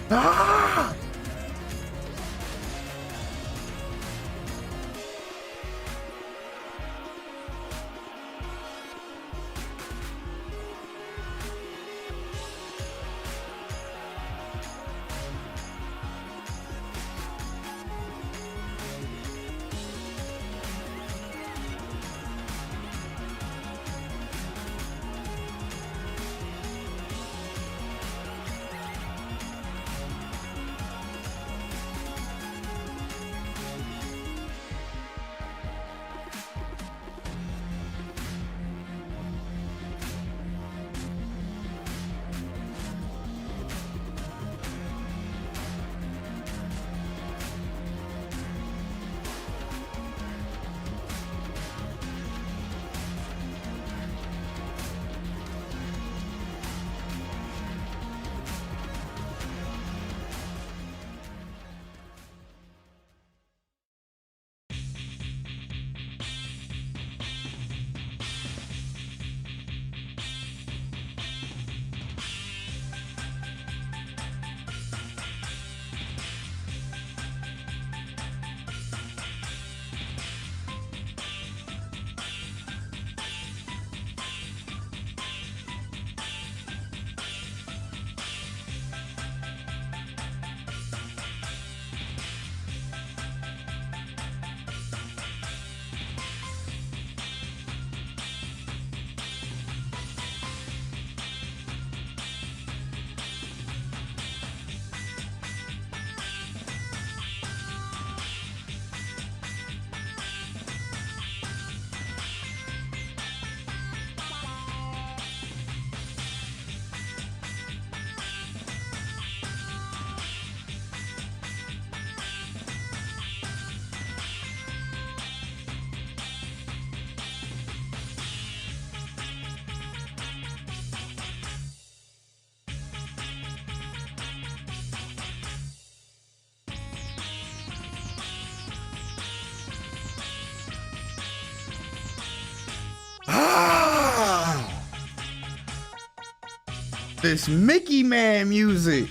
Ah! This Mickey Man music.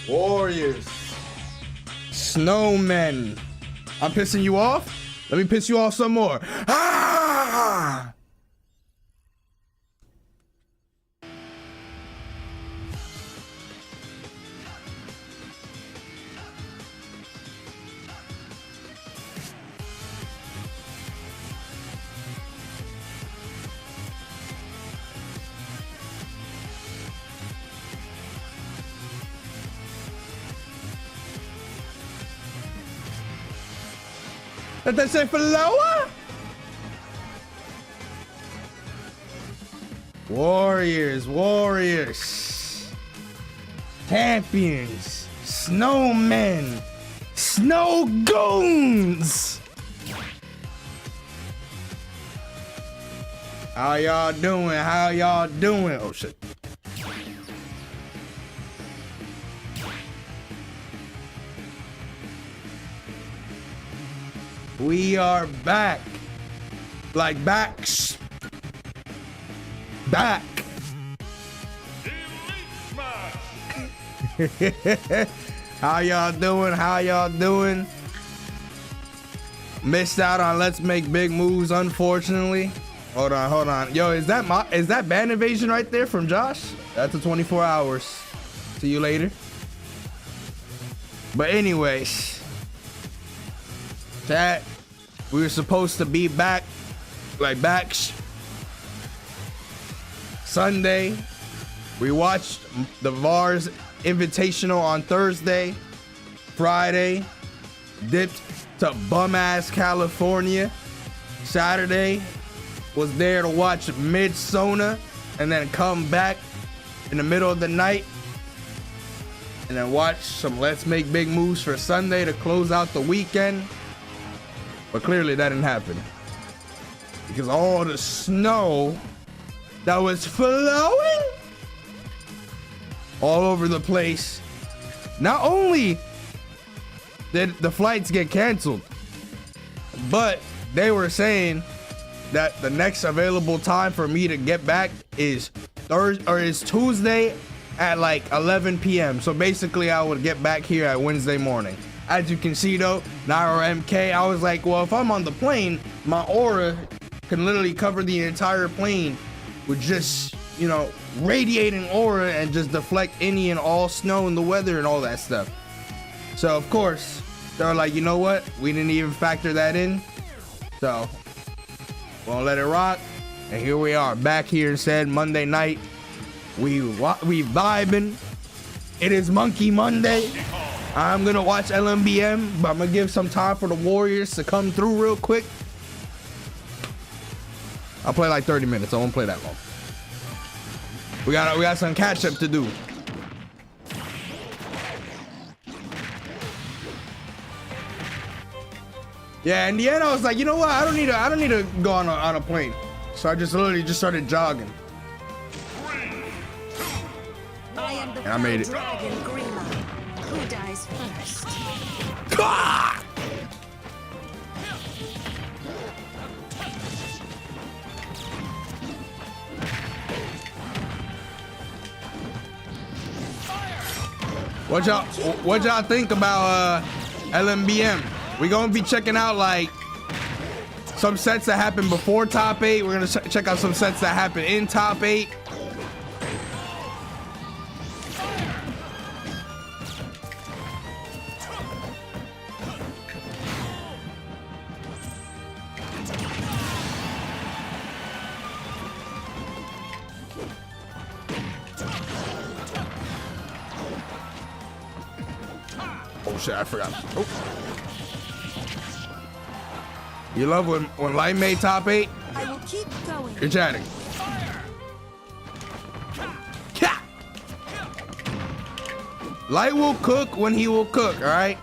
Warriors. Snowmen. I'm pissing you off? Let me piss you off some more. Ah! Let that say for lower? Warriors, warriors. Champions. Snowmen. Snow goons. How y'all doing? How y'all doing? Oh shit. We are back. Like backs. Back. How y'all doing? How y'all doing? Missed out on Let's Make Big Moves, unfortunately. Hold on, hold on. Yo, is that ban evasion right there from Josh? That's a 24 hours. See you later. But anyways, chat, we were supposed to be back, like backs. Sunday, we watched the VAR's Invitational on Thursday. Friday, dipped to bum-ass California. Saturday, was there to watch Midsona and then come back in the middle of the night and then watch some Let's Make Big Moves for Sunday to close out the weekend. But clearly that didn't happen because all the snow that was flowing all over the place. Not only did the flights get canceled, but they were saying that the next available time for me to get back is Tuesday at like 11 p.m. So basically I would get back here at Wednesday morning. As you can see though, NairoMK, I was like, well, if I'm on the plane, my aura can literally cover the entire plane with just, you know, radiating aura and just deflect any and all snow and the weather and all that stuff. So of course, they were like, you know what? We didn't even factor that in. So we'll let it rock. And here we are back here instead Monday night. We vibing. It is Monkey Monday. I'm gonna watch LMBM, but I'm gonna give some time for the Warriors to come through real quick. I'll play like 30 minutes. I won't play that long. We got some catch up to do. Yeah, in the end I was like, you know what? I don't need to go on a plane. So I just literally just started jogging. And I made it. Who dies first? Ah! What y'all think about LMBM? We gonna be checking out like some sets that happened before top 8. We're gonna check out some sets that happened in top 8. Oh shit, I forgot. Oh. You love when Light made top 8? I will keep going. You're chatting. Yeah. Light will cook when he will cook, all right?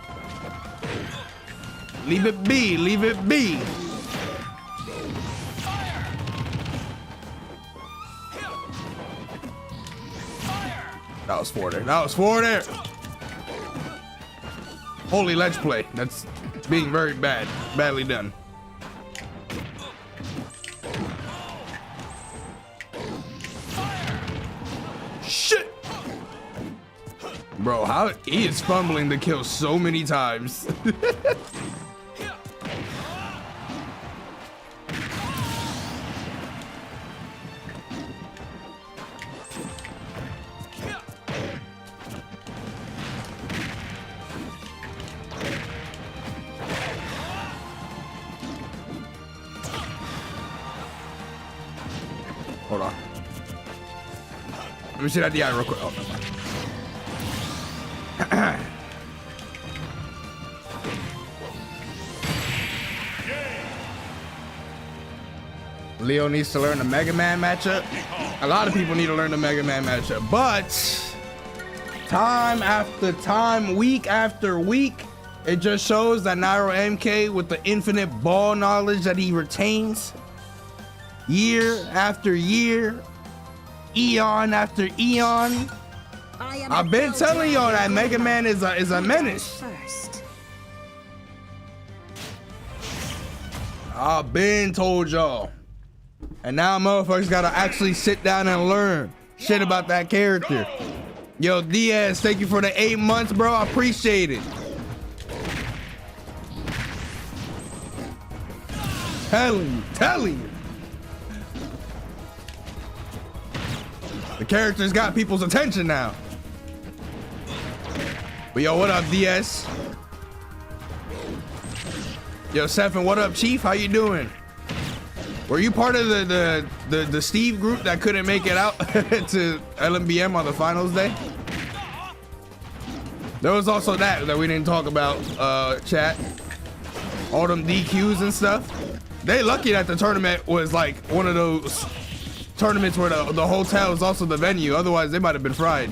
Leave it be, leave it be. That was 4 there. That was 4 there. Holy ledge play. That's being very badly done. Shit! Bro, how he is fumbling the kill so many times. Hold on. Let me see that DI real quick. Oh, no. Leo needs to learn the Mega Man matchup. A lot of people need to learn the Mega Man matchup, but time after time, week after week, it just shows that NairoMK, with the infinite ball knowledge that he retains, year after year, eon after eon. I've been telling y'all that Mega Man is a menace. I've been told y'all. And now motherfuckers gotta actually sit down and learn shit about that character. Yo, Diaz, thank you for the 8 months, bro. I appreciate it. Telling you. The character's got people's attention now. But yo, what up, DS? Yo, Sefin, what up, Chief? How you doing? Were you part of the Steve group that couldn't make it out to LMBM on the finals day? There was also that we didn't talk about, chat. All them DQs and stuff. They lucky that the tournament was like one of those tournaments where the hotel is also the venue. Otherwise, they might have been fried.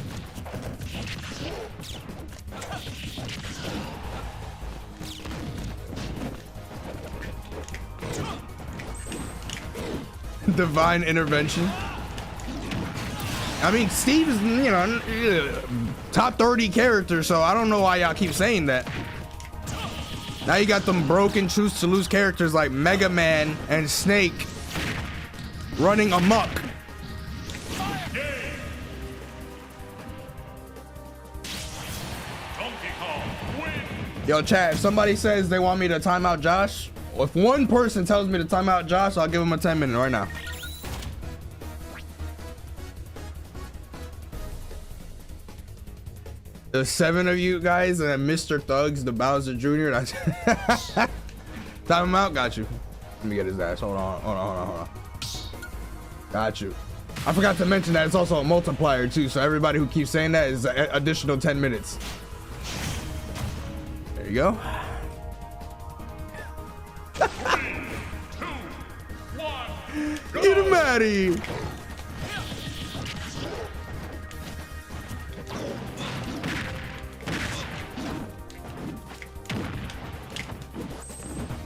Divine intervention. I mean, Steve is, you know, top 30 character, so I don't know why y'all keep saying that. Now you got them broken choose to lose characters like Mega Man and Snake running amok. Yo, chat, if somebody says they want me to time out Josh, or if one person tells me to time out Josh, I'll give him a 10-minute right now. There's 7 of you guys and then Mr. Thugs, the Bowser Jr. Time him out, got you. Let me get his ass. Hold on. Got you. I forgot to mention that it's also a multiplier too, so everybody who keeps saying that is an additional 10 minutes. There you go. 3, 2, 1, get him out of here.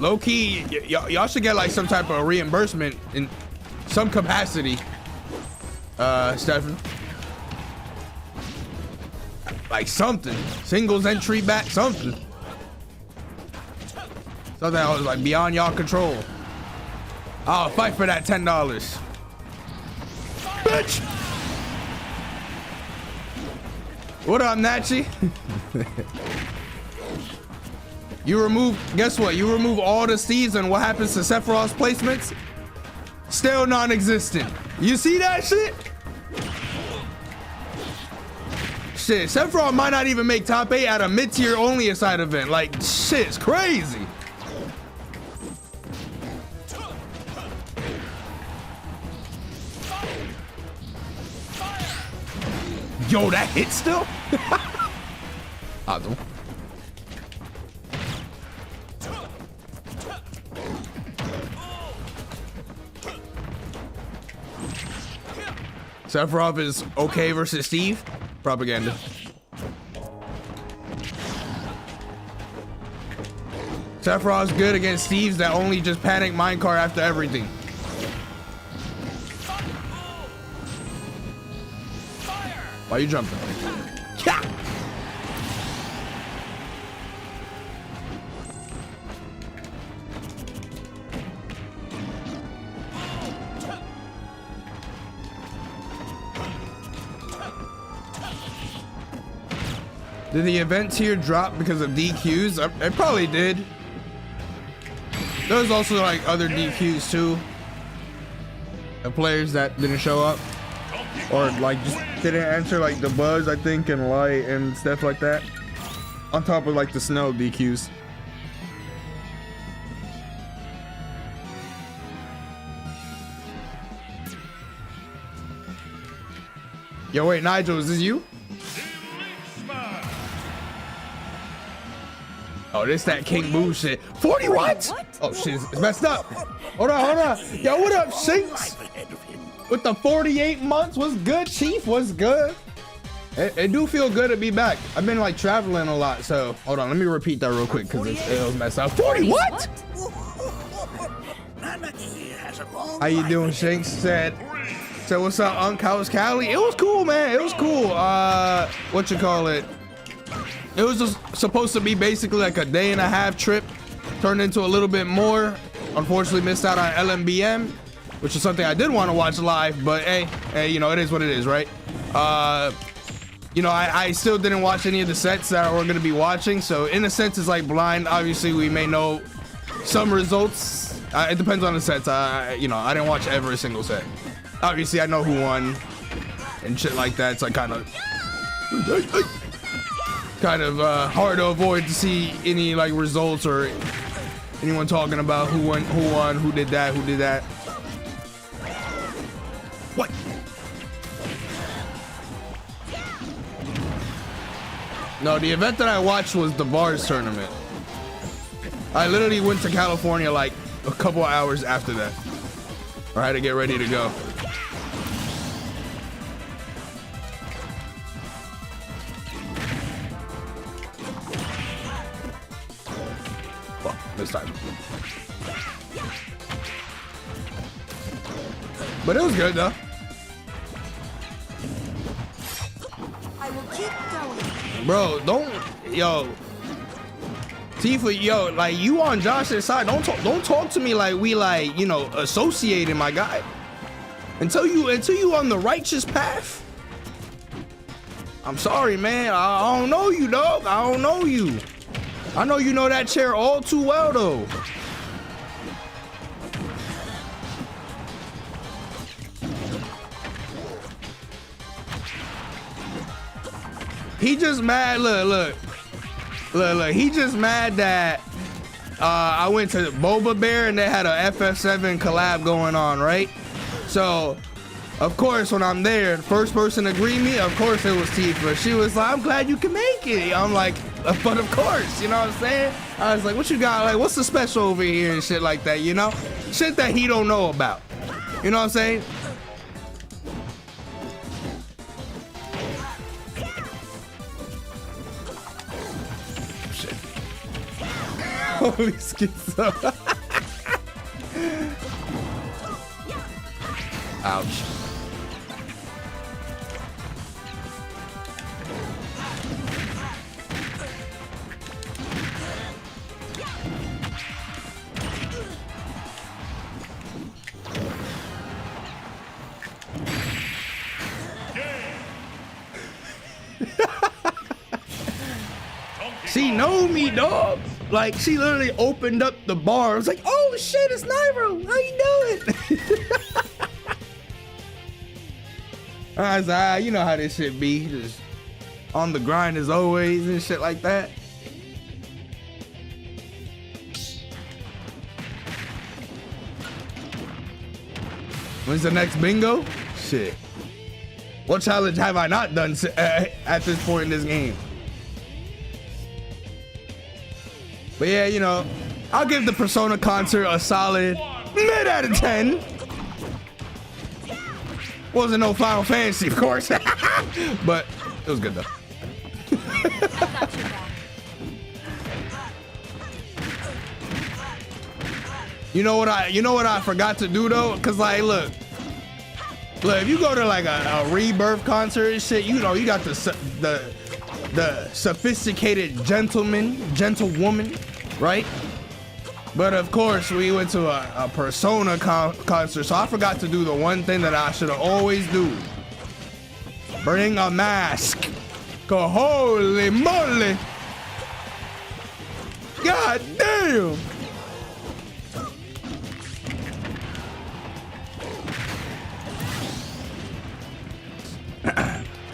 Low key, y'all should get like some type of reimbursement in some capacity, Stefan. Like something, singles entry back, something that was like beyond y'all control. I'll fight for that $10. Bitch! What up, Nachi? You remove, guess what? You remove all the Steves and what happens to Sephiroth's placements? Still non-existent. You see that shit? Shit, Sephiroth might not even make top 8 at a mid-tier only aside event. Like, shit's crazy. Yo, that hit still? Awesome. Sephiroth is okay versus Steve? Propaganda. Sephiroth's good against Steve's that only just panic minecart after everything. Why are you jumping? Yeah. Did the event tier drop because of DQs? It probably did. There was also like other DQs too. Of players that didn't show up. Or like just didn't answer like the buzz, I think, and light and stuff like that. On top of like the snow DQs. Yo, wait, Nigel, is this you? Oh, this that King Boo shit. 40 what? Oh shit, it's messed up. Hold on. Yo, what up, Shinks? With the 48 months, what's good, Chief? What's good? It do feel good to be back. I've been like traveling a lot, so hold on, let me repeat that real quick because it was messed up. 40 what? How you doing, Shinks? Said what's up, Unc? How was Cali? It was cool, man. It was cool. What you call it? It was just supposed to be basically like a day-and-a-half trip, turned into a little bit more. Unfortunately, missed out on LMBM, which is something I did want to watch live, but hey, you know, it is what it is, right? You know, I still didn't watch any of the sets that we're going to be watching, so in a sense, it's like blind. Obviously, we may know some results. It depends on the sets. You know, I didn't watch every single set. Obviously, I know who won and shit like that, so I kind of hard to avoid to see any like results or anyone talking about who won, who did that. What? No, the event that I watched was the bars tournament. I literally went to California like a couple hours after that. I had to get ready to go. Well, this time. But it was good though. I will keep going. Bro, don't, yo, Tifa, yo, like you on Josh's side. Don't talk to me like we like, you know, associated, my guy. Until you on the righteous path. I'm sorry, man. I don't know you, dog. I don't know you. I know you know that chair all too well, though. He just mad. Look. He just mad that I went to Boba Bear and they had a FF7 collab going on, right? So, of course, when I'm there, the first person to greet me, of course, it was Tifa. She was like, I'm glad you can make it. I'm like, but of course, you know what I'm saying? I was like, what you got? Like, what's the special over here and shit like that, you know? Shit that he don't know about. You know what I'm saying? Shit. Holy schizo. Ouch. She know me, dog. Like, she literally opened up the bar. I was like, oh shit, it's Nairo. How you doing? I was like, you know how this shit be. Just on the grind as always and shit like that. When's the next bingo? Shit. What challenge have I not done at this point in this game? But yeah, you know, I'll give the Persona concert a solid mid out of 10. Wasn't no Final Fantasy, of course, but it was good though. You know what I forgot to do though? Cause like, look, if you go to like a Rebirth concert and shit, you know, you got the sophisticated gentlewoman, right? But of course, we went to a Persona concert, so I forgot to do the one thing that I should always do. Bring a mask. Go, holy moly. God damn.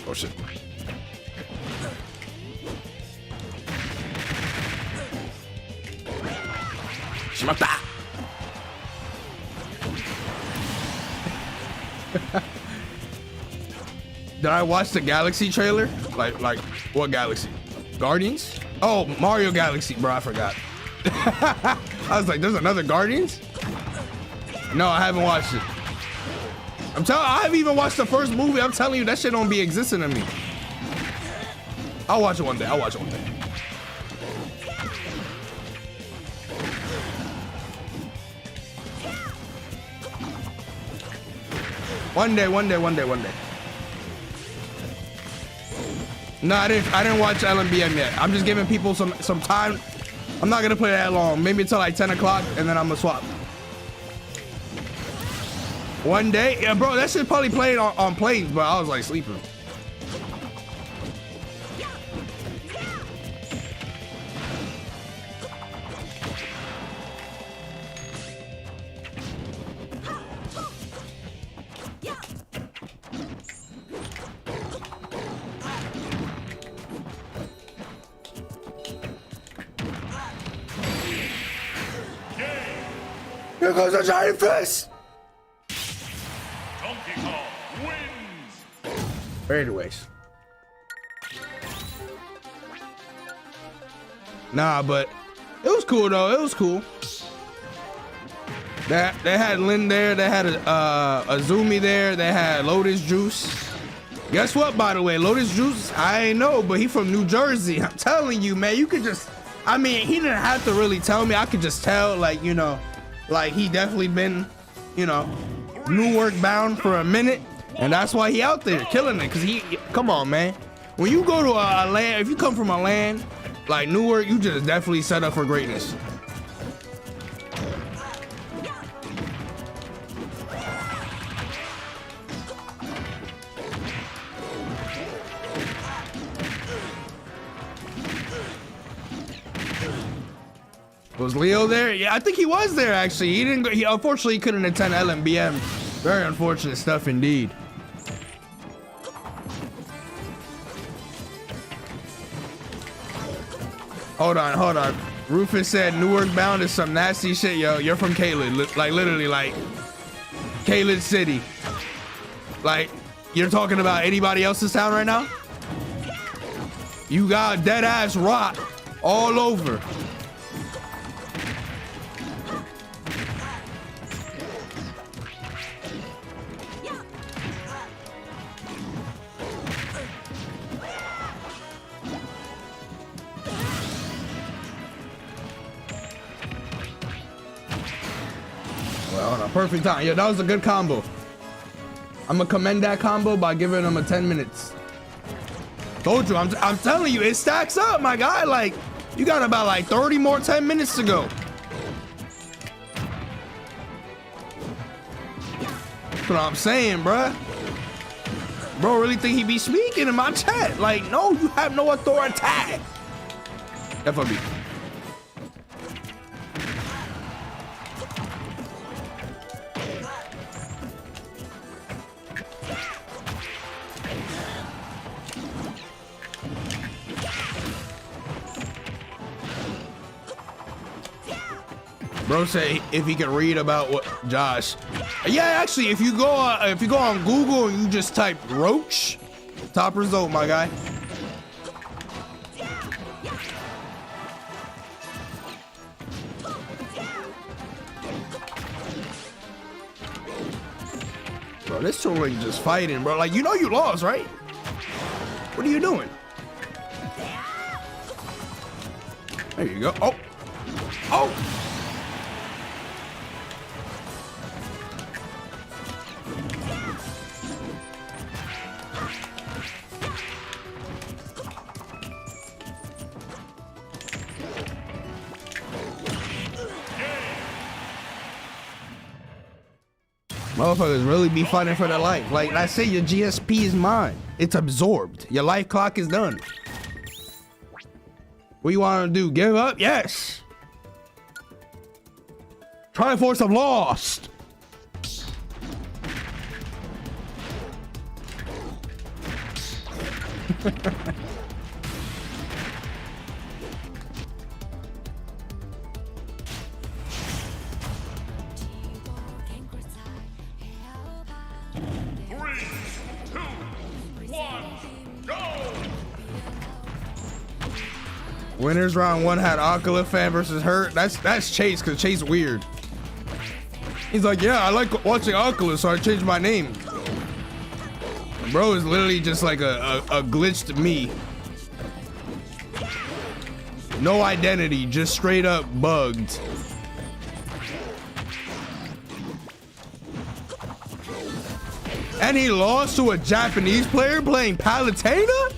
Oh shit. Did I watch the Galaxy trailer? Like what Galaxy? Guardians? Oh, Mario Galaxy, bro, I forgot. I was like, there's another Guardians? No, I haven't watched it. I haven't even watched the first movie. I'm telling you, that shit don't be existing to me. I'll watch it one day. One day. No, I didn't watch LMBM yet. I'm just giving people some time. I'm not gonna play that long. Maybe until like 10 o'clock, and then I'm gonna swap. One day, yeah, bro, that shit probably played on planes, but I was like sleeping. Here goes a giant fist. But anyways. Nah, but it was cool though. It was cool. They had Lynn there. They had Azumi there. They had Lotus Juice. Guess what, by the way? Lotus Juice, I ain't know, but he from New Jersey. I'm telling you, man. You could just, I mean, he didn't have to really tell me. I could just tell, like, you know, like he definitely been, you know, Newark bound for a minute. And that's why he out there killing it. Cause come on, man. When you go to a land, if you come from a land like Newark, you just definitely set up for greatness. Was Leo there? Yeah, I think he was there actually. He didn't go, he unfortunately couldn't attend LMBM. Very unfortunate stuff indeed. Hold on. Rufus said Newark bound is some nasty shit, yo. You're from Caelid, like literally like Caelid City. Like, you're talking about anybody else's town right now? You got dead ass rock all over. Well, perfect time. Yeah, that was a good combo. I'm gonna commend that combo by giving him a 10 minutes. Told you, I'm telling you, it stacks up, my guy. Like, you got about like 30 more 10 minutes to go. That's what I'm saying, bruh. Bro, really think he be speaking in my chat? Like, no, you have no authority. FOB. Bro say if he can read about what Josh. Yeah, actually, if you go on Google and you just type roach, top result, my guy. Bro, this Toolink just fighting, bro. Like, you know you lost, right? What are you doing? There you go. Oh. Oh. Motherfuckers really be fighting for their life. Like I say, your GSP is mine. It's absorbed. Your life clock is done. What you want to do? Give up? Yes. Triforce have lost. Winners round one had Ocula fan versus Hurt. That's Chase, because Chase weird. He's like, yeah, I like watching Ocula, so I changed my name. Bro is literally just like a glitched me. No identity, just straight up bugged. And he lost to a Japanese player playing Palutena?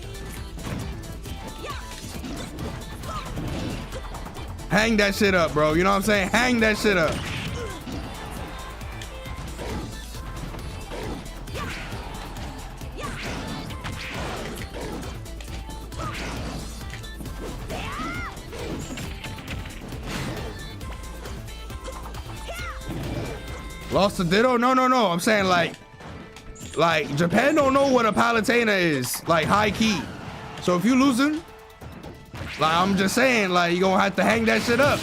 Hang that shit up, bro. You know what I'm saying? Hang that shit up. Lost to Ditto? No. I'm saying like Japan don't know what a Palutena is. Like high key. So if you losing, like, I'm just saying, like, you gonna have to hang that shit up.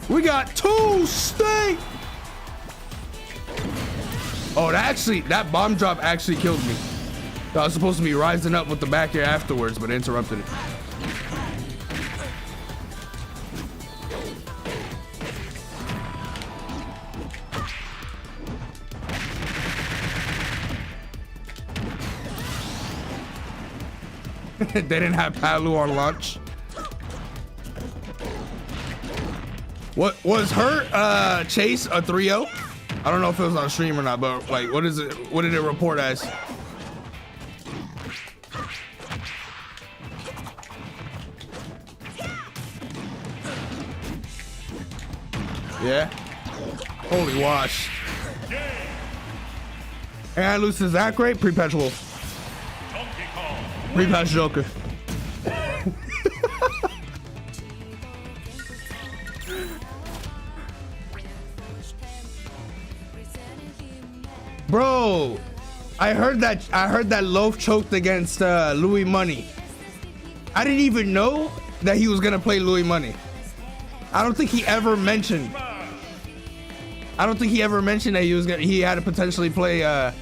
We got two stink. Oh, that bomb drop actually killed me. I was supposed to be rising up with the back air afterwards, but interrupted it. They didn't have Palu on launch. What was her chase a 3-0? I don't know if it was on stream or not, but like, what is it? What did it report as? Yeah. Holy wash. And I lose to Zach Ray, pre-patch Wolf. Pre-patch Joker. Bro, I heard that Loaf choked against Louis Money. I didn't even know that he was gonna play Louis Money. I don't think he ever mentioned that he had to potentially play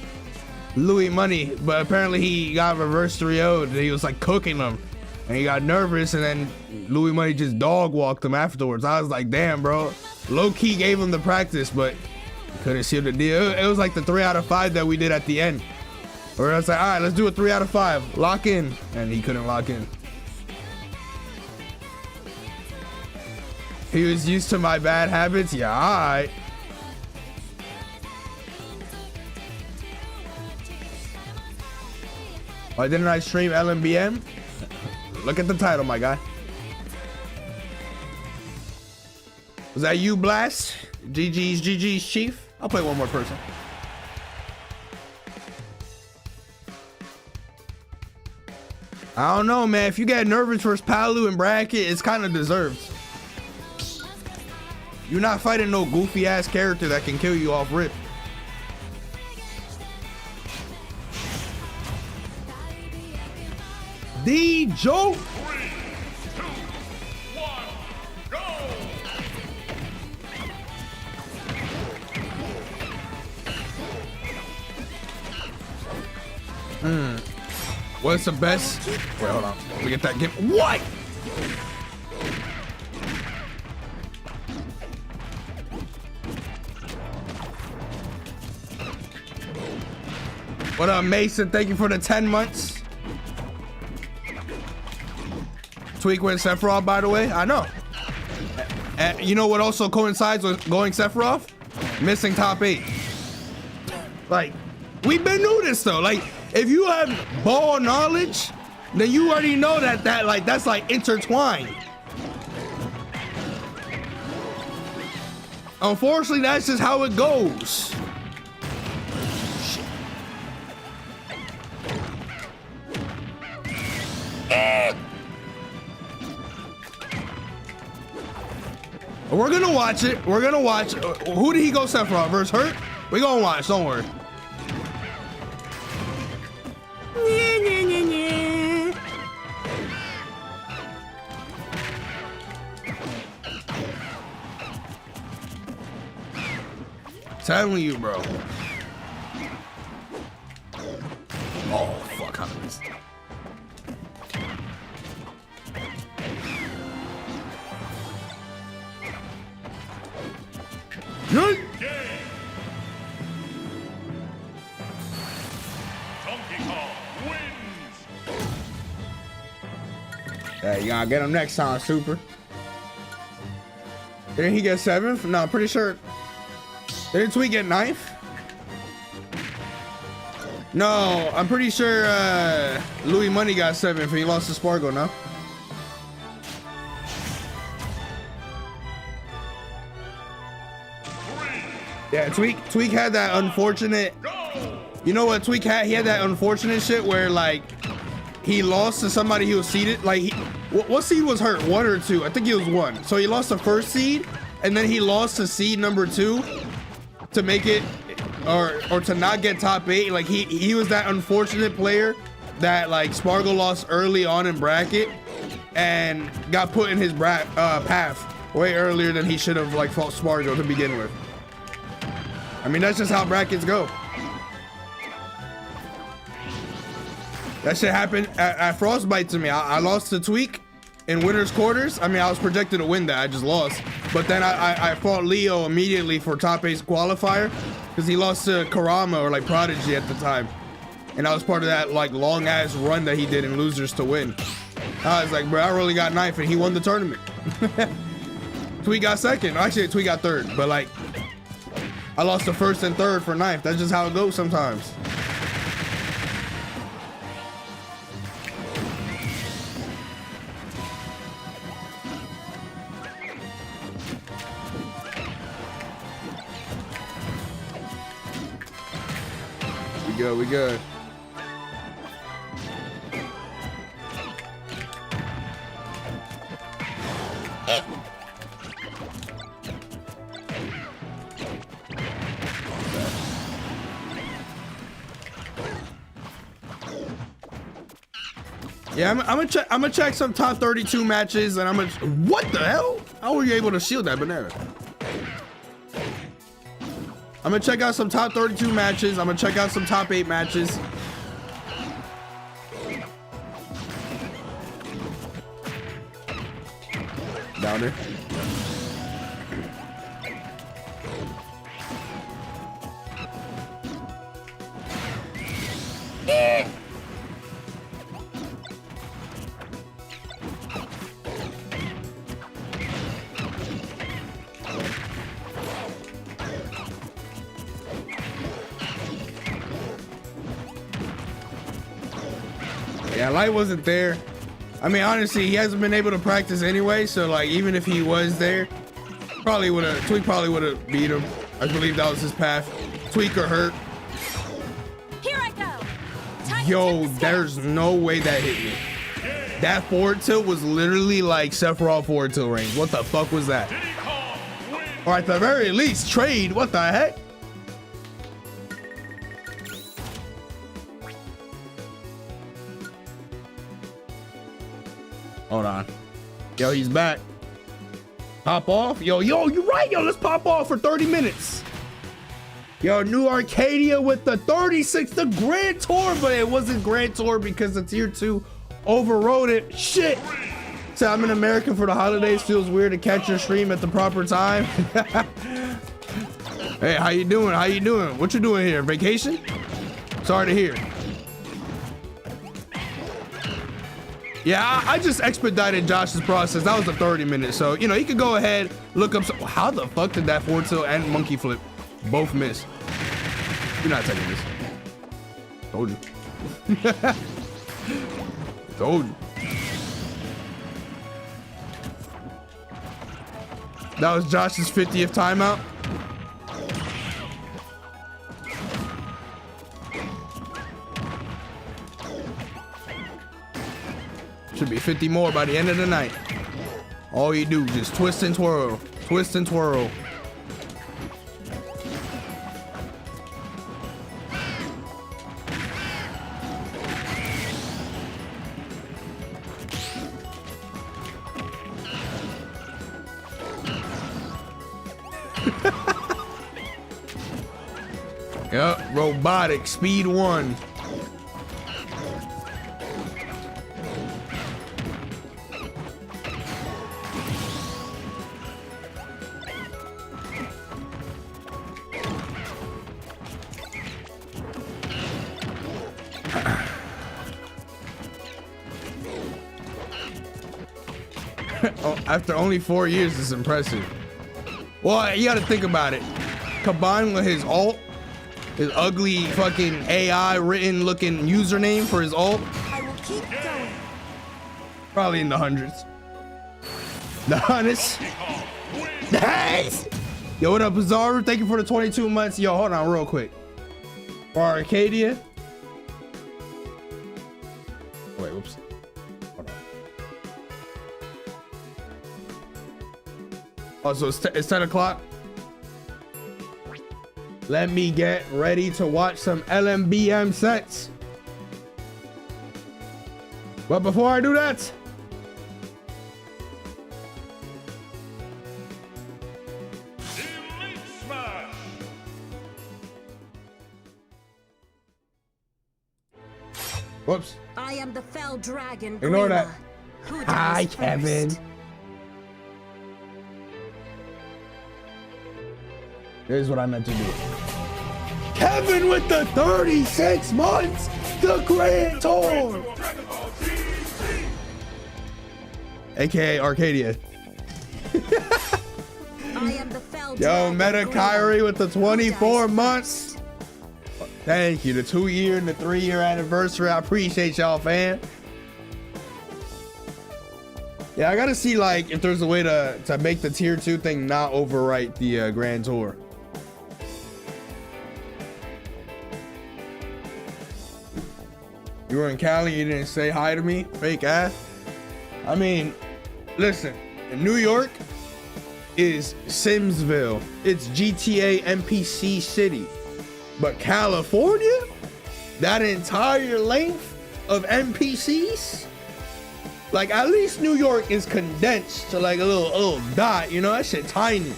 Louis Money, but apparently he got reverse 3-0'd. He was like cooking him, and he got nervous, and then Louis Money just dog walked him afterwards. I was like, damn, bro. Low key gave him the practice, but couldn't seal the deal. It was like the 3 out of 5 that we did at the end, where I was like, all right, let's do a 3 out of 5, lock in, and he couldn't lock in. He was used to my bad habits. Yeah, all right. Why didn't I stream LMBM? Look at the title, my guy. Was that you, Blast? GG's Chief? I'll play one more person. I don't know, man. If you get nervous versus Palu and bracket, it's kind of deserved. You're not fighting no goofy ass character that can kill you off rip. The joke. 3, 2, 1, go! What's the best? Wait, hold on. Let me get that game. What? What up, Mason? Thank you for the 10 months. Tweak went Sephiroth, by the way. I know. And you know what also coincides with going Sephiroth? Missing top 8. Like, we've been doing this though. Like, if you have ball knowledge, then you already know that's like intertwined. Unfortunately, that's just how it goes. We're gonna watch it. We're gonna watch. Who did he go Sephiroth versus Hurt? We gonna watch. Don't worry. Telling you, bro. Oh fuck! I missed. Good. Hey, you gotta get him next time, Super. Didn't he get 7th? No, I'm pretty sure. Didn't Tweet get 9th? No, I'm pretty sure Louis Money got 7th and he lost to Spargo, no? Yeah, Tweak had that unfortunate. You know what Tweak had? He had that unfortunate shit where like he lost to somebody he was seeded. Like what seed was Hurt? 1 or 2? I think he was 1. So he lost the first seed, and then he lost to seed number 2 to make it, or to not get top 8. Like he was that unfortunate player that like Spargo lost early on in bracket and got put in his path way earlier than he should have like fought Spargo to begin with. I mean, that's just how brackets go. That shit happened at Frostbite to me. I lost to Tweak in winner's quarters. I mean, I was projected to win that. I just lost. But then I fought Leo immediately for top 8 qualifier because he lost to Karama or like Prodigy at the time. And I was part of that like long ass run that he did in losers to win. I was like, bro, I really got 9th and he won the tournament. Tweak got 2nd. Actually, Tweak got 3rd. But like, I lost the 1st and 3rd for 9th. That's just how it goes sometimes. good, we good. Yeah, I'm gonna check some top 32 matches, and what the hell? How were you able to shield that banana? I'm gonna check out some top 32 matches. I'm gonna check out some top 8 matches. Down there. Yeah, Light wasn't there. I mean, honestly, he hasn't been able to practice anyway, so like even if he was there, Tweak probably would have beat him. I believe that was his path. Tweak or Hurt. Here I go. Time Yo, to take the there's no way that hit me. That forward tilt was literally like Sephiroth forward tilt range. What the fuck was that? Or at the very least, trade. What the heck? Hold on. Yo, he's back. Pop off. Yo, you right. Yo, let's pop off for 30 minutes. Yo, new Arcadia with the 36, the Grand Tour, but it wasn't Grand Tour because the tier 2 overrode it. Shit. So I'm in America for the holidays. Feels weird to catch your stream at the proper time. Hey, how you doing? How you doing? What you doing here? Vacation? Sorry to hear. Yeah, I just expedited Josh's process. That was the 30 minutes. So, you know, you could go ahead, look up. How the fuck did that forward tilt and monkey flip both miss? You're not taking this. Told you. Told you. That was Josh's 50th timeout. Should be 50 more by the end of the night. All you do, just twist and twirl. Twist and twirl. Yup, robotic, speed 1. After only 4 years, it's impressive. Well, you gotta think about it. Combined with his ult, his ugly fucking AI written looking username for his ult. I will keep going. Probably in the hundreds. The hundreds. Nice. Yo, what up, Bizarro? Thank you for the 22 months. Yo, hold on real quick. For Arcadia. Wait, whoops. Hold on. Oh, so it's 10 o'clock. Let me get ready to watch some LMBM sets. But before I do that, Elite Smash. whoops. I am the fell dragon. Ignore that. Grima. Who Hi, dies Kevin. first? Here's what I meant to do. Kevin with the 36 months, the Grand Tour. AKA Arcadia. I am the fell Yo, dragon. Meta Grima. Kyrie with the Who 24 dies months. Thank you. The 2-year and the 3-year anniversary. I appreciate y'all, fam. Yeah, I gotta see like if there's a way to make the tier 2 thing not overwrite the Grand Tour. You were in Cali, you didn't say hi to me, fake ass. I mean, listen, in New York is Simsville. It's GTA NPC City. But California, that entire length of NPCs, like at least New York is condensed to like a little dot, you know, that shit tiny.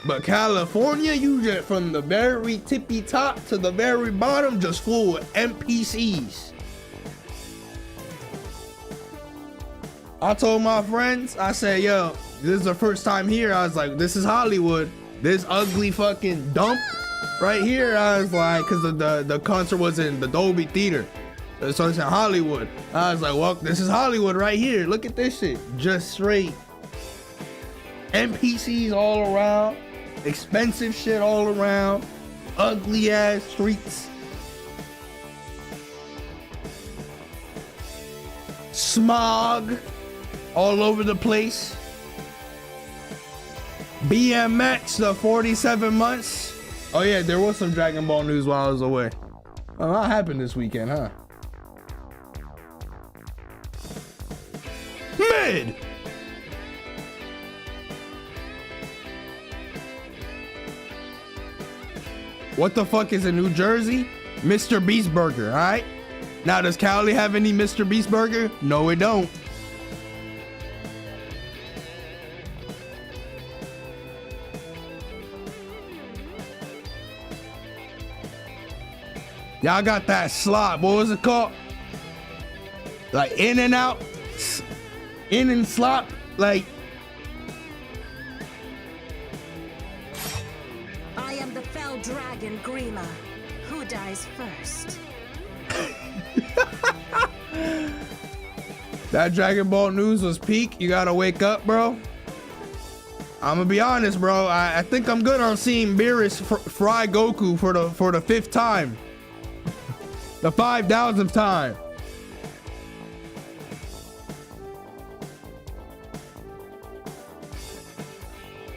But California, you just from the very tippy top to the very bottom, just full of NPCs. I told my friends, I said, yo, this is the first time here. I was like, this is Hollywood. This ugly fucking dump right here. I was like, cause the concert was in the Dolby Theater. So it's in Hollywood. I was like, well, this is Hollywood right here. Look at this shit. Just straight NPCs all around. Expensive shit all around. Ugly ass streets. Smog all over the place. BMX, the 47 months. Oh yeah, there was some Dragon Ball news while I was away. Oh, what happened this weekend, huh? Mid! What the fuck is in New Jersey? Mr. Beast Burger, all right? Now, does Cali have any Mr. Beast Burger? No, it don't. Y'all got that slot. What was it called? Like in and out, in and slop, like. I am the fell dragon Grima. Who dies first? That Dragon Ball news was peak. You gotta wake up, bro. I'm gonna be honest, bro. I think I'm good on seeing Beerus fry Goku for the 5th time. The 5,000th time.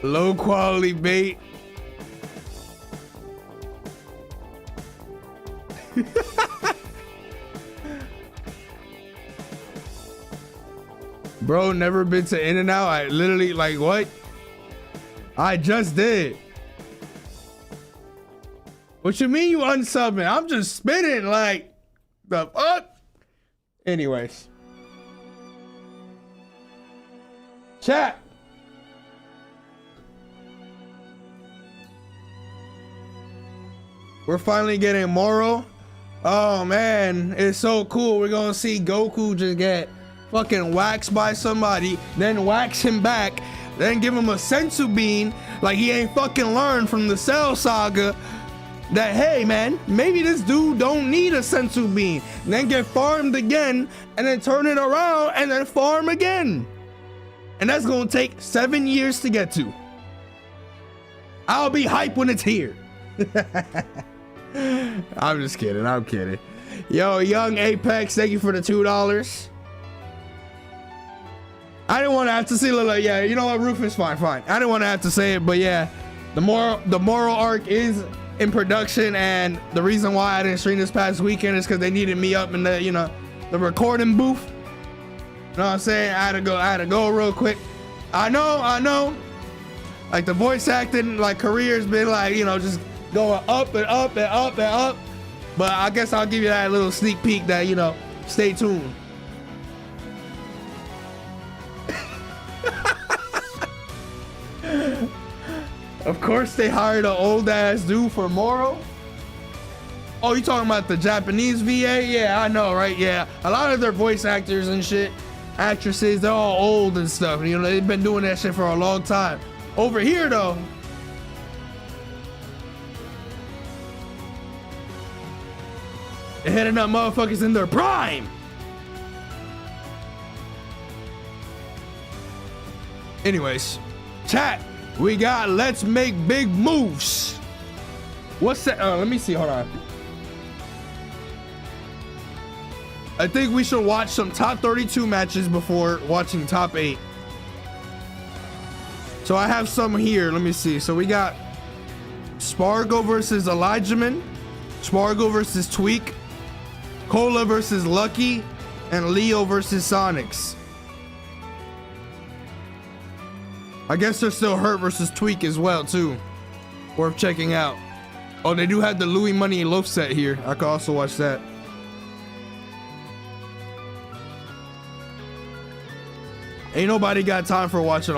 Low quality bait. Bro, never been to In-N-Out. I literally, like, what? I just did. What you mean you unsubbing? I'm just spinning like the fuck. Anyways. Chat. We're finally getting Moro. Oh man, it's so cool. We're gonna see Goku just get fucking waxed by somebody, then wax him back, then give him a sensu bean like he ain't fucking learned from the Cell Saga that, hey man, maybe this dude don't need a sensu bean, and then get farmed again, and then turn it around and then farm again. And that's gonna take 7 years to get to. I'll be hyped when it's here. I'm just kidding, I'm kidding. Yo, Young Apex, thank you for the $2. I didn't want to have to say, like, yeah, you know what, Rufus, fine. I didn't want to have to say it, but yeah, the moral arc is in production, and the reason why I didn't stream this past weekend is because they needed me up in the, you know, the recording booth. You know what I'm saying? I had to go real quick. I know. Like the voice acting, like career's been like, you know, just going up and up and up and up. But I guess I'll give you that little sneak peek that, you know, stay tuned. Of course they hired an old ass dude for Moro. Oh, you talking about the Japanese VA? Yeah, I know, right? Yeah, a lot of their voice actors and shit, actresses, they're all old and stuff. You know, they've been doing that shit for a long time. Over here though, they're hitting up motherfuckers in their prime. Anyways, chat, we got Let's Make Big Moves. What's that? Let me see, hold on. I think we should watch some top 32 matches before watching top 8. So I have some here, let me see. So we got Spargo versus Elijahman, Spargo versus Tweak, Cola versus Lucky, and Leo versus Sonics. I guess there's still Hurt versus Tweak as well too. Worth checking out. Oh, they do have the Louis Money Loaf set here. I could also watch that. Ain't nobody got time for watching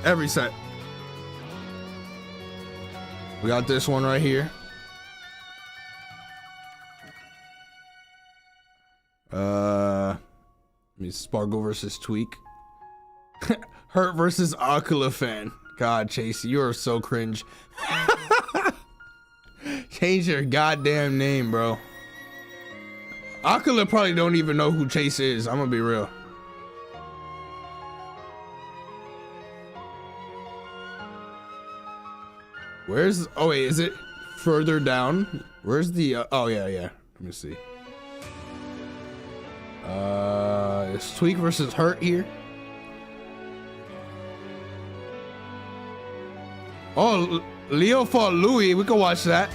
every set. We got this one right here. Spargo versus Tweak. Hurt versus Aquila fan. God, Chase, you are so cringe. Change your goddamn name, bro. Aquila probably don't even know who Chase is. I'm gonna be real. Where's, oh wait, is it further down? Where's the, oh yeah. Let me see. Is Tweak versus Hurt here? Oh, Leo fought Louis. We can watch that.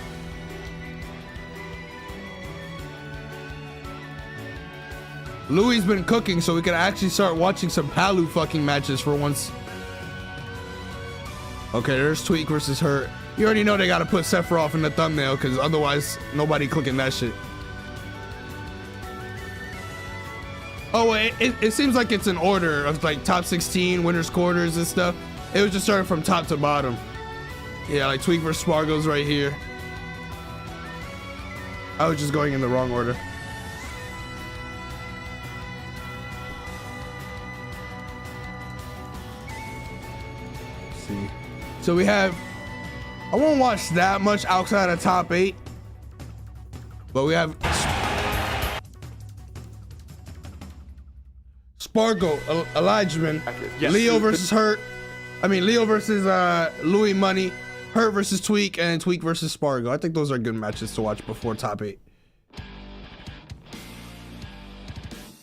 Louis been cooking, so we can actually start watching some Palu fucking matches for once. Okay, there's Tweak versus Hurt. You already know they gotta put Sephiroth in the thumbnail, because otherwise nobody clicking that shit. Oh, wait, it seems like it's an order of like top 16, winners quarters and stuff. It was just starting from top to bottom. Yeah, like Tweak versus Spargo's right here. I was just going in the wrong order. Let's see. So we have, I won't watch that much outside of top 8, but we have Spargo, Elijahman, yes. Leo versus Hurt. I mean, Leo versus Louis Money, Hurt versus Tweak, and Tweak versus Spargo. I think those are good matches to watch before top 8.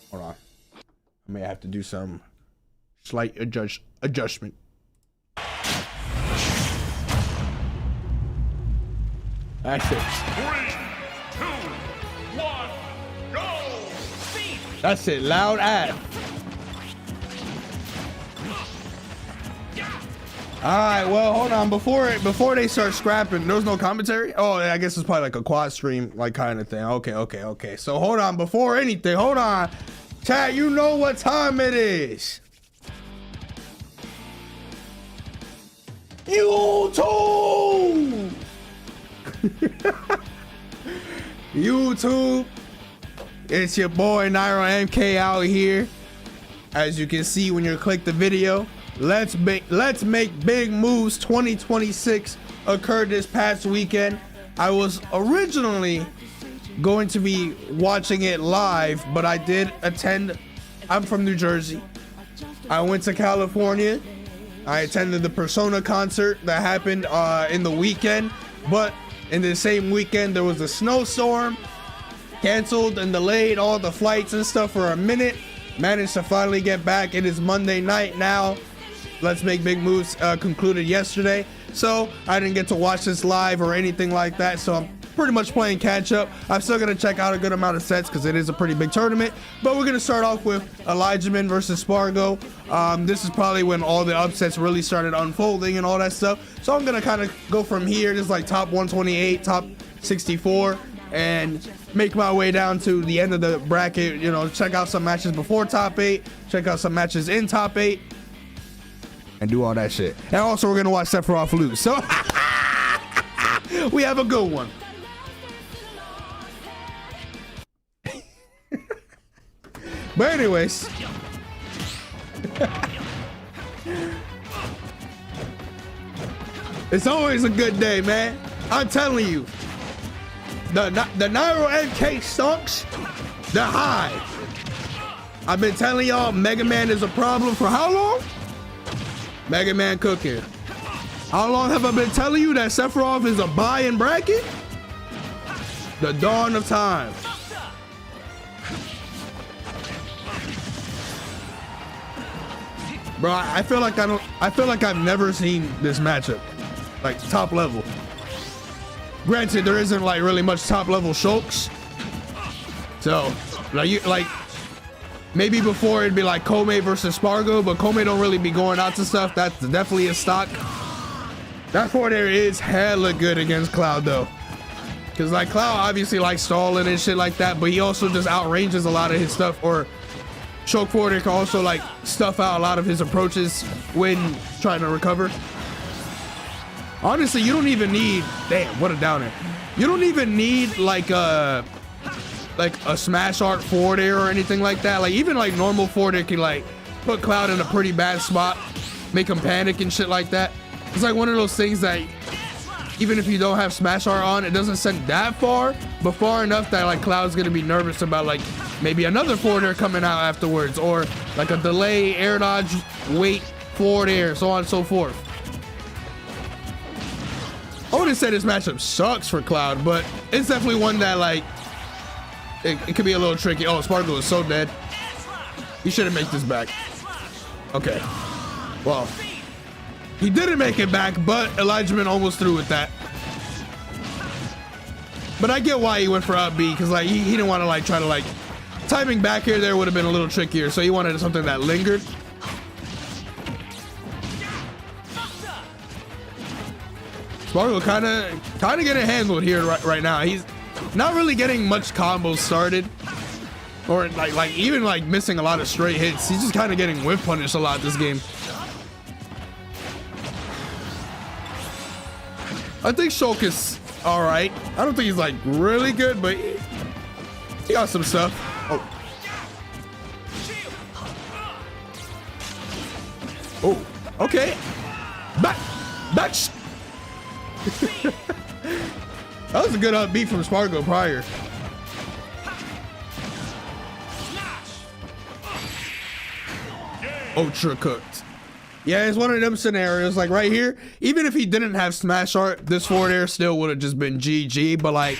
Hold on. I may have to do some slight adjustment. That's it. 3, 2, 1, go! That's it. Loud ad. All right, well, hold on. Before they start scrapping, there was no commentary. Oh, I guess it's probably like a quad stream, like kind of thing. Okay. So hold on. Before anything, hold on. Chat, you know what time it is. YouTube. YouTube. It's your boy NairoMK out here. As you can see when you click the video. Let's make big moves 2026 occurred this past weekend. I was originally going to be watching it live, but I did attend. I'm from New Jersey. I went to California. I attended the Persona concert that happened in the weekend, but in the same weekend there was a snowstorm, canceled and delayed all the flights and stuff for a minute. Managed to finally get back. It is Monday night now. Let's Make Big Moves concluded yesterday, so I didn't get to watch this live or anything like that, so I'm pretty much playing catch up. I'm still gonna check out a good amount of sets because it is a pretty big tournament, but we're gonna start off with Elijahman versus Spargo. This is probably when all the upsets really started unfolding and all that stuff, so I'm gonna kind of go from here. This is like top 128, top 64, and make my way down to the end of the bracket. You know, check out some matches before top 8, check out some matches in top 8, and do all that shit. And also we're gonna watch Sephiroth lose, so we have a good one. But anyways, it's always a good day, man. I'm telling you, the NairoMK stonks, they're high. I've been telling y'all Mega Man is a problem for how long? Mega Man cooking. How long have I been telling you that Sephiroth is a buy in bracket? The dawn of time. Bro, I feel like I've never seen this matchup, like top level. Granted, there isn't like really much top level Shulks, So, like maybe before it'd be like Kome versus Spargo, but Kome don't really be going out to stuff. That's definitely a stock. That forward air is hella good against Cloud though. Cause like Cloud obviously likes stalling and shit like that, but he also just outranges a lot of his stuff. Or choke forward air can also like stuff out a lot of his approaches when trying to recover. Honestly, you don't even need, damn, what a downer. You don't even need like a smash art forward air or anything like that. Like even like normal forward air can like put Cloud in a pretty bad spot, make him panic and shit like that. It's like one of those things that even if you don't have smash art on, it doesn't send that far, but far enough that like Cloud's gonna be nervous about like maybe another forward air coming out afterwards, or like a delay, air dodge, wait, forward air, so on and so forth. I wouldn't say this matchup sucks for Cloud, but it's definitely one that like it could be a little tricky. Oh, Sparkle is so dead. He shouldn't make this back. Okay. Well, he didn't make it back, but Elijahman almost threw with that. But I get why he went for up B, because like he didn't want to like try to like timing back here there would have been a little trickier, so he wanted something that lingered. Sparkle kind of getting handled here right now. He's not really getting much combos started, or like even like missing a lot of straight hits. He's just kind of getting whiff punished a lot this game. I think Shulk is all right. I don't think he's like really good, but he got some stuff. Oh. Oh, okay. Back. That was a good upbeat from Spargo prior. Ultra cooked. Yeah, it's one of them scenarios like right here. Even if he didn't have smash art, this forward air still would have just been GG. But like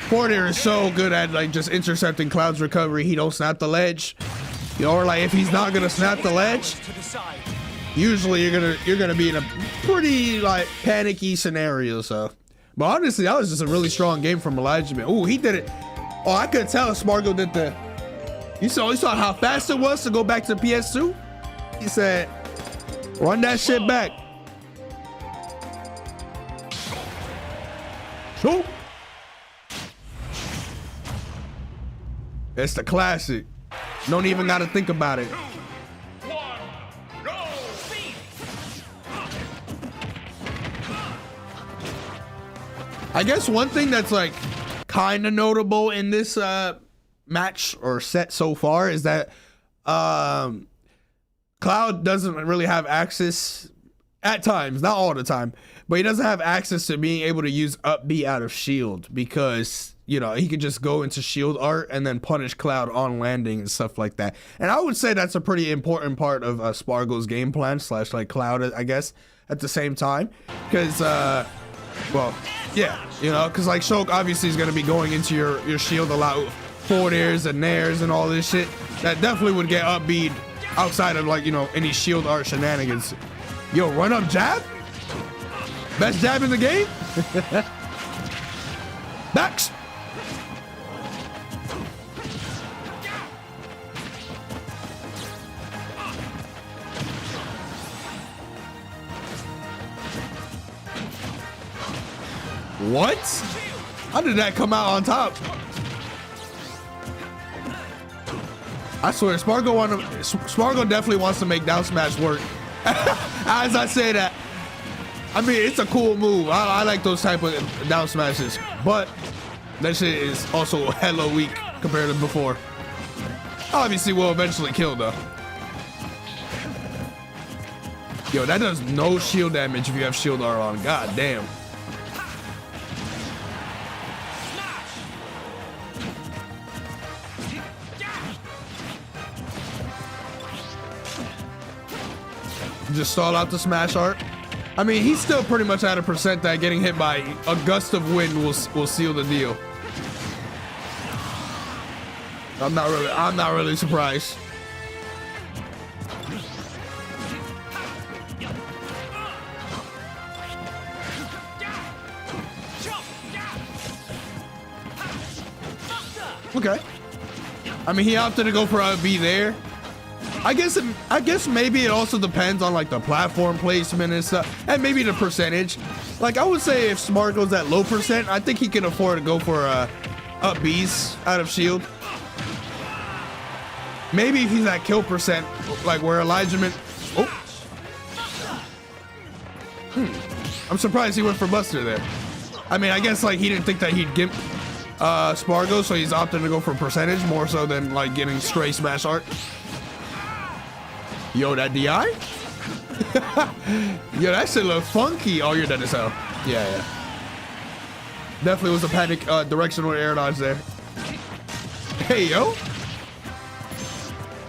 forward air is so good at like just intercepting Cloud's recovery. He don't snap the ledge, you know, or like if he's not gonna snap the ledge, usually you're gonna be in a pretty like panicky scenario. So, but honestly, that was just a really strong game from Elijahman. Oh, he did it. Oh, I could tell Spargo did the. You saw how fast it was to go back to PS2. He said, "Run that shit back." So, it's the classic. Don't even gotta think about it. I guess one thing that's like kind of notable in this match or set so far is that Cloud doesn't really have access at times, not all the time, but he doesn't have access to being able to use up B out of shield, because you know he could just go into shield art and then punish Cloud on landing and stuff like that. And I would say that's a pretty important part of Spargo's game plan / like Cloud, I guess, at the same time, because well, yeah, you know, because like Shulk obviously is going to be going into your shield a lot, forward airs and nairs and all this shit that definitely would get up B outside of like, you know, any shield art shenanigans. Yo, run up jab, best jab in the game. Backs. What? How did that come out on top? I swear, Spargo definitely wants to make down smash work. As I say that, I mean, it's a cool move. I like those type of down smashes, but that shit is also hella weak compared to before. Obviously, will eventually kill though. Yo, that does no shield damage if you have shield R on. God damn. Just stall out the smash art. I mean, he's still pretty much at a % that getting hit by a gust of wind will seal the deal. I'm not really surprised. Okay. I mean, he opted to go for a B there. I guess maybe it also depends on like the platform placement and stuff, and maybe the percentage. Like I would say if Smart goes at low percent, I think he can afford to go for up Bs out of shield. Maybe if he's at kill percent, like where Elijah Min. Oh. I'm surprised he went for Buster there. I mean, I guess like he didn't think that he'd get Spargo, so he's opting to go for percentage more so than like getting stray smash art. Yo, that DI? Yo, that shit look funky. Oh, you're dead as hell. Yeah, yeah. Definitely was a panic directional air dodge there. Hey, yo.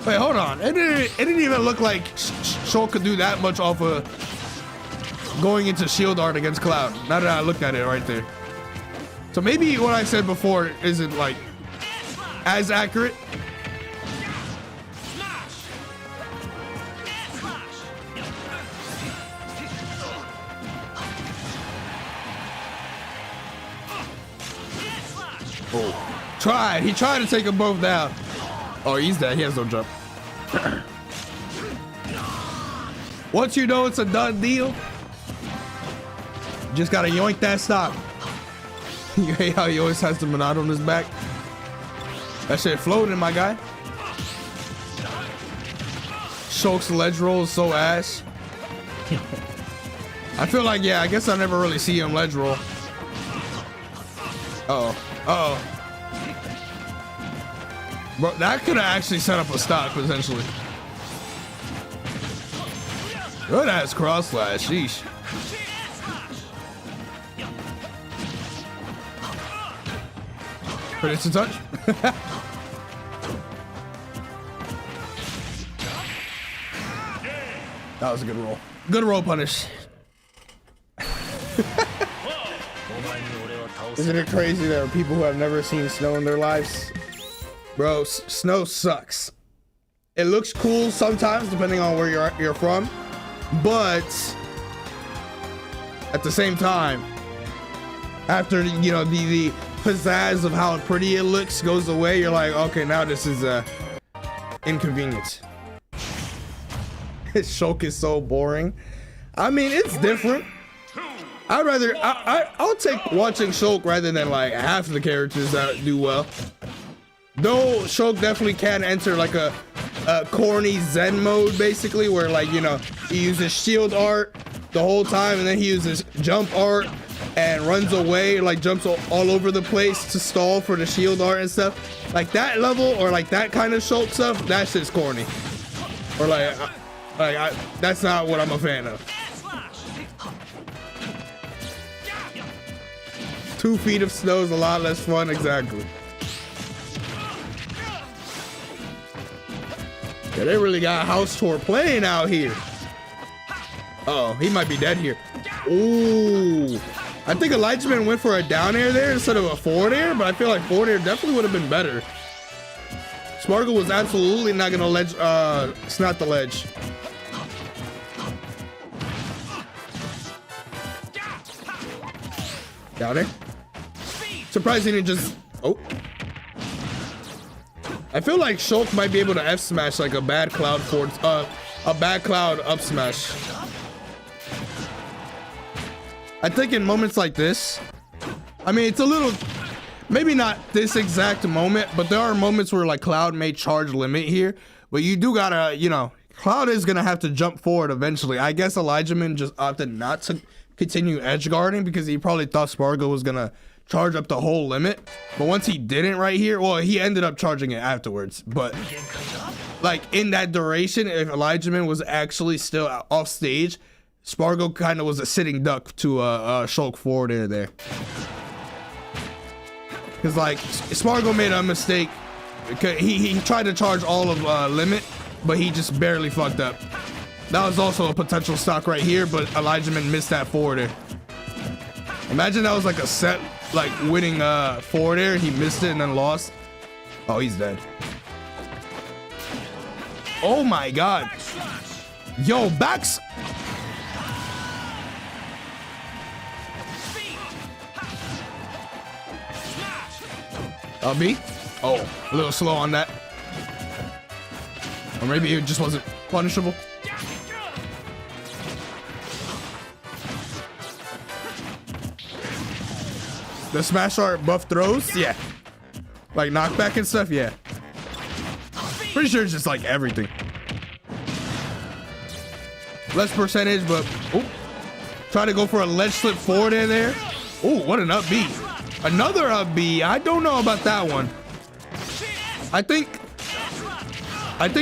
Wait, hold on. It didn't even look like Shulk could do that much off of going into shield art against Cloud. Now that I looked at it right there. So maybe what I said before isn't like as accurate. Oh, tried. He tried to take them both down. Oh, he's dead. He has no jump. Once you know it's a done deal, just gotta yoink that stock. You hate how he always has the Monado on his back. That shit floating, my guy. Shulk's ledge roll is so ass. I feel like, yeah, I guess I never really see him ledge roll. Uh-oh. Uh-oh. Bro, that could have actually set up a stock, potentially. Good ass cross slash, sheesh. But it's a touch. That was a good roll. Good roll punish. Isn't it crazy that there are people who have never seen snow in their lives? Bro, snow sucks. It looks cool sometimes depending on where you're from, but at the same time, after you know the pizzazz of how pretty it looks goes away, you're like, okay, now this is inconvenient. Shulk is so boring. I mean, it's different. I'd rather I'll take watching Shulk rather than like half of the characters that do well. Though Shulk definitely can enter like a corny Zen mode, basically, where like, you know, he uses shield art the whole time and then he uses jump art and runs away, like jumps all over the place to stall for the shield art and stuff. Like that level or like that kind of Shulk stuff, that shit's corny. Or like that's not what I'm a fan of. 2 feet of snow is a lot less fun, exactly. Yeah, they really got a house tour playing out here. Uh-oh, he might be dead here. Ooh, I think Elijah Man went for a down air there instead of a forward air, but I feel like forward air definitely would have been better. Sparkle was absolutely not gonna ledge, snap the ledge. Down there. Surprising, it just, oh. I feel like Shulk might be able to F smash like a bad cloud forward, a bad cloud up smash. I think in moments like this, I mean, it's a little, maybe not this exact moment, but there are moments where like Cloud may charge limit here, but you do gotta, you know, Cloud is gonna have to jump forward eventually. I guess Elijah Man just opted not to continue edge guarding because he probably thought Spargo was gonna charge up the whole limit, but once he didn't right here, well, he ended up charging it afterwards, but like in that duration, if Elijah Man was actually still off stage, Spargo kind of was a sitting duck to Shulk forward air there, because like Spargo made a mistake. He tried to charge all of limit, but he just barely fucked up. That was also a potential stock right here, but Elijah Man missed that forward air. Imagine that was like a set, like winning forward air. He missed it and then lost. Oh, he's dead. Oh my god. Yo, backs. B? Oh, a little slow on that. Or maybe it just wasn't punishable. The smash art buff throws? Yeah. Like knockback and stuff? Yeah. Pretty sure it's just like everything. Less percentage, but oh, try to go for a ledge slip forward in there. Oh, what an up B. Another up B. I don't know about that one. I think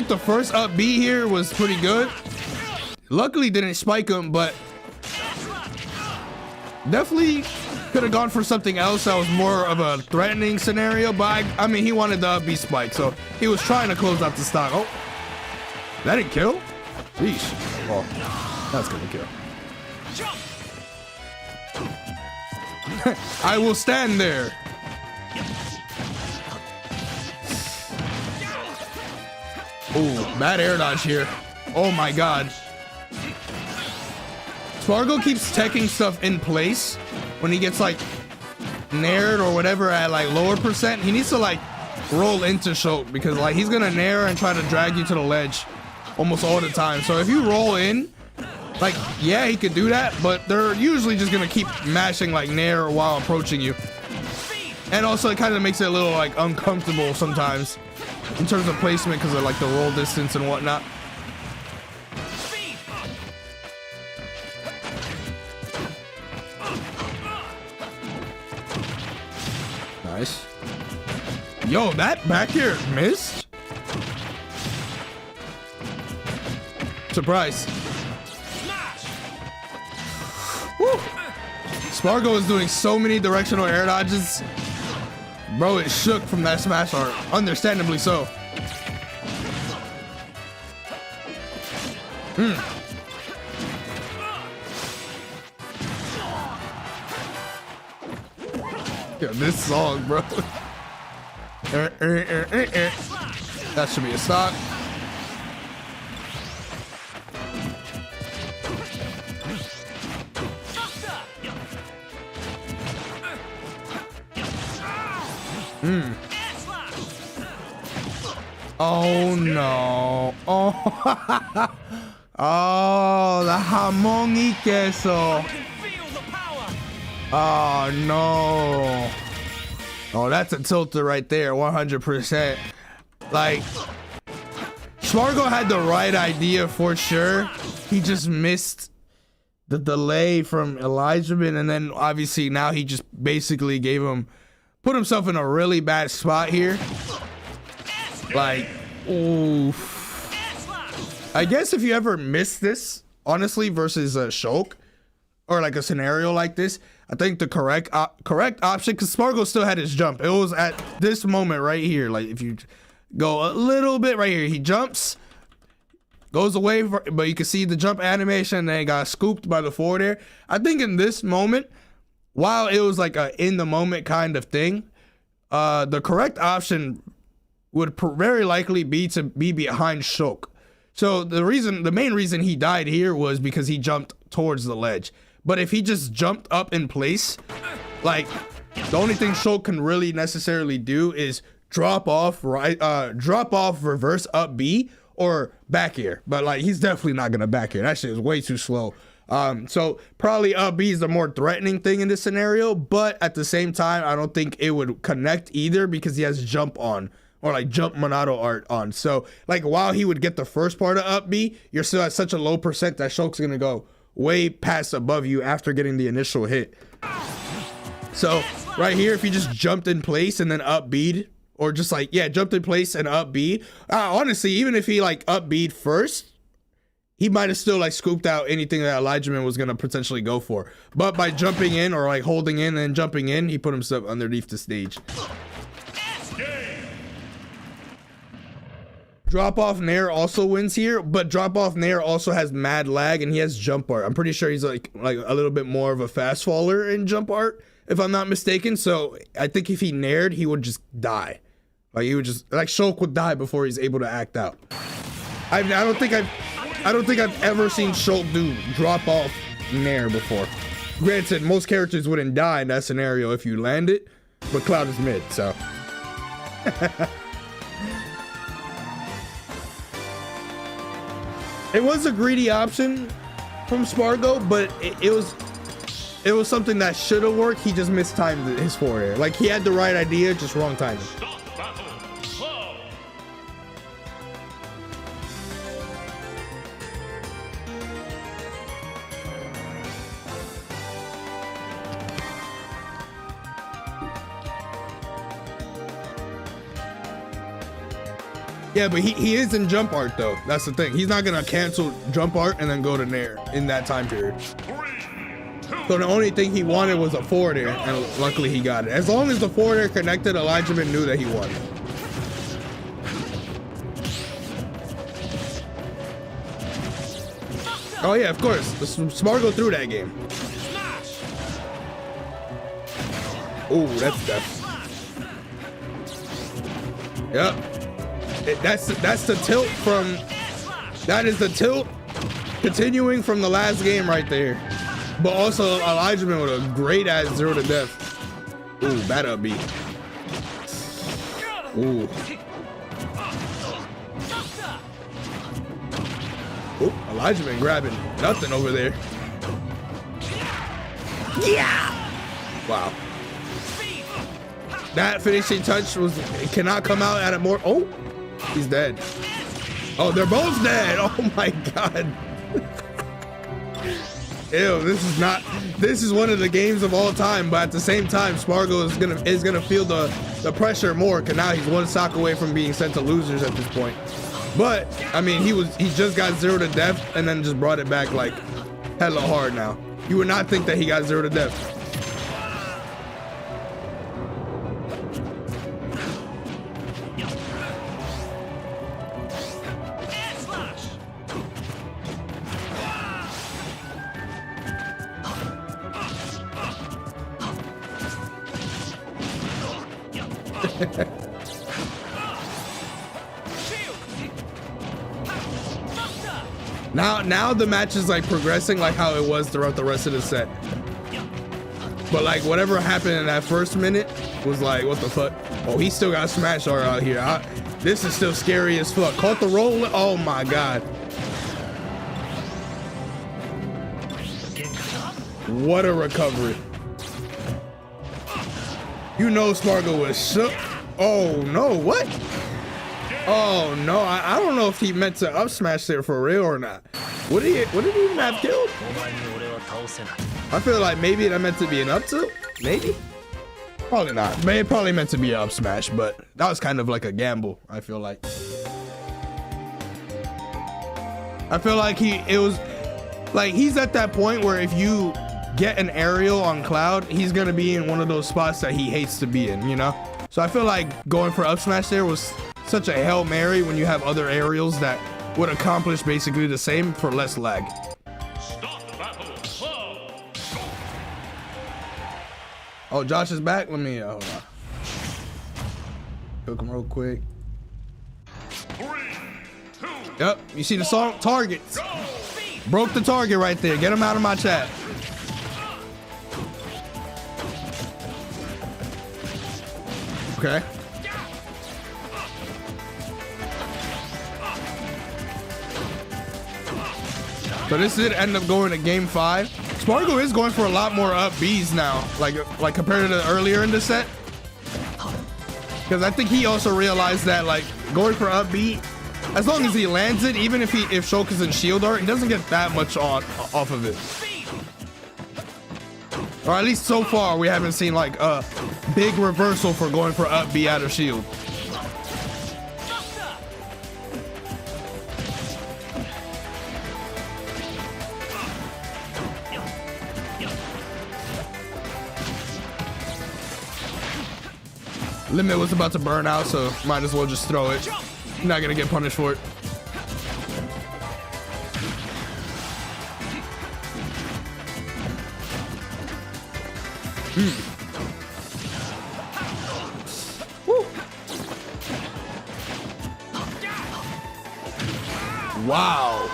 the first up B here was pretty good. Luckily didn't spike him, but definitely could have gone for something else that was more of a threatening scenario. But I mean, he wanted the up B spike, so he was trying to close out the stock. Oh, that didn't kill? Sheesh. Oh, that's gonna kill. I will stand there. Oh, bad air dodge here. Oh my god. Spargo keeps teching stuff in place when he gets like naired or whatever at like lower percent. He needs to like roll into Shulk because like he's gonna nair and try to drag you to the ledge almost all the time. So if you roll in, like, yeah, he could do that, but they're usually just gonna keep mashing like nair while approaching you. And also it kind of makes it a little like uncomfortable sometimes in terms of placement because of like the roll distance and whatnot. Nice. Yo, that back air missed? Surprise. Woo. Spargo is doing so many directional air dodges. Bro, it shook from that smash art. Understandably so. Yo, this song, bro. That should be a stock. Oh no. Oh, oh, the jamón y queso. Oh no. Oh, that's a tilter right there, 100%. Like, Spargo had the right idea for sure. He just missed the delay from Elijahman, and then obviously now he just basically put himself in a really bad spot here. Like, oof. I guess if you ever miss this, honestly, versus a Shulk, or like a scenario like this, I think the correct option, because Spargo still had his jump. It was at this moment right here. Like, if you go a little bit right here, he jumps, goes away, but you can see the jump animation, and then got scooped by the forward air. I think in this moment, while it was like a in the moment kind of thing, the correct option would very likely be to be behind Shulk. So the main reason he died here was because he jumped towards the ledge. But if he just jumped up in place, like, the only thing Shulk can really necessarily do is drop off reverse up B or back air. But like, he's definitely not gonna back air. That shit is way too slow. So probably up B is the more threatening thing in this scenario, but at the same time, I don't think it would connect either because he has jump on, or like jump Monado art on. So like, while he would get the first part of up B, you're still at such a low percent that Shulk's gonna go way past above you after getting the initial hit. So right here, if he just jumped in place and then up B'd, or just like, yeah, jumped in place and up B, honestly, even if he like up B'd first, he might have still like scooped out anything that Elijahman was gonna potentially go for. But by jumping in, or like holding in and jumping in, he put himself underneath the stage. Drop off Nair also wins here, but drop off Nair also has mad lag and he has jump art. I'm pretty sure he's like a little bit more of a fast faller in jump art, if I'm not mistaken. So I think if he naired, he would just die. Like, he would just, like, Shulk would die before he's able to act out. I don't think I've ever seen Shulk do drop off Nair before. Granted, most characters wouldn't die in that scenario if you land it, but Cloud is mid, so. It was a greedy option from Spargo, but it was something that should have worked. He just mistimed his forward air. Like he had the right idea, just wrong timing. Stop battle. Slow. Yeah, but he is in jump art though. That's the thing. He's not gonna cancel jump art and then go to Nair in that time period. 3, 2, So the only thing he wanted was a forward air, and luckily he got it. As long as the forward air connected, Elijah knew that he won. Oh yeah, of course. Spargo threw that game. Oh, that's death. Yep. That's the tilt from. That is the tilt continuing from the last game right there. But also Elijah with a great ass 0 to death. Ooh, bad up B. Ooh. Ooh, Elijah been grabbing nothing over there. Yeah. Wow. That finishing touch it cannot come out at a more. Oh, he's dead. Oh, they're both dead. Oh my God. Ew, this is one of the games of all time, but at the same time, Spargo is gonna feel the pressure more, because now he's one stock away from being sent to losers at this point. But I mean, he just got 0 to death and then just brought it back like hella hard now. You would not think that he got 0 to death. Now the match is like progressing like how it was throughout the rest of the set. But like whatever happened in that first minute was like, what the fuck? Oh, he still got smash art out here. This is still scary as fuck. Caught the roll. Oh my God. What a recovery. You know Spargo was shook. Oh no, what? Oh no, I don't know if he meant to up smash there for real or not. What did he even have killed? I feel like maybe that meant to be an up tilt. Maybe? Probably not. It probably meant to be an up smash, but that was kind of like a gamble, I feel like. I feel like he's at that point where if you get an aerial on Cloud, he's gonna be in one of those spots that he hates to be in, you know? So I feel like going for up smash there was such a Hail Mary when you have other aerials that would accomplish basically the same for less lag. stop battle. Slow. Oh, Josh is back. Let me hold on. Cook him real quick. 3, 2, Yep, you see the song targets. go. Broke the target right there. Get him out of my chat. Okay. So this did end up going to game 5. Spargo is going for a lot more up Bs now, like compared to earlier in the set. Because I think he also realized that like going for up B, as long as he lands it, even if Shulk is in shield art, he doesn't get that much off of it. Or at least so far, we haven't seen like a big reversal for going for up B out of shield. Limit was about to burn out, so might as well just throw it. You're not gonna get punished for it. Woo. Wow,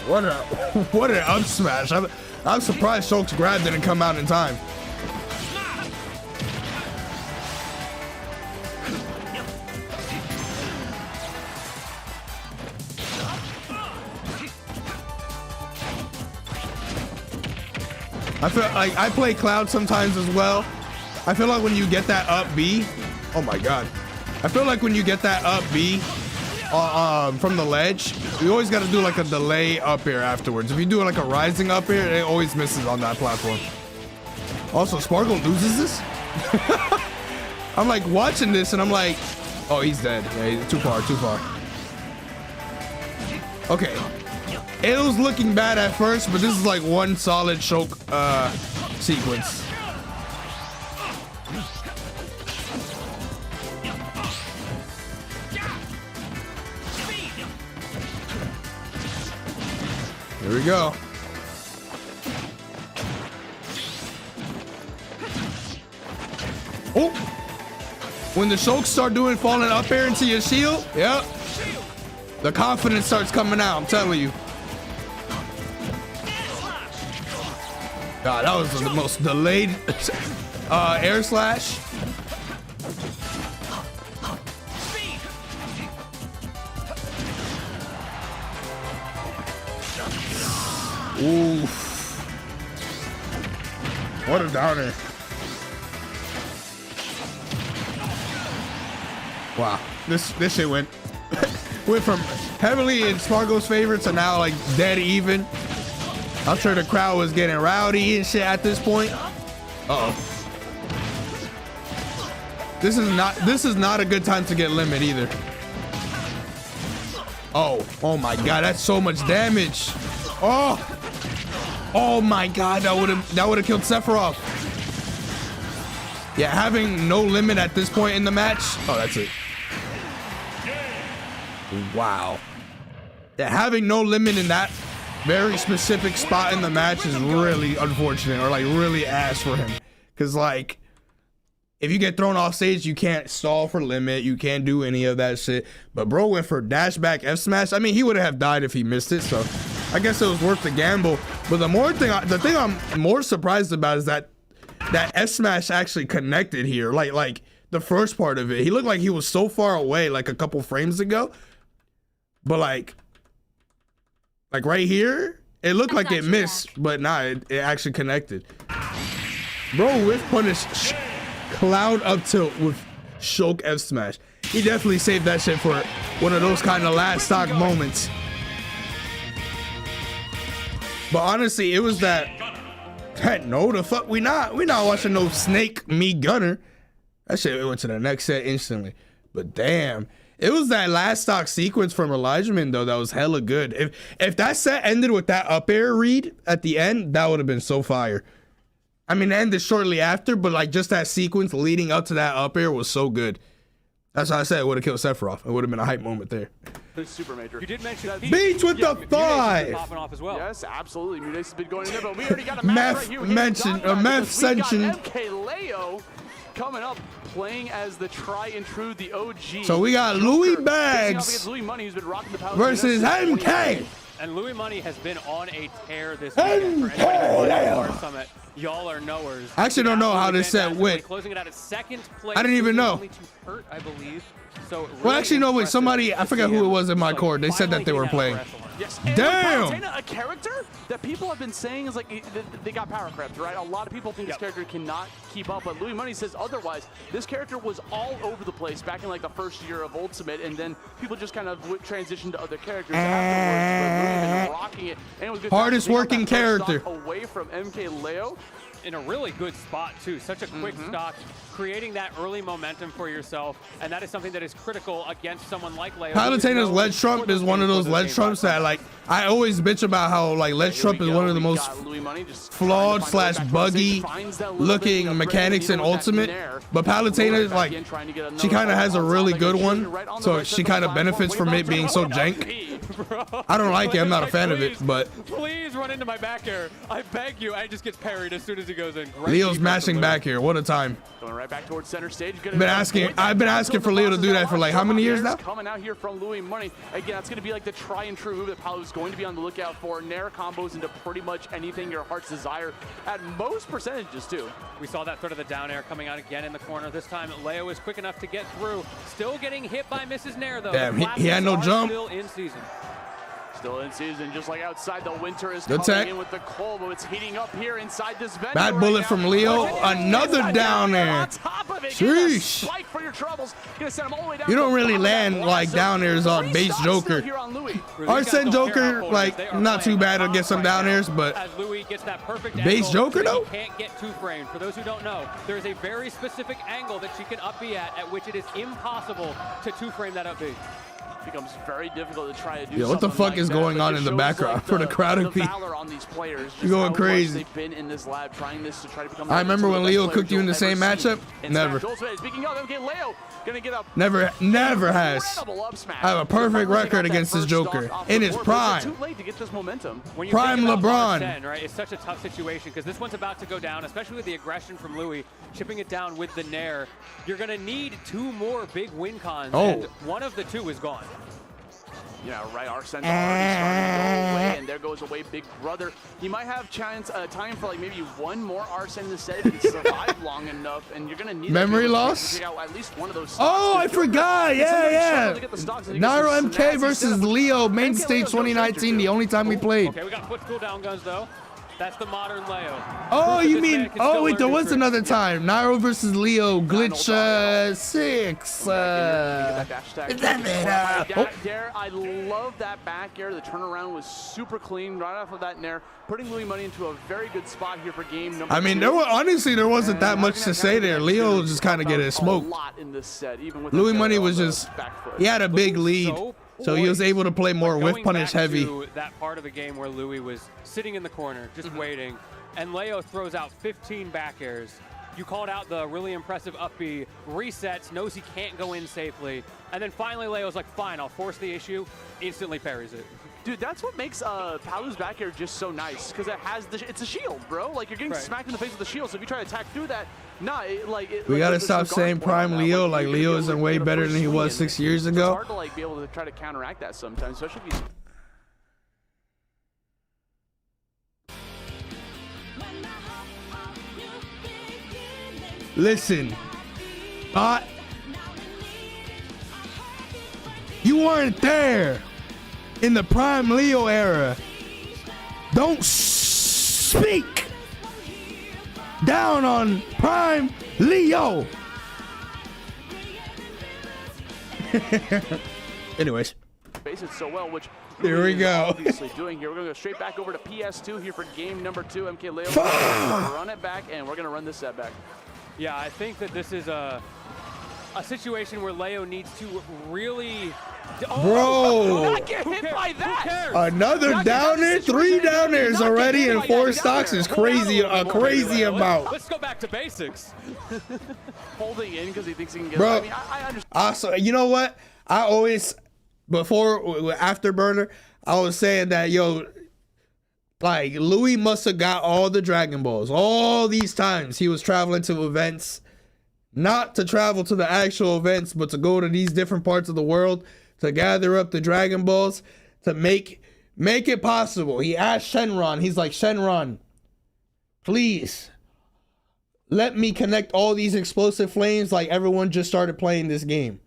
what an up smash! I'm surprised Shulk's grab didn't come out in time. I feel like I play Cloud sometimes as well. I feel like when you get that up B, oh my God. I feel like when you get that up B from the ledge, you always got to do like a delay up air afterwards. If you do like a rising up air, it always misses on that platform. Also, Sparkle loses this. I'm like watching this and I'm like, oh, he's dead. Yeah, he's too far, too far. Okay. It was looking bad at first, but this is like one solid choke sequence. Here we go. Oh, when the chokes start doing falling up air into your shield, yep, the confidence starts coming out, I'm telling you. God, that was the most delayed air slash. Oof. What a downer. Wow, this shit went from heavily in Sparkle's favor to now like dead even. I'm sure the crowd was getting rowdy and shit at this point. Uh-oh. This is not a good time to get limit either. Oh my God, that's so much damage. Oh my God, that would have killed Sephiroth. Yeah, having no limit at this point in the match. Oh, that's it. Wow. Yeah, having no limit in that very specific spot in the match is really unfortunate, or like really ass for him. Cause like, if you get thrown off stage, you can't stall for limit. You can't do any of that shit. But bro went for dash back F smash. I mean, he would have died if he missed it. So I guess it was worth the gamble. But the thing I'm more surprised about is that F smash actually connected here. Like the first part of it, he looked like he was so far away, like a couple frames ago. But like right here, it looked like it missed, but nah, it actually connected. Bro, whiff punish Cloud up tilt with Shulk F smash. He definitely saved that shit for one of those kind of last stock moments. But honestly, it was that no, the fuck we not watching no Snake me Gunner. That shit went to the next set instantly. But damn, it was that last stock sequence from Elijahman though that was hella good. If that set ended with that up air read at the end, that would have been so fire. I mean, it ended shortly after, but like just that sequence leading up to that up air was so good. That's why I said it would have killed Sephiroth. It would have been a hype moment there. Super major. You did mention that Beach with the 5. Popping off as well. Yes, absolutely. Mudace has been going in there, but we already got a match right here. Meth mentioned. MK Leo coming up, playing as the try and true, the OG. So we got Louis Bags Louis Money, who's been rocking the power versus MK. And Louis Money has been on a tear this weekend. For anybody Summit, y'all are knowers. I actually don't know how this set went. Closing it out at second place. I didn't even know. Only to hurt, I believe. So really well, actually, no, wait. Somebody, I forgot who it was in my court. They said that they were playing. Yes. Damn. A character that people have been saying is like they got power crept, right? A lot of people think this character cannot keep up, but Louis Money says otherwise. This character was all over the place back in like the first year of Ultimate, and then people just kind of transitioned to other characters afterwards. But Louis rocking it, and it was good. Hardest working character away from MK Leo. In a really good spot too, such a quick stock, creating that early momentum for yourself, and that is something that is critical against someone like Leo. Palutena's ledge trump is one of those ledge trumps that like I always bitch about how like ledge trump is one of the most flawed slash buggy looking mechanics in Ultimate, but Palutena like she kind of has a really good one, so she kind of benefits from it being so jank. I don't like it, I'm not a fan of it, but please run into my back air, I beg you. I just get parried as soon as he goes in. Leo's mashing back here, what a time. Going right back towards center stage. I've been asking for Leo to do that for like how many years now? Coming out here from Louis Money. Again, that's going to be like the try and true move that Palu's going to be on the lookout for. Nair combos into pretty much anything your heart's desire at most percentages too. We saw that third of the down air coming out again in the corner. This time Leo is quick enough to get through. Still getting hit by Mrs. Nair though. Damn, he had no jump. Still in season. Still in season, just like outside, the winter is Good coming tech. in with the cold, but it's heating up here inside this venue. Bad right bullet now. from Leo. Another down there. On top of it, getting a Sheesh. spike for your troubles. Gonna send him all the way down You to don't the really bottom of that land block. like So down airs on 3 base stocks still Joker. here on Louis. Arsene Joker, like, not too bad against some down airs, but as Louis gets that perfect base angle, Joker, so though? he can't get two framed. For those who don't know, there is a very specific angle that she can up B at which it is impossible to two frame that up B. Becomes very difficult to try to do. Yo, what the something fuck like is that, going but on it in the shows, background like, for the crowd the of people? valor on these players, just You're going how much crazy. They've been in this lab trying this to try to become. I remember when Leo cooked you in the same matchup. Never. Speaking of MK, Leo gonna get up. Never has. I have a perfect record against this Joker in his prime. Too late to get this momentum. When you Prime think about LeBron. Arsene, right, it's such a tough situation because this one's about to go down, especially with the aggression from Louis, chipping it down with the Nair. You're going to need 2 more big win cons, and one of the 2 is gone. Yeah, right. Arsene's already starting to go away, and there goes away Big Brother. He might have chance, time for like maybe one more Arsene in the set if he can survive long enough, and you're gonna need Memory to loss? take out at least one of those. Oh, I forgot. Yeah. Nairo MK MK versus Leo, main stage 2019, the only time we played. Okay, we got foot cooldown guns though. That's the modern Leo. Oh, Proof you that this mean, man can oh still wait, learn there new was tricks. another time. Nairo versus Leo, glitch 6. There, I love that back air. The turnaround was super clean right off of that Nair, putting Louis Money into a very good spot here for game number 2. I mean, honestly, there wasn't that much to say there. Leo just kind of getting smoked. Louis Money was just, he had a big lead, so he was able to play more whiff punish heavy. That part of the game where Louis was sitting in the corner, just waiting, and Leo throws out 15 back airs. You called out the really impressive up B, resets, knows he can't go in safely, and then finally Leo's like, fine, I'll force the issue, instantly parries it. Dude, that's what makes Palu's back air just so nice, because it has it's a shield, bro. Like, you're getting smacked in the face with the shield, so if you try to attack through that, we gotta stop saying prime Leo, like Leo isn't way better than he was 6 years ago. It's hard to like be able to try to counteract that sometimes, especially if he's... Listen, you weren't there in the prime Leo era. Don't speak down on prime Leo. Anyways, base it so well, which here we go. Obviously doing here. We're gonna go straight back over to PS2 here for game number 2. MK Leo run it back, and we're gonna run this set back. Yeah, I think that this is a situation where Leo needs to really... Bro! Not get hit by that! Another down there, 3 down there's already, and 4 stocks is crazy, a crazy amount. Let's go back to basics. Holding in because he thinks he can get Bro, it. I mean, I understand. Also, you know what? I always, Afterburner, I was saying that, yo, like, Louis must have got all the Dragon Balls. All these times he was traveling to events, not to travel to the actual events, but to go to these different parts of the world to gather up the Dragon Balls to make it possible. He asked Shenron, he's like, Shenron, please let me connect all these explosive flames like everyone just started playing this game.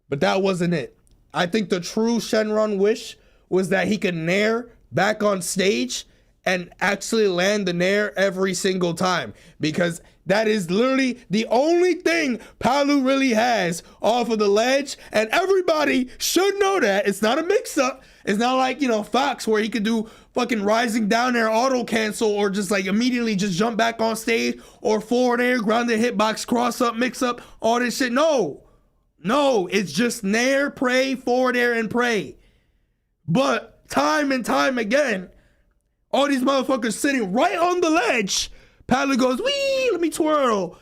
But that wasn't it. I think the true Shenron wish was that he could nair back on stage and actually land the nair every single time, because that is literally the only thing Palu really has off of the ledge, and everybody should know that. It's not a mix-up. It's not like, you know, Fox, where he could do fucking rising down there, auto cancel, or just like immediately just jump back on stage, or forward air, grounded hitbox, cross up, mix up, all this shit. No, it's just nair, pray, forward air, and pray. But time and time again, all these motherfuckers sitting right on the ledge, Palu goes, wee, let me twirl.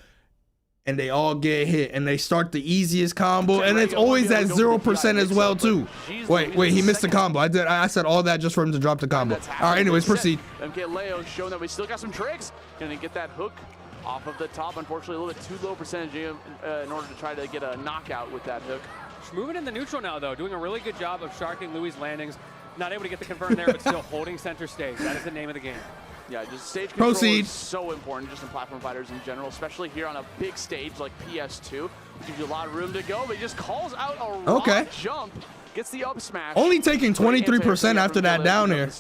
And they all get hit, and they start the easiest combo, and it's always at 0% as well, too. Wait, he missed the combo. I said all that just for him to drop the combo. All right, anyways, proceed. MK Leo showing that we still got some tricks. Gonna get that hook off of the top. Unfortunately, a little bit too low percentage in order to try to get a knockout with that hook. Moving in the neutral now, though, doing a really good job of sharking Louis' landings. Not able to get the confirm there, but still holding center stage. That is the name of the game. Yeah, just stage control Proceed. is so important just in platform fighters in general, especially here on a big stage like PS2. It gives you a lot of room to go, but he just calls out a raw jump, gets the up smash. Only taking 23% after that down air.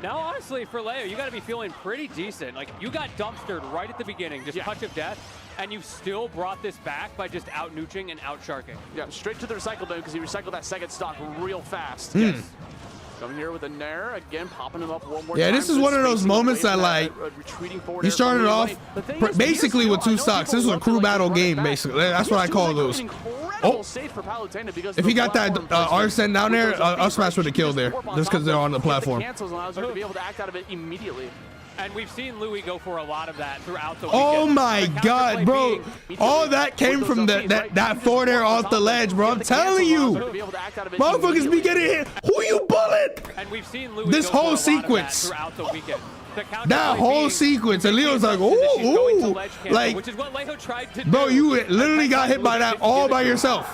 Now, honestly, for Leo, you got to be feeling pretty decent. Like, you got dumpstered right at the beginning, just touch of death, and you still brought this back by just out-nooching and out-sharking. Yeah, straight to the recycle bin because he recycled that second stock real fast. Yes. Coming here with a Nair, again, popping him up one more time. Yeah, this is one of those moments that, like, he started off basically with 2 stocks. This was a crew battle game, basically. That's what I call those. Oh, if he got that Arsene down there, up smash would have killed there, just because they're on the platform. And we've seen Louis go for a lot of that throughout the weekend. Oh my God, bro. All that came from that forward air off the ledge, bro. I'm telling you. Motherfuckers be getting hit. Who you bullet? And we've seen Louis this whole sequence. Throughout the weekend. That whole sequence. And Leo's like, ooh. Like, which is what Leo tried to do. Bro, you literally got hit by that all by yourself.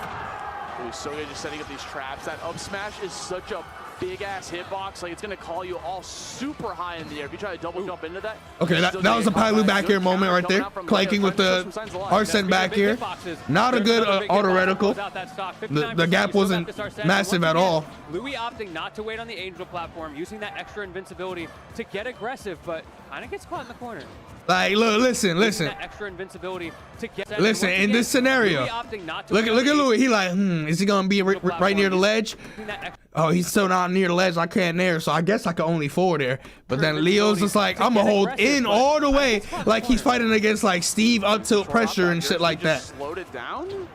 He's so good just setting up these traps. That up smash is such a big-ass hitbox. Like, it's going to call you all super high in the air. If you try to double jump into that. Okay, that was a Palu back air moment right there. Clanking with the Arsene back here. Not a good auto reticle. The gap wasn't massive at all. Louis opting not to wait on the Angel platform, using that extra invincibility to get aggressive, but kind of gets caught in the corner. Like, look, listen. Extra invincibility to get listen, in this scenario, look at Louis. He like, is he gonna be right near the ledge? Oh, he's still not near the ledge. I can't nair, so I guess I can only forward there. But then Leo's just like, I'm gonna hold in all the way, like he's fighting against like Steve up tilt pressure and shit like that. Slowed it down.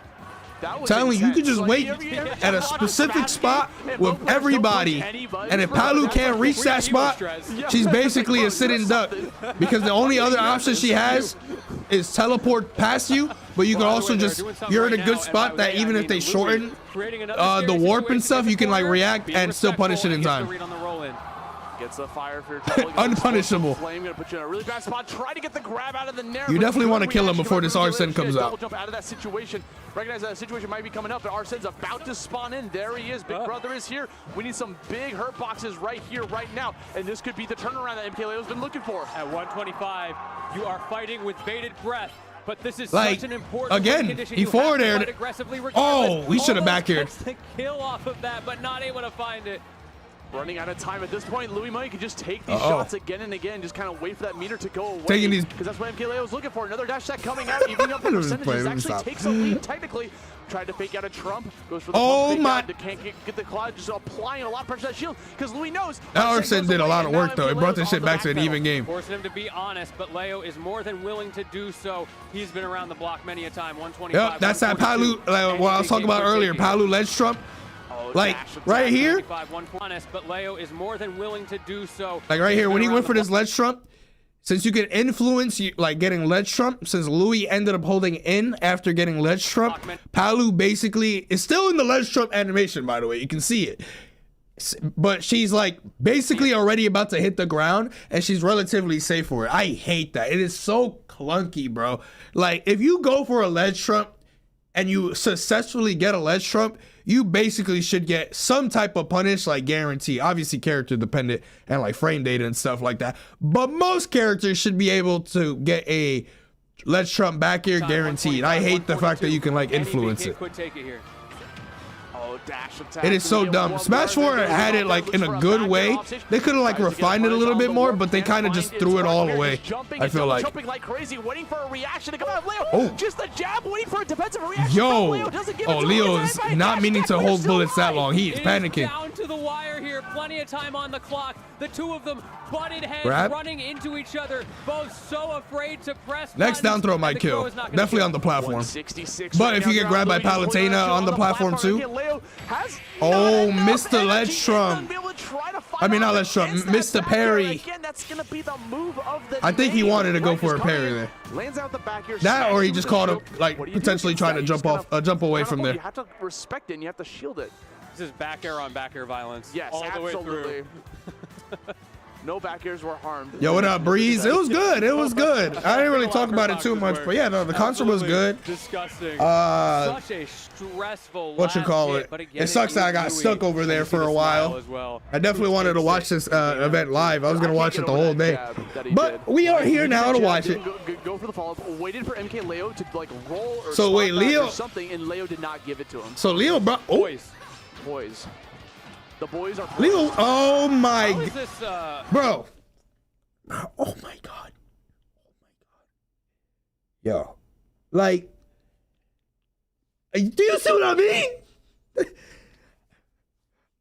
Telling you, you could just wait at a specific spot with everybody, and if Palu can't reach that spot, she's basically a sitting duck, because the only other option she has is teleport past you, but you can also just, you're in a good spot that even if they shorten the warp and stuff, you can like react and still punish it in time. Gets the fire for unpunishable. Flame gonna put you in a really bad spot. Try to get the grab out of the Nair. You definitely want to kill him before this Arsene comes out. Jump out of that situation. Recognize that situation might be coming up, but Arsene's about to spawn in. There he is. Big brother is here. We need some big hurt boxes right here, right now, and this could be the turnaround that MKLeo's been looking for. At 125, you are fighting with bated breath. But this is like, such an important again, he forward aired. Oh, we should have back aired. Kill off of that, but not able to find it. Running out of time at this point, Louis Money can just take these shots again and again, just kind of wait for that meter to go away. Taking these, because that's what MKLeo was looking for. Another dash set coming out, evening up the percentages. Actually takes a lead technically. Tried to fake out a trump, goes for the can't get the cloud, just applying a lot of pressure to that shield, because Louis knows. Arsene did a lot of work though. He brought this shit back to an even game. Forcing him to be honest, but Leo is more than willing to do so. He's been around the block many a time. 125. Yep, that's that Palu, like what I was talking about earlier. Palu ledge trump. Like right here, but Leo is more than willing to do so. Like right here, when he went for this ledge trump, since you can influence like getting ledge trump, since Louis ended up holding in after getting ledge trump, Palu basically is still in the ledge trump animation, by the way, you can see it. But she's like basically already about to hit the ground, and she's relatively safe for it. I hate that. It is so clunky, bro. Like if you go for a ledge trump and you successfully get a ledge trump, you basically should get some type of punish, like guarantee. Obviously character dependent and like frame data and stuff like that. But most characters should be able to get a ledge trump back here guaranteed. I hate the fact that you can like influence it. It is so dumb. Smash 4 had it like in a good way. They could have like refined it a little bit more, but they kind of just threw it all away. I feel like. Jumping like crazy, waiting for a reaction to come out of Leo. Just the jab, waiting for a defensive reaction. Yo, Leo is not meaning to hold bullets that long. He is panicking. Down to the wire here. Plenty of time on the clock. The two of them butted heads, running into each other, both so afraid to press. Next down throw might kill. Definitely on the platform. But if you get grabbed by Palutena on the platform too. Oh, Mr. Ledge Trump. I mean, not Ledge Trump. Mr. Parry. I think he wanted to go for a parry there. That, or he just called him, like, potentially trying to jump away from there. You have to respect it and you have to shield it. This is back air on back air violence. Yes, all the way through. No back airs were harmed. Yo, what up, Breeze? It was good. It was good. I didn't really talk about it too much, but yeah, no, the concert was good. Disgusting. Such a stressful. What you call it? It sucks that I got stuck over there for a while. I definitely wanted to watch this event live. I was gonna watch it the whole day, but we are here now to watch it. Go for the follow-up. Waited for MK Leo to like roll or so wait, Leo or something, and Leo did not give it to him. So Leo, bro, Boys. The boys are Leo. Oh my, How is this, bro. Oh my god. Yo, like, do you see what I mean?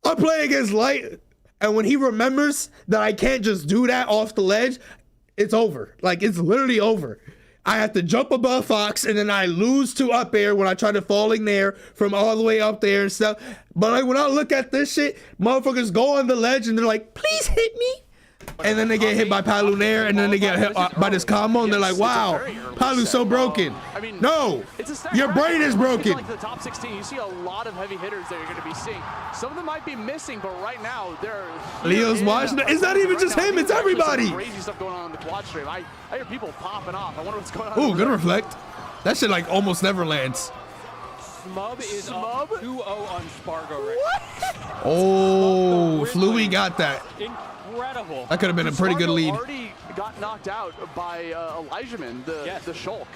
I play against Light, and when he remembers that I can't just do that off the ledge, it's over. Like, it's literally over. I have to jump above Fox, and then I lose to up air when I try to falling there from all the way up there and stuff. But like, when I look at this shit, motherfuckers go on the ledge and they're like, please hit me. And then they get hit by Palu Nair, and then they get hit by this combo, and they're like, wow, Palu's so broken. No, your brain is broken. Like the top 16, you see a lot of heavy hitters that you're going to be seeing. Some of them might be missing, but right now, they're Leo's watching it. It's not even just him, it's everybody. Crazy stuff going on the quad stream. I hear people popping off. I wonder what's going on. Ooh, good reflect. That shit like almost never lands. Smub is up 2-0 on Spargo right now. Oh, Fluey got that. Incredible. That could have been a pretty good lead. Already got knocked out by Elijahman, the Shulk.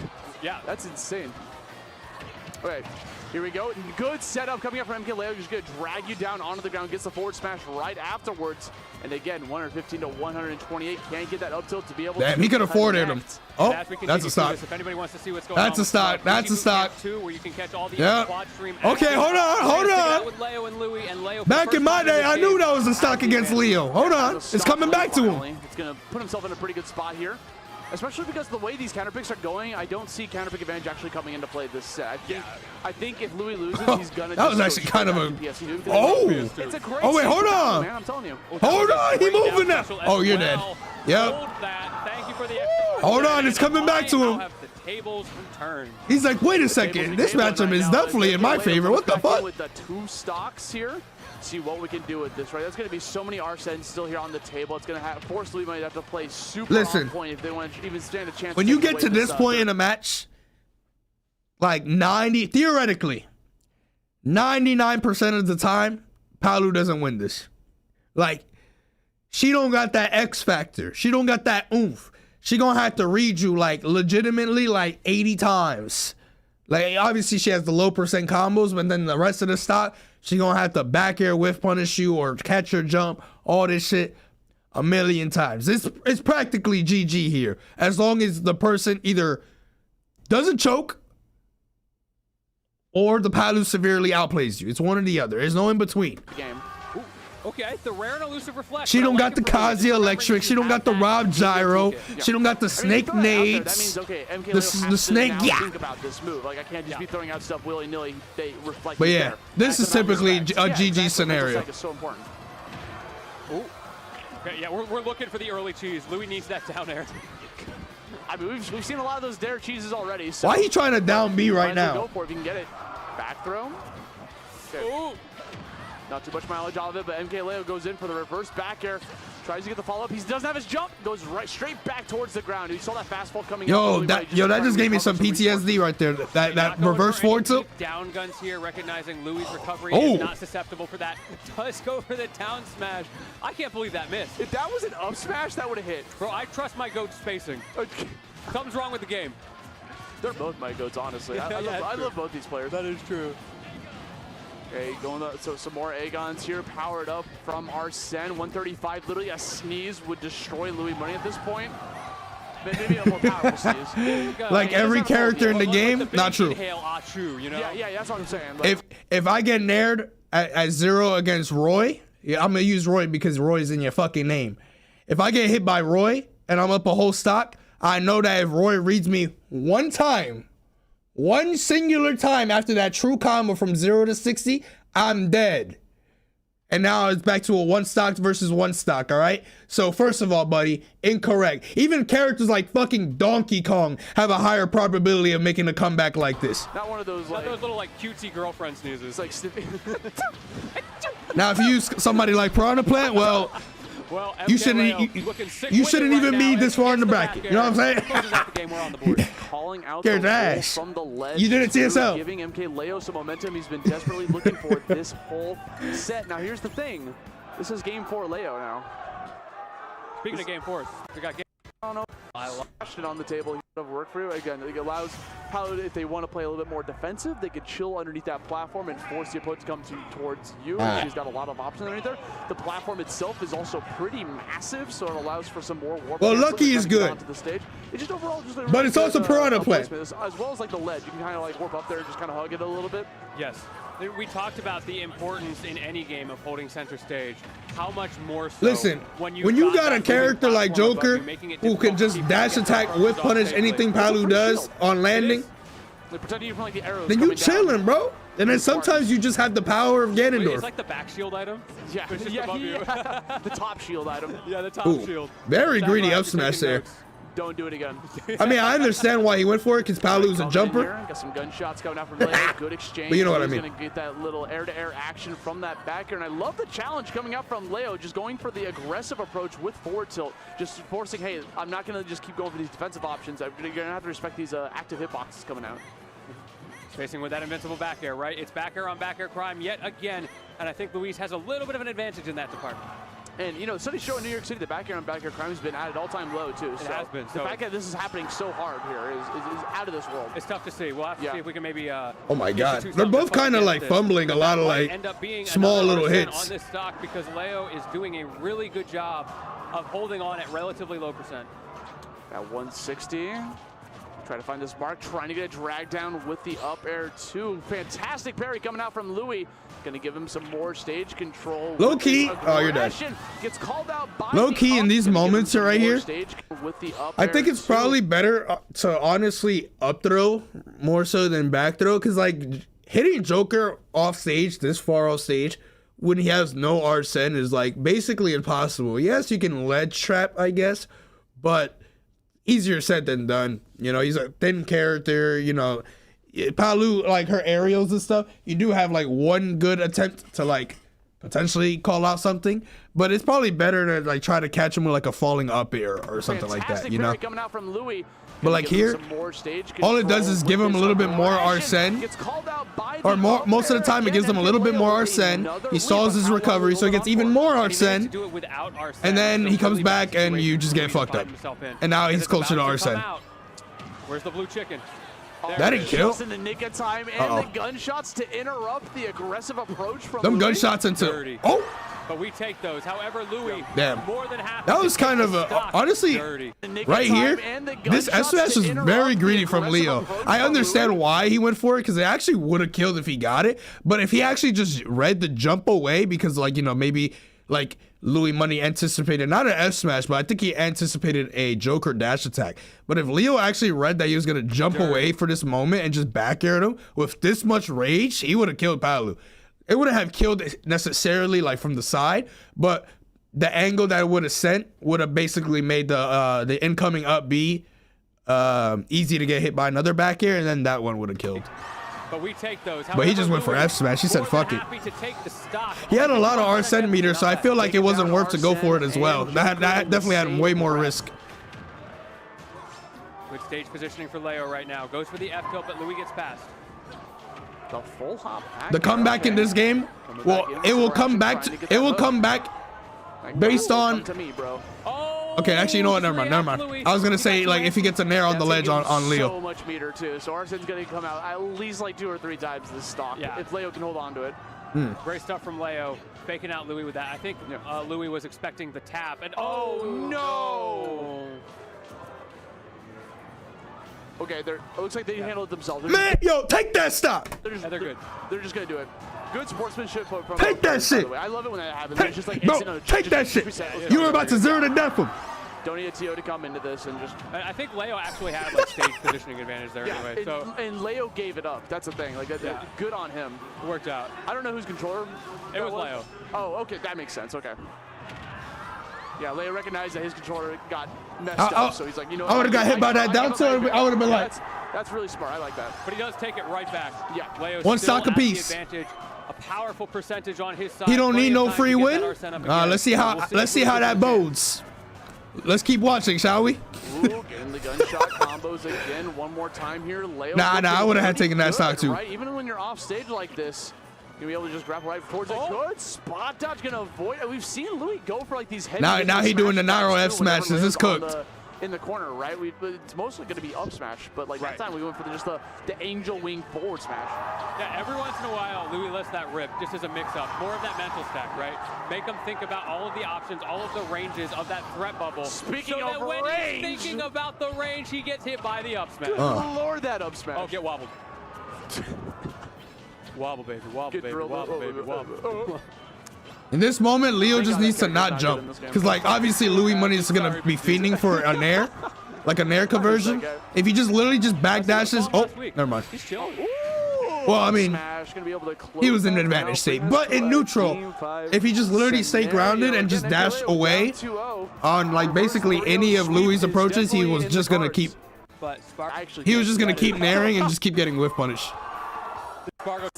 Yeah, that's insane. Okay, here we go. Good setup coming up from MK Leo. Just gonna drag you down onto the ground. Gets the forward smash right afterwards. And again, 115 to 128. Can't get that up tilt to be able to. Damn, he could afford it him. Oh, that's a stock. If anybody wants to see what's going that's on, a stock. That's a stock. Where you can catch all the quad stream. Okay, hold on. With Leo and Louis, and Leo back in my day, I knew that was a stock against Leo. Hold on, it's coming back to him. It's gonna put himself in a pretty good spot here. Especially because the way these counter picks are going, I don't see counter pick advantage actually coming into play this set. I think if Louis loses, he's gonna. That was actually kind of a. Oh! It's a great. Oh wait, hold on. Man, I'm telling you. Hold on, he moving now. Oh, you're dead. Yep. Thank you for the hold on, it's coming back to him. He's like, wait a second, this matchup is definitely in my favor. What the fuck? With the two stocks here. See what we can do with this, right? There's going to be so many Arsens still here on the table. It's going to force Louis to have to play super on point if they want to even stand a chance. When you get to this point in a match, like theoretically, 99% of the time, Palu doesn't win this. Like, she don't got that X factor. She don't got that oomph. She gonna have to read you like legitimately like 80 times. Like, obviously she has the low percent combos, but then the rest of the stock, she gonna have to back air whiff punish you or catch your jump, all this shit a million times. It's practically GG here. As long as the person either doesn't choke or the Palu severely outplays you. It's one or the other. There's no in between. Game. Okay, the rare and elusive reflect. She don't got the Kazi Electric. She don't got the Rob Gyro. She don't got the Snake Nades. That means, okay, the Snake, think about this move. Like, I can't just be throwing out stuff willy-nilly. They reflect. But yeah, this is typically a GG scenario. It's so important. Ooh. Okay, yeah, we're looking for the early cheese. Louis needs that down air. I mean, we've seen a lot of those dare cheeses already. So why he trying to down B right now? Go for it if you can get it. Back throw. Okay. Ooh. Not too much mileage out of it, but MK Leo goes in for the reverse back air. Tries to get the follow-up. He doesn't have his jump. Goes straight back towards the ground. You saw that fastball coming. That just gave me some PTSD right there. That reverse forward tilt. Down guns here, recognizing Louis' recovery is not susceptible for that. Does go for the down smash. I can't believe that missed. If that was an up smash, that would have hit. Bro, I trust my goat spacing. Something's wrong with the game. They're both my goats, honestly. I love both these players. That is true. Okay, so some more Agons here, powered up from Arsene. 135, literally a sneeze would destroy Louis Money at this point. Maybe a more powerful sneeze. Like every character in the game, not true. You know? Yeah, that's what I'm saying. Like, if I get nared at 0 against Roy, I'm gonna use Roy because Roy's in your fucking name. If I get hit by Roy and I'm up a whole stock, I know that if Roy reads me one singular time after that true combo from 0 to 60, I'm dead. And now it's back to a one stock versus one stock, all right? So first of all, buddy, incorrect. Even characters like fucking Donkey Kong have a higher probability of making a comeback like this. Not one of those, like, those little like cutesy girlfriend sneezes. Like now, if you use somebody like Piranha Plant, well, Well, You MK shouldn't. Leo You, looking sick you with it shouldn't right even now be as this he far in gets the back bracket. air. You know what I'm saying? Closes out the game. We're on the board. Calling out Get the his roll ass. from the ledge. You did it to through, yourself. Giving MK Leo some momentum. He's been desperately looking for this whole set. Now here's the thing. This is game 4 Leo now. Speaking of game 4, we got game. I don't know. I watched it on the table. He would have worked for you. Again, it allows Paladin, if they want to play a little bit more defensive, they could chill underneath that platform and force the opponent to come towards you. And he's got a lot of options underneath there. The platform itself is also pretty massive, so it allows for some more warp. Well, Lucky is good. Onto the stage. It's just overall just a But it's also piranha play. as well as like the ledge. You can kind of like warp up there and just kind of hug it a little bit. Yes. We talked about the importance in any game of holding center stage. How much more so Listen, when you got a character like Joker who can just dash attack, whip punish anything Palu does on landing, They're protecting you from like the arrows. then you coming down. chilling, bro. And then sometimes you just have the power of It's Ganondorf. like the back shield item. Yeah, It's just yeah, above you. the top shield item. Yeah, the top Ooh, shield. very Samurai, greedy if up you're smash taking there. notes. Don't do it again. I mean, I understand why he went for it, because Palu's a Coming in jumper. here, got some gunshots coming out from Leo. Good exchange. But you know what I He's mean. Gonna get that little air-to-air action from that back air, and I love the challenge coming out from Leo, just going for the aggressive approach with forward tilt, just forcing. Hey, I'm not gonna just keep going for these defensive options. You're gonna have to respect these active hitboxes coming out. Facing with that invincible back air, right? It's back air on back air crime yet again, and I think Luis has a little bit of an advantage in that department. And you know, studies show in New York City the back air on back air crime has been at an all-time low too. It has been. The So fact that this is happening so hard here is out of this world. It's tough to see. We'll have to see if we can maybe. Oh my God, institute they're something both to fight kind of against like this. fumbling a But lot that of might like end up being small another little percent hits. on this stock because Leo is doing a really good job of holding on at relatively low percent. At 160. Try to find this mark, trying to get it dragged down with the up air too. Fantastic parry coming out from Louis. Gonna give him some more stage control. Low key. Oh, you're dead. Gets called out by Low the key in up, these gonna give him moments some right more here, stage with the up I think air, it's too. probably better to honestly up throw more so than back throw, because like hitting Joker off stage, this far off stage, when he has no Arsene is like basically impossible. Yes, you can ledge trap, I guess, but easier said than done. You know, he's a thin character, you know. Palu, like her aerials and stuff, you do have like one good attempt to like potentially call out something, but it's probably better to like try to catch him with like a falling up air or something like that, you know. Parry coming out from Louis. But like here, all it does is give him a little bit more Arsene, or more, most of the time it gives him a little bit more Arsene. He stalls his recovery, so he gets even more Arsene, and then he comes back and you just get fucked up. And now he's closer to Arsene. Where's the blue chicken? That didn't kill. Just in the nick of time, and the gunshots to interrupt the aggressive approach from Them Louis. gunshots into. Oh! But we take those. However, Louis, Damn. more than happy That to was take kind the of a, stock honestly, dirty. right here, this S-Smash is very greedy from Leo. I understand why he went for it, because it actually would have killed if he got it. But if he actually just read the jump away, because like, you know, maybe like Louis Money anticipated, not an F-Smash, but I think he anticipated a Joker dash attack. But if Leo actually read that he was going to jump away for this moment and just back aired him with this much rage, he would have killed Palu. It wouldn't have killed necessarily like from the side, but the angle that it would have sent would have basically made the incoming up B easy to get hit by another back air, and then that one would have killed. But we take those. But he just went for F smash. He said, "Fuck it." To take the stock. He had a lot of Arsene meters, so I feel like it wasn't worth to go for it as well. That definitely had way more risk. Good stage positioning for Leo right now. Goes for the F tilt, but Louis gets past. The full hop back. The comeback in this game, well, it will come back. It will come back based on. To me, bro. Okay, actually, you know what? Never mind. Never mind. I was gonna say like if he gets a nair on the ledge on Leo. So much meter too. So Arsene's gonna come out at least like 2 or 3 times this stock. Yeah. If Leo can hold on to it. Great stuff from Leo, faking out Louis with that. I think Louis was expecting the tap, and no! Okay, it looks like they handled it themselves. Man, yo, take that stop. They're good. They're just gonna do it. Good sportsmanship from Take that shit. I love it when that happens. Hey, It's just like bro, instant, take that just shit. reset. Let's You go. were about to 0 to death him. Don't need a TO to come into this and just. I think Leo actually had like stage positioning advantage there anyway. So and Leo gave it up. That's the thing. Like, good on him. it worked out. I don't know whose controller. It was Leo. Oh, okay, that makes sense. Okay. Yeah, Leo recognized that his controller got messed up, so he's like, you know what? I would have got hit by that down tilt. I would have been like, that's really smart. I like that. But he does take it right back. Yeah. Leo's One still stock at the apiece. advantage. A powerful percentage on his side. He don't Plenty need of no time to free get win. that Arsene up again. Let's see how We'll that bodes. Let's keep watching, shall we? Ooh, getting the gunshot combos again one more time here. Leo Nah, I would have had taken that stock too. Right? Even when you're off stage like this, you'll be able to just grapple right towards it. Good spot dodge, gonna avoid it. We've seen Louis go for like these heavy. Now he doing the Nairo F smash. This is cooked. In the corner, right? It's mostly going to be up smash, but like that time we went for just the angel wing forward smash. Yeah, every once in a while, Louis lets that rip just as a mix-up. More of that mental stack, right? Make him think about all of the options, all of the ranges of that threat bubble. Speaking so of that when range, he's thinking about the range, he gets hit by the up smash. Good Lord, that up smash. Oh, get wobbled. Wobble, baby, wobble, Get baby, drilled. wobble, baby, wobble. In this moment, Leo just needs to not jump. Because, like, obviously Louis Money is going to be fiending for a nair. Like a nair conversion. If he just literally just backdashes. Oh, never mind. He's chilling. Well, I mean, he was in an advantage state. But in neutral, if he just literally stay grounded and just dash away on, like, basically any of Louis' approaches, he was just going to keep. He was just going to keep nairing and just keep getting whiff punish. I'll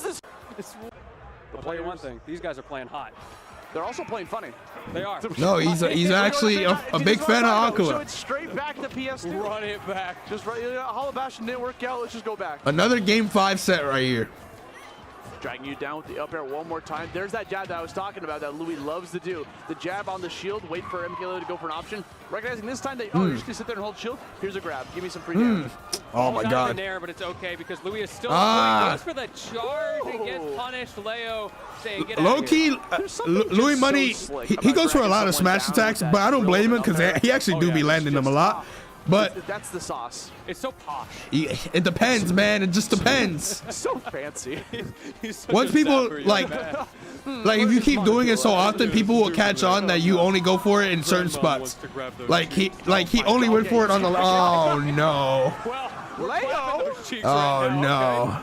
tell you one thing. These guys are playing hot. They're also playing funny. They are. No, he's actually a big fan of So Aquila. it's straight back to PS2. Run it back. Just right. Hollow Bastion didn't work out. Let's just go back. Another game 5 set right here. Dragging you down with the up air one more time. There's that jab that I was talking about that Louis loves to do. The jab on the shield, wait for MKLeo to go for an option. Recognizing this time that, you're just going to sit there and hold shield. Here's a grab. Give me some free damage. Oh my God. There, but it's okay because Louis is still Louis goes for the charge and gets punished. Leo saying, get Low out key, Louis Money, he goes for a lot of smash attacks, but I don't blame him because he actually do be landing them a lot. But that's the sauce. It's so posh. It depends, man. It just depends. So fancy. Once people like if you keep doing it so often, people will catch on that you only go for it in certain spots. Like he only went for it on the. Oh no. Leo. Oh no.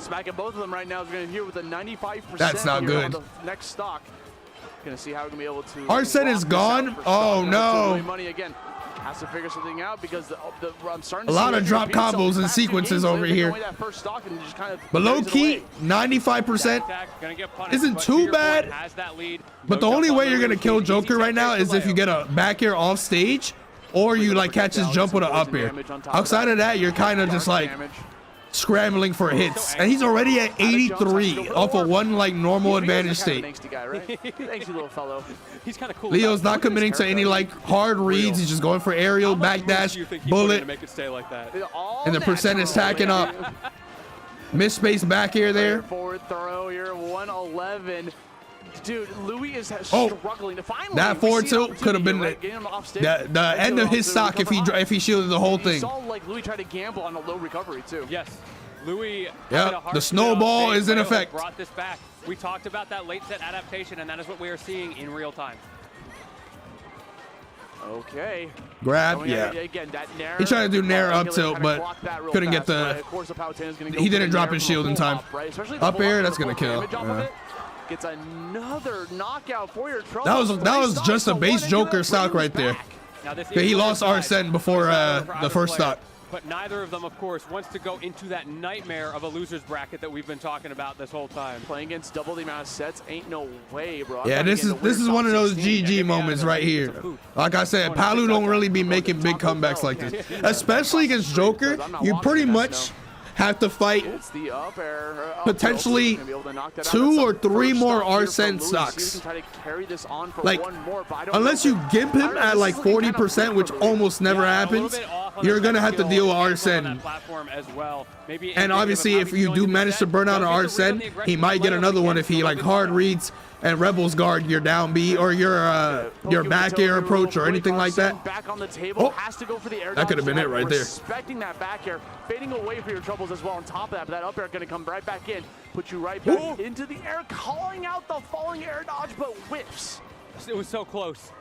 Smacking both of them right now. We're going to hear with a 95%. That's not here on good. the next stock. Going to see how we're going to be able to. Arsene is gone. Oh no. Money again. Has to figure something out because I'm starting to a lot of drop combos and sequences over here. But low key, 95% isn't too bad. But the only way you're gonna kill Joker right now is if you get a back air off stage, or you like catch his jump with an up air. Outside of that, you're kind of just like scrambling for hits, and he's already at 83 off of one like normal advantage state. Thanks, you little fellow. He's kind of cool. Leo's not committing to any like hard reads. He's just going for aerial, backdash, bullet, make it stay like that. and the percent is stacking up. Miss space back air there. Forward throw here, 111. Dude, Louis is struggling to finally. That forward tilt could have been the end of his stock if he shielded the whole thing. Saw like Louis try to gamble on a low recovery too. Yes, Louis. Yeah, the snowball is in effect. Brought this back. We talked about that late set adaptation, and that is what we are seeing in real time. Okay. Grab, yeah. Again, that He tried to do Nair up tilt, but couldn't get the. He didn't drop his shield in time. Up air, that's gonna kill. Yeah. Gets another knockout for your trouble. That was just a base Joker stock right there. He lost Arsene before the first stock. But neither of them, of course, wants to go into that nightmare of a loser's bracket that we've been talking about this whole time. Playing against double the amount of sets ain't no way, bro. Yeah, this is one of those GG moments right here. Like I said, Palu don't really be making big comebacks like this, especially against Joker. You pretty much have to fight potentially 2 or 3 more Arsene stocks. Like, unless you gimp him at like 40%, which almost never happens, you're gonna have to deal with Arsene. And obviously, if you do manage to burn out an Arsene, he might get another one if he like hard reads and Rebels guard your down B or your back air approach or anything like that. Back on the table, has to go for the air that could have been it right there. Respecting that back air, fading away for your troubles as well. On top of that up air going to come right back in, put you right back into the air, calling out the falling air dodge, but whiffs. It was so close,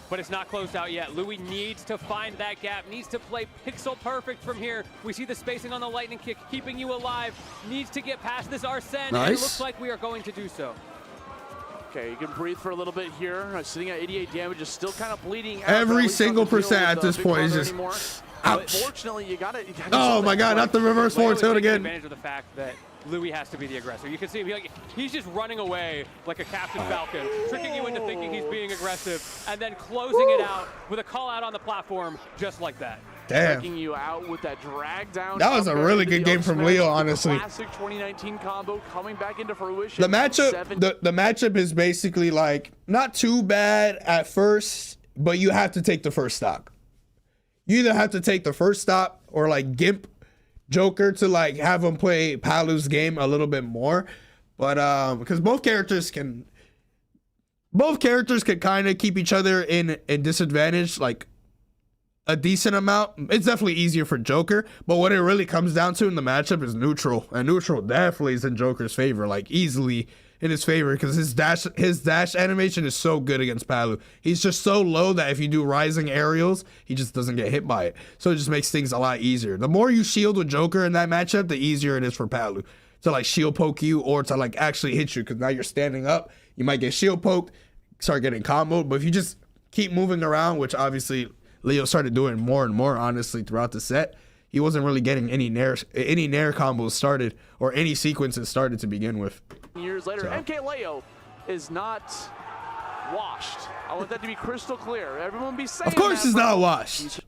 but it's not closed out yet. Louis needs to find that gap, needs to play pixel perfect from here. We see the spacing on the lightning kick, keeping you alive. Needs to get past this Arsene, and it looks like we are going to do so. Okay, you can breathe for a little bit here. Sitting at 88 damage, is still kind of bleeding. Every single percent at this point is just ouch. Fortunately, you gotta oh my God, not the reverse forward tilt again. Advantage of the fact that Louis has to be the aggressor. You can see him, he's just running away like a Captain Falcon, tricking you into thinking he's being aggressive, and then closing it out with a call out on the platform just like that. Damn. Taking you out with that drag down. That was a really good game from Leo, honestly. Classic 2019 combo coming back into fruition. The matchup, the matchup is basically like not too bad at first, but you have to take the first stock. You either have to take the first stop or like gimp Joker to like have him play Palu's game a little bit more, but because both characters can kind of keep each other in disadvantage like a decent amount. It's definitely easier for Joker, but what it really comes down to in the matchup is neutral, and neutral definitely is in Joker's favor, like easily in his favor, because his dash animation is so good against Palu. He's just so low that if you do rising aerials, he just doesn't get hit by it. So it just makes things a lot easier. The more you shield with Joker in that matchup, the easier it is for Palu to like shield poke you or to like actually hit you, because now you're standing up, you might get shield poked, start getting comboed. But if you just keep moving around, which obviously Leo started doing more and more, honestly, throughout the set, he wasn't really getting any nair combos started or any sequences started to begin with. Years later, So. MK Leo is not washed. I want that to be crystal clear. Everyone be saying Of course that, he's but- not washed.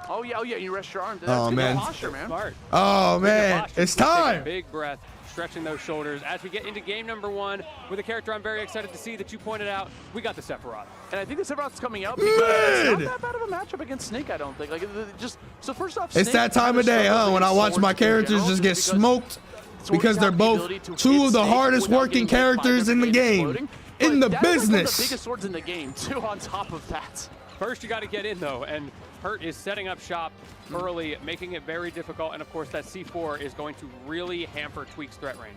Oh yeah, you rest your arm. Oh, man. Posture, man. Smart. Oh man, Posture. it's Take a time. big breath, stretching those shoulders. As we get into game number 1 with a character I'm very excited to see that you pointed out, we got the Sephiroth. And I think the Sephiroth's coming out because it's Good. not that bad of a matchup against Snake, I don't think. Like, just so first off, It's Snake that time kinda of day, struggles When I against watch my swords in characters general just get because smoked swords because they're have the both ability to two hit of the Snake hardest without working getting hit by characters in the game, exploding. in the But that is one of business. the biggest swords in the game, too, on top of that. First, you got to get in, though, and Hurt is setting up shop early, making it very difficult, and of course, that C4 is going to really hamper Tweak's threat range.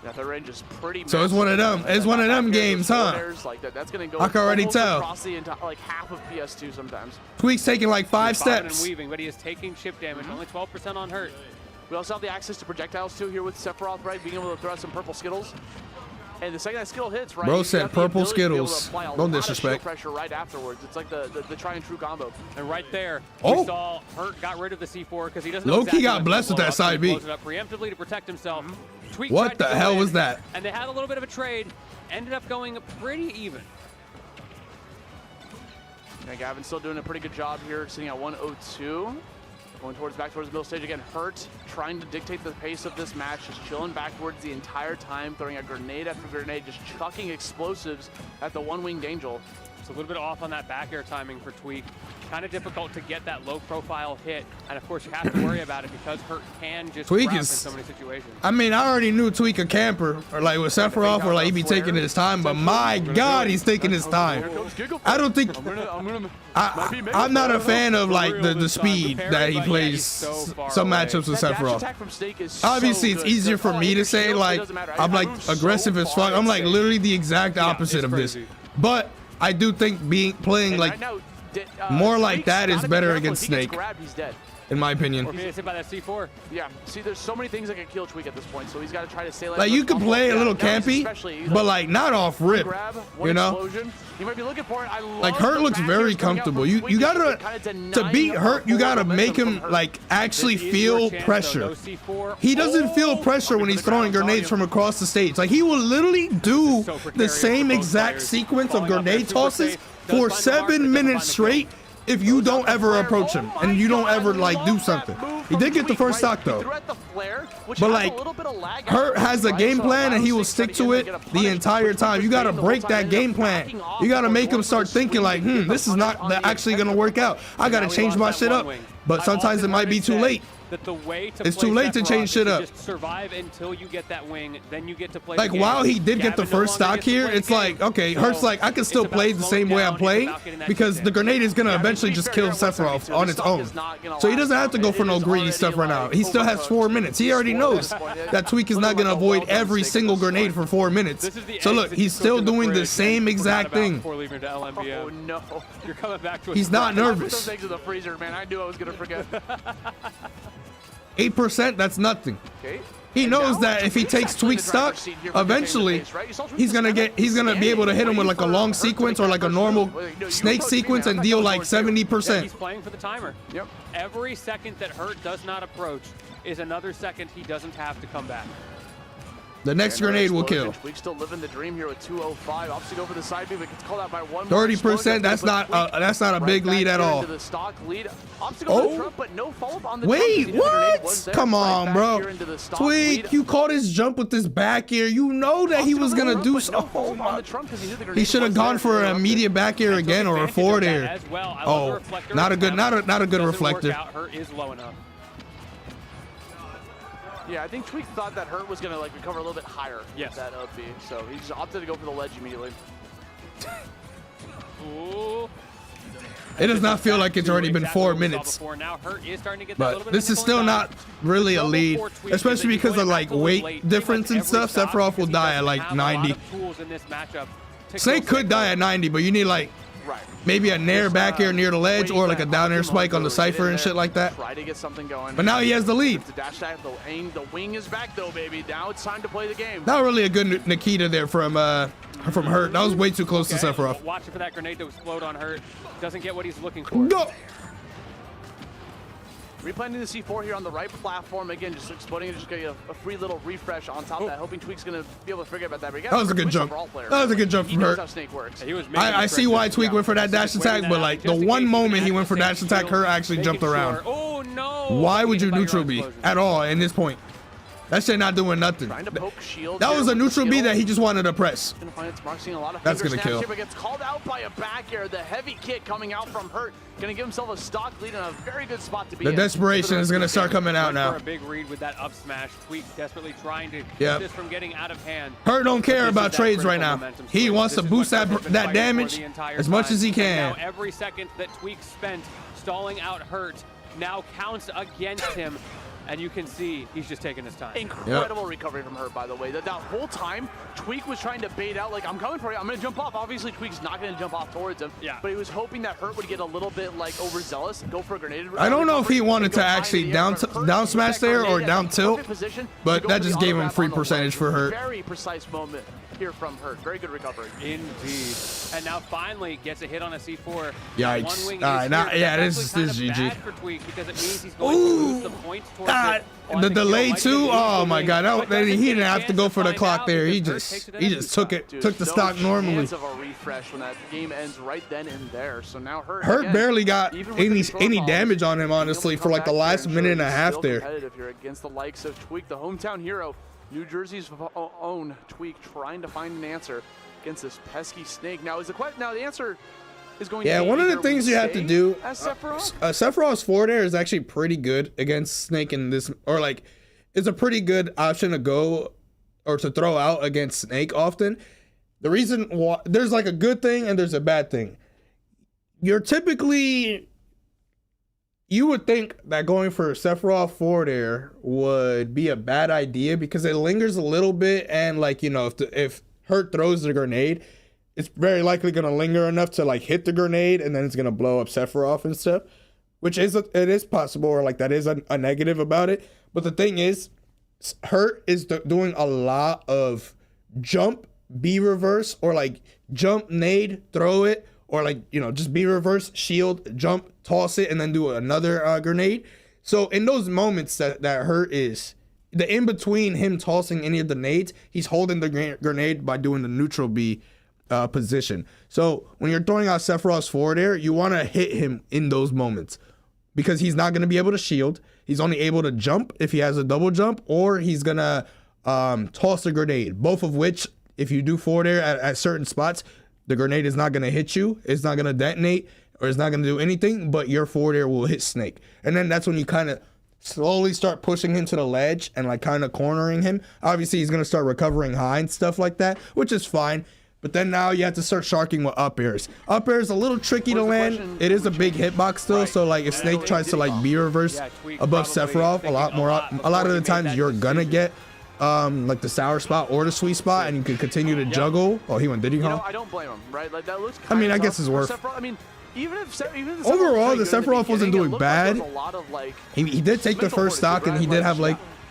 Yeah, the range is pretty So it's massive. one of them. It's one of them Back air, games, those huh? forward airs, like that's gonna go I can already almost tell. across the entire, like half of PS2 sometimes. Tweak's taking like 5 Bobbing and steps. weaving, but he is taking chip damage, only 12% on Hurt. We also have the access to projectiles too here with Sephiroth, right? Being able to throw out some purple Skittles. And the second that Skittle hits, right? Bro you said got the purple ability to be able to Skittles. apply a Don't lot of disrespect. shield pressure right afterwards. It's like the try and true combo. And right there, Oh. we saw Hurt got rid of the C4 because he doesn't Low-key know exactly got when to blessed with blow that up, so side he B. blows it up preemptively to protect himself. Tweak What tried to the go hell in, was that? And they had a little bit of a trade. Ended up going pretty even. Yeah, Gavin's still doing a pretty good job here, sitting at 102. Going back towards the middle stage again. Hurt trying to dictate the pace of this match, just chilling backwards the entire time, throwing a grenade after grenade, just chucking explosives at the one-winged Angel. It's a little bit off on that back air timing for Tweak. Kind of difficult to get that low profile hit. And of course you have to worry about it because Hurt can just Tweak trap in is- so many situations. I mean, I already knew Tweak a camper, or like with Sephiroth, or like he be taking his time, but my God, he's taking his time. I don't think I'm not a fan of like the speed that he plays some matchups with That dash Sephiroth. attack from Snake is so Obviously, it's good. easier for Oh, me to your say shield, it like doesn't matter. I'm It like moves so aggressive as far fuck. I'm like insane. literally the exact opposite it's of this. crazy. But I do think playing And like right now, more like Snake's that is gotta be better careful. against If he gets Snake. grabbed, he's dead. in my Or opinion. if he gets hit by that C4. Yeah, see, there's so many things that can kill Tweak at this point, so he's got to try to stay Like you can play a little campy, but like not off rip, grab, one you know? explosion. You might be looking for it. I love Like Hurt the looks back very airs coming out comfortable. from You Tweak. gotta Kinda to denying beat him Hurt. You forward gotta momentum make him from Hurt. like actually This is feel your chance, though. pressure. No C4. He doesn't feel Oh! pressure when he's throwing grenades from across the stage. Like he will literally do So the precarious same for both exact players. sequence of Falling off grenade that super tosses safe. for Does find the mark, but 7 doesn't minutes find the straight. If you don't ever approach him and you don't ever like do something. He did get the first stock though. But like Hurt has a game plan and he will stick to it the entire time. You gotta break that game plan. You gotta make him start thinking like, this is not actually gonna work out. I gotta change my shit up. But sometimes it might be too late. That the way to It's play too late to Sephiroth change is shit up. Just survive until you get that wing, then you get to play. Like the game. while he did get the Gavin no first longer stock gets to here, play the it's game. like, okay, So Hurt's like, I can still it's about play the same way I'm slowing playing down, it's about getting that because chip the in. grenade is gonna Yeah, eventually to be just fair, kill you're at 172. Sephiroth on The its stock own. is not gonna So he last doesn't have to go long. for It no is greedy already, stuff right now. like, He still has overcooked. 4 minutes. He already knows that Tweak is not gonna avoid every single grenade for 4 minutes. This is the So eggs look, that you he's cooked still in the doing the fridge same and exact forgot about thing. Before leaving to LMBM. Oh no. You're coming back to a He's not surprise. I put nervous. those eggs in the freezer, man. I knew I was gonna forget. 8%, that's nothing. Okay. He knows that if he takes Tweak stock, eventually he's gonna be able to hit him with like a long sequence or like a normal snake sequence and deal like 70%. He's playing for the timer. Yep. Every second that Hurt does not approach is another second he doesn't have to come back. The next grenade will kill. Tweak still living the dream here with 205. Opposite over the side B, but gets called out by 1. 30%. That's not a big lead at all. The stock lead. Oh, Trump, but no follow-up on the wait, jump. what? Come on, bro. Tweak, you caught his jump with this back air. You know that he was gonna do so. He should have gone for an immediate back air again or a forward air. Oh, not a good reflector. Hurt is low enough. Yeah, I think Tweak thought that Hurt was going to like recover a little bit higher. Yes. That up B, so he just opted to go for the ledge immediately. Ooh. It does not feel like it's already been 4 minutes. Now Hurt is starting to get But this is still not really a lead, especially because of like weight difference and stuff. Sephiroth will die at like 90. Snake could die at 90, but you need like maybe a nair back air near the ledge or like a down air spike on the cipher and shit like that. Try to get something going. But now he has the lead. The wing is back though, baby. Now it's time to play the game. Not really a good Nikita there from Hurt. That was way too close to Sephiroth. Watching for that grenade to explode on Hurt. Doesn't get what he's looking for. Go. Replanting the C4 here on the right platform. Again, just exploding and just getting a free little refresh on top of that. Hoping Tweak's going to be able to forget about that. But that was a good jump. That was a good jump from Hurt. How Snake works. I see why Tweak went for that dash attack, but like the one moment he went for dash attack, Hurt actually jumped around. Oh no! Why would you neutral B at all in this point? That shit not doing nothing. That was a neutral B that he just wanted to press. That's gonna kill. But gets called out by a back air. The heavy kick coming out from Hurt. Gonna give himself a stock lead and a very good spot to be in. The desperation is gonna start coming out now. For a big read with that up smash. Tweak desperately trying to keep this from getting out of hand. Hurt don't care about trades right now. He wants to boost that damage as much as he can. Now every second that Tweak spent stalling out Hurt now counts against him. And you can see he's just taking his time. Incredible recovery from Hurt, by the way. That whole time, Tweak was trying to bait out, like, I'm coming for you, I'm going to jump off. Obviously, Tweak's not going to jump off towards him. Yeah. But he was hoping that Hurt would get a little bit, like, overzealous and go for a grenade. I don't know if he wanted to actually down smash there or down tilt, but that just gave him free percentage for Hurt. Very precise moment here from Hurt. Very good recovery. Indeed. And now finally gets a hit on a C4. Yikes. This is GG. For Tweak because it means he's going to lose the points towards the delay too. Oh my god, he didn't have to go for the clock there. He just took the stock normally. Of a refresh when that game ends right then and there. So now Hurt barely got any damage on him, honestly, for like the last minute and a half there. Competitive here against the likes of Tweak, the hometown hero, New Jersey's own Tweak, trying to find an answer against this pesky Snake. Now the answer is going to be one of the things you have to do, Sephiroth? Sephiroth's forward air is actually pretty good against Snake in this, or like, it's a pretty good option to go or to throw out against Snake often. The reason why, there's like a good thing and there's a bad thing. You would think that going for Sephiroth forward air would be a bad idea because it lingers a little bit, and like, you know, if Hurt throws the grenade, it's very likely going to linger enough to like hit the grenade and then it's going to blow up Sephiroth and stuff, which it is possible, or like that is a negative about it. But the thing is, Hurt is doing a lot of jump, B reverse, or like jump, nade, throw it, or like, you know, just B reverse, shield, jump, toss it, and then do another grenade. So in those moments that Hurt is, the in between him tossing any of the nades, he's holding the grenade by doing the neutral B position. So when you're throwing out Sephiroth's forward air, you want to hit him in those moments because he's not going to be able to shield. He's only able to jump if he has a double jump, or he's going to toss a grenade, both of which, if you do forward air at certain spots, the grenade is not going to hit you. It's not going to detonate, or it's not going to do anything, but your forward air will hit Snake. And then that's when you kind of slowly start pushing him to the ledge and like kind of cornering him. Obviously, he's going to start recovering high and stuff like that, which is fine. But then now you have to start sharking with up airs. Up air is a little tricky to land. It is a big hitbox still, so like if Snake tries to like B reverse above Sephiroth, a lot of the times you're gonna get like the sour spot or the sweet spot, and you can continue to juggle. Oh, he went Diddy Kong. I don't blame him, right? Like that looks. I mean, I guess it's worth. I mean, even if overall the Sephiroth wasn't doing bad. He did take the first stock, and he did have like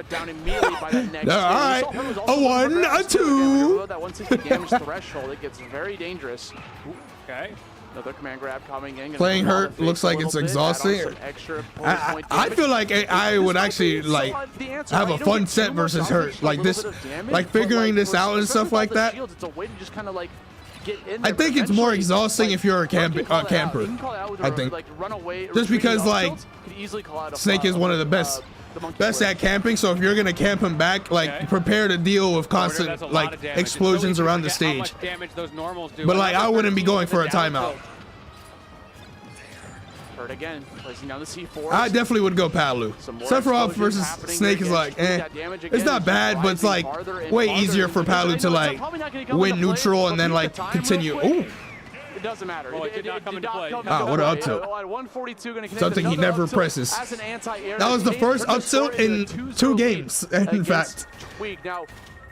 shut down immediately by that next. All right, We saw her was a also one, looking for a grabs, too. Again, when you're two. below that 160 damage threshold, it gets very dangerous. Okay. Another command grab coming in. Playing hurt looks like it's exhausting. I feel like I would actually like have a fun set versus hurt like this, like figuring this out and stuff like that. It's a way to just kind of like get in I there. think but it's more eventually, exhausting like, if you're a Hurt can call that out. camper. He can call it out with I a, think. like, run away, Just because, like, could easily call out a, Snake is one of the best at camping, so if you're gonna camp him back, like prepare to deal with constant like explosions around the stage. But like I wouldn't be going for a timeout. Hurt again, placing down the C4. I definitely would go Palu. Sephiroth versus Snake is like, it's not bad, but it's like way easier for Palu to like win neutral and then like continue. Ooh. It doesn't matter. Oh, it did not come into play. Ah, what an up tilt. At 142, gonna connect Something he never presses. That was the first up tilt in 2 games, in fact. Tweak. Now,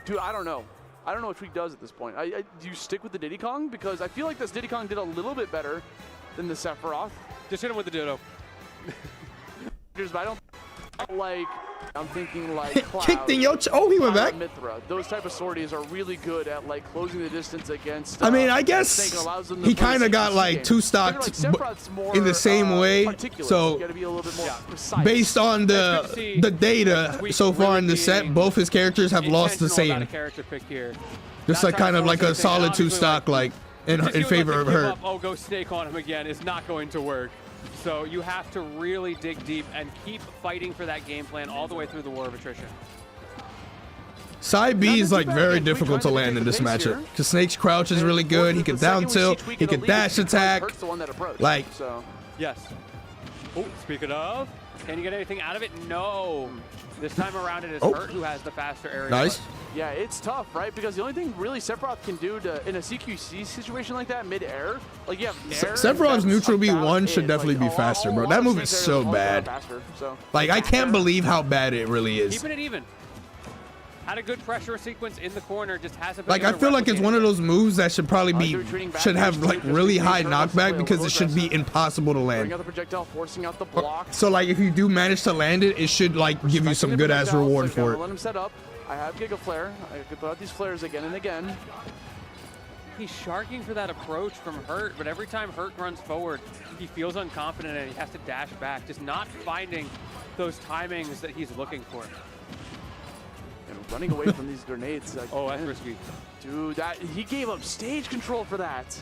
dude, I don't know. I don't know what Tweak does at this point. Do you stick with the Diddy Kong? Because I feel like this Diddy Kong did a little bit better than the Sephiroth. Just hit him with the Ditto. But I don't like. I'm thinking like Cloud, Kicked in oh, he went back. Mithra. Those type of sorties are really good at like closing the distance against. I mean, I guess he kind of got like 2 stocked in the same way. So based on the data so far in the set, both his characters have lost the same. Just like kind of like a solid 2 stock, like in favor of her. Oh, go Snake on him again is not going to work. So you have to really dig deep and keep fighting for that game plan all the way through the war of attrition. Side B is like very difficult to land in this matchup because Snake's crouch is really good. He can down tilt, he can dash attack. Like, yes. Oh, speaking of, can you get anything out of it? No. This time around it is Hurt who has the faster area. Nice. Yeah, it's tough, right? Because the only thing really Sephiroth can do in a CQC situation like that, mid-air, like you have air. Sephiroth's neutral B1 should definitely be faster, bro. That move is so bad. Like, I can't believe how bad it really is. Keeping it even. Had a good pressure sequence in the corner, just hasn't been like I feel like it's one of those moves that should probably be have like really high knockback because it should be impossible to land. So like if you do manage to land it, it should like give you some good ass reward for it. Let him set up. I have Giga Flare. I could put out these flares again and again. He's sharking for that approach from Hurt, but every time Hurt runs forward, he feels unconfident and he has to dash back, just not finding those timings that he's looking for. And running away from these grenades. Like, oh, that's risky. Dude, he gave up stage control for that.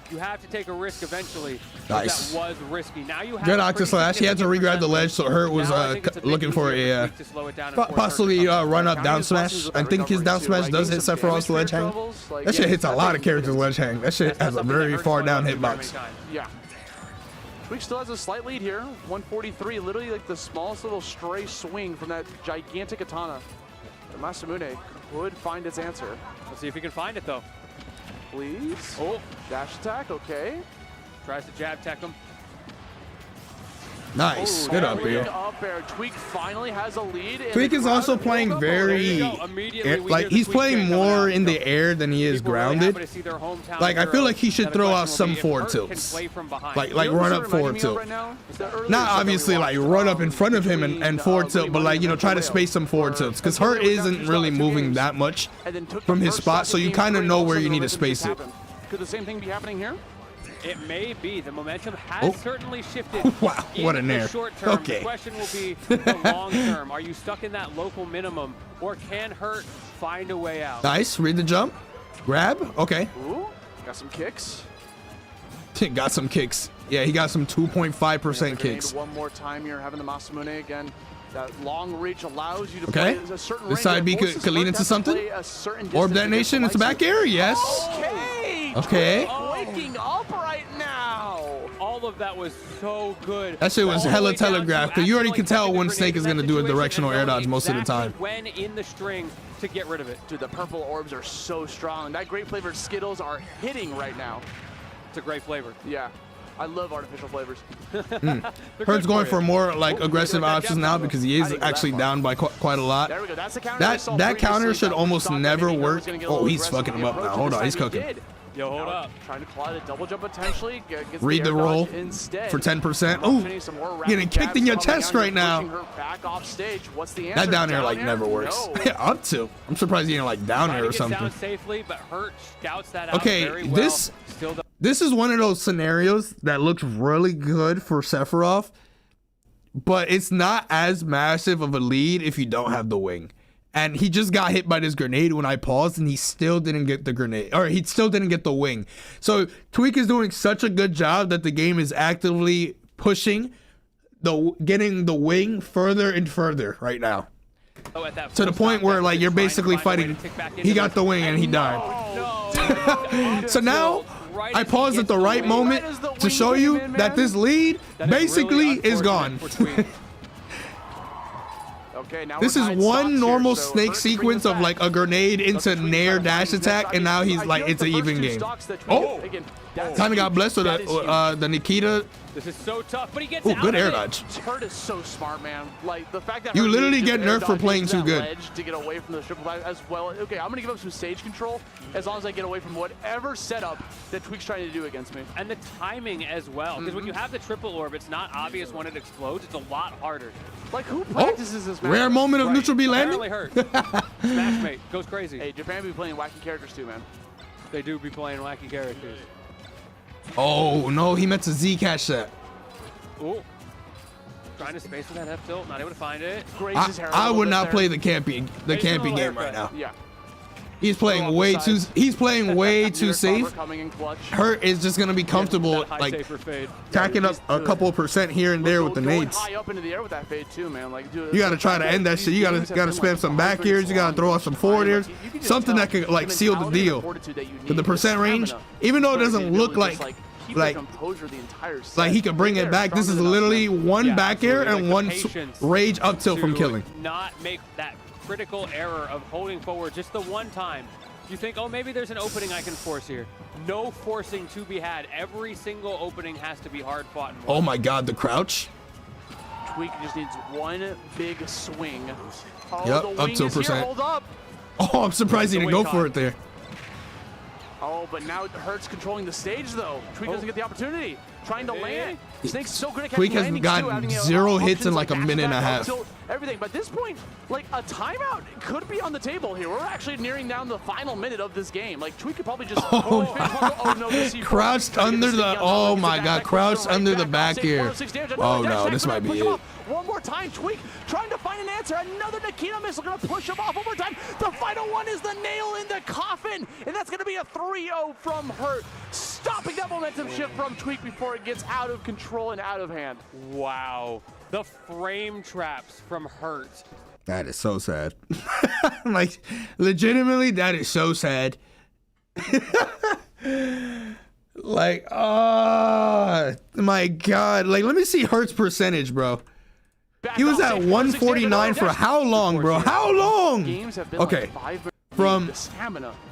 You have to take a risk eventually. Nice. That was risky. Now you have good Octa Slash. He had to re-grab the ledge, so Hurt was looking for a possibly run up down smash. I think his down smash does hit Sephiroth's ledge hang. That shit hits a lot of characters' ledge hang. That shit has a very far down hitbox. Yeah. Tweak still has a slight lead here. 143, literally like the smallest little stray swing from that gigantic katana. Masamune would find its answer. Let's see if he can find it though. Please. Oh, dash attack, okay. Tries to jab tech him. Nice. Good up here. Tweak finally has a lead. Tweak is also playing very, like he's playing more in the air than he is grounded. Like I feel like he should throw out some forward tilts, like run up forward tilt. Not obviously like run up in front of him and forward tilt, but like try to space some forward tilts because Hurt isn't really moving that much from his spot, so you kind of know where you need to space it. Could the same thing be happening here? It may be. The momentum has certainly shifted. Wow, what a nair. Short term. Okay. The question will be the long term. Are you stuck in that local minimum, or can Hurt find a way out? Nice. Read the jump. Grab. Okay. Ooh, got some kicks. Got some kicks. Yeah, he got some 2.5% kicks. One more time here, having the Masamune again. That long reach allows you to play a certain range. This side B could lean into something. Orb detonation. It's a back air. Yes. Okay. Waking up right now. All of that was so good. That shit was hella telegraphed. Cause you already can tell when Snake is gonna do a directional air dodge most of the time. When in the string to get rid of it. Dude, the purple orbs are so strong. That great flavored Skittles are hitting right now. It's a great flavor. Yeah. I love artificial flavors. Hurt's going for more like aggressive options now because he is actually down by quite a lot. There we go. That's the counter. That counter should almost never work. Oh, he's fucking him up now. Hold on, he's cooking. Yo, hold up. Trying to claw the double jump potentially. Read the roll for 10%. Oh, getting kicked in your chest right now. That down air like never works. Up to. I'm surprised he didn't like down air or something. Okay, this is one of those scenarios that looks really good for Sephiroth, but it's not as massive of a lead if you don't have the wing. And he just got hit by this grenade when I paused, and he still didn't get the grenade, or he still didn't get the wing. So Tweak is doing such a good job that the game is actively pushing getting the wing further and further right now. Oh, at that To the point where like you're basically fighting. He got the wing and he died. No. So now I paused at the right moment to show you that this lead basically is gone. Okay, now This is one normal snake sequence of like a grenade into Nair dash attack, and now he's like, it's an even game. Oh, kind of got blessed with the Nikita. This is so tough, but he gets Ooh, out good of air it. dodge. Hurt is so smart, man. Like the fact that You Hurt literally just get air nerfed for dodged playing into too that good. ledge to get away from the triple dive as well. Okay, I'm gonna give up some stage control as long as I get away from whatever setup that Tweak's trying to do against me. And the timing as well, because when you have the triple orb, it's not obvious when it explodes. It's a lot harder. Like who practices this? Rare moment of neutral B landing. Apparently hurt. Smashmate goes crazy. Hey, Japan be playing wacky characters too, man. They do be playing wacky characters. Oh no, he meant to Z catch that. Ooh. Trying to space with that F tilt, not able to find it. I would not play the camping game right now. Yeah. He's playing way too. He's playing way too safe. Coming in clutch. Hurt is just gonna be comfortable, like tacking up a couple of % here and there with the nades. High up into the air with that fade too, man. Like, dude, You gotta try to end that shit. You gotta spam some back airs. You gotta throw out some forward airs. Something that could like seal the deal. But the % range, even though it doesn't look like he could bring it back. This is literally one back air and one rage up tilt from killing. Not make that critical error of holding forward just the one time. You think, oh, maybe there's an opening I can force here. No forcing to be had. Every single opening has to be hard fought. Oh my God, the crouch. Tweak just needs one big swing. Oh, yep, up to %. Hold up. Oh, I'm surprised he didn't go for it there. Oh, but now Hurt's controlling the stage, though. Tweak doesn't get the opportunity. Trying to land. Snake's so good at catching Tweak has landings, gotten too, 0 hits in like a minute and a half. Everything, but at this point, like a timeout could be on the table here. We're actually nearing down the final minute of this game. Like Tweak could probably just crouched under the. Oh my God, crouched under the back ear. Oh no, this might be it. One more time, Tweak trying to find an answer. Another Nikita missile gonna push him off one more time. The final one is the nail in the coffin, and that's gonna be a 3-0 from Hurt, stopping that momentum shift from Tweak before it gets out of control and out of hand. Wow, the frame traps from Hurt. That is so sad. Like, legitimately, that is so sad. Like, oh my God. Like, let me see Hurt's percentage, bro. He was at 149 for how long, bro? How long? Okay. From,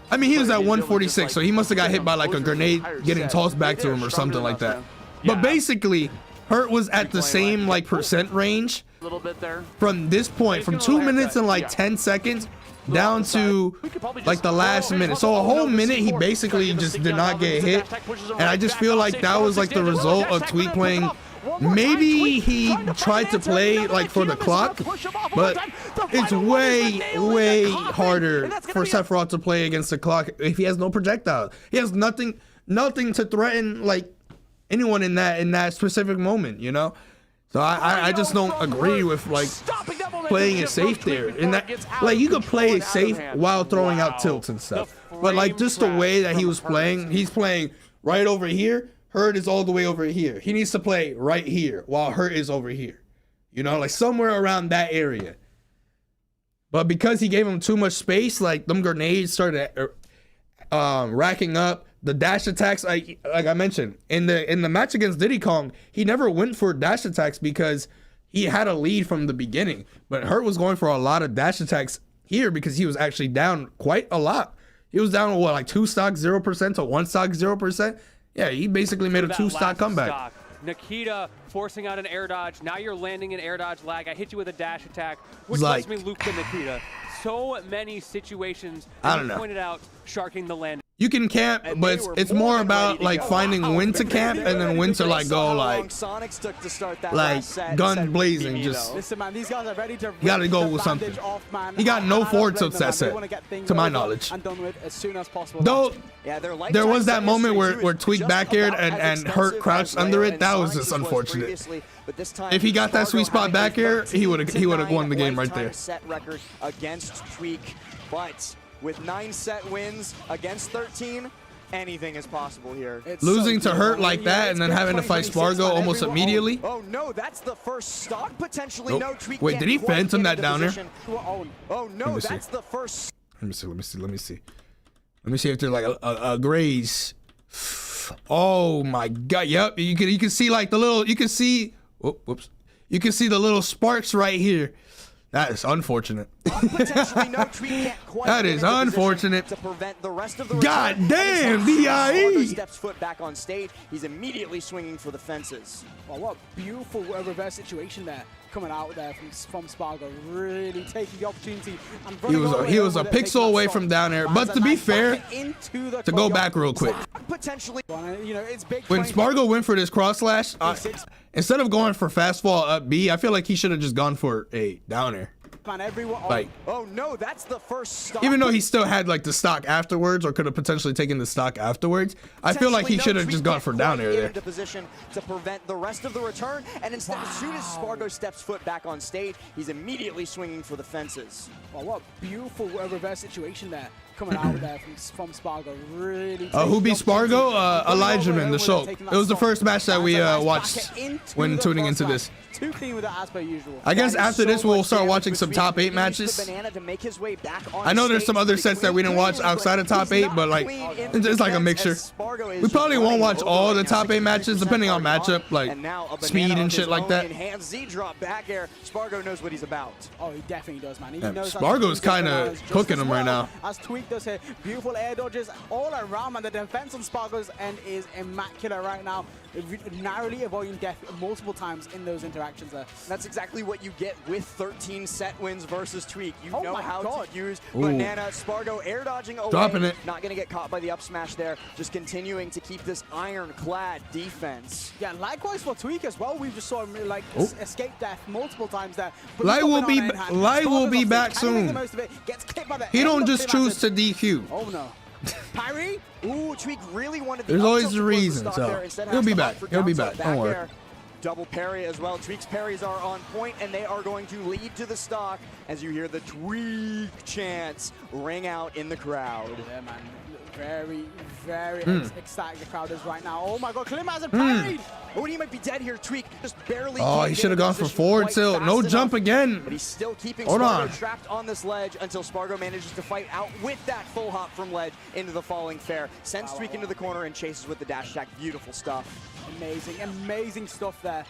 I mean, he was at 146, so he must have got hit by like a grenade getting tossed back to him or something like that. But basically, Hurt was at the same like % range from this point, from 2 minutes and like 10 seconds down to like the last minute. So a whole minute he basically just did not get hit, and I just feel like that was like the result of Tweak playing. Maybe he tried to play like for the clock, but it's way harder for Sephiroth to play against the clock if he has no projectile. He has nothing to threaten like anyone in that specific moment, you know. So I just don't agree with like playing it safe there. And that, like, you could play it safe while throwing out tilts and stuff, but like just the way that he was playing, he's playing right over here. Hurt is all the way over here. He needs to play right here while Hurt is over here. You know, like somewhere around that area. But because he gave him too much space, like them grenades started racking up. The dash attacks, like I mentioned, in the match against Diddy Kong, he never went for dash attacks because he had a lead from the beginning. But Hurt was going for a lot of dash attacks here because he was actually down quite a lot. He was down, what, like 2 stock 0% to 1 stock 0%? Yeah, he basically made a 2-stock comeback. Nikita forcing out an air dodge. Now you're landing an air dodge lag. I hit you with a dash attack, which like, lets me loop the Nikita. So many situations, I don't know. pointed out, sharking the landing. You can camp, but it's more about like finding when to camp and then when to like go like gun blazing. Just listen, man, these guys are ready to you gotta go with something. He got no forward tilts that set, to my knowledge. And done with as soon as possible. Though there was that moment where Tweak back aired and Hurt crouched under it. That was just unfortunate. If he got that sweet spot back air, he would have won the game right there. Set record against Tweak, but with 9 set wins against 13, anything is possible here. Losing to Hurt like that and then having to fight Spargo almost immediately. Oh no, that's the first stock potentially. No, Tweak. Wait, did he phantom that down there? Oh no, that's the first. Let me see if there's like a graze. Oh my god, yep. You can see like the little, you can see, whoops. You can see the little sparks right here. That is unfortunate. That is unfortunate. To prevent the rest of the God damn, DIE. Steps foot back on stage. He's immediately swinging for the fences. Oh, what a beautiful reverse situation there coming out there from Spargo, really taking the opportunity. And he was a pixel away from down air, but to be fair, to go back real quick. Potentially, you know, it's big. When Spargo went for this cross slash, instead of going for fast fall up B, I feel like he should have just gone for a down air. Like, oh no, that's the first stock. Even though he still had like the stock afterwards, or could have potentially taken the stock afterwards, I feel like he should have just gone for down air there. Into position to prevent the rest of the return, and instead, as soon as Spargo steps foot back on stage, he's immediately swinging for the fences. Oh, what a beautiful reverse situation there coming out there from Spargo, really. Who beat Spargo? Elijah Man, the show. It was the first match that we watched when tuning into this. Too clean with it as per usual. I guess after this we'll start watching some top 8 matches. I know there's some other sets that we didn't watch outside of top 8, but like it's like a mixture. We probably won't watch all the top 8 matches depending on matchup, like speed and shit like that. Z drop back air. Spargo knows what he's about. Oh, he definitely does, man. Spargo's kind of cooking him right now. As Tweak does here, beautiful air dodges all around, and the defense on Spargo's end is immaculate right now. Narrowly avoiding death multiple times in those interactions there. That's exactly what you get with 13 set wins versus Tweak. You know how to use Ooh. Banana. Spargo air dodging away. Dropping it. Not going to get caught by the up smash there. Just continuing to keep this ironclad defense. Yeah, likewise for Tweak as well. We just saw him like escape death multiple times there. Light will be back soon. He don't just choose to DQ. Oh no. Parry? Ooh, Tweak really wanted the There's always a reason, so he'll be back. He'll be back. Don't worry. Double parry as well. Tweak's parries are on point, and they are going to lead to the stock as you hear the Tweak chants ring out in the crowd. Yeah, man. Very, very ecstatic the crowd is right now. Oh my god, Klim hasn't parried! Oh, he might be dead here. Tweak just barely. Oh, he should have gone for forward tilt. No jump again. But he's still keeping Spargo trapped on this ledge until Spargo manages to fight out with that full hop from ledge into the falling fair. Sends Tweak into the corner and chases with the dash attack. Beautiful stuff. Amazing, amazing stuff there.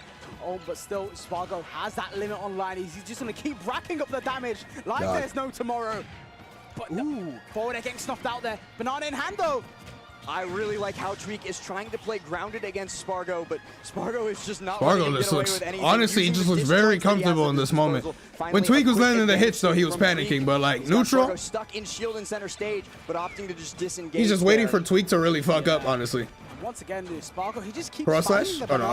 Oh, but still, Spargo has that limit online. He's just going to keep racking up the damage like there's no tomorrow. But forward air getting snuffed out there. Banana in hand though. I really like how Tweak is trying to play grounded against Spargo, but Spargo is just not. Spargo just looks, honestly, he just looks very comfortable in this moment. When Tweak was landing the hits, though, he was panicking, but like neutral. Stuck in shield and center stage, but opting to just disengage. He's just waiting for Tweak to really fuck up, honestly. Once again, Spargo, he just keeps cross slash? Oh, no,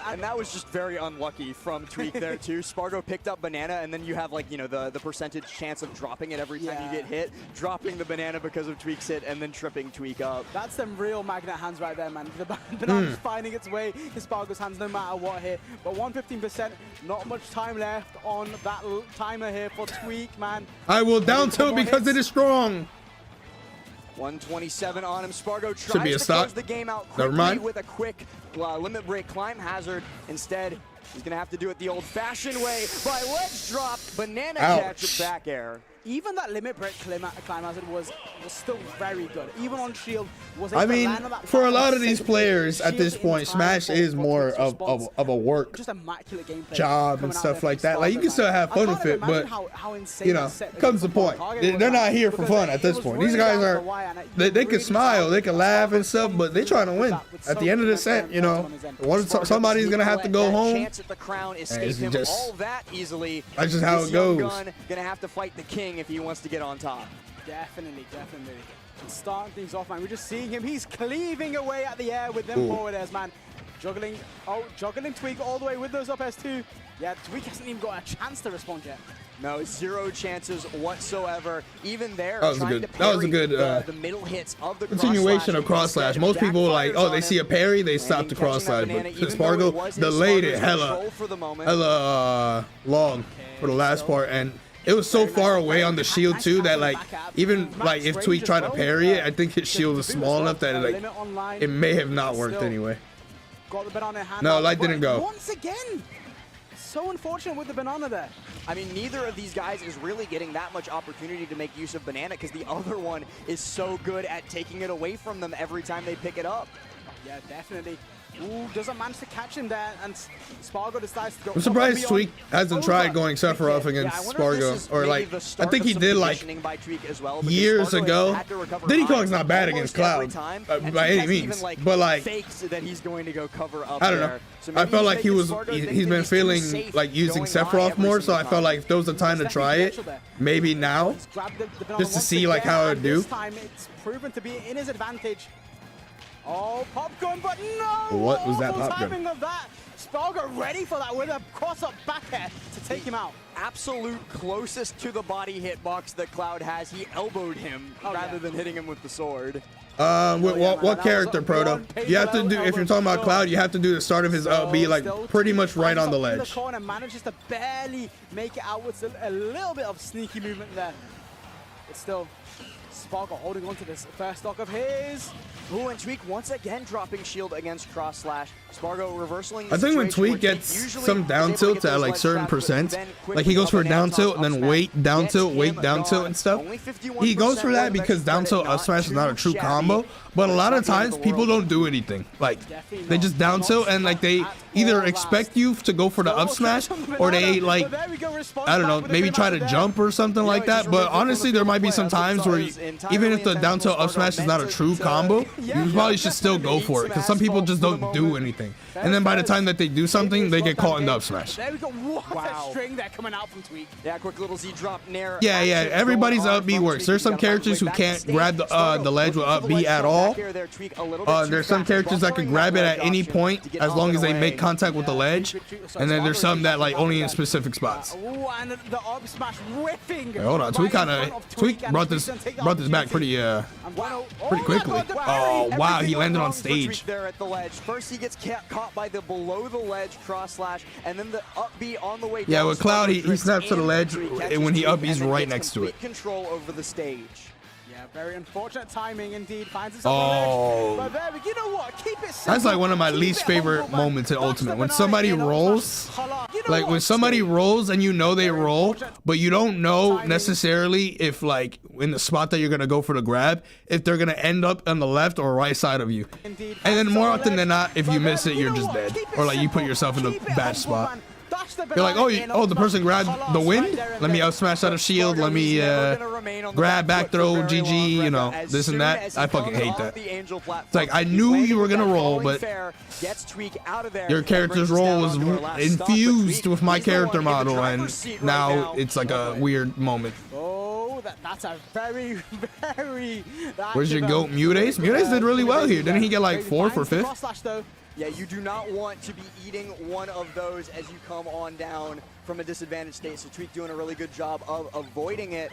and that was just very unlucky from Tweak there too. Spargo picked up banana, and then you have like, you know, the percentage chance of dropping it every time you get hit. Dropping the banana because of Tweak's hit, and then tripping Tweak up. That's them real magnet hands right there, man. The banana's finding its way in Spargo's hands no matter what here. But 115%, not much time left on that timer here for Tweak, man. I will down tilt because it is strong. 127 on him. Spargo tries to close the game out quickly with a quick limit break climb hazard. Instead, he's going to have to do it the old-fashioned way by ledge drop, banana catch, back air. Even that limit break climb hazard was still very good. Even on shield, I mean, for a lot of these players at this point, Smash is more of a work job and stuff like that. Like, you can still have fun with it, but you know, comes the point. They're not here for fun at this point. These guys are, they can smile, they can laugh and stuff, but they're trying to win. At the end of the set, you know, somebody's gonna have to go home. That's just how it goes. Gonna have to fight the king if he wants to get on top. Definitely. Starting things off, man. We're just seeing him. He's cleaving away at the air with them forward airs, man. Juggling Tweak all the way with those up airs too. Yeah, Tweak hasn't even got a chance to respond yet. No, 0 chances whatsoever. Even there, that was a good the middle hits of the continuation of cross slash. Most people like, oh, they see a parry, they stop the cross slash, but Spargo delayed it hella long for the last part, and it was so far away on the shield too that like even like if Tweak tried to parry it, I think his shield was small enough that it may have not worked anyway. No, light didn't go. Once again. So unfortunate with the banana there. I mean, neither of these guys is really getting that much opportunity to make use of banana because the other one is so good at taking it away from them every time they pick it up. Yeah, definitely. Ooh, doesn't manage to catch him there, and Spargo decides to go. I'm surprised Tweak hasn't tried going Sephiroth against Spargo, or like I think he did like years ago. Diddy Kong's not bad against Cloud by any means, but like that he's going to go cover up. I don't know. I felt like he's been feeling like using Sephiroth more, so I felt like if there was a time to try it, maybe now, just to see like how it would do. This time it's proven to be in his advantage. Oh, popcorn, but no! What was that popcorn? Timing of that. Spargo ready for that with a cross-up back air to take him out. Absolute closest to the body hitbox that Cloud has. He elbowed him rather than hitting him with the sword. What character, Proto? You have to do, if you're talking about Cloud, you have to do the start of his up B like pretty much right on the ledge. The corner manages to barely make it outwards. A little bit of sneaky movement there. But still, Spargo holding on to this first stock of his. Ooh, and Tweak once again dropping shield against cross slash. Spargo reversing. I think when Tweak gets some down tilts at like certain percents, like he goes for a down tilt and then wait, down tilt, and stuff. He goes for that because down tilt up smash is not a true combo. But a lot of times people don't do anything. Like they just down tilt and like they either expect you to go for the up smash or they like, I don't know, maybe try to jump or something like that. But honestly, there might be some times where even if the down tilt up smash is not a true combo, you probably should still go for it because some people just don't do anything. And then by the time that they do something, they get caught in the up smash. There we go. What a string there coming out from Tweak. Yeah, quick little Z drop Nair. Yeah. Everybody's up B works. There's some characters who can't grab the ledge with up B at all. There's some characters that can grab it at any point as long as they make contact with the ledge. And then there's some that like only in specific spots. And the up smash whipping. Hey, hold on, Tweak brought this back pretty quickly. Oh wow, he landed on stage. There at the ledge. First he gets caught by the below the ledge cross slash, and then the up B on the way down. Yeah, with Cloud he snaps to the ledge, and when he up B's right next to it. Control over the stage. Yeah, very unfortunate timing indeed. Finds himself on the ledge. But there, you know what? Keep it simple. That's like one of my least favorite moments in Ultimate. When somebody rolls, like when somebody rolls and you know they roll, but you don't know necessarily if like in the spot that you're gonna go for the grab, if they're gonna end up on the left or right side of you. And then more often than not, if you miss it, you're just dead, or like you put yourself in a bad spot. You're like, oh, the person grabbed the wind? Let me out smash out of shield. Let me grab, back throw, GG, you know, this and that. I fucking hate that. It's like, I knew you were going to roll, but your character's roll was infused with my character model, and now it's like a weird moment. Oh, that's a very... Where's your GOAT, Mutace? Mutace did really well here. Didn't he get like 4th or 5th? Yeah, you do not want to be eating one of those as you come on down from a disadvantaged state. So Tweak doing a really good job of avoiding it.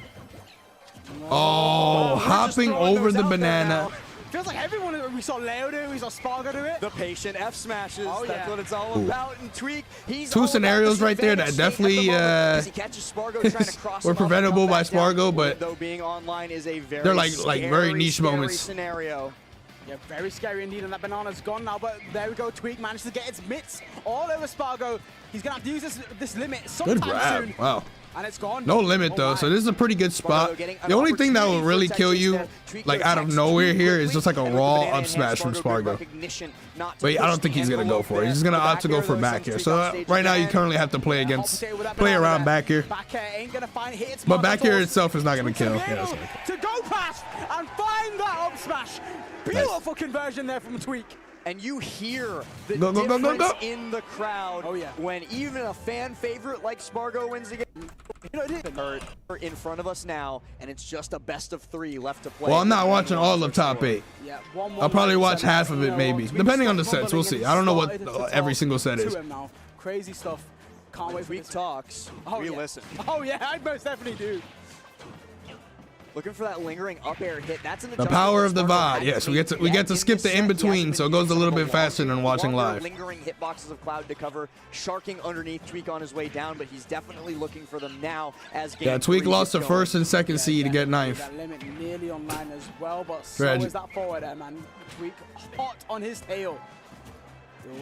Oh, hopping over the banana. Feels like everyone, we saw Leo do it, we saw Spargo do it. The patient F smashes, that's what it's all about. And Tweak, he's two scenarios right there that definitely were preventable by Spargo, but they're like very niche moments. Scenario. Yeah, very scary indeed, and that banana's gone now, but there we go. Tweak managed to get its mitts all over Spargo. He's going to have to use this limit sometime soon. Wow. And it's gone. No limit, though, so this is a pretty good spot. The only thing that will really kill you, like out of nowhere here, is just like a raw up smash from Spargo. But I don't think he's going to go for it. He's going to opt to go for back here. So right now, you currently have to play around back here. But back here itself is not going to kill. Yeah, to go past and find that up smash. Beautiful conversion there from Tweak. and you hear the Go, go, go, go, difference go. in the crowd when even a fan favorite like Spargo wins again. You know, it is in front of us now, and it's just a best of 3 left to play. Well, I'm not watching all of top 8. Yeah, I'll probably watch half of it, maybe, depending on the sets. We'll see. I don't know what every single set is. Crazy stuff. Can't wait for Tweak talks. We listen. Oh yeah, I most definitely do. Looking for that lingering up air hit. That's an The power of the VOD. Yes, we get to skip the in between, so it goes a little bit faster than watching live. Lingering hitboxes of Cloud to cover, sharking underneath Tweak on his way down, but he's definitely looking for them now as game Tweak lost the first and second seed to get 9th. That limit nearly online as well, but so is that forward there, man. Tweak hot on his tail.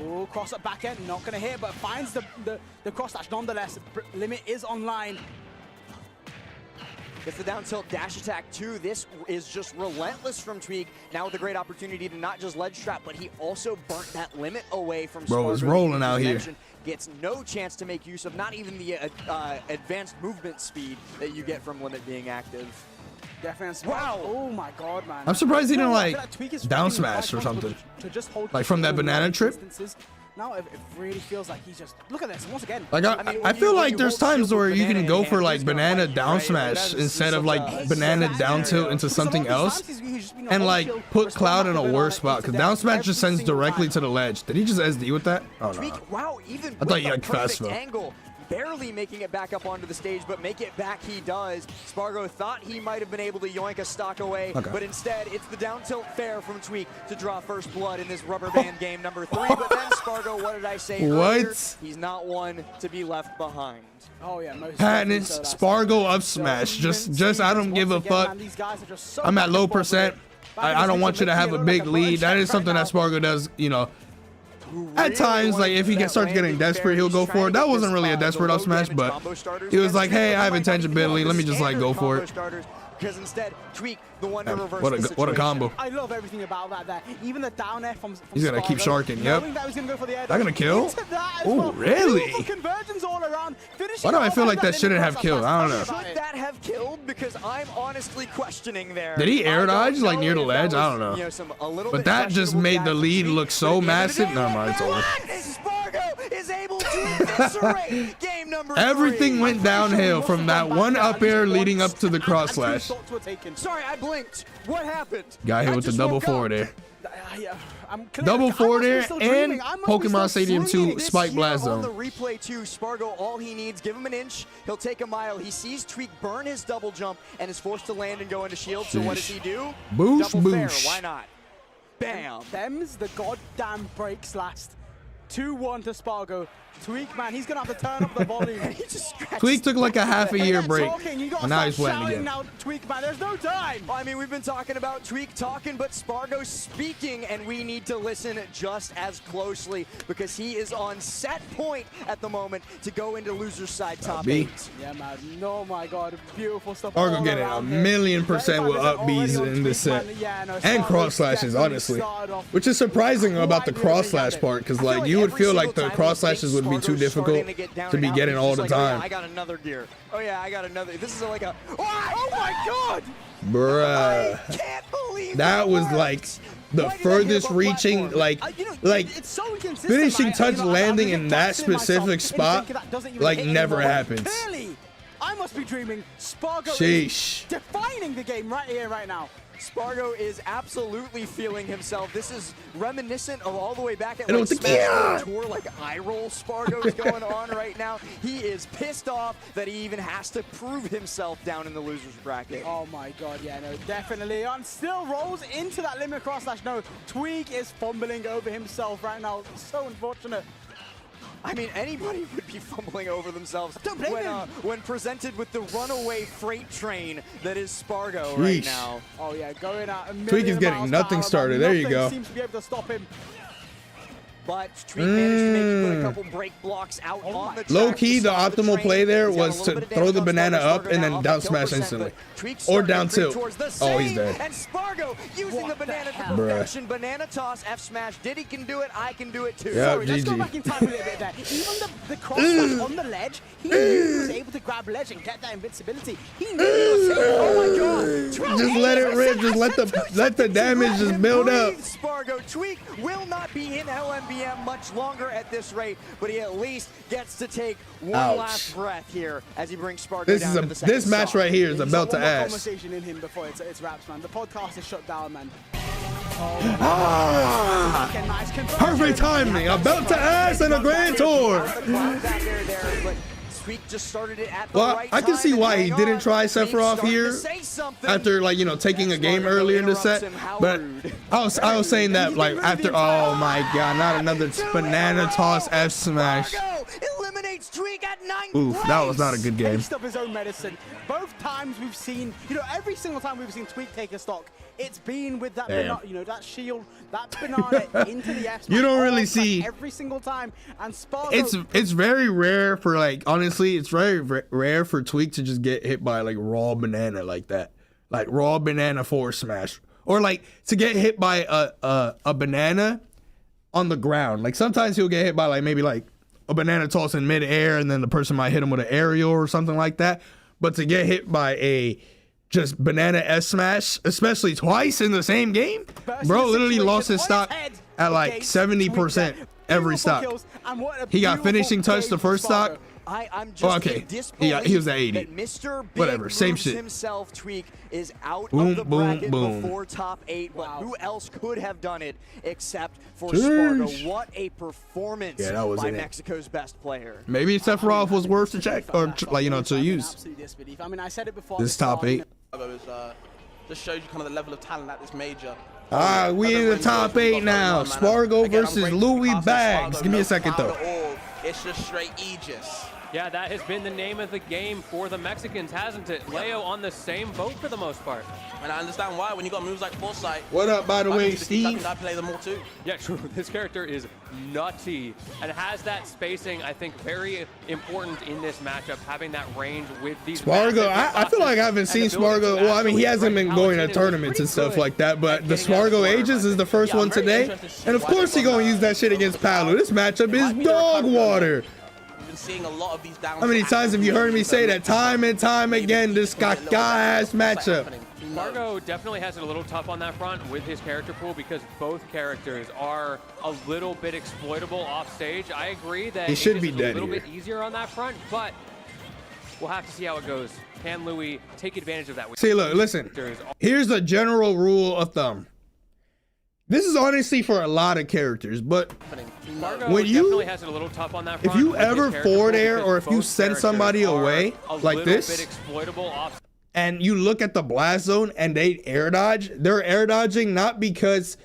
Oh, cross up back end, not gonna hit, but finds the cross dash nonetheless. Limit is online. Gets the down tilt dash attack too. This is just relentless from Tweak. Now with a great opportunity to not just ledge trap, but he also burnt that limit away from Bro, Spargo. it's rolling out here. Gets no chance to make use of not even the advanced movement speed that you get from limit being active. Wow! Oh my god, man. I'm surprised he didn't like down smash or something. Like from that banana trip. Now it really feels like he's just look at this once again. Like I feel like there's times where you can go for like banana down smash instead of like banana down tilt into something else, and like put Cloud in a worse spot because down smash just sends directly to the ledge. Did he just SD with that? Oh no. Wow, even I thought you had fast angle. Barely making it back up onto the stage, but make it back he does. Spargo thought he might have been able to yoink a stock away, but instead it's the down tilt fair from Tweak to draw first blood in this rubber band game number 3. But then Spargo, what did I say earlier? He's not one to be left behind. Oh yeah, most Patness, Spargo up smash. Just I don't give a fuck. I'm at low percent. I don't want you to have a big lead. That is something that Spargo does, you know. At times, like if he starts getting desperate, he'll go for it. That wasn't really a desperate up smash, but he was like, "Hey, I have intangibility. Let me just like go for it." Because instead, Tweak, the one to reverse what a combo. I love everything about that. Even the down air from He's gonna keep sharking. Yep. That gonna kill? Oh, really? Why do I feel like that shouldn't have killed? I don't know. Should that have killed? Because I'm honestly questioning there. Did he air dodge like near the ledge? I don't know. But that just made the lead look so massive. Never mind, it's over. Spargo is able to eviscerate game number 3. Everything went downhill from that one up air leading up to the cross slash. Sorry, I blinked. What happened? Got hit with the double forward there. Double forward there and Pokemon Stadium 2 Spike Blast Zone. On the replay too, Spargo, all he needs, give him an inch, he'll take a mile. He sees Tweak burn his double jump and is forced to land and go into shield. So what does he do? Boosh, double boosh. Fair. Why not? Bam. Them's the goddamn breaks last. 2-1 to Spargo. Tweak, man, he's gonna have to turn up the volume. Tweak took like a half a year break, and now he's playing again. Now, Tweak, man, there's no time. I mean, we've been talking about Tweak talking, but Spargo speaking, and we need to listen just as closely because he is on set point at the moment to go into loser's side top 8. Yeah, man. Oh my God, beautiful stuff. Spargo getting 1,000,000% with up Bs in this set, and cross slashes, honestly, which is surprising about the cross slash part because like you would feel like the cross slashes would be too difficult to be getting all the time. I got another gear. Oh yeah, I got another. This is like a. Oh my God! Bruh. I can't believe that was like the furthest reaching, like finishing touch landing in that specific spot, like never happens. I must be dreaming. Spargo is defining the game right here, right now. Spargo is absolutely feeling himself. This is reminiscent of all the way back at like Smash Tour, like eye roll Spargo is going on right now. He is pissed off that he even has to prove himself down in the loser's bracket. Oh my God, yeah, no, definitely. And still rolls into that limit cross slash. No, Tweak is fumbling over himself right now. So unfortunate. I mean, anybody would be fumbling over themselves when presented with the runaway freight train that is Spargo right now. Oh yeah, going out. Tweak is getting nothing started. There you go. Seems to be able to stop him. but Tweak managed to maybe put a couple break blocks out on the track. Low key, the optimal play there was to throw the banana up and then down smash instantly. Or down tilt. Oh, he's dead. And Spargo using the banana to perfection. Banana toss, F smash. Diddy can do it, I can do it too. Yep, Sorry, let's go back in time a little bit there. Even the cross was on the ledge. He knew he was able to grab ledge and get that invincibility. He knew he was safe. Oh my god. Just let it rip. Just let the damage just build up. Spargo. Tweak will not be in LMBM much longer at this rate, but he at least gets to take one last breath here as he brings Spargo down to the second This match right here is a belt to ass. Conversation in him before it's wraps, man. The podcast is shut down, man. Perfect timing. A belt to ass and a grand tour. Tweak just started it at the Well, right I can see time, why and he hang didn't on. try Sephiroth Tweak here starting to say something. after, like, you know, taking a game earlier in the set. But I was saying that, like, after, oh my god, not another banana toss F smash. Eliminates Tweak at 9th Oof, that was not a good game. Taste of his own medicine. Both times we've seen, you know, every single time we've seen Tweak take a stock, it's been with that, you know, that shield, that banana into the F smash. You don't really see every single time. And Spargo, it's very rare for, like, honestly, it's very rare for Tweak to just get hit by, like, raw banana like that, like raw banana forward smash, or like to get hit by a banana on the ground. Like sometimes he'll get hit by like maybe like a banana toss in midair, and then the person might hit him with an aerial or something like that. But to get hit by a just banana S smash, especially twice in the same game, bro literally lost his stock at like 70% every stock. He got finishing touch the first stock. I'm just okay. He was at 80. Mr. Big Whatever, same Moves shit. Himself, Tweak, is out Boom, of the boom, bracket boom. before top 8. But who else could have done it except for Spargo? What a performance by Mexico's best player. Maybe Sephiroth was worth to check or like, you know, to use. I mean, I said it before. This top 8. Just shows you kind of the level of talent at this major. We in the top 8 now. Spargo versus Louis Bags. Give me a second though. It's just straight Aegis. Yeah, that has been the name of the game for the Mexicans, hasn't it? Leo on the same boat for the most part. And I understand why. When you got moves like Foresight. What up, by the way, Steve? I play them all too. Yeah, true. This character is nutty and has that spacing, I think, very important in this matchup, having that range with these Spargo, I feel like I haven't seen Spargo. Well, I mean, he hasn't been going to tournaments and stuff like that, but the Spargo Ages is the first one today. And of course he's going to use that shit against Palu. This matchup is dog water. Seeing a lot of these down. How many times have you heard me say that time and time again? This ass matchup. Spargo definitely has it a little tough on that front with his character pool because both characters are a little bit exploitable off stage. I agree that he should be dead a little bit easier on that front, but we'll have to see how it goes. Can Louis take advantage of that? See, look, listen. Here's a general rule of thumb. This is honestly for a lot of characters, but when you, has it a little tough on that if you ever forward air or if you send somebody away like this, and you look at the blast zone and they air dodge, they're air dodging not because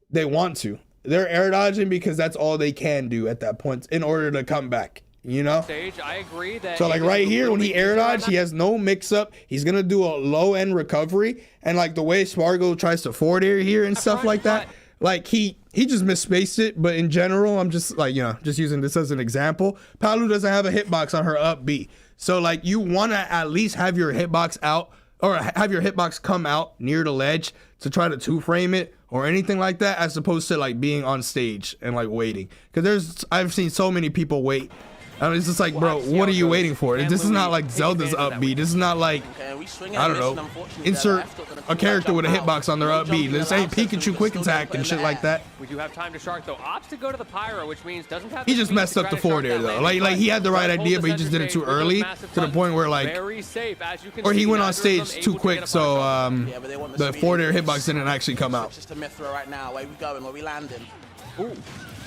they want to. They're air dodging because that's all they can do at that point in order to come back. You know? I agree that so like right here when he air dodge, he has no mix up. He's gonna do a low end recovery, and like the way Spargo tries to forward air here and stuff like that, like he just misspaced it. But in general, I'm just like, you know, just using this as an example. Palu doesn't have a hitbox on her up B, so like you wanna at least have your hitbox out or have your hitbox come out near the ledge to try to 2-frame it or anything like that, as opposed to like being on stage and like waiting. Because I've seen so many people wait. I mean, it's just like, bro, what are you waiting for? This is not like Zelda's up B. This is not like, I don't know, insert a character with a hitbox on their up B. This ain't Pikachu quick attack and shit like that. We do have time to shark though. Opts to go to the pyro, which means doesn't have. He just messed up the forward air though. Like he had the right idea, but he just did it too early to the point where like, or he went on stage too quick, so the forward air hitbox didn't actually come out. Just a Mithra right now. Where we going? Where we landing? Ooh.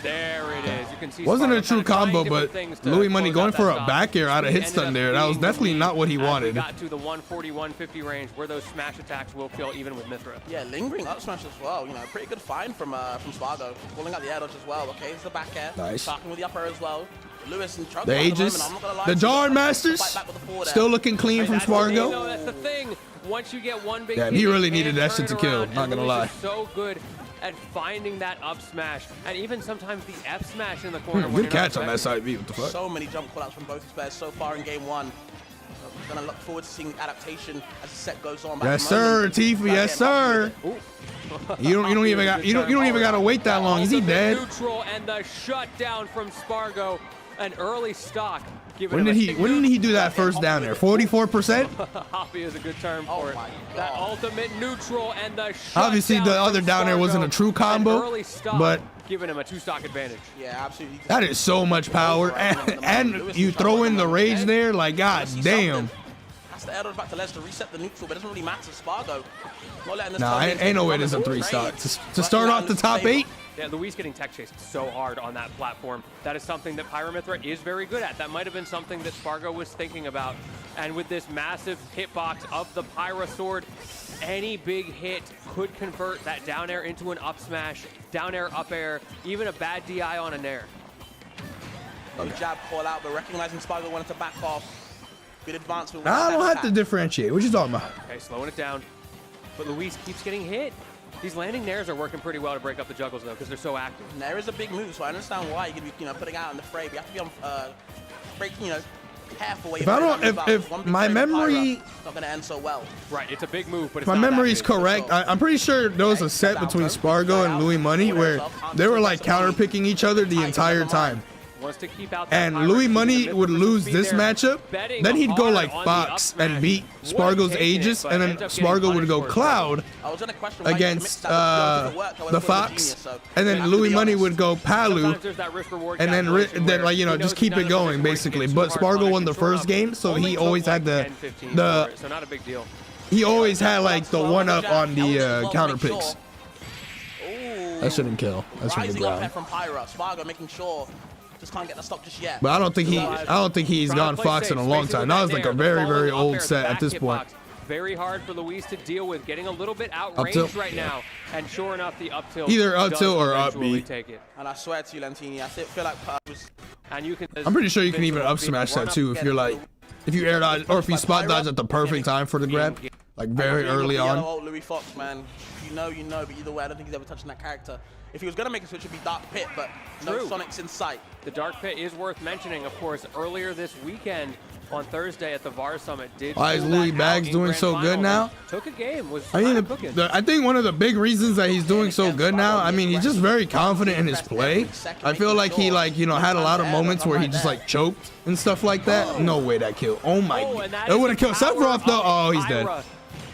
There it is. You can see wasn't a true combo, but Louis Money going for a back air out of hit stun there. That was definitely not what he wanted. Got to the 140, 150 range where those smash attacks will kill even with Mithra. Yeah, lingering up smash as well. You know, pretty good find from Spargo. Pulling out the air dodge as well. Okay, it's the back air. Nice. Talking with the upper as well. Lewis and the Aegis, the Jar Masters, still looking clean from Spargo. That's the thing. Once you get one big, yeah, he really needed that shit to kill. Not gonna lie. So good at finding that up smash, and even sometimes the F smash in the corner. Good catch on that side B. What the fuck? So many jump callouts from both players so far in game one. Gonna look forward to seeing adaptation as the set goes on. Yes, sir, Tifa. Yes, sir. You don't even gotta wait that long. Is he dead? Neutral and the shutdown from Spargo, an early stock. When did he do that first down there? 44%? Hoppy is a good term for it. That ultimate neutral and the obviously the other down there wasn't a true combo, but giving him a 2-stock advantage. Yeah, absolutely. That is so much power, and you throw in the rage there, like god damn. That's the arrow back to Les to reset the neutral, but it doesn't really matter. Spargo not letting this. Nah, ain't no way this is a 3-stock to start off the top 8. Yeah, Luis getting tech chased so hard on that platform. That is something that Pyramithra is very good at. That might have been something that Spargo was thinking about. And with this massive hitbox of the Pyra sword, any big hit could convert that down air into an up smash, down air, up air, even a bad DI on a nair. Good jab call out, but recognizing Spargo wanted to back off. Good advance. I don't have to differentiate. What you talking about? Okay, slowing it down. But Luis keeps getting hit. These landing nairs are working pretty well to break up the juggles, though, because they're so active. Nair is a big move, so I understand why you're going to be, putting out in the fray. But you have to be on, careful where if my memory not going to end so well. Right, it's a big move, but it's my memory is correct. I'm pretty sure there was a set between Spargo and Louis Money where they were like counter picking each other the entire time. To keep out and Louis Money would lose this matchup, then he'd go like Fox and beat Spargo's Aegis, and then Spargo would go Cloud against the Fox, and then Louis Money would go Palu, and then like just keep it going basically. But Spargo won the first game, so he always had so not a big deal. He always had like the 1-up on the counter picks. That shouldn't kill. That's from the ground. From Pyra, Spargo making sure. Just can't get the stock just yet. But I don't think he's gone Fox in a long time. That was like a very old set at this point. Very hard for Luis to deal with, getting a little bit outranged right now. And sure enough, the up tilt. Either up tilt or up B. And I swear to you, Lentini, I feel like I'm pretty sure you can even up smash that too if you're like, if you air dodge or if you spot dodge at the perfect time for the grab, like very early on. Louis Fox, man. You know, but either way, I don't think he's ever touching that character. If he was going to make a switch, it would be Dark Pit, but no Sonic's in sight. The Dark Pit is worth mentioning, of course. Earlier this weekend on Thursday at the VAR Summit, why is Louis Bags doing so good now? Took a game. I think one of the big reasons that he's doing so good now, I mean, he's just very confident in his play. I feel like he had a lot of moments where he just like choked and stuff like that. No way that killed. Oh my god. It would have killed Sephiroth though. Oh, he's dead.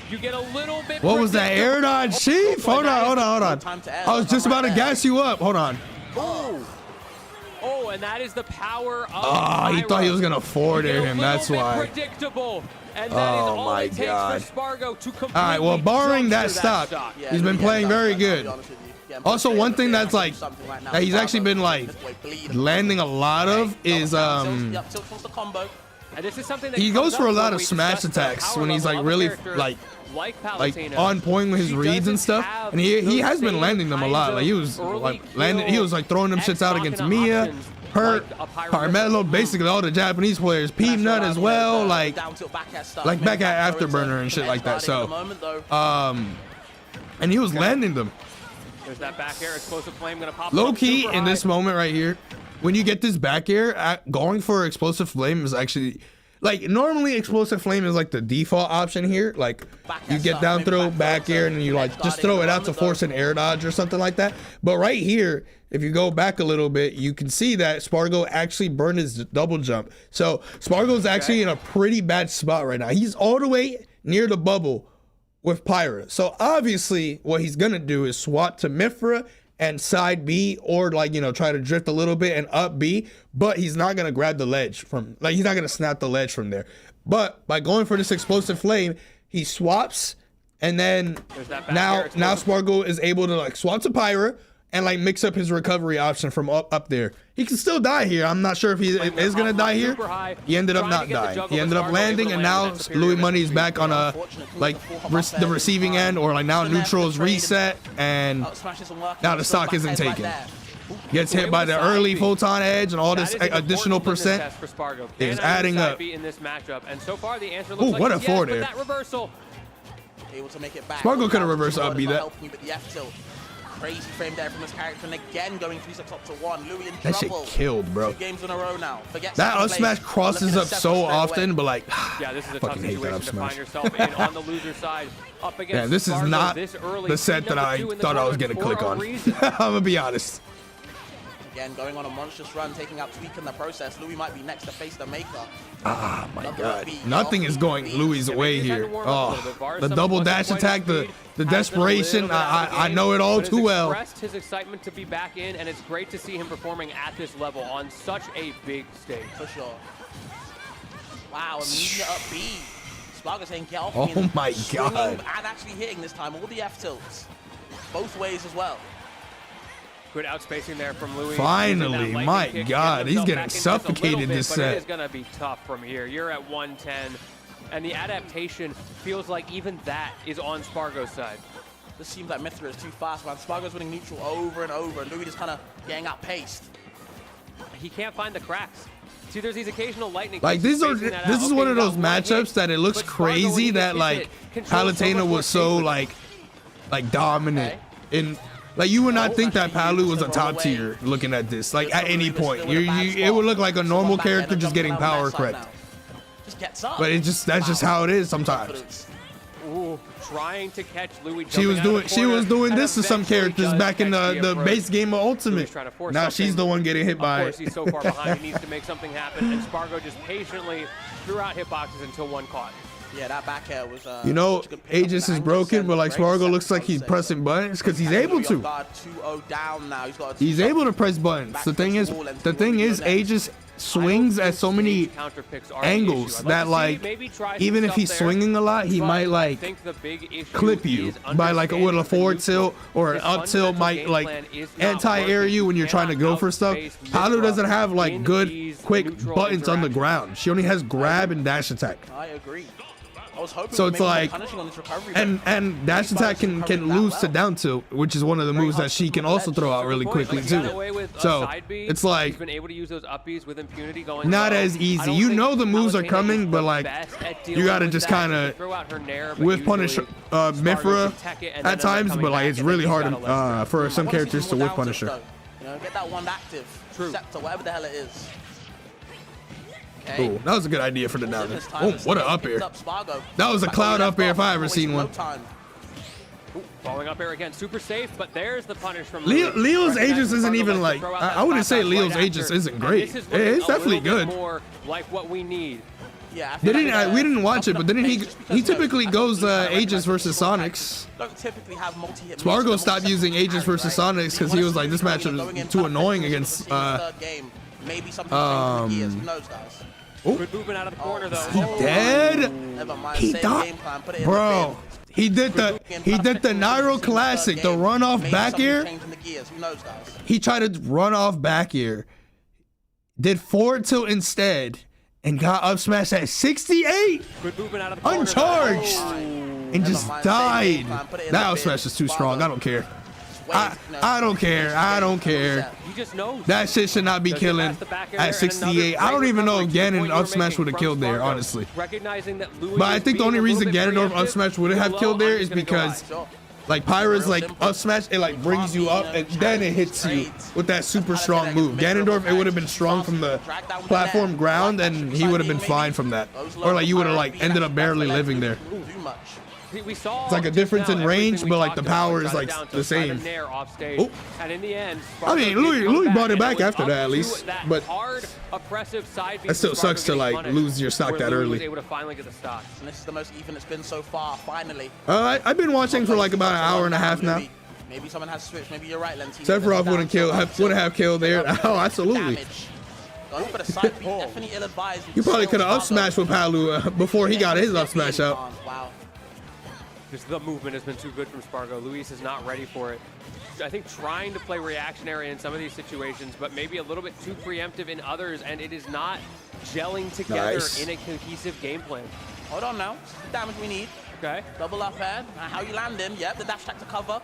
You get a little bit. What was that air dodge? Chief? Hold on. I was just about to gas you up. Hold on. Oh, and that is the power of Oh, he thought he was going to forward air him. That's why. Predictable. And that is all it takes for Spargo to completely. All right, well, barring that stock, he's been playing very good. Also, one thing that's like that he's actually been like landing a lot of is and this is something that he goes for a lot of smash attacks when he's like really like on point with his reads and stuff, and he has been landing them a lot. Like he was like throwing them shits out against Mia, Hurt, Carmelo, basically all the Japanese players, Peanut as well, like back at Afterburner and shit like that. So and he was landing them. There's that back air explosive flame gonna pop low key in this moment right here. When you get this back air, going for explosive flame is actually like normally explosive flame is like the default option here. Like you get down throw back air and you like just throw it out to force an air dodge or something like that. But right here, if you go back a little bit, you can see that Spargo actually burned his double jump. So Spargo's actually in a pretty bad spot right now. He's all the way near the bubble with Pyra. So obviously what he's gonna do is swap to Mithra and side B, or like, try to drift a little bit and up B, but he's not gonna grab the ledge from, like he's not gonna snap the ledge from there. But by going for this explosive flame, he swaps, and then now Spargo is able to like swap to Pyra and like mix up his recovery option from up there. He can still die here. I'm not sure if he is gonna die here. He ended up not dying. He ended up landing, and now Louis Money is back on a the receiving end, or like now neutral is reset, and now the stock isn't taken. Gets hit by the early photon edge, and all this additional percent is adding up. Ooh, what a forward air. Able to make it back. Spargo could have reversed up B that. crazy frame there from this character, and again going 3-6 up to 1. Louis in That shit trouble. killed, bro. 2 games in a row now. Forget That up second smash place. crosses Looking up to so settle straight often, away. but like, Yeah, this is a tough fucking hate that up situation to find smash. yourself in on the loser side. Up against Yeah, this is Spargo not this early. the set that I thought I was gonna click on. I'm gonna be honest. Again, going on a monstrous run, taking out Tweak in the process. Louis might be next to face the Maker. Ah, my Another God. upbeat, Nothing is going Louis' way he's had to here. warm up a Oh, little bit. Vars the some double wasn't dash quite attack, as the speed, has been a desperation. little bit out of the I game, know it all but too has well. expressed his excitement to be back in, and it's great to see him performing at this level on such a big stage. For sure. Wow, immediate up B. Spargo saying get off Oh me. And my swinging God. And actually hitting this time. All the F tilts. Both ways as well. Good outspacing there from Louis. Finally, Using that lightning my kick to God, get he's himself getting back in just a suffocated little bit, this but set. It is going to be tough from here. You're at 110, and the adaptation feels like even that is on Spargo's side. This seems like Mithra is too fast, man. Spargo's winning neutral over and over. Louis just kind of getting outpaced. He can't find the cracks. See, there's these occasional lightning Like kicks, these are, spacing that this out. is Okay, one of you those got one matchups hit, that it looks but Spargo, when he crazy gets that hit, like controls so Palutena much more was so safely. like dominant in. Like you would not think that Palu was a top tier looking at this. Like at any point, it would look like a normal character just getting power correct. Just gets up. But that's just how it is sometimes. Ooh, trying to catch Louis. She was doing this to some characters back in the base game of Ultimate. Now she's the one getting hit by Of course, it. he's so far behind. He needs to make something happen, and Spargo just patiently threw out hitboxes until one caught. Yeah, that back air was. You know, Aegis is broken, but like Spargo looks like he's pressing buttons because he's able to. 2-0 down now. He's able to press buttons. The thing is, Aegis swings at so many angles that like even if he's swinging a lot, he might like clip you by like with a forward tilt or an up tilt might like anti-air you when you're trying to go for stuff. Palu doesn't have like good quick buttons on the ground. She only has grab and dash attack. I agree. I was hoping So it's like, punishing on this recovery, and dash attack can lose to down tilt, which is one of the moves that she can also throw out really quickly too. So it's like been able to use those uppies with impunity going not as easy. You know the moves are coming, but like you gotta just kind of with punish Mithra at times, but like it's really hard for some characters to whip punish her. You know, get that one active. Scepter, whatever the hell it is. Oh, that was a good idea for the down air. Oh, what an up air. That was a cloud up air if I ever seen one. Following up air again, super safe, but there's the punish from Leo's Aegis isn't even like, I wouldn't say Leo's Aegis isn't great. It's definitely good. More like what we need. Yeah, we didn't watch it, but didn't he typically goes Aegis versus Sonics. Don't typically have multi-hit. Spargo stopped using Aegis versus Sonics because he was like, this matchup is too annoying against maybe something who knows, guys. Oh, good movement out of the corner though. He dead? He died, bro. He did the Nairo classic, the run off back air. He tried to run off back air, did forward tilt instead, and got up smash at 68, good movement out of the corner, uncharged, and just died. That up smash is too strong. I don't care. I don't care. I don't care. He just knows. That shit should not be killing at 68. I don't even know if Ganon up smash would have killed there, honestly. But I think the only reason Ganondorf up smash would have killed there is because like Pyra's like up smash, it like brings you up and then it hits you with that super strong move. Ganondorf, it would have been strong from the platform ground and he would have been fine from that. Or like you would have like ended up barely living there. It's like a difference in range, but like the power is like the same. Oh. And in the end, I mean, Louis brought it back after that at least, but it still sucks to like lose your stock that early. And this is the most even it's been so far. Finally. I've been watching for like about an hour and a half now. Maybe someone has switched. Maybe you're right, Lentini. Sephiroth wouldn't have killed there. Oh, absolutely. You probably could have up smashed with Palu before he got his up smash out. Wow. Just the movement has been too good from Spargo. Luis is not ready for it. I think trying to play reactionary in some of these situations, but maybe a little bit too preemptive in others, and it is not gelling together in a cohesive game plan. Hold on now. This is the damage we need. Okay. Double up air. How you land him. Yep, the dash attack to cover.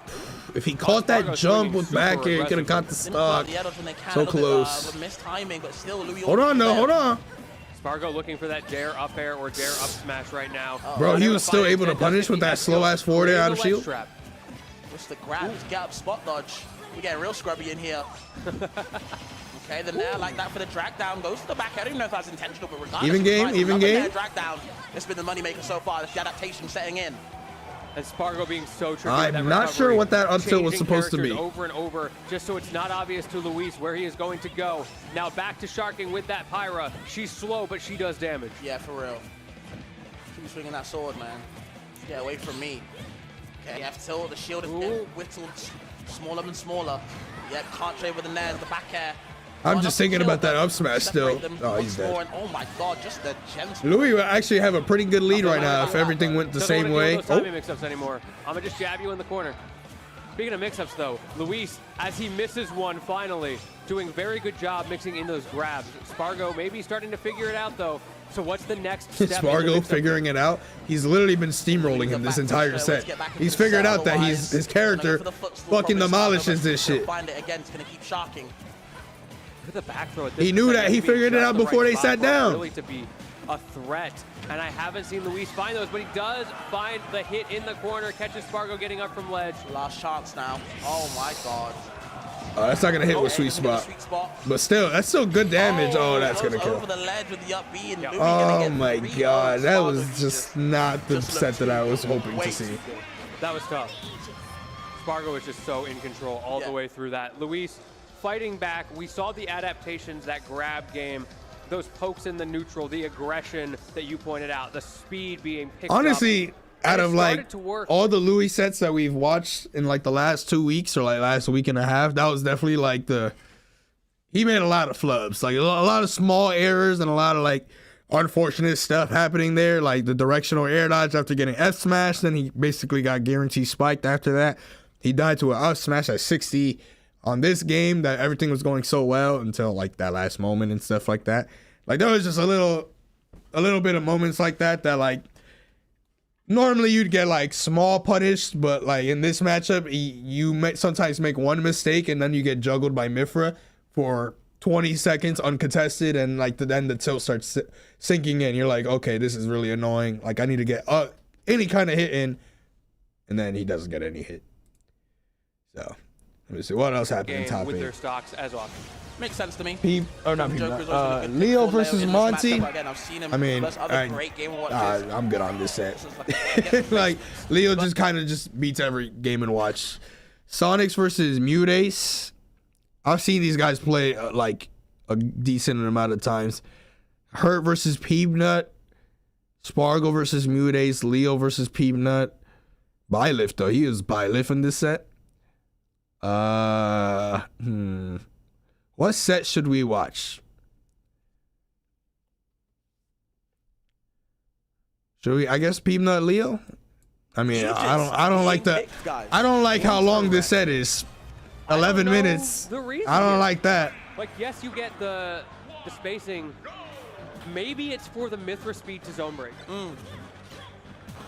If he caught that jump with back air, he could have got the stock. So close. Missed timing, but still, Louis hold on, no, hold on. Spargo looking for that dare up air or dare up smash right now. Bro, he was still able to punish with that slow ass forward air out of shield. What's the grab? Get up, spot dodge. We're getting real scrubby in here. Okay, then there, like that for the drag down, goes to the back. I don't even know if that's intentional, but regardless. Even game, even game. Drag down. It's been the moneymaker so far. The adaptation setting in. And Spargo being so tricky. I'm not sure what that up tilt was supposed to be. Over and over, just so it's not obvious to Luis where he is going to go. Now back to Sharking with that Pyra. She's slow, but she does damage. Yeah, for real. Keep swinging that sword, man. Get away from me. Okay, F tilt. The shield is whittled smaller and smaller. Yeah, can't trade with the nares. The back air. I'm just thinking about that up smash still. Oh, he's dead. Oh my god, just the gems. Louis will actually have a pretty good lead right now if everything went the same way. Oh. Mix-ups anymore. I'm gonna just jab you in the corner. Speaking of mix-ups though, Luis, as he misses one finally, doing a very good job mixing in those grabs. Spargo maybe starting to figure it out though. So what's the next step? Spargo figuring it out. He's literally been steamrolling him this entire set. He's figured out that his character fucking demolishes this shit. Find it again. It's gonna keep shocking. The back throw at this he knew that. He figured it out before they sat down. Really to be a threat, and I haven't seen Luis find those, but he does find the hit in the corner, catches Spargo getting up from ledge. Last chance now. Oh my god. That's not gonna hit with sweet spot. But still, that's still good damage. Oh, that's gonna kill. Over the ledge with the up B and oh my god, that was just not the set that I was hoping to see. That was tough. Spargo was just so in control all the way through that. Luis fighting back. We saw the adaptations, that grab game, those pokes in the neutral, the aggression that you pointed out, the speed being picked up. Honestly, out of like all the Louis sets that we've watched in like the last 2 weeks or like last week and a half, that was definitely like he made a lot of flubs, like a lot of small errors and a lot of like unfortunate stuff happening there, like the directional air dodge after getting F smashed. Then he basically got guaranteed spiked after that. He died to an up smash at 60 on this game that everything was going so well until like that last moment and stuff like that. Like there was just a little bit of moments like that like normally you'd get like small punished, but like in this matchup, you sometimes make one mistake and then you get juggled by Mithra for 20 seconds uncontested, and like then the tilt starts sinking in. You're like, okay, this is really annoying. Like I need to get any kind of hit in, and then he doesn't get any hit. So let me see what else happened in top with 8. Their stocks as often. Makes sense to me. Leo versus Monty. I mean, I'm I'm good on this set. Like Leo just kind of just beats every Game & Watch. Sonics versus Mutace. I've seen these guys play like a decent amount of times. Hurt versus Peanut. Spargo versus Mutace. Leo versus Peanut. Bylift though, he is Bylift in this set. What set should we watch? Should we? I guess Peanut Leo. I mean, I don't like the. I don't like how long this set is. 11 minutes. I don't like that. Like, yes, you get the spacing. Maybe it's for the Mithra speed to zone break.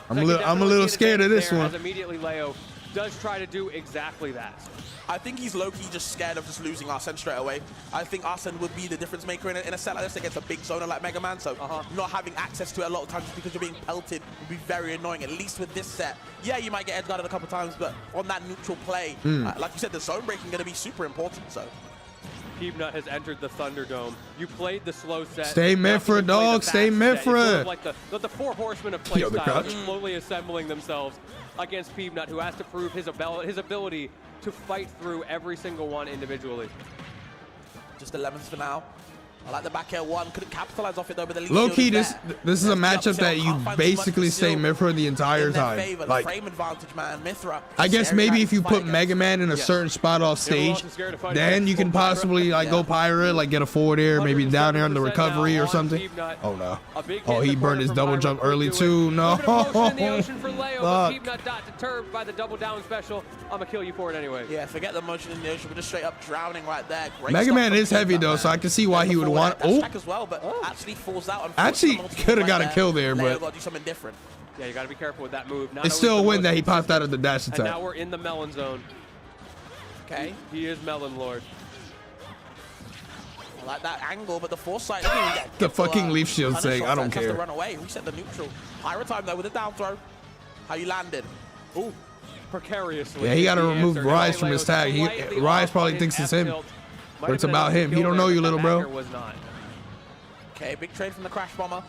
I'm a little scared of this one. As immediately Leo does try to do exactly that. I think he's low-key just scared of just losing Arsene straight away. I think Arsene would be the difference maker in a set like this against a big zoner like Mega Man, so not having access to it a lot of times just because you're being pelted would be very annoying, at least with this set. Yeah, you might get edge guarded a couple times, but on that neutral play, like you said, the zone breaking going to be super important, so. Peanut has entered the Thunderdome. You played the slow set. Stay Mithra, dog. Stay Mithra. Sort of like the four horsemen of playstyle slowly assembling themselves against Peanut, who has to prove his ability to fight through every single one individually. Just 11th for now. I like the back air one. Couldn't capitalize off it though, but the low key, this is a matchup that you basically stay Mithra the entire time. Like, frame advantage, man. Mithra. I guess maybe if you put Mega Man in a certain spot off stage, then you can possibly like go Pyra, like get a forward air, maybe down air on the recovery or something. Oh no. Oh, he burned his double jump early too. No. Peanut not deterred by the double down special. I'm gonna kill you for it anyway. Yeah, forget the motion in the ocean. We're just straight up drowning right there. Mega Man is heavy though, so I can see why he would want. As well, but actually falls out. Actually, could have got a kill there, but got to do something different. Yeah, you got to be careful with that move. It's still a win that he popped out of the dash attack. And now we're in the melon zone. Okay. He is Melon Lord. I like that angle, but the foresight doesn't even get the fucking leaf shield saying, I don't care. To run away. Reset the neutral. Pyra time though with a down throw. How you landed? Ooh. precariously. Yeah, he got to is the remove answer. Rise Now from his Leo's tag. slightly Rise off probably on thinks his it's him. F-tilt. But Might it's have been about another him. He kill don't there, know you, but little that bro. backer was not. Okay, big trade from the Crash Bomber.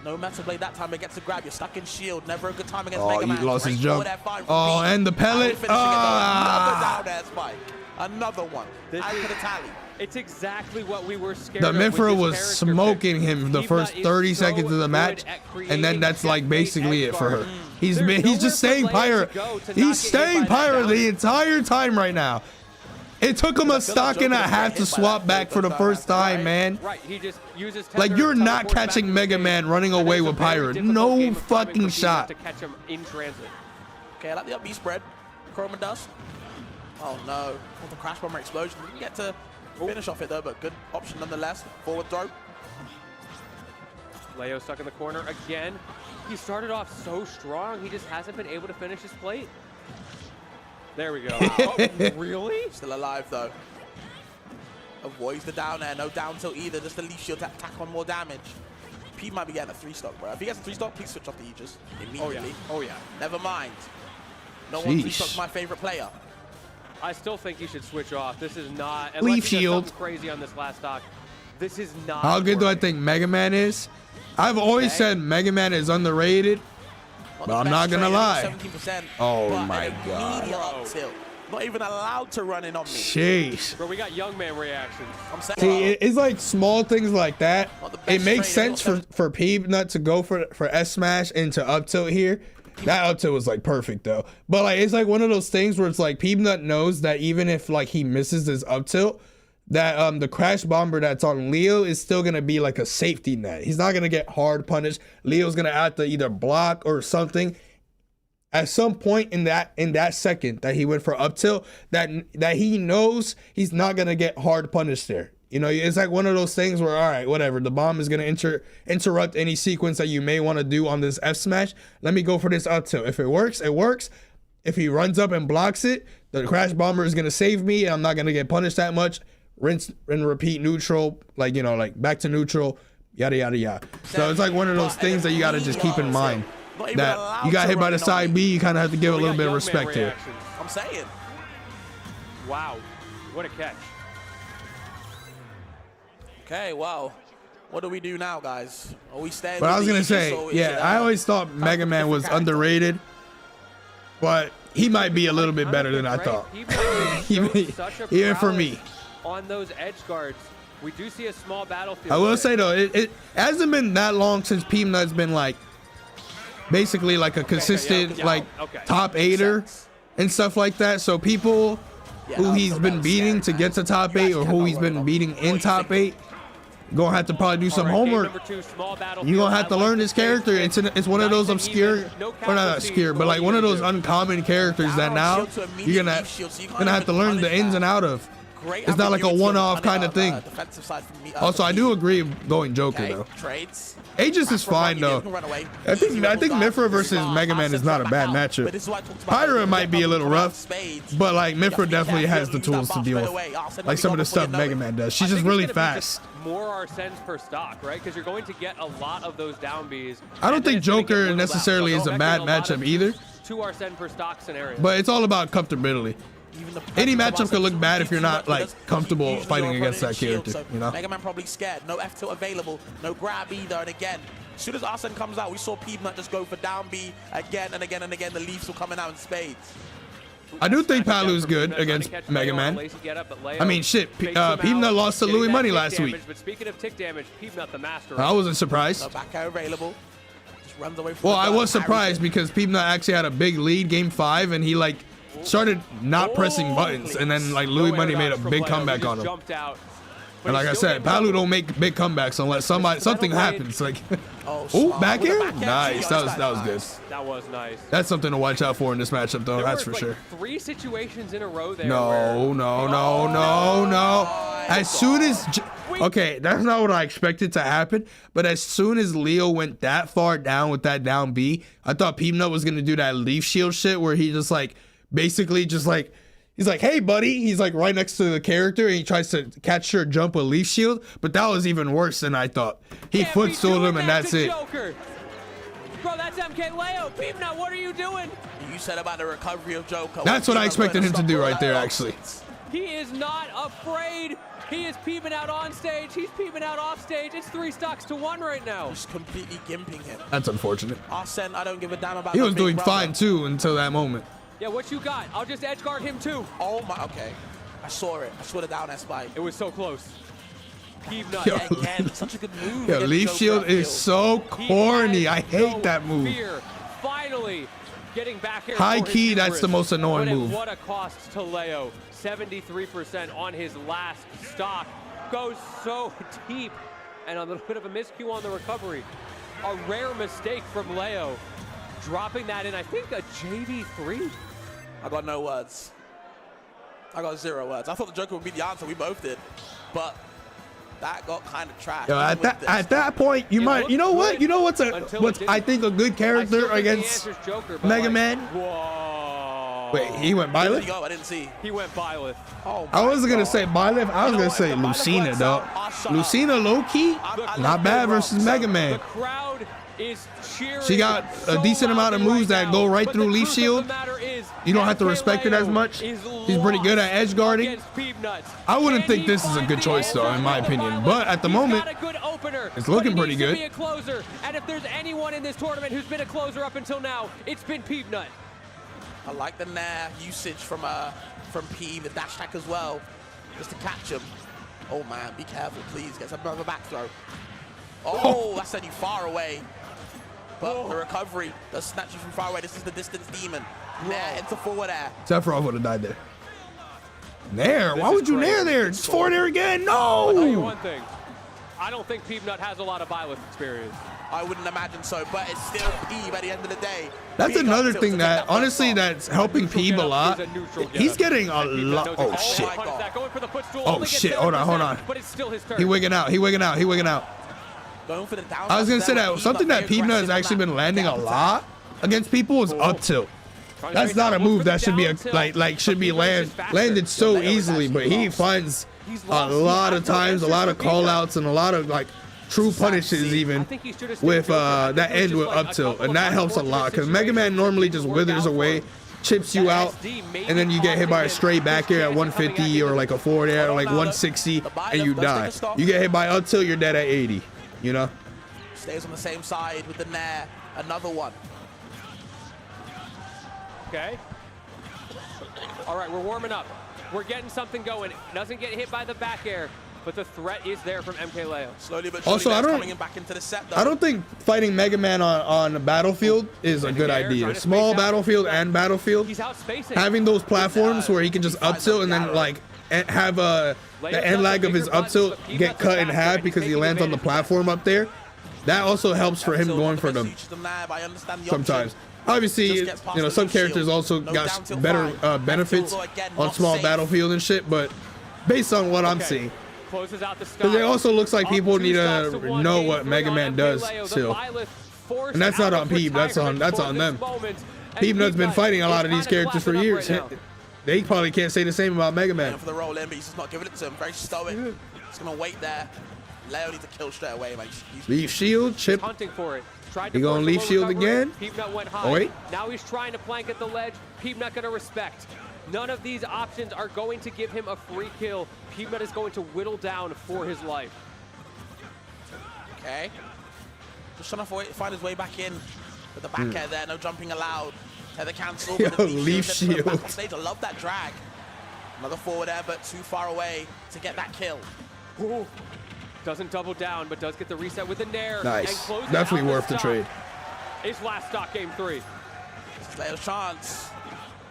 No Metal Blade that time. It gets a grab. You're stuck in shield. Never a good time against Oh, Mega he Man. lost his Right jump. forward F5, Oh, repeat. and the pellet. Finishing it, though. Another Ah. down air spike. Another one. This Add is- to the tally. It's exactly what we were scared The of with Mythra this was character smoking pick. him the Eva first is 30 so seconds of the good match, at and then creating that's like checkmate basically it for her. edge He's guard. been, There's he's just nowhere staying for Leia pyro. to go to not He's get hit staying by that pyro down. the entire time right now. It took him a stock and a half to swap back for the first time, man. Right, he just uses Like, tether, you're not teleports back catching to Mega stage, Man running and away it's a with very Pyro. difficult No game of climbing fucking for shot. to catch him in transit. Okay, I like the up B spread. Chroma Dust. Oh no. With the Crash Bomber explosion. Didn't get to finish off it though, but good option nonetheless. Forward throw. Leo stuck in the corner again. He started off so strong, he just hasn't been able to finish his plate. There we go. Oh, really? Still alive though. Avoids the down air. No down tilt either. Just the leaf shield to attack on more damage. P might be getting a 3-stock, bro. If he gets a 3-stock, please switch off the Aegis immediately. Oh yeah. Never mind. No one Sheesh. 3-stock's my favorite player. I still think you should switch off. This is not. Leaf unless he does shield. something crazy on this last stock. This is not. How good do I working. think Mega Man is? I've always Okay. said Mega Man is underrated. Not But the I'm best not gonna trade, lie. 17%, Oh but my an God. immediate up tilt. Not even allowed to run in on me. Sheesh. Bro, we got young man reactions. I'm saying. See, it's like small things like that. Not the best It makes trade, sense not for Peanut to go for S smash into up tilt here. That up tilt was like perfect though. But like it's like one of those things where it's like Peanut knows that even if like he misses his up tilt, that the Crash Bomber that's on Leo is still gonna be like a safety net. He's not gonna get hard punished. Leo's gonna have to either block or something. At some point in that second that he went for up tilt, that he knows he's not gonna get hard punished there. You know, it's like one of those things where, all right, whatever, the bomb is gonna interrupt any sequence that you may want to do on this F smash. Let me go for this up tilt. If it works, it works. If he runs up and blocks it, the Crash Bomber is gonna save me, and I'm not gonna get punished that much. Rinse and repeat neutral, like, you know, like back to neutral, yada yada yada. So it's like one of those things that you gotta just keep in mind. That you got hit by the side B, you kind of have to give a We little got bit of young man respect here. reactions. I'm saying. Wow, what a catch. Okay, well, what do we do now, guys? Are we staying? But I was with gonna the Aegis, say, or is yeah, it, I always thought Mega Man was character? underrated, but he might be a little bit better than I thought. Even for me. On those edge guards, we do see a small battlefield. I will there. say though, it hasn't been that long since Peanut's been like, basically like a consistent like top 8er and stuff like that. So people who he's been beating to get to top 8 or who he's been beating in top 8, gonna have to probably do some homework. You're gonna have to learn this character. It's one of those obscure, or not obscure, but like one of those uncommon characters that now you're gonna have to learn the ins and out of. It's not like a one-off kind of thing. Also, I do agree going Joker though. Trades. Aegis is fine though. I think Mythra versus Mega Man is not a bad matchup. Pyra might be a little rough, but like Mythra definitely has the tools to deal with like some of the stuff Mega Man does. She's just really fast. More Arsens per stock, right? Because you're going to get a lot of those down Bs. I don't think Joker necessarily is a bad matchup either. 2 Arsene per stock scenario. But it's all about comfortability. Any matchup could look bad if you're not like comfortable fighting against that character, you know? Mega Man probably scared. No F tilt available. No grab either. And again, as soon as Arsene comes out, we saw Peanut just go for down B again and again and again. The Leafs were coming out in spades. I do think Palu's good against Mega Man. I mean, shit, Peanut lost to Louis Money last week. But speaking of tick damage, Peanut the master. I wasn't surprised. No back air available. Just runs away from Well, the I gun. was surprised because Peanut actually had a big lead game 5 and he like started not pressing buttons, and then like Louis Money made a big comeback on him. And like I said, Palu don't make big comebacks unless something happens. Like, oh, back here, nice. That was good. That was nice. That's something to watch out for in this matchup, though. That's for like sure. 3 situations in a row there. No. As soon as okay, that's not what I expected to happen. But as soon as Leo went that far down with that down B, I thought Peanut was gonna do that leaf shield shit where he just like basically just like. He's like, hey, buddy. He's like right next to the character and he tries to catch her jump with leaf shield. But that was even worse than I thought. He footstooled him and that's it. Bro, that's MK Leo. Peanut, what are you doing? You said about the recovery of Joker. That's what I expected him to do right there, actually. He is not afraid. He is peeping out on stage. He's peeping out off stage. It's 3 stocks to 1 right now. Just completely gimping him. That's unfortunate. Arsene, I don't give a damn about. He was doing fine too until that moment. Yeah, what you got? I'll just edge guard him too. Oh my, okay. I saw it. I saw the down air spike. It was so close. Peanut. Yo, again, such a good move. Yo, Leaf Shield is so corny. I hate that move. Fear. Finally getting back here. High key, that's the most annoying move. What a cost to Leo. 73% on his last stock. Goes so deep. And a little bit of a miscue on the recovery. A rare mistake from Leo. Dropping that in, I think, a JV3. I got no words. I got 0 words. I thought the Joker would be the answer. We both did. But that got kind of trash. Yo, at that point, you might, you know what? You know what's I think a good character against Mega Man? Whoa. Wait, he went Byleth? Go? I didn't see. He went Byleth. Oh, I wasn't going to say Byleth. I was going to say Lucina, dog. Lucina low-key, not bad versus Mega Man. The crowd is cheering. She got a decent amount of moves that go right through Leaf Shield. You don't have to respect it as much. He's pretty good at edge guarding. I wouldn't think this is a good choice, though, in my opinion. But at the moment, it's looking pretty good. And if there's anyone in this tournament who's been a closer up until now, it's been Peanut. I like the nair usage from P, the dash attack as well, just to catch him. Oh man, be careful, please. Get another back throw. Oh, that sent you far away. But the recovery does snatch you from far away. This is the distance demon. Nair into forward air. Sephiroth would have died there. Nair? Why would you nair there? It's forward air again. No! I'll tell you one thing. I don't think Peanut has a lot of Byleth experience. I wouldn't imagine so, but it's still Peeb at the end of the day. That's another thing that, honestly, that's helping Peeb a lot. He's getting a lot. Oh, shit. Oh, shit. Hold on. But it's still his turn. He wigging out. He wigging out. Going for the down. I was going to say that something that Peanut has actually been landing a lot against people is up tilt. That's not a move that should be landed so easily, but he finds a lot of times, a lot of call outs and a lot of true punishes even with that end with up tilt, and that helps a lot because Mega Man normally just withers away, chips you out, and then you get hit by a straight back air at 150 or like a forward air like 160 and you die. You get hit by up tilt, you're dead at 80, you know? Stays on the same side with the nair, another one. Okay. All right, we're warming up. We're getting something going. Doesn't get hit by the back air, but the threat is there from MK Leo. Slowly but surely, also, I don't think fighting Mega Man on a battlefield is a good idea. Small battlefield and battlefield. He's out spacing. Having those platforms where he can just up tilt and then have the end lag of his up tilt get cut in half because he lands on the platform up there. That also helps for him going for them sometimes. Obviously, some characters also got better benefits on small battlefield and shit, but based on what I'm seeing, because it also looks like people need to know what Mega Man does still, and that's not on Peeb, that's on them. Peebnut's been fighting a lot of these characters for years. They probably can't say the same about Mega Man. For the roll in, but he's just not giving it to him. Very stoic. He's gonna wait there. Leo needs to kill straight away, man. Leaf Shield, chip. Hunting for it. He going Leaf Shield again? Peanut went high. Oh, wait. Now he's trying to plank at the ledge. Peanut gonna respect. None of these options are going to give him a free kill. Peanut is going to whittle down for his life. Okay. Just trying to find his way back in with the back air there. No jumping allowed. Tether cancel. Yo, Leaf Shield. Stage. I love that drag. Another forward air, but too far away to get that kill. Ooh. Doesn't double down, but does get the reset with the nair. Nice. Definitely worth the trade. His last stock, game 3. Leo's chance.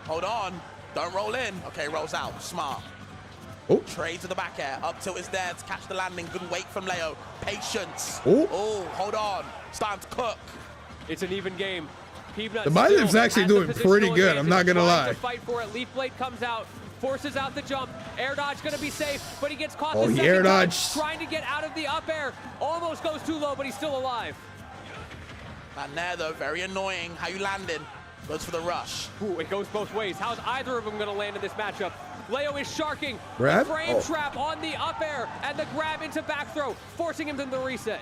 Hold on. Don't roll in. Okay, rolls out. Smart. Oh. Trade to the back air. Up tilt is there to catch the landing. Good wait from Leo. Patience. Oh, hold on. Starting to cook. It's an even game. The Byleth's actually doing pretty good. I'm not going to lie. Fight for it. Leaf Blade comes out. Forces out the jump. Air dodge going to be safe, but he gets caught the second air time, dodge. trying to get out of the up air. Almost goes too low, but he's still alive. That nair, though, very annoying. How you landing? Goes for the rush. Ooh, it goes both ways. How's either of them going to land in this matchup? Leo is sharking. Grab? Frame trap on the up air, and the grab into back throw, forcing him to the reset.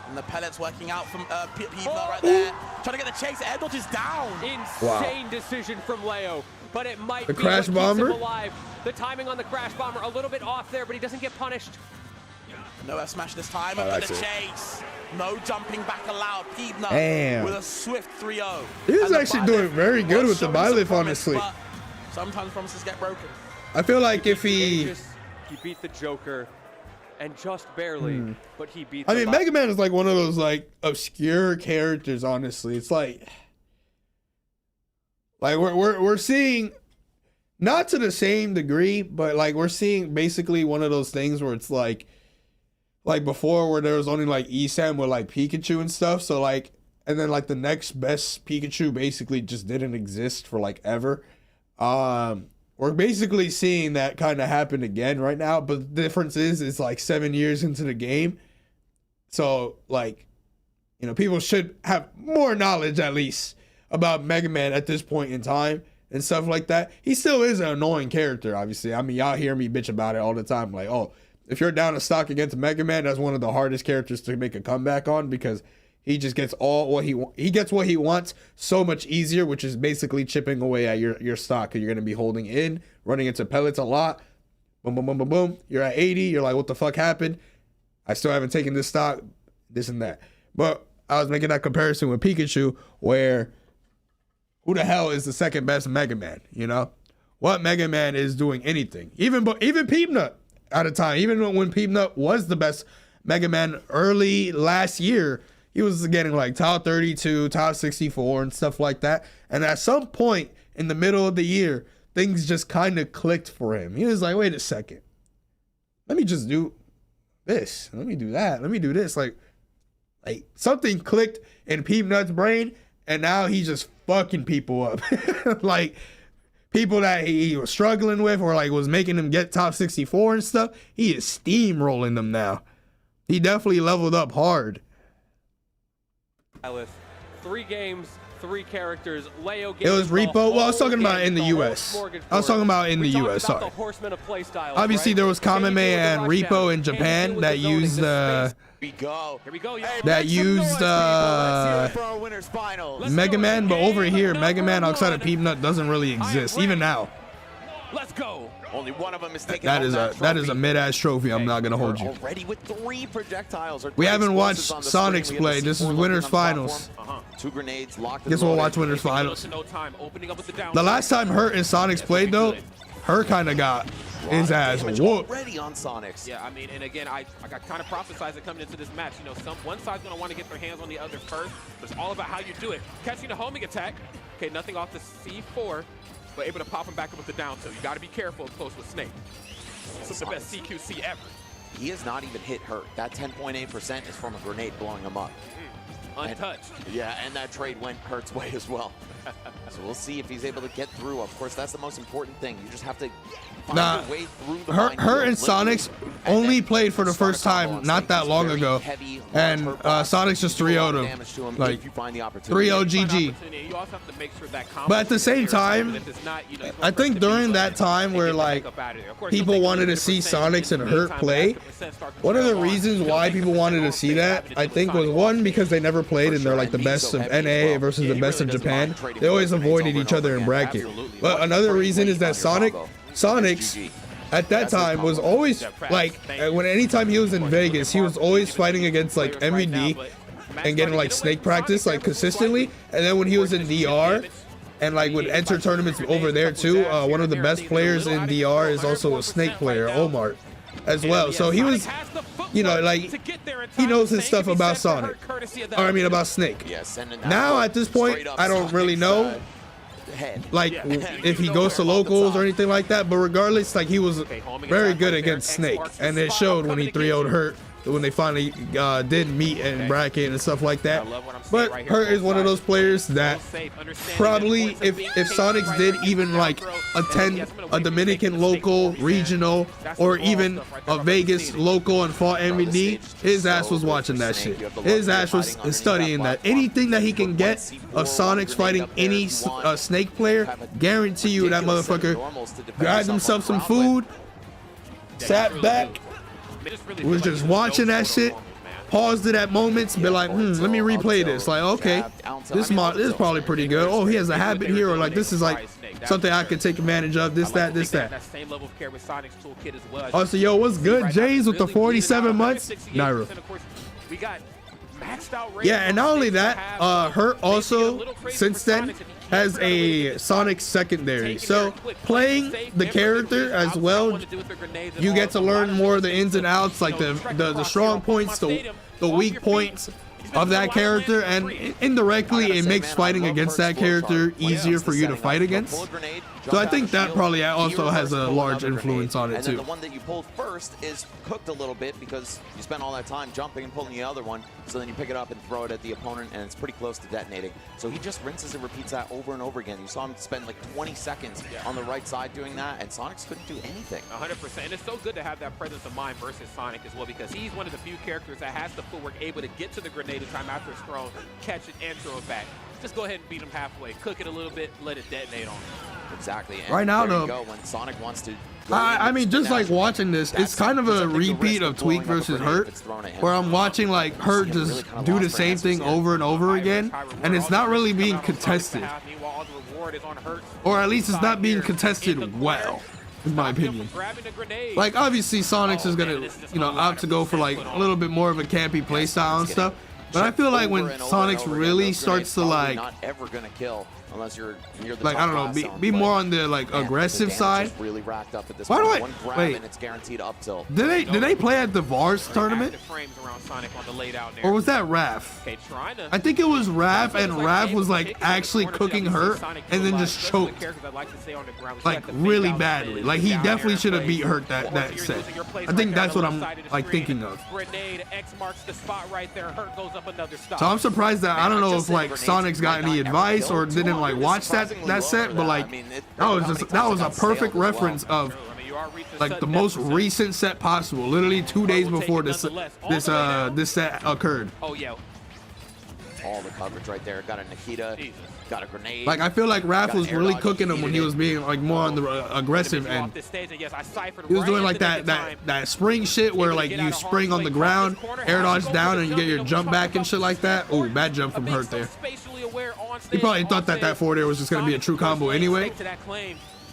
And the pellets working out from Peanut right there. Trying to get the chase. Air dodge is down. Insane decision from Leo, but it might The be crash what bomber? keeps him alive. The timing on the crash bomber a little bit off there, but he doesn't get punished. No air smash this time. I Up like for the it. chase. No jumping back allowed. Peebner Damn. with a swift 3-0. He was And the actually doing Byleth very good was with the showing some Byleth, promise, honestly. but sometimes promises get broken. I feel like if he... He beat the Joker, and just barely, but he beat I the mean, Mega Man is like one of those like obscure characters, honestly. It's like we're seeing, not to the same degree, but like we're seeing basically one of those things where it's like before where there was only like ESAM with like Pikachu and stuff. So like, and then like the next best Pikachu basically just didn't exist for like ever. We're basically seeing that kind of happen again right now, but the difference is it's like 7 years into the game. So like, you know, people should have more knowledge at least about Mega Man at this point in time and stuff like that. He still is an annoying character, obviously. I mean, y'all hear me bitch about it all the time. Like, oh, if you're down to stock against Mega Man, that's one of the hardest characters to make a comeback on because he just gets all what he gets what he wants so much easier, which is basically chipping away at your stock. You're gonna be holding in, running into pellets a lot. Boom, boom, boom, boom, boom. You're at 80. You're like, what the fuck happened? I still haven't taken this stock, this and that. But I was making that comparison with Pikachu, where who the hell is the second best Mega Man? You know, what Mega Man is doing anything? Even Peepnut at a time, even when Peepnut was the best Mega Man early last year. He was getting like top 32, top 64 and stuff like that. And at some point in the middle of the year, things just kind of clicked for him. He was like, wait a second. Let me just do this. Let me do that. Let me do this. Like something clicked in Peepnut's brain and now he's just fucking people up. Like people that he was struggling with or like was making him get top 64 and stuff. He is steamrolling them now. He definitely leveled up hard. 3 games, 3 characters. Leo it was Repo. Well, I was talking about in the U.S. I was talking about in the U.S. Sorry. Obviously, there was Kameme and Repo in Japan that used that used Mega Man, but over here, Mega Man outside of Peepnut doesn't really exist even now. Let's go. Only one of them is taking that is a mid-ass trophy. I'm not gonna hold you. Already with 3 projectiles. We haven't watched Sonic's play. This is winners finals. 2 grenades locked. Guess we'll watch winners finals. The last time Hurt and Sonic's played though, Hurt kind of got his ass whooped. Already on Sonic's. Yeah, I mean, and again, I kind of prophesized it coming into this match. You know, one side's going to want to get their hands on the other first, but it's all about how you do it. Catching the homing attack. Okay, nothing off the C4. But able to pop him back up with the down tilt. You got to be careful close with Snake. This is the best CQC ever. He has not even hit Hurt. That 10.8% is from a grenade blowing him up. Untouched. And that trade went Hurt's way as well. So we'll see if he's able to get through. Of course, that's the most important thing. You just have to find your way through the Hurt and Sonic's only played for the first time not that long ago. And Sonic's just 3-0'd him. Like 3-0 GG. But at the same time, I think during that time where like people wanted to see Sonic's and Hurt play, one of the reasons why people wanted to see that, I think, was one, because they never played and they're like the best of NA versus the best of Japan. They always avoided each other in bracket. But another reason is that Sonic's at that time was always like, anytime he was in Vegas, he was always fighting against like MVD and getting like Snake practice like consistently. And then when he was in DR and like would enter tournaments over there too, one of the best players in DR is also a Snake player, Omar, as well. So he was, you know, like he knows his stuff about Sonic, or I mean about Snake. Now at this point, I don't really know like if he goes to locals or anything like that, but regardless, like he was very good against Snake, and it showed when he 3-0'd Hurt when they finally did meet in bracket and stuff like that. But Hurt is one of those players that probably, if Sonics did even like attend a Dominican local, regional, or even a Vegas local and fought MVD, his ass was watching that shit. His ass was studying that. Anything that he can get of Sonics fighting any Snake player, guarantee you that motherfucker grabbed himself some food, sat back, was just watching that shit, paused it at moments, be like, let me replay this. Like, okay, this is probably pretty good. Oh, he has a habit here, or like this is like something I could take advantage of. This, that. Also, yo, what's good, Jays, with the 47 months? Nairo. Yeah, and not only that, Hurt also since then has a Sonic secondary. So playing the character as well, you get to learn more of the ins and outs, like the strong points, the weak points of that character, and indirectly it makes fighting against that character easier for you to fight against. So I think that probably also has a large influence on it too. And then the one that you pulled first is cooked a little bit because you spent all that time jumping and pulling the other one, so then you pick it up and throw it at the opponent, and it's pretty close to detonating. So he just rinses and repeats that over and over again. You saw him spend like 20 seconds on the right side doing that, and Sonic's couldn't do anything. 100%, and it's so good to have that presence of mind versus Sonic as well, because he's one of the few characters that has the footwork, able to get to the grenade in time after it's thrown, catch it, and throw it back. Just go ahead and beat him halfway, cook it a little bit, let it detonate on him. Exactly. And right now, though, when Sonic wants to I mean, just like watching this, it's kind of a repeat of Tweak versus Hurt, where I'm watching like Hurt just do the same thing over and over again, and it's not really being contested, or at least it's not being contested well, in my opinion. Like, obviously Sonic's is gonna, you know, opt to go for like a little bit more of a campy playstyle and stuff, but I feel like when Sonic's really starts to like, not ever gonna kill unless you're near the like, I don't know, be more on the like aggressive side. Really racked up at this Why do point. I wait? And it's guaranteed up tilt. Did they play at the VARs tournament? Or was that Raph? I think it was Raph, and Raph was like actually cooking Hurt and then just choked like really badly. Like, he definitely should have beat Hurt that set. I think that's what I'm like thinking of. So I'm surprised that I don't know if like Sonic's got any advice or didn't like watch that set, but like that was a perfect reference of like the most recent set possible, literally 2 days before this set occurred. Oh yeah, all the coverage right there. Got a Nikita, got a grenade. Like, I feel like Raph was really cooking him when he was being like more on the aggressive end. He was doing like that spring shit where like you spring on the ground, air dodge down, and you get your jump back and shit like that. Oh, bad jump from Hurt there. He probably thought that forward air was just gonna be a true combo anyway.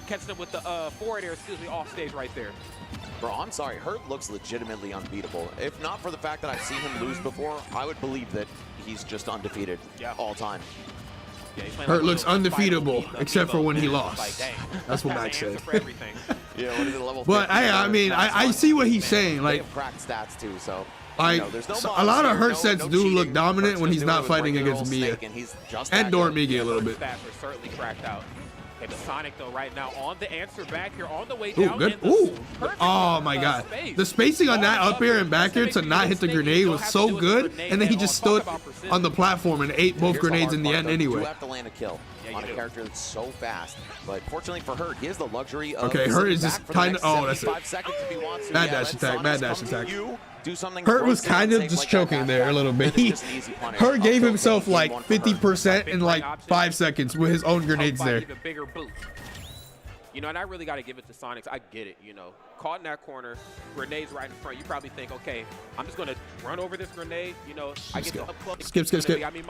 Catching him with the forward air, excuse me, off stage right there. Bro, I'm sorry. Hurt looks legitimately unbeatable. If not for the fact that I've seen him lose before, I would believe that he's just undefeated all time. Yeah, Hurt looks undefeatable, except for when he lost. That's what Max said. Yeah, what is it, level but I mean, I see what he's saying. Like, cracked stats too, so. Like, a lot of Hurt sets do look dominant when he's not fighting against Mia and Dormigi a little bit. Certainly cracked out. Okay, Sonic though right now on the answer back here on the way down. Ooh, good. Ooh. Oh my God. The spacing on that up air and back air to not hit the grenade was so good, and then he just stood on the platform and ate both grenades in the end anyway. You have to land a kill on a character that's so fast, but fortunately for Hurt, he has the luxury of. Okay, Hurt is just kind of. Oh, that's it. Bad dash attack. Bad dash attack. Hurt was kind of just choking there a little bit. Hurt gave himself like 50% in like 5 seconds with his own grenades there. You know, and I really got to give it to Sonic. I get it, you know. Caught in that corner, grenades right in front. You probably think, okay, I'm just going to run over this grenade. You know, I get up close. Skip. I mean,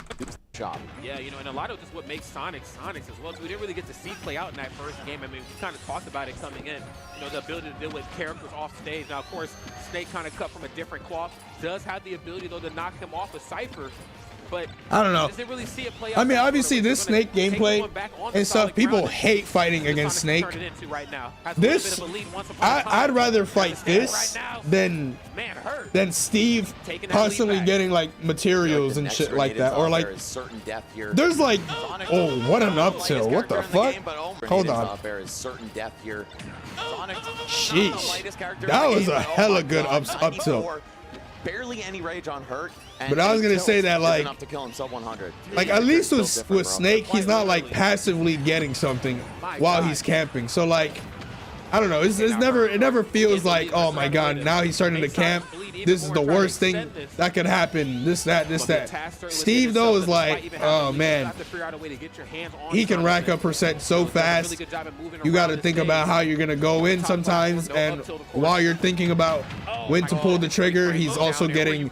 yeah, you know, and a lot of this is what makes Sonic as well. So we didn't really get to see play out in that first game. I mean, we kind of talked about it coming in. You know, the ability to deal with characters off stage. Now, of course, Snake kind of cut from a different cloth. Does have the ability, though, to knock him off with Cypher. But I don't know. Really see it play I mean, obviously this Snake gameplay and stuff, people hate fighting against Snake. I'd rather fight this than Steve constantly getting like materials and shit like that, or like there's like, oh, what an up tilt, what the fuck? Hold on. Sheesh, that was a hella good up tilt. Barely any rage on Hurt, but I was gonna say that like enough to kill himself 100. Like, at least with Snake, he's not like passively getting something while he's camping. So like, I don't know, it never feels like, oh my God, now he's starting to camp this is the worst thing that could happen. This, that. Steve, though, is like, oh, man. He can rack up percent so fast. You got to think about how you're going to go in sometimes. And while you're thinking about when to pull the trigger, he's also getting,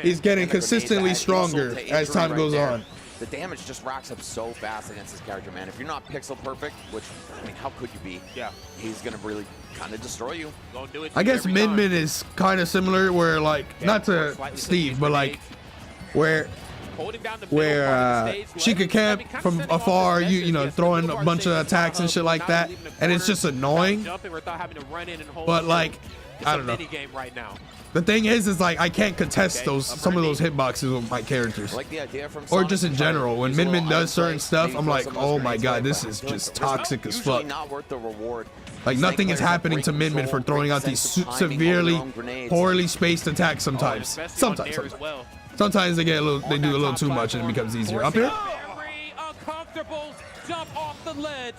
he's getting consistently stronger as time goes on. The damage just racks up so fast against this character, man. If you're not pixel perfect, which, I mean, how could you be? Yeah. He's going to really kind of destroy you. I guess Min Min is kind of similar where, like, not to Steve, but, like, where she could camp from afar, you know, throwing a bunch of attacks and shit like that, and it's just annoying. But, like, I don't know. The thing is like I can't contest some of those hitboxes with my characters, or just in general. When Min Min does certain stuff, I'm like, oh my god, this is just toxic as fuck. Like nothing is happening to Min Min for throwing out these severely, poorly spaced attacks. Sometimes they get they do a little too much and it becomes easier. Up here. Uncomfortable jump off the ledge,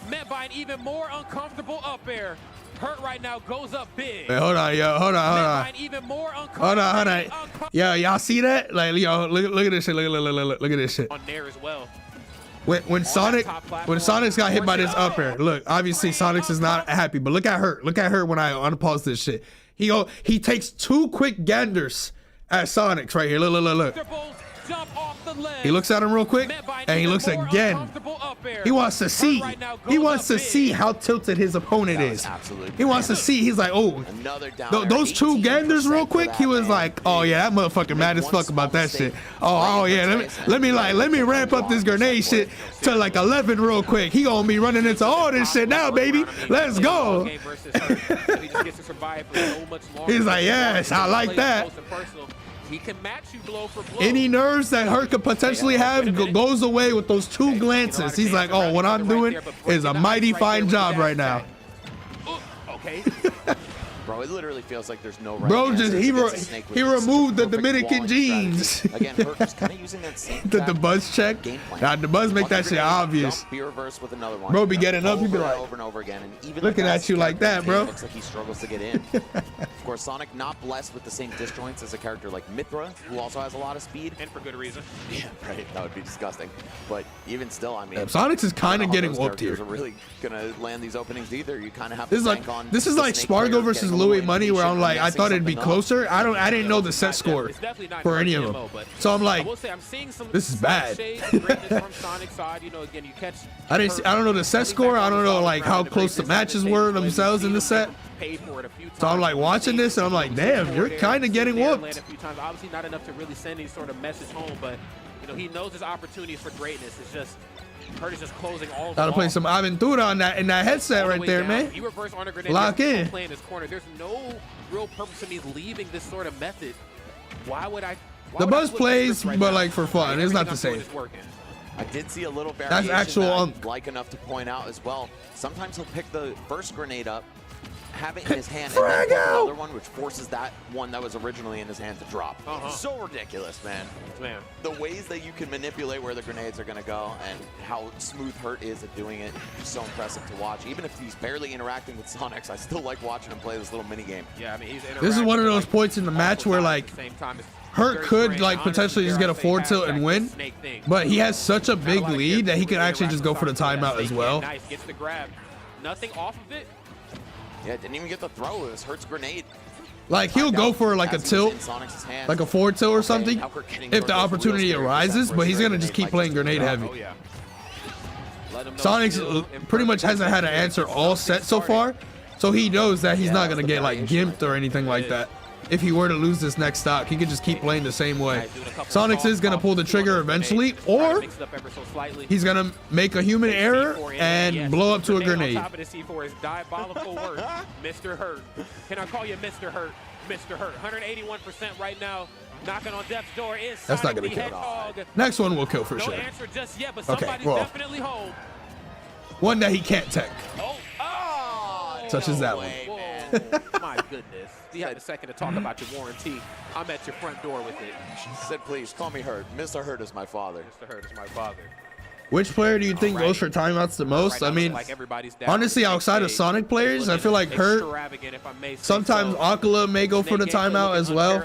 met by an even more uncomfortable up air. Hurt right now goes up big. Wait, hold on, yo, hold on. Hold on. Yo, y'all see that? Like, yo, look at this shit. Look at this shit. On there as well. When Sonic's got hit by this up air, look, obviously Sonic's is not happy, but look at her. Look at her when I unpause this shit. He takes 2 quick ganders at Sonic's right here. Look. He looks at him real quick, and he looks again. He wants to see. He wants to see how tilted his opponent is. He wants to see. He's like, oh, those 2 ganders real quick. He was like, oh yeah, that motherfucker mad as fuck about that shit. Oh yeah, let me ramp up this grenade shit to like 11 real quick. He gonna be running into all this shit now, baby. Let's go. He's like, yes, I like that. He can match you blow for blow. Any nerves that Hurt could potentially have goes away with those 2 glances. He's like, oh, what I'm doing is a mighty fine job right now. Okay. Bro, it literally feels like there's no right. Bro, just he removed the Dominican jeans. Again, Hurt just kind of using that same the buzz check. Nah, the buzz make that shit obvious. Be reversed with another one. Bro, be getting up, he be like over and over again, and even looking at you like that, bro. Looks like he struggles to get in. Of course, Sonic not blessed with the same disjoints as a character like Mithra, who also has a lot of speed, and for good reason. Yeah, right. That would be disgusting. But even still, I mean, Sonic's is kind of getting whooped here. Are really gonna land these openings either. You kind of have to bank on. This is like Spargo versus Louis Money, where I'm like, I thought it'd be closer. I didn't know the set score for any of them. So I'm like, this is bad. I don't know the set score. I don't know like how close the matches were themselves in the set. So I'm like watching this and I'm like, damn, you're kind of getting whooped. Obviously not enough to really send any sort of message home, but you know he knows his opportunities for greatness. It's just Hurt is just closing all. Gotta play some Aventura on that in that headset right there, man. Lock in. There's no real purpose in me leaving this sort of method. Why would I? The buzz plays, but like for fun. It's not the same. I did see a little variation that's actual that I'd like enough to point out as well. Sometimes he'll pick the first grenade up, have it in his hand, and then pick another one, which forces that one that was originally in his hand to drop. So ridiculous, man. The ways that you can manipulate where the grenades are going to go and how smooth Hurt is at doing it is so impressive to watch. Even if he's barely interacting with Sonics, I still like watching him play this little mini game. Yeah, I mean, this is one of those points in the match where like Hurt could like potentially just get a forward tilt and win, but he has such a big lead that he could actually just go for the timeout as well. Nice, gets the grab. Nothing off of it. Yeah, didn't even get the throw. It was Hurt's grenade. Like he'll go for like a tilt, like a forward tilt or something, if the opportunity arises, but he's gonna just keep playing grenade heavy. Sonic's pretty much hasn't had an answer all set so far, so he knows that he's not gonna get like gimped or anything like that. If he were to lose this next stock, he could just keep playing the same way. Sonic's is gonna pull the trigger eventually, or he's gonna make a human error and blow up to a grenade. Mr. Hurt. Can I call you Mr. Hurt? Mr. Hurt. 181% right now. Knocking on death's door is that's not gonna kill. Next one will kill for sure. No answer just yet, but somebody's definitely home. One that he can't tech. Such as that one. My goodness. You had a second to talk about your warranty. I'm at your front door with it. She said, please, call me Hurt. Mr. Hurt is my father. Mr. Hurt is my father. Which player do you think goes for timeouts the most? I mean, honestly, outside of Sonic players, I feel like Hurt. Sometimes Akala may go for the timeout as well.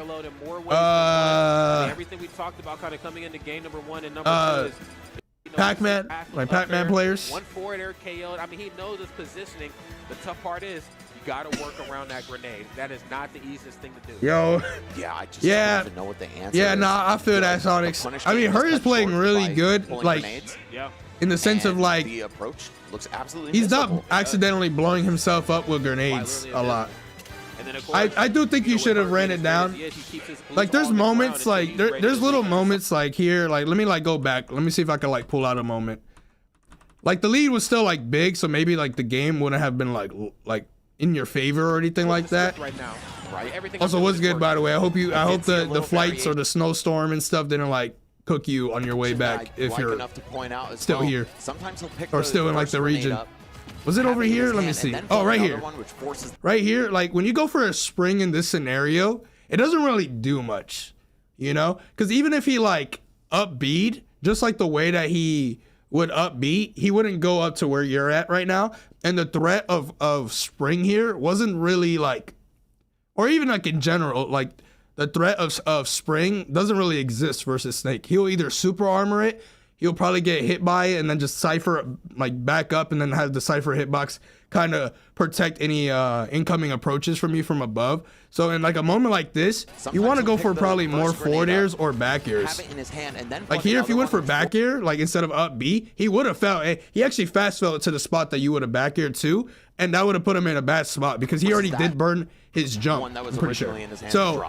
Everything we talked about kind of coming into game number 1 and number 2 is Pac-Man, like Pac-Man players. 1 forward air KO'd. I mean, he knows his positioning. The tough part is you got to work around that grenade. That is not the easiest thing to do. Yo. Yeah, I just don't even know what the answer is. Nah, I feel that, Sonic. I mean, Hurt is playing really good, like, in the sense of, like, the approach looks absolutely he's not accidentally blowing himself up with grenades a lot. I do think you should have ran it down. Like, there's moments, like, there's little moments, like, here. Like, let me, like, go back. Let me see if I can, like, pull out a moment. Like, the lead was still, like, big, so maybe, like, the game wouldn't have been, like in your favor or anything like that. Also, what's good, by the way? I hope the flights or the snowstorm and stuff didn't, like, cook you on your way back if you're still here. Or still in, like, the region. Was it over here? Let me see. Oh, right here. Right here. Like, when you go for a spring in this scenario, it doesn't really do much, you know? Because even if he, like, upbeat, just like the way that he would upbeat, he wouldn't go up to where you're at right now. And the threat of spring here wasn't really, like, or even, like, in general, like, the threat of spring doesn't really exist versus Snake. He'll either super armor it, he'll probably get hit by it and then just Cypher, like, back up and then have the Cypher hitbox kind of protect any incoming approaches from you from above. So in, like, a moment like this, you want to go for probably more forward airs or back airs. Like here, if you went for back air, like, instead of up B, he would have fell. He actually fast fell to the spot that you would have back aired to, and that would have put him in a bad spot because he already did burn his jump, I'm pretty sure. So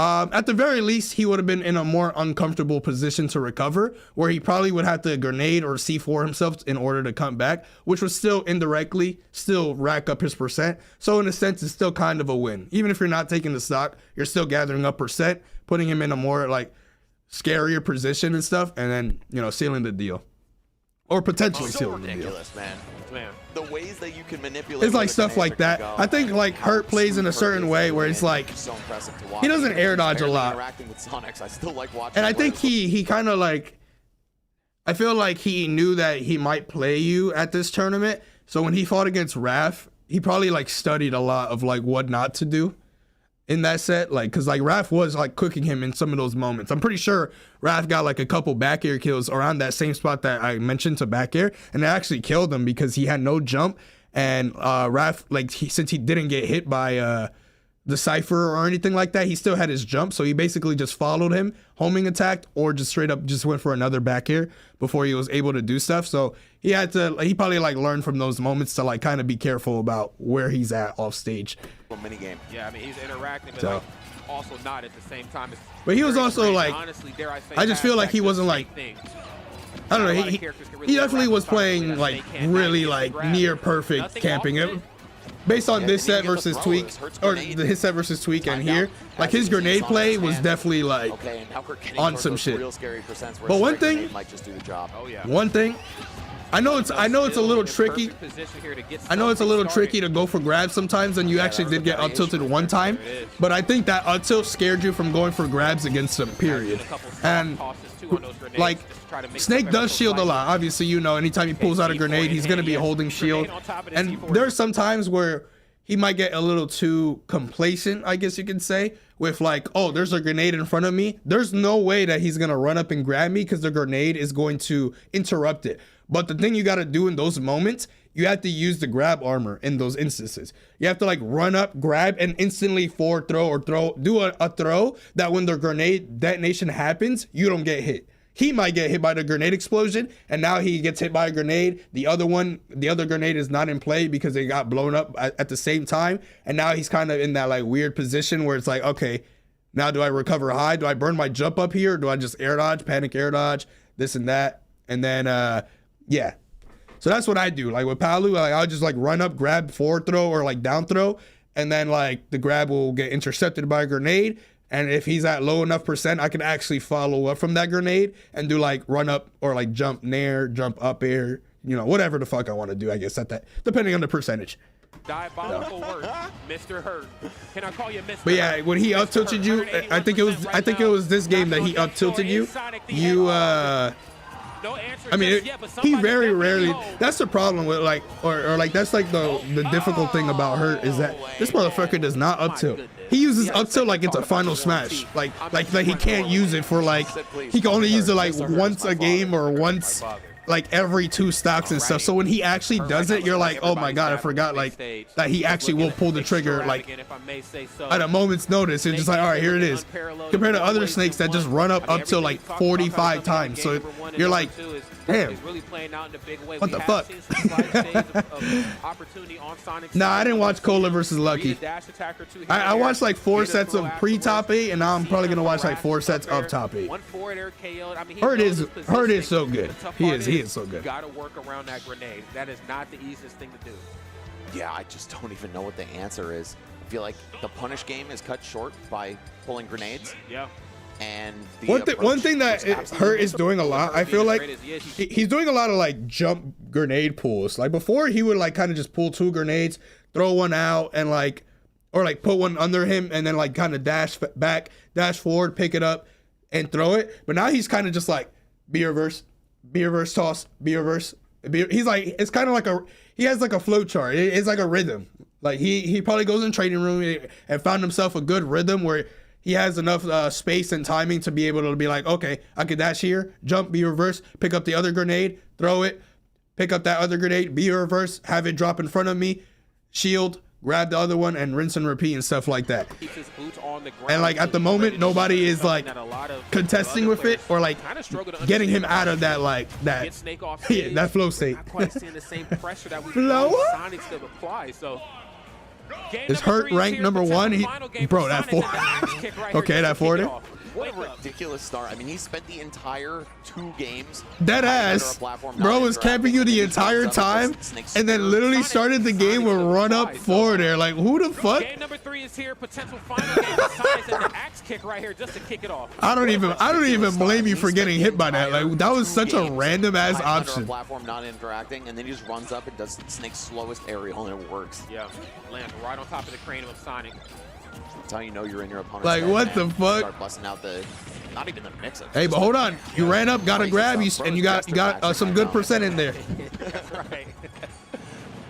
at the very least, he would have been in a more uncomfortable position to recover, where he probably would have to grenade or C4 himself in order to come back, which would still indirectly still rack up his percent. So in a sense, it's still kind of a win. Even if you're not taking the stock, you're still gathering up percent, putting him in a more, like, scarier position and stuff, and then, you know, sealing the deal. Or potentially sealing the deal. Ridiculous, man. The ways that you can manipulate. It's like stuff like that. I think, like, Hurt plays in a certain way where it's like he doesn't air dodge a lot. And I think he kind of, like, I feel like he knew that he might play you at this tournament. So when he fought against Raph, he probably, like, studied a lot of, like, what not to do in that set, like, because, like, Raph was, like, cooking him in some of those moments. I'm pretty sure Raph got, like, a couple back air kills around that same spot that I mentioned to back air, and it actually killed him because he had no jump, and Raph, like, since he didn't get hit by the Cypher or anything like that, he still had his jump, so he basically just followed him, homing attacked, or just straight up just went for another back air before he was able to do stuff. So he had to, he probably, like, learned from those moments to, like, kind of be careful about where he's at off stage. Mini game. Yeah, I mean, he's interacting, but, like, also not at the same time. But he was also, like, honestly, dare I say, I just feel like he wasn't, like, I don't know, he definitely was playing, like, really, like, near perfect camping. Based on this set versus Tweak, or his set versus Tweak and here, like, his grenade play was definitely, like, on some shit. But one thing, I know it's a little tricky. I know it's a little tricky to go for grabs sometimes, and you actually did get up tilted one time. But I think that up tilt scared you from going for grabs against him, period. And, like, Snake does shield a lot. Obviously, you know, anytime he pulls out a grenade, he's going to be holding shield. And there's some times where he might get a little too complacent, I guess you could say, with, like, oh, there's a grenade in front of me. There's no way that he's going to run up and grab me because the grenade is going to interrupt it. But the thing you got to do in those moments, you have to use the grab armor in those instances. You have to, like, run up, grab, and instantly forward throw or do a throw that when the grenade detonation happens, you don't get hit. He might get hit by the grenade explosion, and now he gets hit by a grenade. The other grenade is not in play because it got blown up at the same time, and now he's kind of in that, like, weird position where it's like, okay, now do I recover high? Do I burn my jump up here? Or do I just air dodge, panic air dodge, this and that? And then, yeah. So that's what I do. Like, with Palu, like, I'll just, like, run up, grab, forward throw, or, like, down throw, and then, like, the grab will get intercepted by a grenade. And if he's at low enough percent, I can actually follow up from that grenade and do, like, run up or, like, jump nair, jump up air, you know, whatever the fuck I want to do, I guess, at that, depending on the percentage. Diabolical work, Mr. Hurt. Can I call you Mr. But yeah, when he up tilted you, I think it was this game that he up tilted you. No answer. I mean, yet, but he very definitely rarely. home. That's the problem with like, or like that's like the difficult thing about Hurt is that this motherfucker does not up tilt. He uses up tilt like it's a final smash. Like he can't use it for like, he can only use it like once a game or once like every 2 stocks and stuff. So when he actually does it, you're like, oh my god, I forgot like that he actually will pull the trigger like at a moment's notice. It's just like, all right, here it is. Compared to other snakes that just run up till like 45 times. So you're like, damn, what the fuck? Nah, I didn't watch Cola versus Lucky. I watched like 4 sets of pre-top 8, and now I'm probably gonna watch like 4 sets of top 8. Hurt is so good. He is so good. Got to work around that grenade. That is not the easiest thing to do. Yeah, I just don't even know what the answer is. I feel like the punish game is cut short by pulling grenades. Yeah. And one thing that Hurt is doing a lot, I feel like he's doing a lot of like jump grenade pulls. Like before, he would like kind of just pull 2 grenades, throw one out, and like, or like put one under him and then like kind of dash back, dash forward, pick it up, and throw it. But now he's kind of just like B reverse toss, B reverse. He's like, it's kind of like he has like a flow chart. It's like a rhythm. Like he probably goes in training room and found himself a good rhythm where he has enough space and timing to be able to be like, okay, I could dash here, jump, be reverse, pick up the other grenade, throw it, pick up that other grenade, be reverse, have it drop in front of me, shield, grab the other one, and rinse and repeat and stuff like that. And like at the moment, nobody is like contesting with it or like getting him out of that that flow state. Flow? Is Hurt ranked number 1? Bro, that 4. Okay, that 40. What a ridiculous start. I mean, he spent the entire 2 games. Dead ass. Bro was camping you the entire time and then literally started the game with run up forward there. Like, who the fuck? Game number 3 is here. Potential final game. Sonics and the axe kick right here just to kick it off. I don't even blame you for getting hit by that. Like, that was such a random ass option. Platform not interacting, and then he just runs up and does Snake's slowest aerial, and it works. Yeah, lands right on top of the cranium of Sonic. That's how you know you're in your opponent's like, head, what the fuck? Start busting out the, not even the mix. Hey, but hold on. You ran up, got to grab you, and you got some good percent in there. That's right.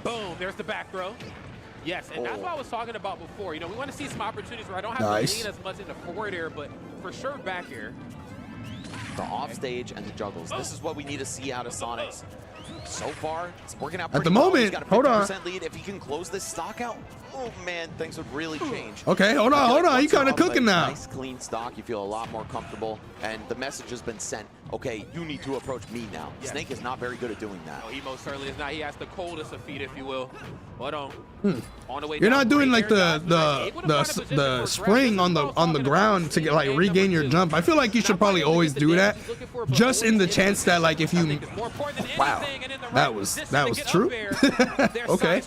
Boom, there's the back throw. Yes, and that's what I was talking about before. You know, we want to see some opportunities where I don't have to lean as much into forward air, but for sure back air. The off stage and the juggles. This is what we need to see out of Sonics. So far, it's working out pretty at the well. moment. He's got a 50% lead. If he can close this stock out, oh man, things would really change. Okay, hold on. You kind of cooking now. Nice clean stock. You feel a lot more comfortable, and the message has been sent. Okay, you need to approach me now. Yes. Snake is not very good at doing that. No, he most certainly is not. He has the coldest of feet, if you will. But on the way. You're not doing like the spring on the ground to get like regain your jump. I feel like you should probably always do that, just in the chance that like if you. Wow, that was true. Okay.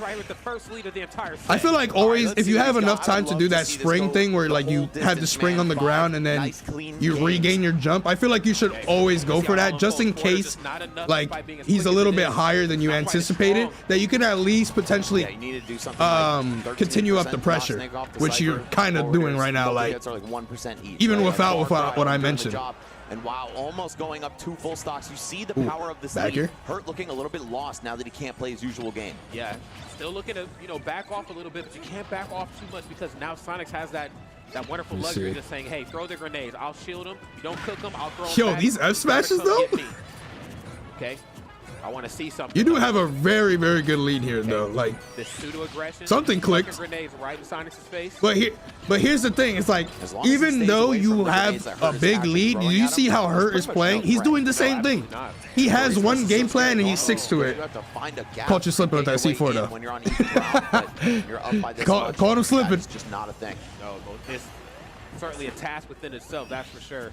I feel like always if you have enough time to do that spring thing where like you have the spring on the ground and then you regain your jump. I feel like you should always go for that, just in case like he's a little bit higher than you anticipated, that you can at least potentially continue up the pressure, which you're kind of doing right now, like even without what I mentioned. And wow, almost going up 2 full stocks. You see the power of this lead. Hurt looking a little bit lost now that he can't play his usual game. Yeah, still looking to back off a little bit, but you can't back off too much because now Sonics has that wonderful luxury of just saying, hey, throw the grenades. I'll shield them. You don't cook them, I'll throw them. Yo, these F smashes though. Okay. I want to see something. You do have a very, very good lead here, though. Like this pseudo-aggression. Something clicked. Grenades right in Sonic's face. But here's the thing. It's like even though you have a big lead, you see how Hurt is playing. He's doing the same thing. He has one game plan and he sticks to it. Caught you slipping with that C4 though. Caught him slipping. It's just not a thing. No, it's certainly a task within itself. That's for sure.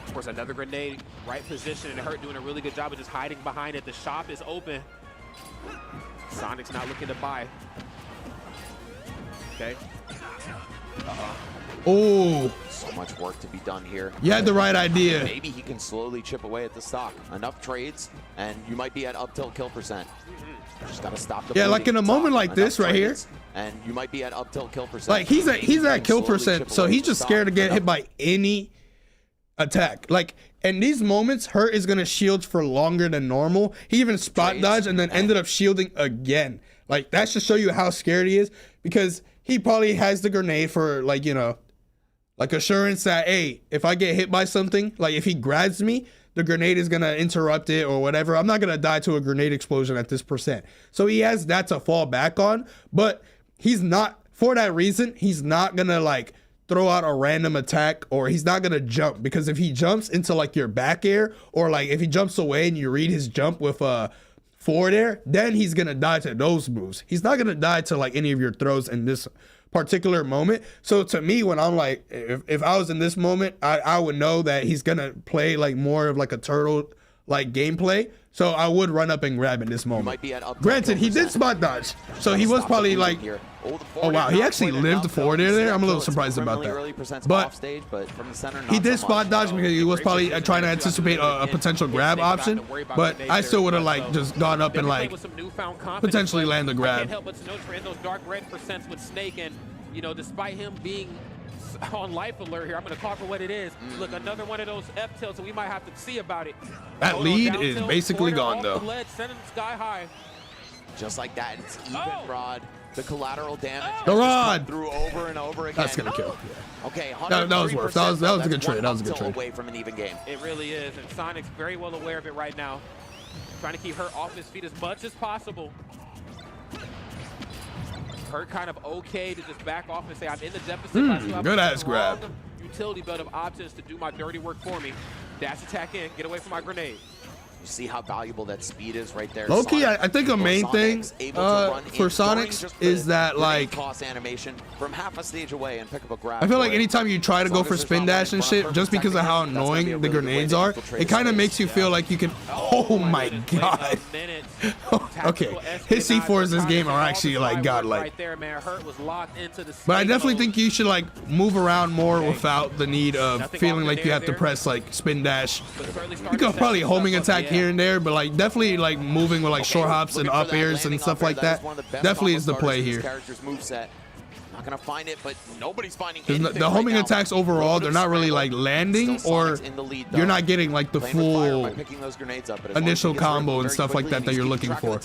Of course, another grenade, right position, and Hurt doing a really good job of just hiding behind it. The shop is open. Sonic's not looking to buy. Okay. Oh. So much work to be done here. You had the right idea. Maybe he can slowly chip away at the stock. Enough trades, and you might be at up tilt kill percent. Just gotta stop the like in a moment like this right here. And you might be at up tilt kill percent. Like he's at kill percent, so he's just scared to get hit by any attack. Like in these moments, Hurt is gonna shield for longer than normal. He even spot dodged and then ended up shielding again. Like that should show you how scared he is, because he probably has the grenade for like, you know, like assurance that, hey, if I get hit by something, like if he grabs me, the grenade is gonna interrupt it or whatever. I'm not gonna die to a grenade explosion at this %. So he has that to fall back on, but he's not, for that reason, he's not gonna like throw out a random attack, or he's not gonna jump, because if he jumps into like your back air, or like if he jumps away and you read his jump with a forward air, then he's gonna die to those moves. He's not gonna die to like any of your throws in this particular moment. So to me, when I'm like, if I was in this moment, I would know that he's gonna play like more of like a turtle like gameplay. So I would run up and grab in this moment. Granted, he did spot dodge, so he was probably like, oh wow, he actually lived forward air there. I'm a little surprised about that. But he did spot dodge because he was probably trying to anticipate a potential grab option. But I still would have like just gone up and like potentially land the grab. Can't help but to note in those dark red % with Snake, and you know, despite him being on life alert here, I'm going to call for what it is. Look, another one of those F tilts, so we might have to see about it. That lead is basically gone though. Send him sky high. Just like that, it's even rod. The collateral damage the rod through over and over again. That's gonna kill. Yeah. Okay, that was worth. That was a good trade. That was a good trade. Away from an even game. It really is, and Sonic's very well aware of it right now. Trying to keep Hurt off his feet as much as possible. Hurt kind of okay to just back off and say, I'm in the deficit. Good ass grab. Utility belt of options to do my dirty work for me. Dash attack in, get away from my grenade. You see how valuable that speed is right there. Low-key, I think a main thing for Sonics is that like toss animation from half a stage away and pick up a grab. I feel like anytime you try to go for spin dash and shit, just because of how annoying the grenades are, it kind of makes you feel like you can. Oh my god. Okay, his C4s in this game are actually like godlike. But I definitely think you should like move around more without the need of feeling like you have to press like spin dash. You can probably homing attack here and there, but like definitely like moving with like short hops and up airs and stuff like that definitely is the play here. Not gonna find it, but nobody's finding the homing attacks overall, they're not really like landing, or you're not getting like the full initial combo and stuff like that you're looking for.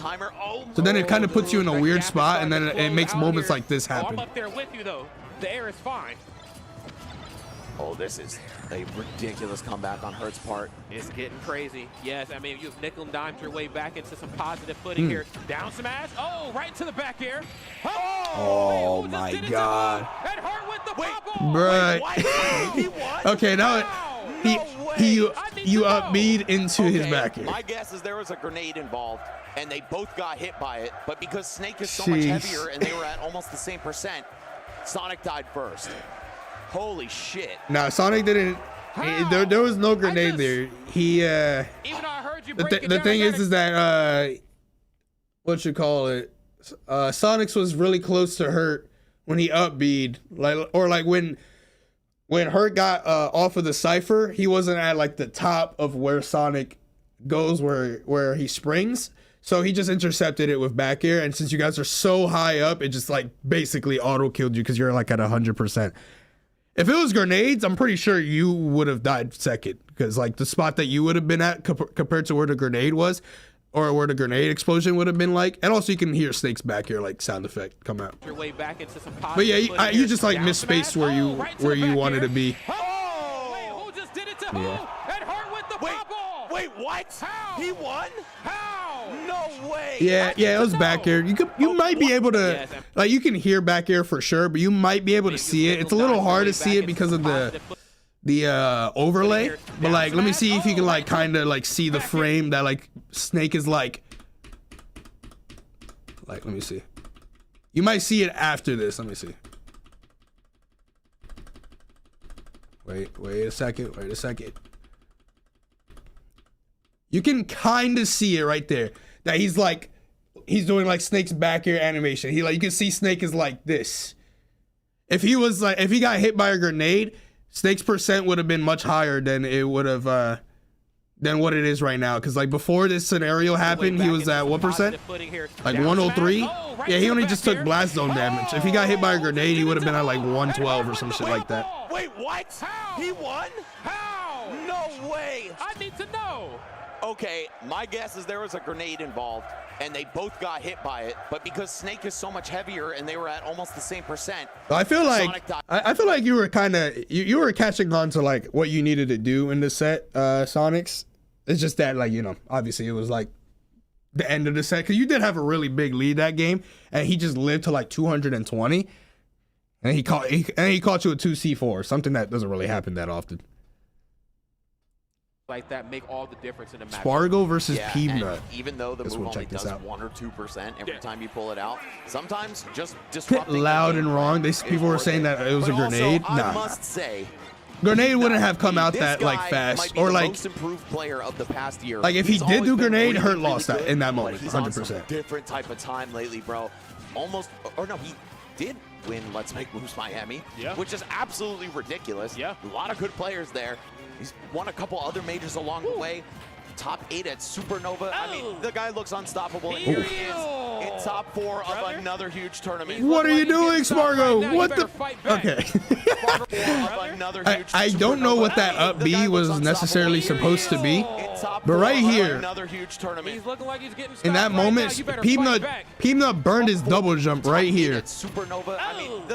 So then it kind of puts you in a weird spot, and then it makes moments like this happen. I'm up there with you though. The air is fine. Oh, this is a ridiculous comeback on Hurt's part. It's getting crazy. Yes, I mean, you've nickel and dimed your way back into some positive footing here. Down smash. Oh, right to the back air. Oh my god. And Hurt with the pop-off. Right. Okay, now you up bead into his back air. My guess is there was a grenade involved, and they both got hit by it. But because Snake is so much heavier, and they were at almost the same %, Sonic died first. Holy shit. Nah, Sonic didn't. There was no grenade there. He the thing is that what you call it? Sonic's was really close to Hurt when he up bead, like, or like when Hurt got off of the cipher, he wasn't at like the top of where Sonic goes, where he springs. So he just intercepted it with back air, and since you guys are so high up, it just like basically auto killed you because you're like at 100%. If it was grenades, I'm pretty sure you would have died second, because like the spot that you would have been at compared to where the grenade was, or where the grenade explosion would have been like. And also you can hear Snake's back here like sound effect come out. Your way back into some but yeah, you just like misspaced where you wanted to be. Oh, wait, who just did it to who? And Hurt with the pop-off. Wait, what? How? He won? How? No way. Yeah, it was back air. You might be able to, like, you can hear back air for sure, but you might be able to see it. It's a little hard to see it because of the overlay. But like, let me see if you can like kind of like see the frame that like Snake is like. Like, let me see. You might see it after this. Let me see. Wait a second. Wait a second. You can kind of see it right there. That he's doing like Snake's back air animation. You can see Snake is like this. If he got hit by a grenade, Snake's % would have been much higher than it would have than what it is right now. Because like before this scenario happened, he was at what %? Like 103. Yeah, he only just took blast zone damage. If he got hit by a grenade, he would have been at like 112 or some shit like that. Wait, what? He won? How? way. I need to know. Okay, my guess is there was a grenade involved, and they both got hit by it. But because Snake is so much heavier, and they were at almost the same percent. I feel like I feel like you were kind of you were catching on to like what you needed to do in the set, Sonics. It's just that, like, you know, obviously it was like the end of the set because you did have a really big lead that game, and he just lived to like 220, and he caught you a 2C4, something that doesn't really happen that often. Like that make all the difference in the match. Spargo versus Peanut. Even though the move only does 1 or 2% every time you pull it out, sometimes just disrupting loud and wrong. People were saying that it was a grenade. Also, nah, I must say, grenade wouldn't have come out that like fast, or like most improved player of the past year. Like if he did do grenade, Hurt lost that in that moment, 100%. Different type of time lately, bro. Almost, or no, he did win Let's Make Moves Miami, which is absolutely ridiculous. A lot of good players there. He's won a couple other majors along the way. Top 8 at Supernova. I mean, the guy looks unstoppable. Here he is in top 4 of another huge tournament. What are you doing, Spargo? What the? Okay. I don't know what that up B was necessarily supposed to be, but right here, in that moment, Peanut burned his double jump right here.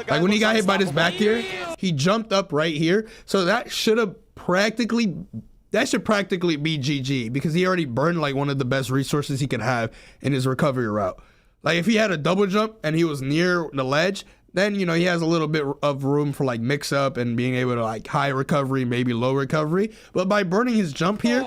Like when he got hit by this back here, he jumped up right here. So that should practically be GG because he already burned like one of the best resources he could have in his recovery route. Like if he had a double jump and he was near the ledge, then, you know, he has a little bit of room for like mix up and being able to like high recovery, maybe low recovery. But by burning his jump here,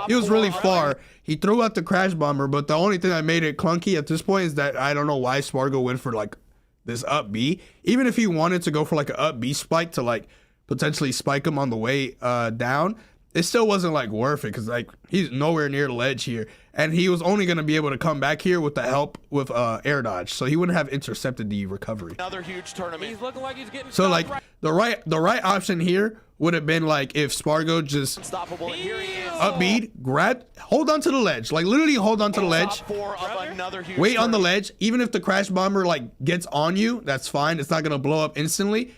he was really far. He threw out the crash bomber, but the only thing that made it clunky at this point is that I don't know why Spargo went for like this up B. Even if he wanted to go for like an up B spike to like potentially spike him on the way down, it still wasn't like worth it because like he's nowhere near the ledge here, and he was only going to be able to come back here with the help with air dodge, so he wouldn't have intercepted the recovery. Another huge tournament. He's looking like he's getting so like the right option here would have been like if Spargo just upbeat, hold on to the ledge, like literally hold on to the ledge, wait on the ledge. Even if the crash bomber like gets on you, that's fine. It's not going to blow up instantly.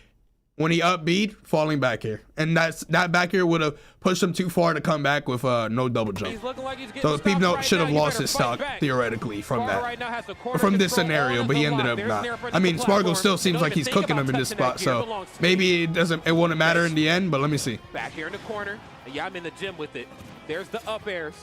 When he upbeat, falling back here, and that back here would have pushed him too far to come back with no double jump. So Peanut should have lost his stock theoretically from that, from this scenario, but he ended up not. I mean, Spargo still seems like he's cooking him in this spot, so maybe it wouldn't matter in the end. But let me see. Back here in the corner, yeah, I'm in the gym with it. There's the up airs.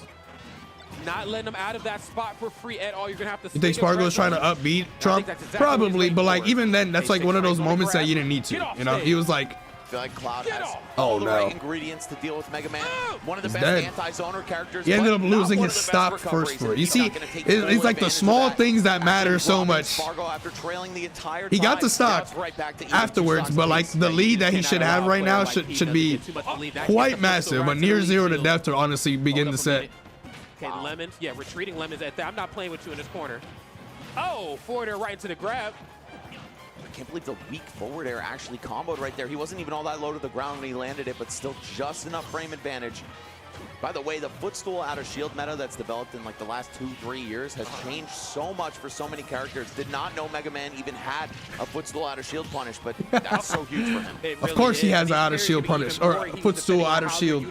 Not letting him out of that spot for free at all. You're gonna have to. You think Spargo's trying to upbeat Trump? Exactly probably, but like even then, that's like one of those moments that you didn't need to. You know, he was like. I feel like Cloud has all the right ingredients to deal with Mega Man. One of the best anti-zoner characters. He ended up losing his stock first for it. You see, it's like the small things that matter so much. He got the stock afterwards, but like the lead that he should have right now should be quite massive. But near 0 to death to honestly begin the set. Okay, Lemons. Yeah, retreating Lemons at that. I'm not playing with you in this corner. Oh, forward air right into the grab. I can't believe the weak forward air actually comboed right there. He wasn't even all that low to the ground when he landed it, but still just enough frame advantage. By the way, the footstool out of shield meta that's developed in like the last 2-3 years has changed so much for so many characters. Did not know Mega Man even had a footstool out of shield punish, but that's so huge for him. Of course he has an out of shield punish, or a footstool out of shield.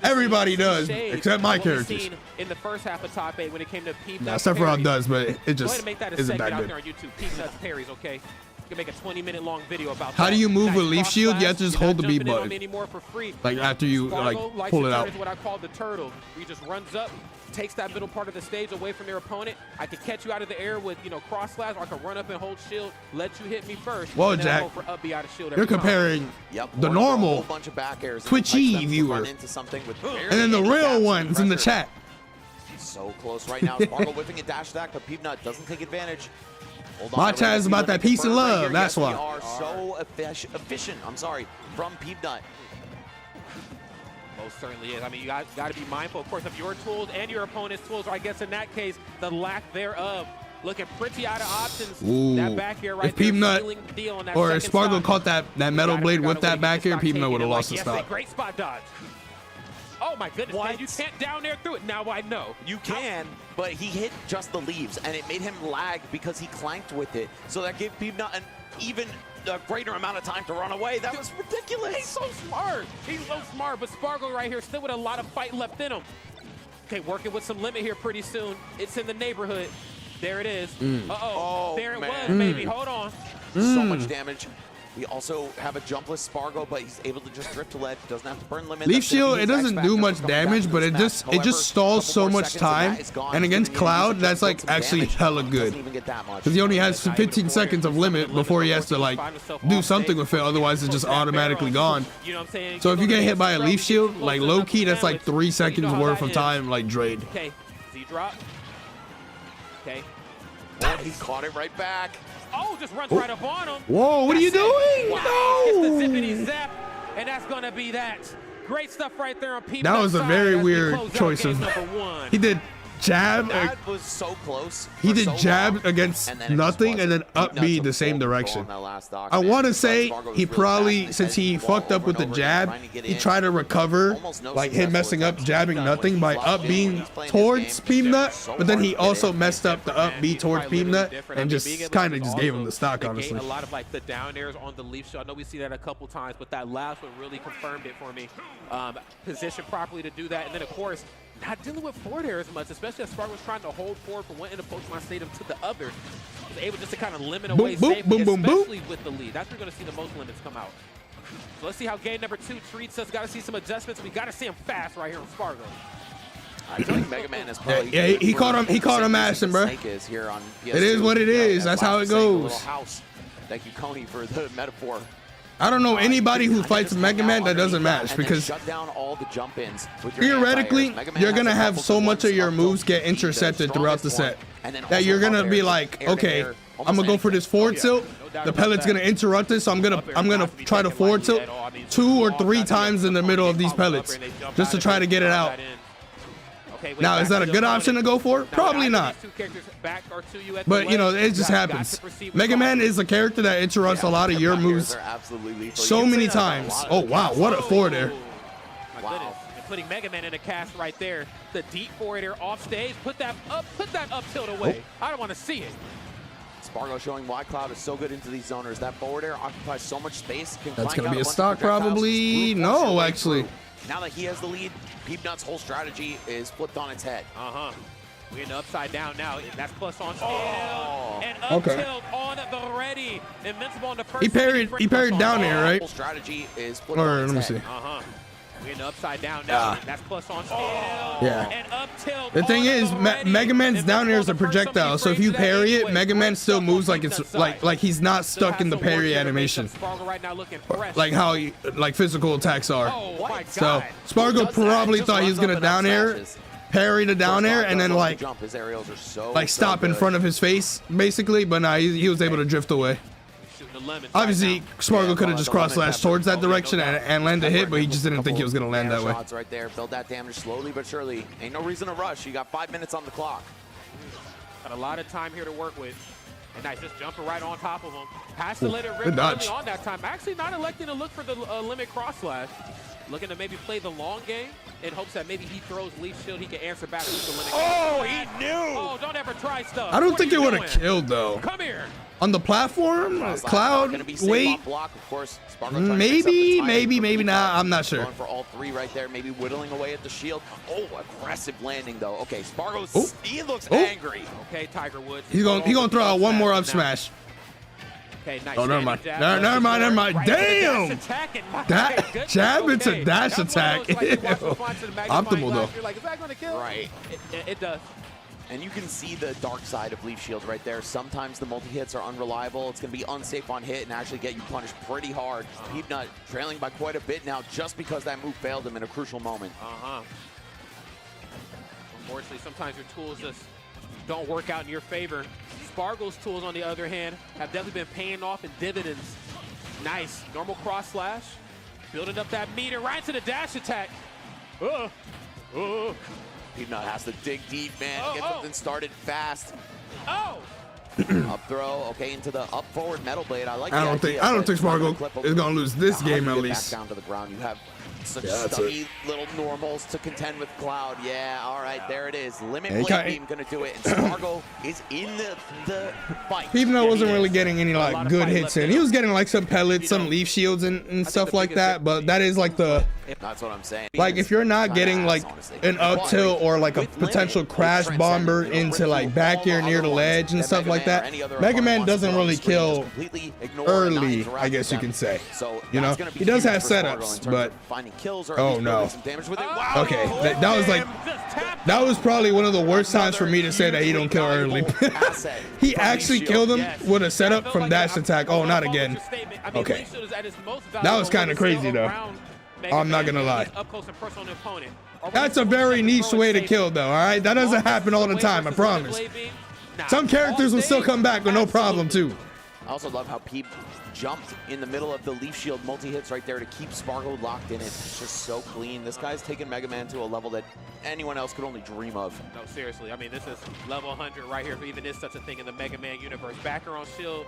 Everybody does, except my characters. In the first half of top 8 when it came to Peep. Nah, Sephiroth does, but it just isn't that good. On YouTube. Peep Nuts parries, okay? You can make a 20-minute long video about how do you move with leaf shield? You have to just hold the B button. Like after you like pull it out. Is what I call the turtle. He just runs up, takes that middle part of the stage away from their opponent. I can catch you out of the air with, you know, cross slash, or I can run up and hold shield, let you hit me first. Well, Jack, you're comparing the normal Twitchy viewer and then the real ones in the chat. So close right now. Spargo whipping a dash attack, but Peep Nut doesn't take advantage. My chat is about that peace and love. That's why. We are so efficient. I'm sorry, from Peep Nut. Most certainly is. I mean, you got to be mindful, of course, of your tools and your opponent's tools, or I guess in that case, the lack thereof. Looking pretty out of options. Ooh. That back here right if Peep Nut or if Spargo caught that metal blade with that back here, Peep Nut would have lost the stop. Great spot dodge. Oh my goodness, man, you can't down air through it. Now I know. You can, but he hit just the leaves, and it made him lag because he clanked with it. So that gave Peep Nut an even a greater amount of time to run away. That was ridiculous. He's so smart. He's so smart. But Spargo right here still with a lot of fight left in him. Okay, working with some limit here pretty soon. It's in the neighborhood. There it is. Uh-oh. There it was, baby. Hold on. So much damage. We also have a jumpless Spargo, but he's able to just drift to ledge. Doesn't have to burn limit. Leaf Shield, it doesn't do much damage, but it just stalls so much time. And against Cloud, that's like actually hella good. Because he only has 15 seconds of limit before he has to like do something with it. Otherwise, it's just automatically gone. So if you get hit by a Leaf Shield, like low key, that's like 3 seconds worth of time like drained. Okay, Z-drop. Okay. Oh, he caught it right back. Oh, just runs right up on him. Whoa, what are you doing? Wow. No. It's the zippity zap, and that's going to be that. Great stuff right there on Peep. That was a very weird choice of. He did jab. That was so close. He did jab against nothing and then up B the same direction. I want to say he probably, since he fucked up with the jab, he tried to recover, like him messing up jabbing nothing by up being towards Peanut, but then he also messed up the up B towards Peanut and just kind of just gave him the stock, honestly. A lot of like the down airs on the Leaf Shield. I know we see that a couple times, but that last one really confirmed it for me. Positioned properly to do that, and then of course, not dealing with forward air as much, especially as Spark was trying to hold forward from one end of Pokemon Stadium to the other. Was able just to kind of limit away safely, especially with the lead. That's where you're going to see the most limits come out. So let's see how game number 2 treats us. Got to see some adjustments. We got to see him fast right here on Spargo. I think Mega Man is probably he caught him. He caught him mashing, bro. It is what it is. That's how it goes. Thank you, Coney, for the metaphor. I don't know anybody who fights Mega Man that doesn't match, because shut down all the jump ins. Theoretically, you're gonna have so much of your moves get intercepted throughout the set that you're gonna be like, okay, I'm gonna go for this forward tilt. The pellet's gonna interrupt it, so I'm gonna try to forward tilt 2 or 3 times in the middle of these pellets just to try to get it out. Now, is that a good option to go for? Probably not. But, you know, it just happens. Mega Man is a character that interrupts a lot of your moves so many times. Oh, wow. What a forward air. Wow. And putting Mega Man in a cast right there. The deep forward air off stage. Put that up tilt away. I don't want to see it. Spargo showing why Cloud is so good into these zoners. That forward air occupies so much space. That's going to be a stock, probably. No, actually. Now that he has the lead, Peanut's whole strategy is flipped on its head. We're in the upside down now. That's plus on skill. And up tilt on the ready. Invincible on the first. He parried down air, right? Whole strategy is flipped or on let me its see. head. We're in the upside down now. That's plus on skill. Yeah. And up tilt. The thing is, Mega Man's down air is a projectile, so if you parry it, Mega Man still moves like it's like he's not stuck in the parry animation, like how like physical attacks are. So Spargo probably thought he was gonna down air, parry the down air, and then like stop in front of his face, basically. But nah, he was able to drift away. Obviously, Spargo could have just cross-slashed towards that direction and land a hit, but he just didn't think he was going to land that way. Right there. Build that damage slowly but surely. Ain't no reason to rush. You got 5 minutes on the clock. Got a lot of time here to work with. And nice, just jumping right on top of him. Has to let it rip early on that time. Actually not electing to look for the limit cross-slash. Looking to maybe play the long game in hopes that maybe he throws Leaf Shield, he can answer back with the limit. Oh, he knew! Oh, don't ever try stuff. I don't think it would have killed, though. Come here. On the platform, Cloud, wait, maybe not. I'm not sure. Going for all 3 right there, maybe whittling away at the shield. Oh, aggressive landing though. Okay, Spargo, he looks angry. Okay, Tiger Woods. He's gonna throw out one more up smash. Okay, nice. Oh, never mind. Never mind. Damn! That jab into dash attack. Optimal though. Like, is that gonna kill? Right. It does. And you can see the dark side of Leaf Shield right there. Sometimes the multi-hits are unreliable. It's going to be unsafe on hit and actually get you punished pretty hard. Peanut trailing by quite a bit now just because that move failed him in a crucial moment. Unfortunately, sometimes your tools just don't work out in your favor. Spargo's tools, on the other hand, have definitely been paying off in dividends. Nice. Normal cross slash. Building up that meter right into the dash attack. Peanut has to dig deep, man. Get something started fast. Up throw, okay, into the up forward metal blade. I don't think Spargo is gonna lose this game at least. Back down to the ground. You have Such Yeah, that's stubby little normals to contend with Cloud. Yeah, all right, there it is. Limit Blade Beam gonna do it, and Spargo is in the fight. Peepnut wasn't really getting any like good hits in. He was getting like some pellets, some leaf shields and stuff like that, but that is like the... That's what I'm saying. Like if you're not getting like an up tilt or like a potential crash bomber into like back here near the ledge and stuff like that, Mega Man doesn't really kill early, I guess you can say. You know, he does have setups, but oh no. Okay, that was like, that was probably one of the worst times for me to say that he don't kill early. He actually killed him with a setup from dash attack. Oh, not again. Okay, that was kind of crazy though. I'm not gonna lie. That's a very niche way to kill though, all right? That doesn't happen all the time, I promise. Some characters will still come back with no problem too. I also love how Peep jumped in the middle of the leaf shield multi-hits right there to keep Spargo locked in it. It's just so clean. This guy's taken Mega Man to a level that anyone else could only dream of. No, seriously. I mean, this is level 100 right here. If even is such a thing in the Mega Man universe. Backer on shield.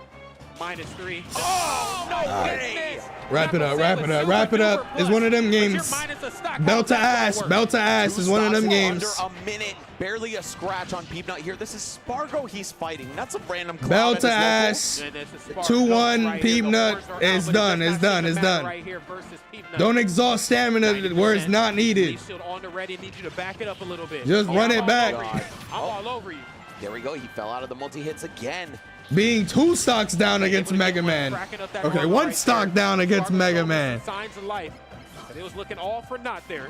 -3. Oh, no way! Wrap it up, wrap it up, wrap it up. It's one of them games. Belt to ass is one of them games. Under a minute, barely a scratch on Peepnut here. This is Spargo he's fighting. That's a random belt to ass. 2-1 Peepnut. It's done, it's done, it's done. Don't exhaust stamina where it's not needed. Just run it back. I'm all over you. There we go. He fell out of the multi-hits again. Being 2 stocks down against Mega Man. Okay, 1 stock down against Mega Man. Signs of life. It was looking all for naught there.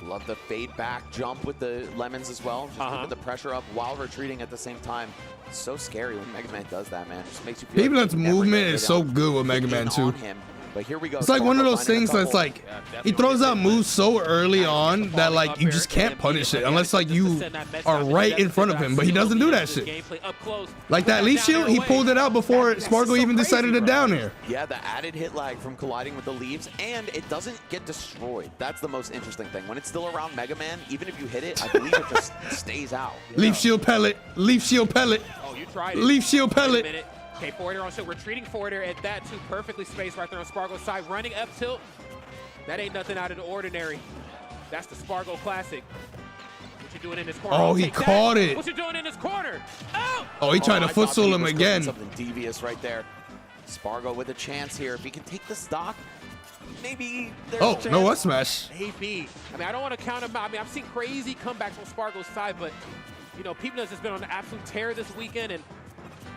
Love the fade back jump with the lemons as well. Just put the pressure up while retreating at the same time. It's so scary when Mega Man does that, man. It just makes you feel Peepnut's movement is so good with Mega Man too. But here we go. It's like one of those things that's like, he throws out moves so early on that like you just can't punish it unless like you are right in front of him, but he doesn't do that shit. Like that leaf shield, he pulled it out before Spargo even decided to down here. Yeah, the added hit lag from colliding with the leaves, and it doesn't get destroyed. That's the most interesting thing. When it's still around Mega Man, even if you hit it, I believe it just stays out. Leaf shield pellet, leaf shield pellet, oh, you tried it. Leaf shield pellet. Okay, forwarder on shield, retreating forwarder at that too, perfectly spaced right there on Spargo's side, running up tilt. That ain't nothing out of the ordinary. That's the Spargo classic. What you doing in this corner? Oh, he caught it. What you doing in this corner? Oh! Oh, he tried to footstool him again. Something devious right there. Spargo with a chance here. If he can take the stock, maybe there's a chance. No, what smash? Maybe. I mean, I don't want to count him out. I mean, I've seen crazy comebacks on Spargo's side, but, you know, Peepnuts has been on an absolute tear this weekend, and,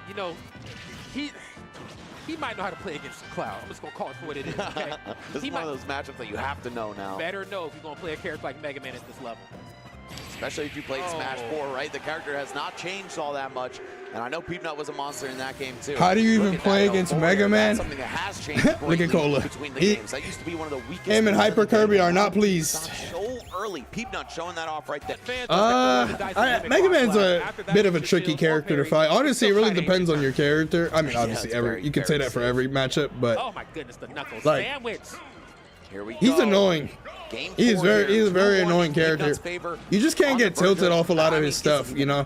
you know, he might know how to play against Cloud. I'm just going to call it for what it is, okay? This is one of those matchups that you have to know now. Better know if you're going to play a character like Mega Man at this level. Especially if you played Smash 4, right? The character has not changed all that much. And I know Peepnut was a monster in that game, too. How do you even play against Mega Man? Something that has changed Look at Cola. Between the games. That used to be one of the weakest. Him and Hyper Kirby are not pleased. So early. Peepnut showing that off right there. Mega Man's a bit of a tricky character to fight. Honestly, it really depends on your character. I mean, obviously, you can say that for every matchup, but oh my goodness, the knuckles sandwich. Here we go. He's annoying. He's a very annoying character. You just can't get tilted off a lot of his stuff, you know?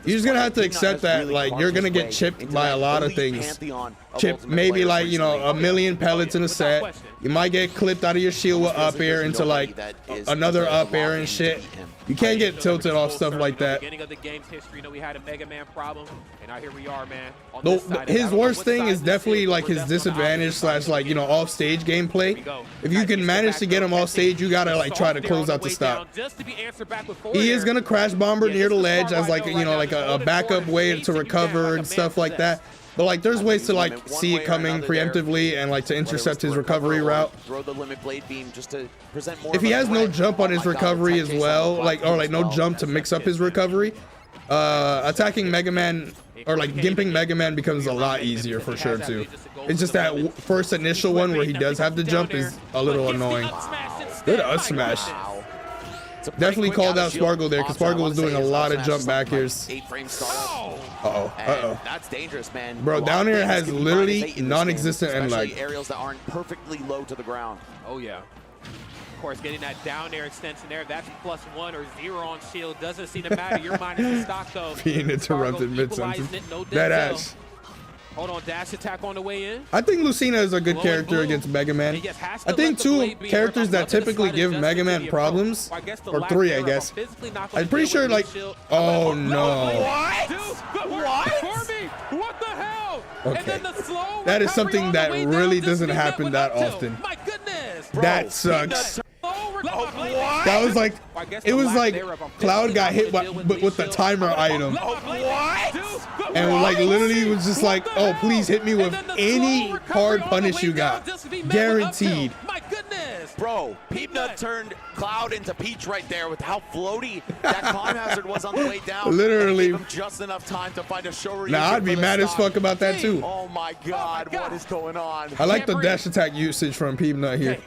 You're just gonna have to accept that, like, you're gonna get chipped by a lot of things. Chipped maybe like, you know, 1,000,000 pellets in a set. You might get clipped out of your shield with up air into like another up air and shit. You can't get tilted off stuff like that. Beginning of the game's history, you know, we had a Mega Man problem, and now here we are, man. His worst thing is definitely like his disadvantage / like, you know, off stage gameplay. If you can manage to get him off stage, you gotta like try to close out the stop. He is gonna crash bomber near the ledge as like, you know, like a backup way to recover and stuff like that. But like, there's ways to like see it coming preemptively and like to intercept his recovery route. Throw the limit blade beam just to present more. If he has no jump on his recovery as well, like, or like no jump to mix up his recovery, attacking Mega Man or like gimping Mega Man becomes a lot easier for sure too. It's just that first initial one where he does have to jump is a little annoying. Good up smash. Definitely called out Spargo there because Spargo was doing a lot of jump back airs. That's dangerous, man. Bro, down here has literally non-existent end lag. Aerials that aren't perfectly low to the ground. Oh yeah. Of course, getting that down air extension there, that's +1 or 0 on shield. Doesn't seem to matter. You're minus the stock though. Being interrupted mid-sentence. That ass. Hold on, dash attack on the way in. I think Lucina is a good Blue character blue. against Mega Man. And yes, has to I think let the two blade be characters hurt. I that love the typically slight give adjustment Mega to Man the problems, approach. I guess the or lack 3, I thereof guess. are physically not gonna I'm pretty deal sure with like, the shield. oh no. What? What the hell? And Okay. then the slow That is recovery something on the that way really down, doesn't just happen with that up tilt. often. My goodness. That sucks. What? That was like, I guess it the was lack like thereof are Cloud physically got not hit gonna deal with the shield. timer item. And like literally was just like, oh, please hit me with any hard punish you got. Guaranteed. My goodness. Bro, Peanut turned Cloud into Peach right there with how floaty that climb hazard was on the way down. Literally. And it gave him just enough time to find a show. Nah, I'd be mad as fuck about that too. Oh my God, what is going on? I like the dash attack usage from Peanut here.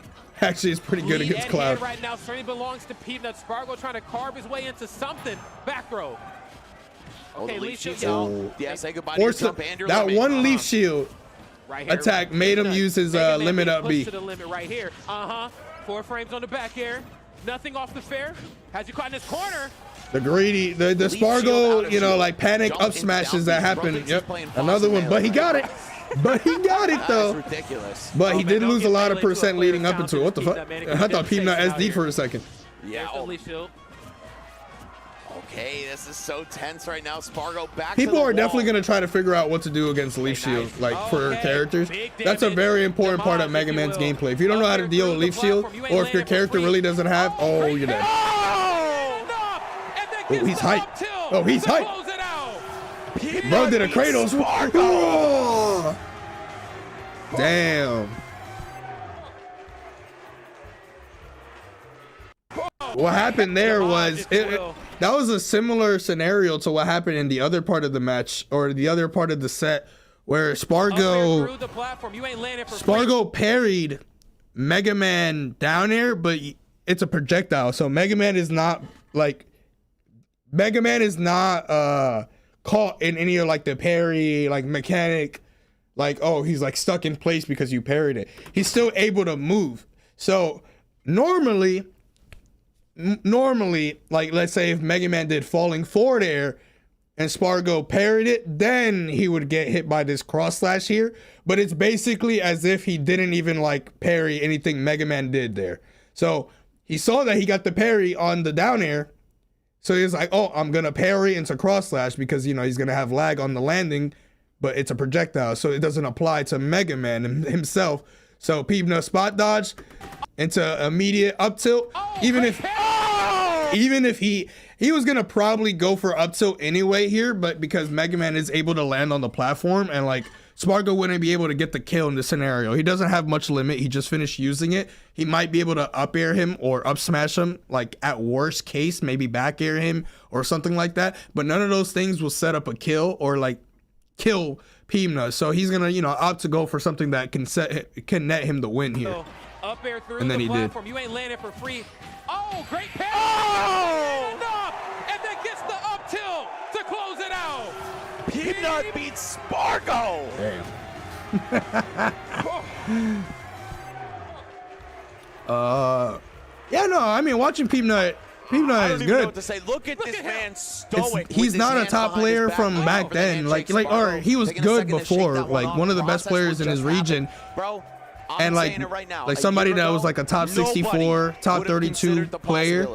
Actually, it's pretty good Lead against at Cloud. hand right now certainly belongs to Peanut. Spargo trying to carve his way into something. Back throw. Okay, leaf shield. Oh. Yeah, say goodbye to your jump and your That limit. one leaf shield Right here. attack made him use his Mega Man limit being up pushed B. to the limit right here. 4 frames on the back air. Nothing off the fair. Has you caught in this corner. The greedy, the Spargo, you know, like panic up smashes that happen. Yep, another one, but he got it. But he got it though. That's ridiculous. But he man, did don't lose a get lot of melee to a percent player's leading up into it. What the fuck? confidence, I thought Peanut Peanut man. SD for a second. Yeah. There's the leaf shield. Okay, this is so tense right now. Spargo back People to the are definitely wall. going to try to figure out what to do against Leaf Shield, like for Okay. characters. Big That's a damage. very important part of Demise, Mega if you Man's will. gameplay. If you don't know how to deal with Leaf Shield, or if your character really doesn't have, oh, you're dead. Oh, he's hyped. Oh, he's hyped. Bro did a Kratos. Oh. Damn. What happened there was that was a similar scenario to what happened in the other part of the match or the other part of the set where Spargo parried Mega Man down air, but it's a projectile. So Mega Man is not caught in any of like the parry like mechanic, like, oh, he's like stuck in place because you parried it. He's still able to move. So normally, like, let's say if Mega Man did falling forward air and Spargo parried it, then he would get hit by this cross slash here. But it's basically as if he didn't even like parry anything Mega Man did there. So he saw that he got the parry on the down air. So he was like, oh, I'm going to parry into cross slash because, you know, he's going to have lag on the landing, but it's a projectile. So it doesn't apply to Mega Man himself. So Peebna spot dodge into immediate up tilt. Even if he was gonna probably go for up tilt anyway here, but because Mega Man is able to land on the platform and like Spargo wouldn't be able to get the kill in this scenario. He doesn't have much limit. He just finished using it. He might be able to up air him or up smash him, like at worst case, maybe back air him or something like that. But none of those things will set up a kill or like kill Peebna. So he's gonna, you know, opt to go for something that can net him the win here. Up air through And then the he platform. did. You ain't landing for free. Oh, great pass! Oh! And then gets the up tilt to close it out. Peanut beats Spargo. Damn. Yeah, no, I mean, watching Peebna I don't is even know good. what to say. Look at this man stoic. He's not a top player from back then, like, or he was good before, like one of the best players in his region. Bro, and like somebody that was like a top 64, top 32 player.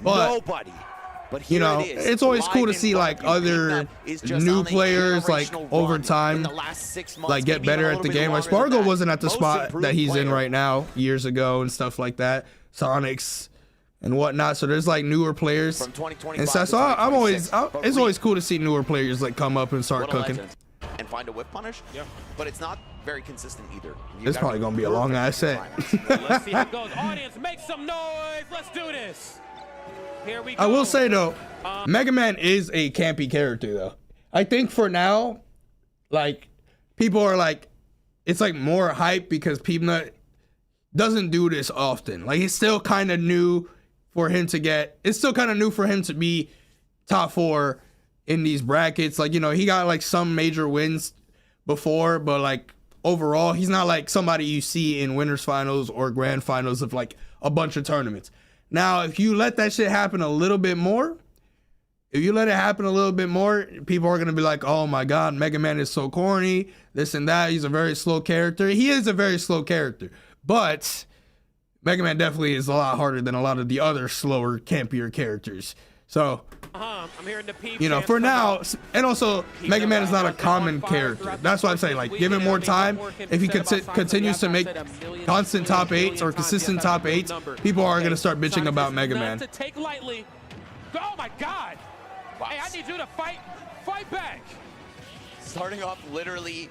But nobody. But you know, it's always cool to see like other new players like over time like get better at the game. Like Spargo wasn't at the spot that he's in right now years ago and stuff like that. Sonics and whatnot. So there's like newer players. And so I'm always, it's always cool to see newer players like come up and start cooking. And find a whip punish. Yeah. But it's not very consistent either. It's probably gonna be a long ass set. Let's see how it goes. Audience, make some noise. Let's do this. Here we go. I will say though, Mega Man is a campy character though. I think for now, like people are like, it's like more hype because Peebna doesn't do this often. Like it's still kind of new for him to get. It's still kind of new for him to be top 4 in these brackets. Like, you know, he got like some major wins before, but like overall, he's not like somebody you see in winners finals or grand finals of like a bunch of tournaments. Now, if you let that shit happen a little bit more, if you let it happen a little bit more, people are gonna be like, oh my god, Mega Man is so corny, this and that. He's a very slow character. He is a very slow character, but Mega Man definitely is a lot harder than a lot of the other slower, campier characters. So, I'm hearing the you know, for now, and also Mega Man is not a common character. That's why I'm saying, like, give him more time. If he continues to make constant top 8s or consistent top 8s, people are gonna start bitching about Mega Man. To take lightly. Oh my God! Hey, I need you to fight back. Starting off literally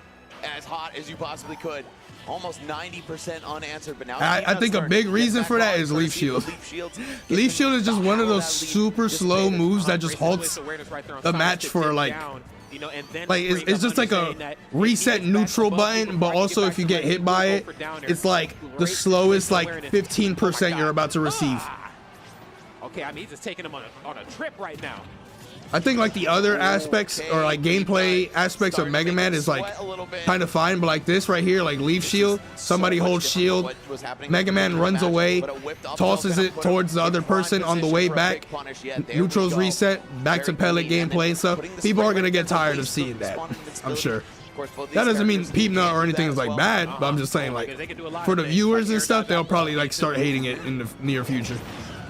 as hot as you possibly could. Almost 90% unanswered, but now I think a big reason for that is Leaf Shield. Leaf Shield is just one of those super slow moves that just halts the match for like it's just like a reset neutral button, but also if you get hit by it, it's like the slowest like 15% you're about to receive. Okay, I mean, he's just taking him on a trip right now. I think like the other aspects or like gameplay aspects of Mega Man is like kind of fine, but like this right here, like Leaf Shield, somebody holds shield, Mega Man runs away, tosses it towards the other person on the way back, neutrals reset, back to pellet gameplay and stuff. People are gonna get tired of seeing that, I'm sure. That doesn't mean Peep Nut or anything is like bad, but I'm just saying like for the viewers and stuff, they'll probably like start hating it in the near future.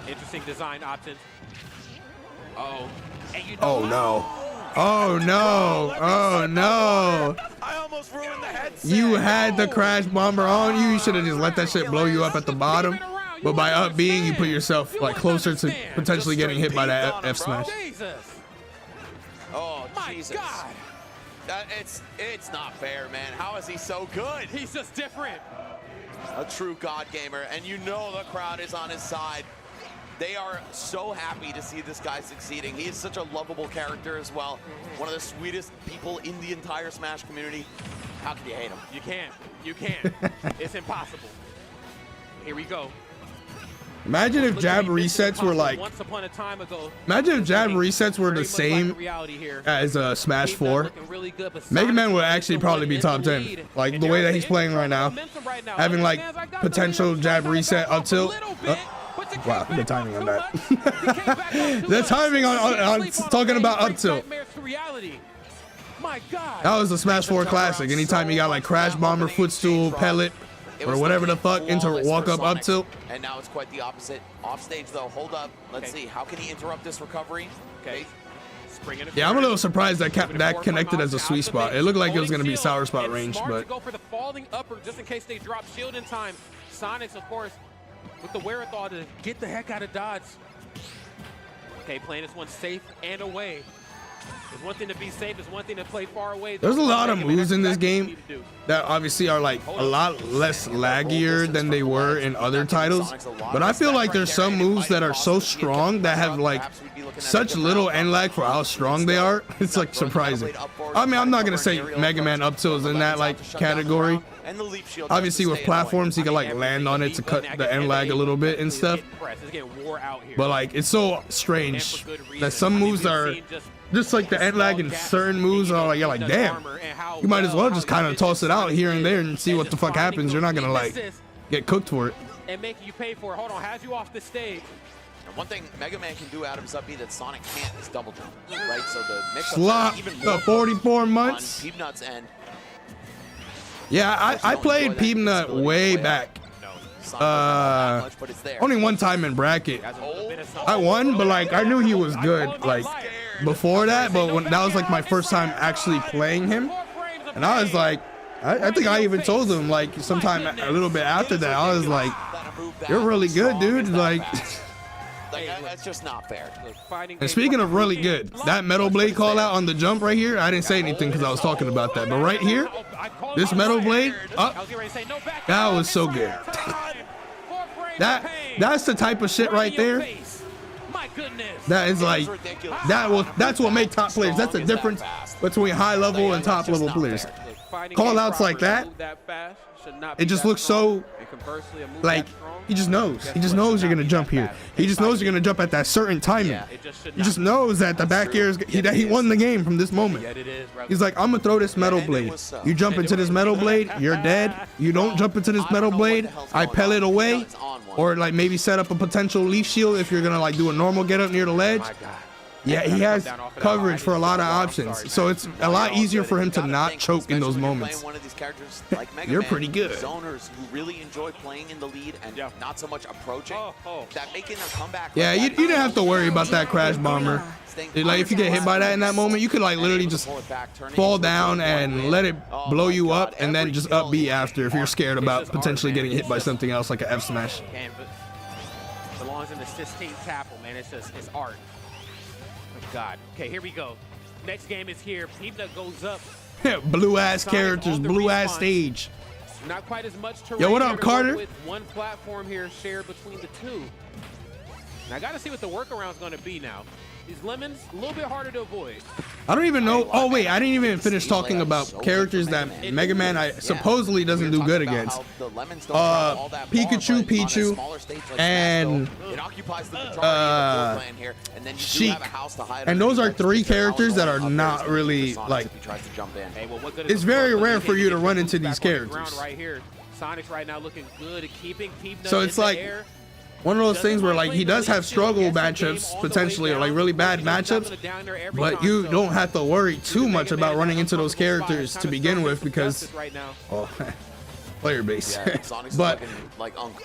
Interesting design options. Oh no. Oh no. Oh no. I almost ruined the headset. You had the crash bomber on you. You should have just let that shit blow you up at the bottom. But by up being, you put yourself like closer to potentially getting hit by that F smash. Oh Jesus. It's not fair, man. How is he so good? He's just different. A true god gamer, and you know the crowd is on his side. They are so happy to see this guy succeeding. He is such a lovable character as well. One of the sweetest people in the entire Smash community. How can you hate him? You can't. You can't. It's impossible. Here we go. Imagine if jab resets were like. Once upon a time ago. Imagine if jab resets were the same as Smash 4. Mega Man would actually probably be top 10. Like the way that he's playing right now, having like potential jab reset up tilt. Wow, the timing on that. The timing on talking about up tilt. That was a Smash 4 classic. Anytime you got like crash bomber, footstool, pellet, or whatever the fuck into walk up tilt. And now it's quite the opposite. Off stage though, hold up. Let's see, how can he interrupt this recovery? Okay. Yeah, I'm a little surprised that that connected as a sweet spot. It looked like it was gonna be sour spot range, but. Go for the falling upper just in case they drop shield in time. Sonics, of course, with the wherewithal to get the heck out of dodge. Okay, playing this one safe and away. There's one thing to be safe, there's one thing to play far away. There's a lot of moves in this game that obviously are like a lot less laggier than they were in other titles. But I feel like there's some moves that are so strong that have like such little end lag for how strong they are. It's like surprising. I mean, I'm not gonna say Mega Man up tilt is in that like category. Obviously with platforms, you can like land on it to cut the end lag a little bit and stuff. But like, it's so strange that some moves are just like the end lag in certain moves are like, you're like, damn, you might as well just kind of toss it out here and there and see what the fuck happens. You're not gonna like get cooked for it. And make you pay for it. Hold on, has you off the stage. And one thing Mega Man can do out of his up B that Sonic can't is double jump, right? So the mix slop the 44 months. On Peanut's end. Yeah, I played Peanut way back. Only one time in bracket. I won, but like I knew he was good like before that, but when that was like my first time actually playing him, and I was like, I think I even told him like sometime a little bit after that, I was like, you're really good, dude. Like that's just not fair. And speaking of really good, that Metal Blade call out on the jump right here, I didn't say anything because I was talking about that, but right here, this Metal Blade up, that was so good. That's the type of shit right there. That is like that's what makes top players. That's the difference between high level and top level players. Call outs like that, it just looks so like he just knows you're gonna jump here. He just knows you're gonna jump at that certain timing. He just knows that the back air is that he won the game from this moment. He's like, I'm gonna throw this Metal Blade. You jump into this Metal Blade, you're dead. You don't jump into this Metal Blade, I pellet away, or like maybe set up a potential Leaf Shield if you're gonna like do a normal get up near the ledge. Yeah, he has coverage for a lot of options, so it's a lot easier for him to not choke in those moments. One of these characters like Mega You're Man, pretty good. Zoners who really enjoy playing in the lead and not so much approaching. That making a comeback. Yeah, you didn't have to worry about that crash bomber. Like if you get hit by that in that moment, you could like literally just fall down and let it blow you up, and then just up B after if you're scared about potentially getting hit by something else like an F smash. Belongs in the Sistine Chapel, man. It's art. Oh, God. Okay, here we go. Next game is here. Peanut goes up. Blue ass characters, blue ass stage. Not quite as much terrain. Yo, what up, Carter? With one platform here shared between the two. Now I gotta see what the workaround's gonna be now. These lemons, a little bit harder to avoid. I don't even know. Oh wait, I didn't even finish talking about characters that Mega Man supposedly doesn't do good against. Pikachu, Pichu, and Sheik. And those are three characters that are not really like. It's very rare for you to run into these characters. Sonic's right now looking good at keeping Peanut. So it's like one of those things where like he does have struggle matchups potentially, or like really bad matchups, but you don't have to worry too much about running into those characters to begin with because player base. but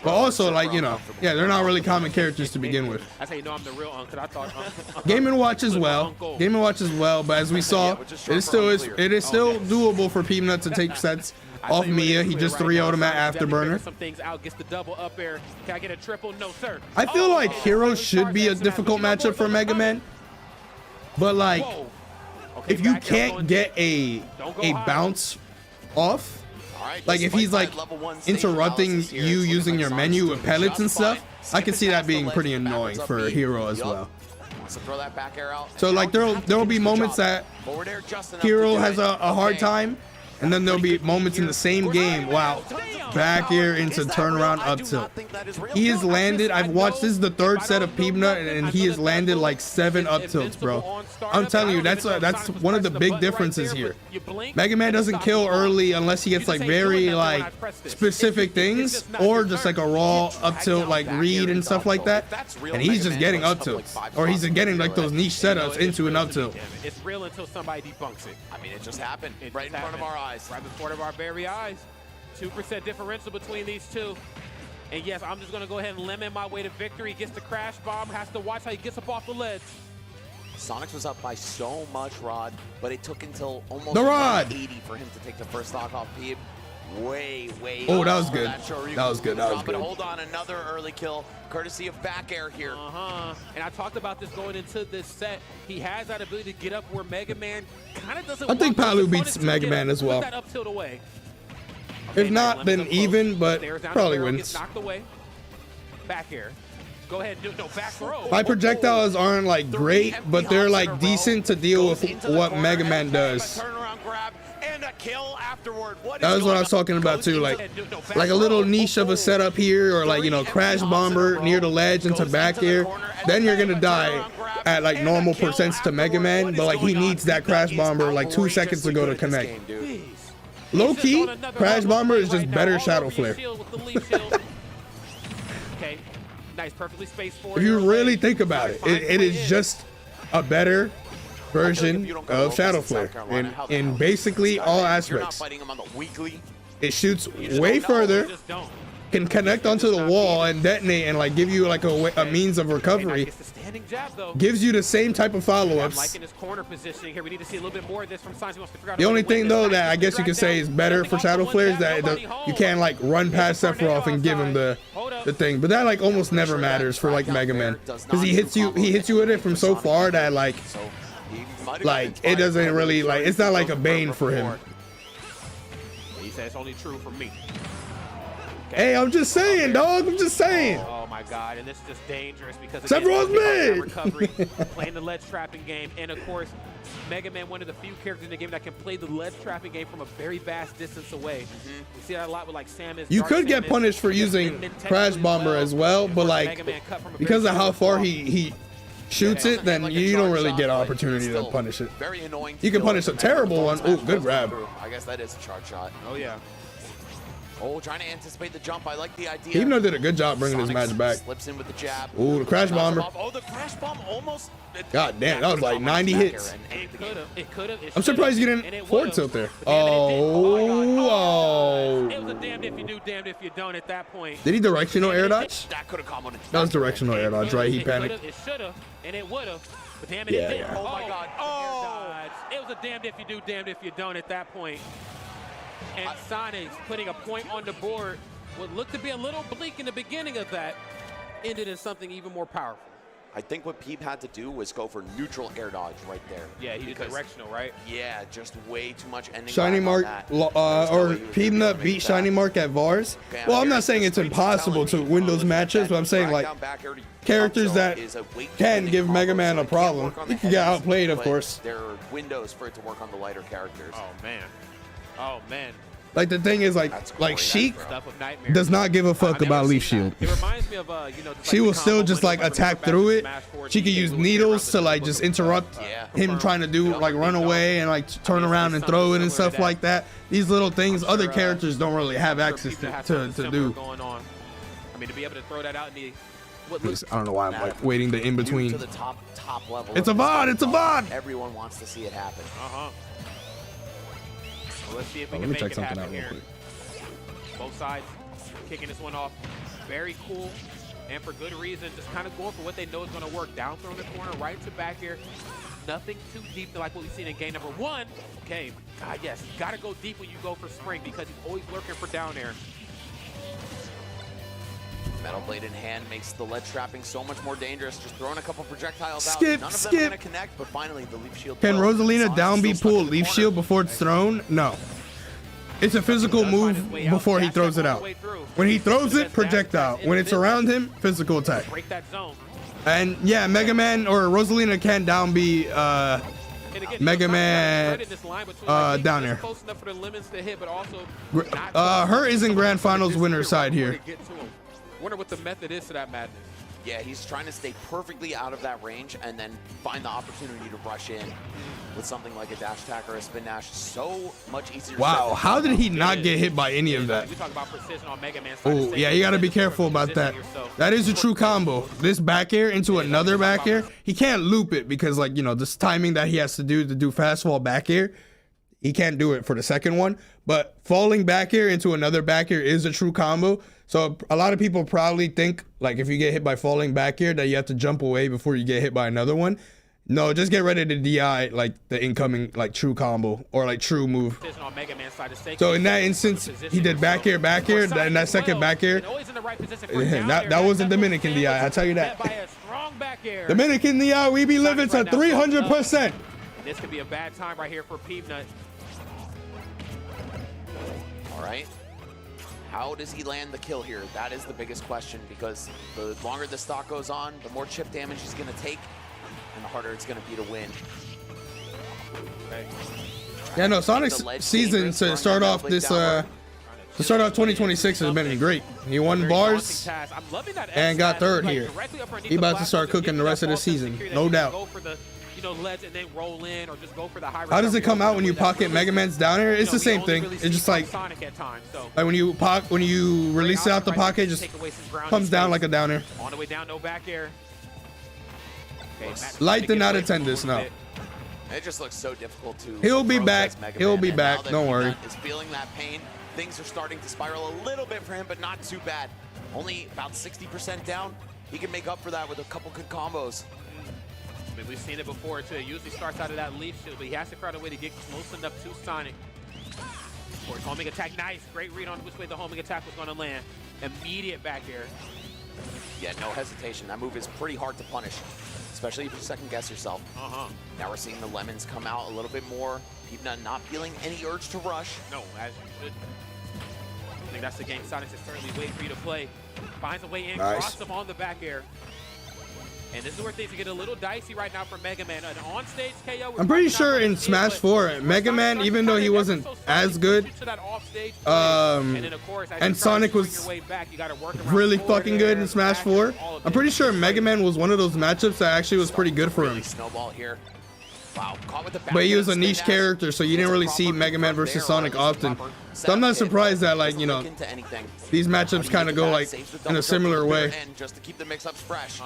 also like, you know, yeah, they're not really common characters to begin with. That's how you know I'm the real uncle. I thought Game & Watch as well. Game & Watch as well, but as we saw, it is still doable for Peanut to take sets off Mia. He just 3-0'd him at Afterburner. Some things out, gets the double up air. Can I get a triple? No, sir. I feel like Hero should be a difficult matchup for Mega Man, but like if you can't get a bounce off, like if he's like interrupting you using your menu with pellets and stuff, I can see that being pretty annoying for Hero as well. So like there'll be moments that Hero has a hard time, and then there'll be moments in the same game, wow, back air into turnaround up tilt. He has landed, I've watched, this is the third set of Peanut, and he has landed like 7 up tilts, bro. I'm telling you, that's one of the big differences here. Mega Man doesn't kill early unless he gets like very like specific things, or just like a raw up tilt like read and stuff like that. And he's just getting up tilts, or he's getting like those niche setups into an up tilt. It's real until somebody debunks it. I mean, it just happened right in front of our eyes. Right before our very eyes. 2% differential between these two. And yes, I'm just going to go ahead and lemon my way to victory. Gets the crash bomb. Has to watch how he gets up off the ledge. Sonic was up by so much, Rod, but it took until almost the Rod 80 for him to take the first stock off Peeb. Way. Oh, that was good. That was good. But hold on, another early kill, courtesy of back air here. And I talked about this going into this set. He has that ability to get up where Mega Man kind of doesn't. I think Palu beats Mega Man as well. That up tilt away. If not, then even, but probably wins. Knocked away. Back air. Go ahead, no back throw. My projectiles aren't like great, but they're like decent to deal with what Mega Man does. That was what I was talking about too, like a little niche of a setup here, or like, you know, crash bomber near the ledge into back air. Then you're gonna die at like normal percents to Mega Man, but like he needs that crash bomber like 2 seconds to go to connect. Low key, crash bomber is just better Shadow Flare. Okay, nice, perfectly spaced forward. If you really think about it, it is just a better version of Shadow Flare in basically all aspects. It shoots way further, can connect onto the wall and detonate and like give you like a means of recovery. Gives you the same type of follow-ups. The only thing though that I guess you could say is better for Shadow Flare is that you can't like run past Sephiroth and give him the thing, but that like almost never matters for like Mega Man, because he hits you with it from so far that like it doesn't really like, it's not like a bane for him. He said it's only true for me. Hey, I'm just saying, dog. I'm just saying. Oh my God, and this is just dangerous because Sephiroth's mid. Recovery, playing the ledge trapping game, and of course, Mega Man, one of the few characters in the game that can play the ledge trapping game from a very vast distance away. We see that a lot with like Samus. You could get punished for using Crash Bomber as well, but like because of how far he shoots it, then you don't really get an opportunity to punish it. Very annoying. You can punish a terrible one. Oh, good grab. I guess that is a charge shot. Oh yeah. Oh, trying to anticipate the jump. I like the idea. Peebna did a good job bringing Sonic this match back. Slips in with the jab. Ooh, the crash bomber. Oh, the crash bomb almost. God damn, that was like 90 hits. It could have. I'm surprised you didn't forward tilt there. Oh. It was a damned if you do, damned if you don't at that point. Did he directional air dodge? That could have come on. That was directional air dodge, right? He panicked. It should have, and it would have. But damn it, Yeah, it didn't. yeah. Oh my God. Oh. It was a damned if you do, damned if you don't at that point. And Sonic's putting a point on the board. What looked to be a little bleak in the beginning of that ended in something even more powerful. I think what Peeb had to do was go for neutral air dodge right there. Yeah, he did directional, right? Yeah, just way too much ending. Shiny Mark, or Peebna beat Shiny Mark at VARs. Well, I'm not saying it's impossible to win those matches, but I'm saying like characters that can give Mega Man a problem. He can get outplayed, of course. There are windows for it to work on the lighter characters. Oh man. Oh man. Like the thing is, like Sheik does not give a fuck about Leaf Shield. It reminds me of She will still just like attack through it. She can use needles to like just interrupt him trying to do like run away and like turn around and throw it and stuff like that. These little things other characters don't really have access to do. I mean, to be able to throw that out in the I don't know why I'm like waiting the in between. To the top level. It's a VOD. It's a VOD. Everyone wants to see it happen. Well, let's see if we Let can me check make it something happen out real here. quick. Both sides kicking this one off. Very cool, and for good reason. Just kind of going for what they know is going to work. Down throw in the corner, right to back here. Nothing too deep like what we've seen in game number 1. Okay, God, yes, you got to go deep when you go for spring because he's always lurking for down air. Metal blade in hand makes the ledge trapping so much more dangerous. Just throwing a couple projectiles out. Skip, None of them skip. are going to connect, but finally the leaf shield. Can Rosalina down B pull Leaf Shield before it's thrown? No. It's a physical move before he throws it out. When he throws it, projectile. When it's around him, physical attack. Break that zone. And yeah, Mega Man or Rosalina can down B Mega Man down there. Her is in Grand Finals winner side here. Wonder what the method is to that madness. Yeah, he's trying to stay perfectly out of that range and then find the opportunity to rush in with something like a dash attack or a spin dash. So much easier. Wow, how did he not get hit by any of that? We talk about precision on Mega Man. Oh, yeah, you got to be careful about that. That is a true combo. This back air into another back air, he can't loop it because, like, you know, this timing that he has to do fast fall back air, he can't do it for the second one. But falling back air into another back air is a true combo. So a lot of people probably think, like, if you get hit by falling back air, that you have to jump away before you get hit by another one. No, just get ready to DI, like, the incoming, like, true combo or, like, true move. So in that instance, he did back air, then that second back air, that wasn't Dominican DI, I'll tell you that. Dominican DI, we be living to 300%. This could be a bad time right here for Peebna. All right. How does he land the kill here? That is the biggest question because the longer the stock goes on, the more chip damage he's going to take and the harder it's going to be to win. Okay. Yeah, no, Sonic's season to start off this, to start off 2026 has been great. He won bars and got third here. He about to start cooking the rest of the season, no doubt. Ledge and then roll in or just go for the high. How does it come out when you pocket Mega Man's down air? It's the same thing. It's just like when you release it out the pocket, it just comes down like a down air. On the way down, no back air. Light did not attend this, no. It just looks so difficult to. He'll be back. He'll be back. Don't worry. Is feeling that pain. Things are starting to spiral a little bit for him, but not too bad. Only about 60% down. He can make up for that with a couple good combos. I mean, we've seen it before too. It usually starts out of that leaf shield, but he has to find a way to get close enough to Sonic. For his homing attack, nice. Great read on which way the homing attack was going to land. Immediate back air. Yeah, no hesitation. That move is pretty hard to punish, especially if you second guess yourself. Now we're seeing the lemons come out a little bit more. Peebna not feeling any urge to rush. No, as you should. I think that's the game Sonic is certainly waiting for you to play. Finds a way in, crosses him on the back air. And this is where things get a little dicey right now for Mega Man. An on-stage KO. I'm pretty sure in Smash 4, Mega Man, even though he wasn't as good, and Sonic was really fucking good in Smash 4, I'm pretty sure Mega Man was one of those matchups that actually was pretty good for him. Snowball here. Wow, caught with the back But he was a spin niche dash. character, so you didn't really see Mega Man versus Sonic often. So I'm not surprised that, like, you know, these matchups kind of go like in a similar way. Just to keep the mix-ups fresh.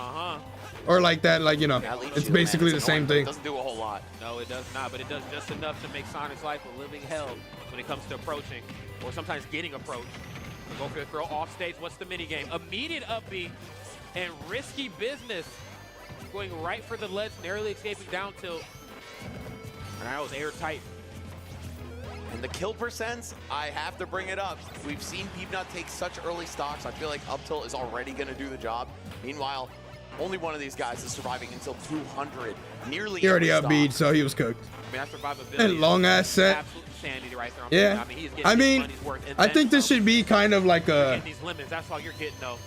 Or like that, like, you know, it's basically the same thing. Doesn't do a whole lot. No, it does not, but it does just enough to make Sonic's life a living hell when it comes to approaching, or sometimes getting approached. Go for the throw off stage. What's the mini game? Immediate upbeat and risky business. Going right for the ledge, narrowly escaping down tilt. And that was airtight. And the kill percents, I have to bring it up. We've seen Peepnut take such early stocks. I feel like up tilt is already going to do the job. Meanwhile, only one of these guys is surviving until 200. Nearly. He already upbeat, so he was cooked. I mean, that survivability And long ass set. absolute insanity right there. Yeah. I mean, he is getting I his mean, money's worth, and I then think this some. should be kind of like You're a. getting these limits. That's all you're getting, though.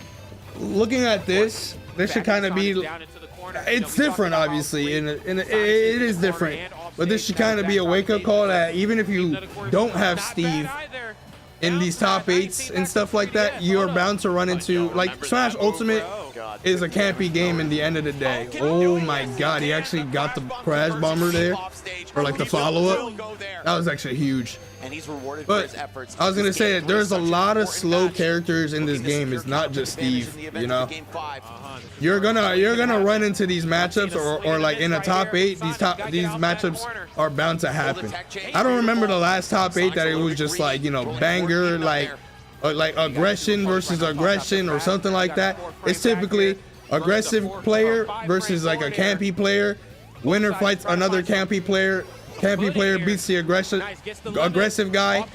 Looking at this should kind of be. Down into the corner. It's different, obviously, and it is different. But this should kind of be a wake-up call that even if you don't have Steve in these top 8s and stuff like that, you are bound to run into, like, Smash Ultimate is a campy game in the end of the day. Oh my god, he actually got the crash bomber there, or like the follow-up. That was actually huge. And he's rewarded for his But efforts. I was gonna say that there's a lot of slow characters in this game. It's not just Steve, you know. You're gonna run into these matchups, or like in a top 8, these matchups are bound to happen. I don't remember the last top 8 that it was just like, you know, banger, like aggression versus aggression or something like that. It's typically aggressive player versus like a campy player. Winner fights another campy player. Campy player beats the aggressive guy,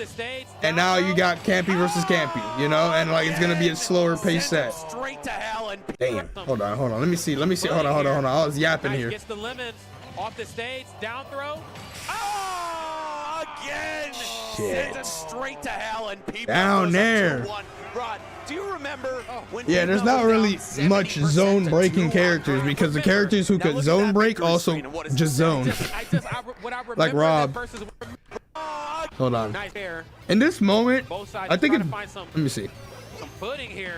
and now you got campy versus campy, you know, and like it's gonna be a slower pace set. Damn, hold on, let me see, hold on, I was yapping here. Gets the limits off the stage, down throw. Again, Shit. sends it straight to hell, and people Down there. Rod, do you remember when Yeah, there's not really much zone breaking characters because the characters who could zone break also just zone. Like Rob. Hold on. In this moment, I think let me see.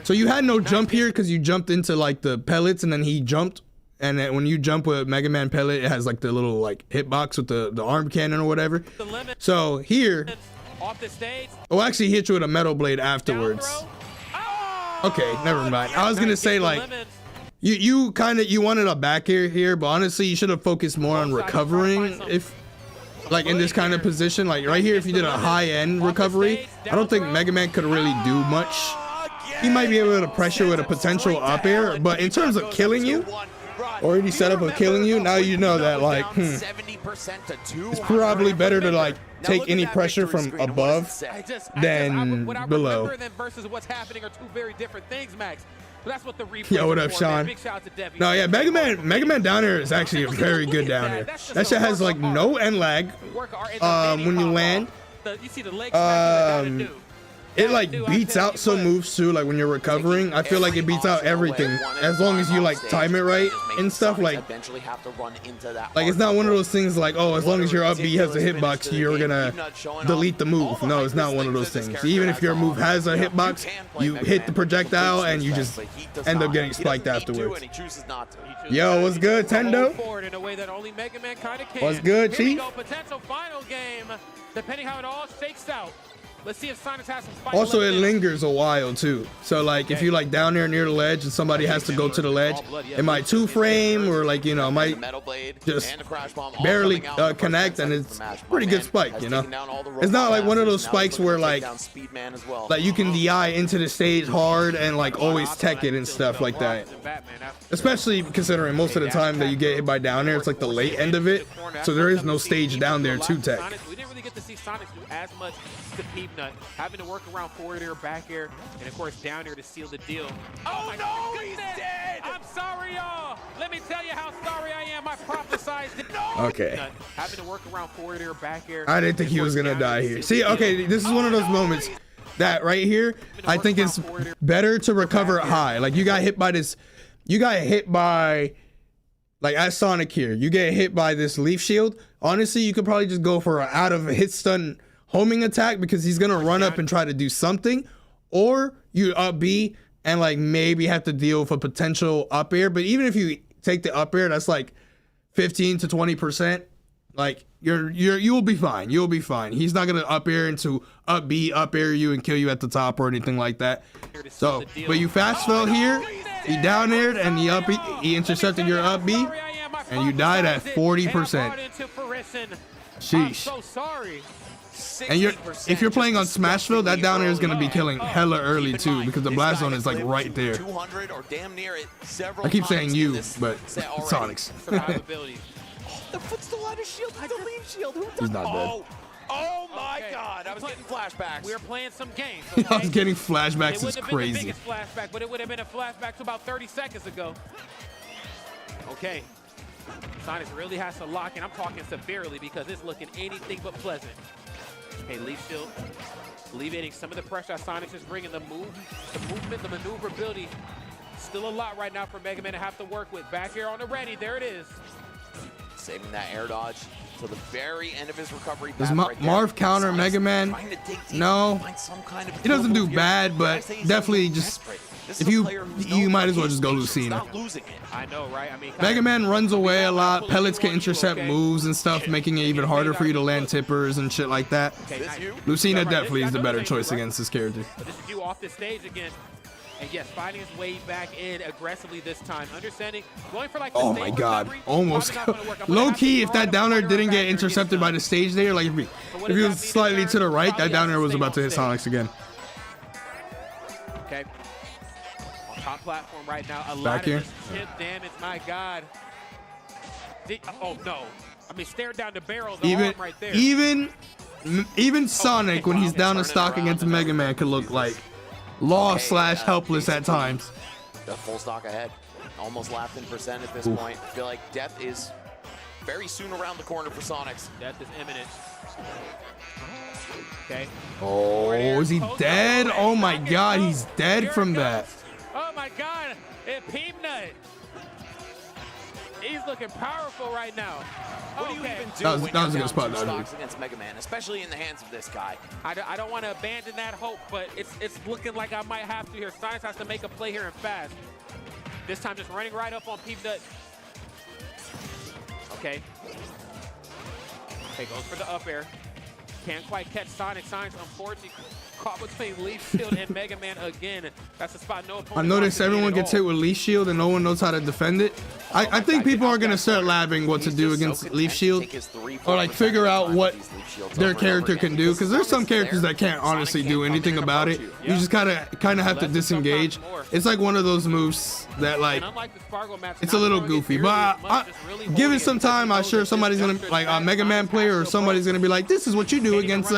So you had no jump here because you jumped into like the pellets and then he jumped. And then when you jump with Mega Man pellet, it has like the little like hitbox with the arm cannon or whatever. So here, oh, actually hit you with a metal blade afterwards. Okay, never mind. I was gonna say like you wanted a back air here, but honestly you should have focused more on recovering if like in this kind of position. Like right here, if you did a high end recovery, I don't think Mega Man could really do much. He might be able to pressure with a potential up air, but in terms of killing you, already set up of killing you, now you know that like it's probably better to like take any pressure from above than below. Versus what's happening are two very different things, Max. But that's what the replay. Yo, what up, Sean? No, yeah, Mega Man down here is actually very good down here. That shit has like no end lag when you land. It like beats out some moves too, like when you're recovering. I feel like it beats out everything as long as you like time it right and stuff. Like it's not one of those things like, oh, as long as your up B has a hitbox, you're gonna delete the move. No, it's not one of those things. Even if your move has a hitbox, you hit the projectile and you just end up getting spiked afterwards. Yo, what's good, Tendo? What's good, Chief? Potential final game, depending how it all shakes out. Let's see if Sonic has some fight. Also, it lingers a while too. So like if you like down there near the ledge and somebody has to go to the ledge, it might 2-frame or like, you know, might just barely connect, and it's pretty good spike, you know. It's not like one of those spikes where like you can DI into the stage hard and like always tech it and stuff like that. Especially considering most of the time that you get hit by down there, it's like the late end of it. So there is no stage down there to tech. We didn't really get to see Sonic do as much to Peepnut, having to work around forward air, back air, and of course down air to seal the deal. Oh no, he's dead! I'm sorry, y'all. Let me tell you how sorry I am. I prophesized it. No. Okay. Having to work around forward air, back air. I didn't think he was gonna die here. See, okay, this is one of those moments that right here, I think it's better to recover high. Like you got hit by this, you got hit by, like as Sonic here, you get hit by this leaf shield. Honestly, you could probably just go for an out of hit stun homing attack because he's gonna run up and try to do something, or you up B and like maybe have to deal with a potential up air. But even if you take the up air, that's like 15 to 20%. Like you'll be fine. You'll be fine. He's not gonna up air into up air you and kill you at the top or anything like that. So, but you fast fell here, he down aired and he intercepted your up B, and you died at 40%. Sheesh. So sorry. And if you're playing on Smashville, that down air is gonna be killing hella early too, because the blast zone is like right there. 200 or damn near it several I keep saying times you, in this but set already. Sonic's. Survivability. The foot's still out of shield. It's the lead shield. Who He's not dead. Oh my God! I was getting flashbacks. We were playing some games. I Okay? was getting flashbacks. It Is would have been the crazy. biggest flashback, but it would have been a flashback to about 30 seconds ago. Okay. Sonic really has to lock in. I'm talking severely because it's looking anything but pleasant. Okay, Leaf Shield alleviating some of the pressure that Sonic is bringing. The movement, the maneuverability. Still a lot right now for Mega Man to have to work with. Back here on the ready. There it is. Saving that air dodge to the very end of his recovery. Does Marv counter Mega Man? No. He doesn't do bad, but definitely just if you might as well just go Lucina. I know, right? I mean, Mega Man runs away a lot. Pellets can intercept moves and stuff, making it even harder for you to land tippers and shit like that. Lucina definitely is the better choice against this character. But this is you off the stage again. And yes, finding his way back in aggressively this time. Understanding, going for like the Oh my God, almost. Low key, if that down air didn't get intercepted by the stage there, like if he was slightly to the right, that down air was about to hit Sonics again. Okay. On top platform right now. A Back lot here. of this tip damage, my God. Oh no. I mean, stare down the barrel, the arm right there. Even Sonic, when he's down in stock against Mega Man, could look like lost / helpless at times. The full stock ahead. Almost lapped in percent at this point. I feel like death is very soon around the corner for Sonics. Death is imminent. Okay. Oh, is he dead? Oh my God, he's dead from that. Oh my God, Peanut. He's looking powerful right now. What do you even do that was a good spot. Stocks against Mega Man, especially in the hands of this guy? I don't want to abandon that hope, but it's looking like I might have to here. Science has to make a play here and fast. This time just running right up on Peanut. Okay. Okay, goes for the up air. Can't quite catch Sonic. Science, unfortunately, caught between Leaf Shield and Mega Man again. That's the spot no opponent. I noticed everyone gets hit with Leaf Shield and no one knows how to defend it. I think people are gonna start labbing what to do against Leaf Shield, or like figure out what their character can do, because there's some characters that can't honestly do anything about it. You just kind of have to disengage. It's like one of those moves that like it's a little goofy, but give it some time. I'm sure somebody's gonna like a Mega Man player or somebody's gonna be like, this is what you do against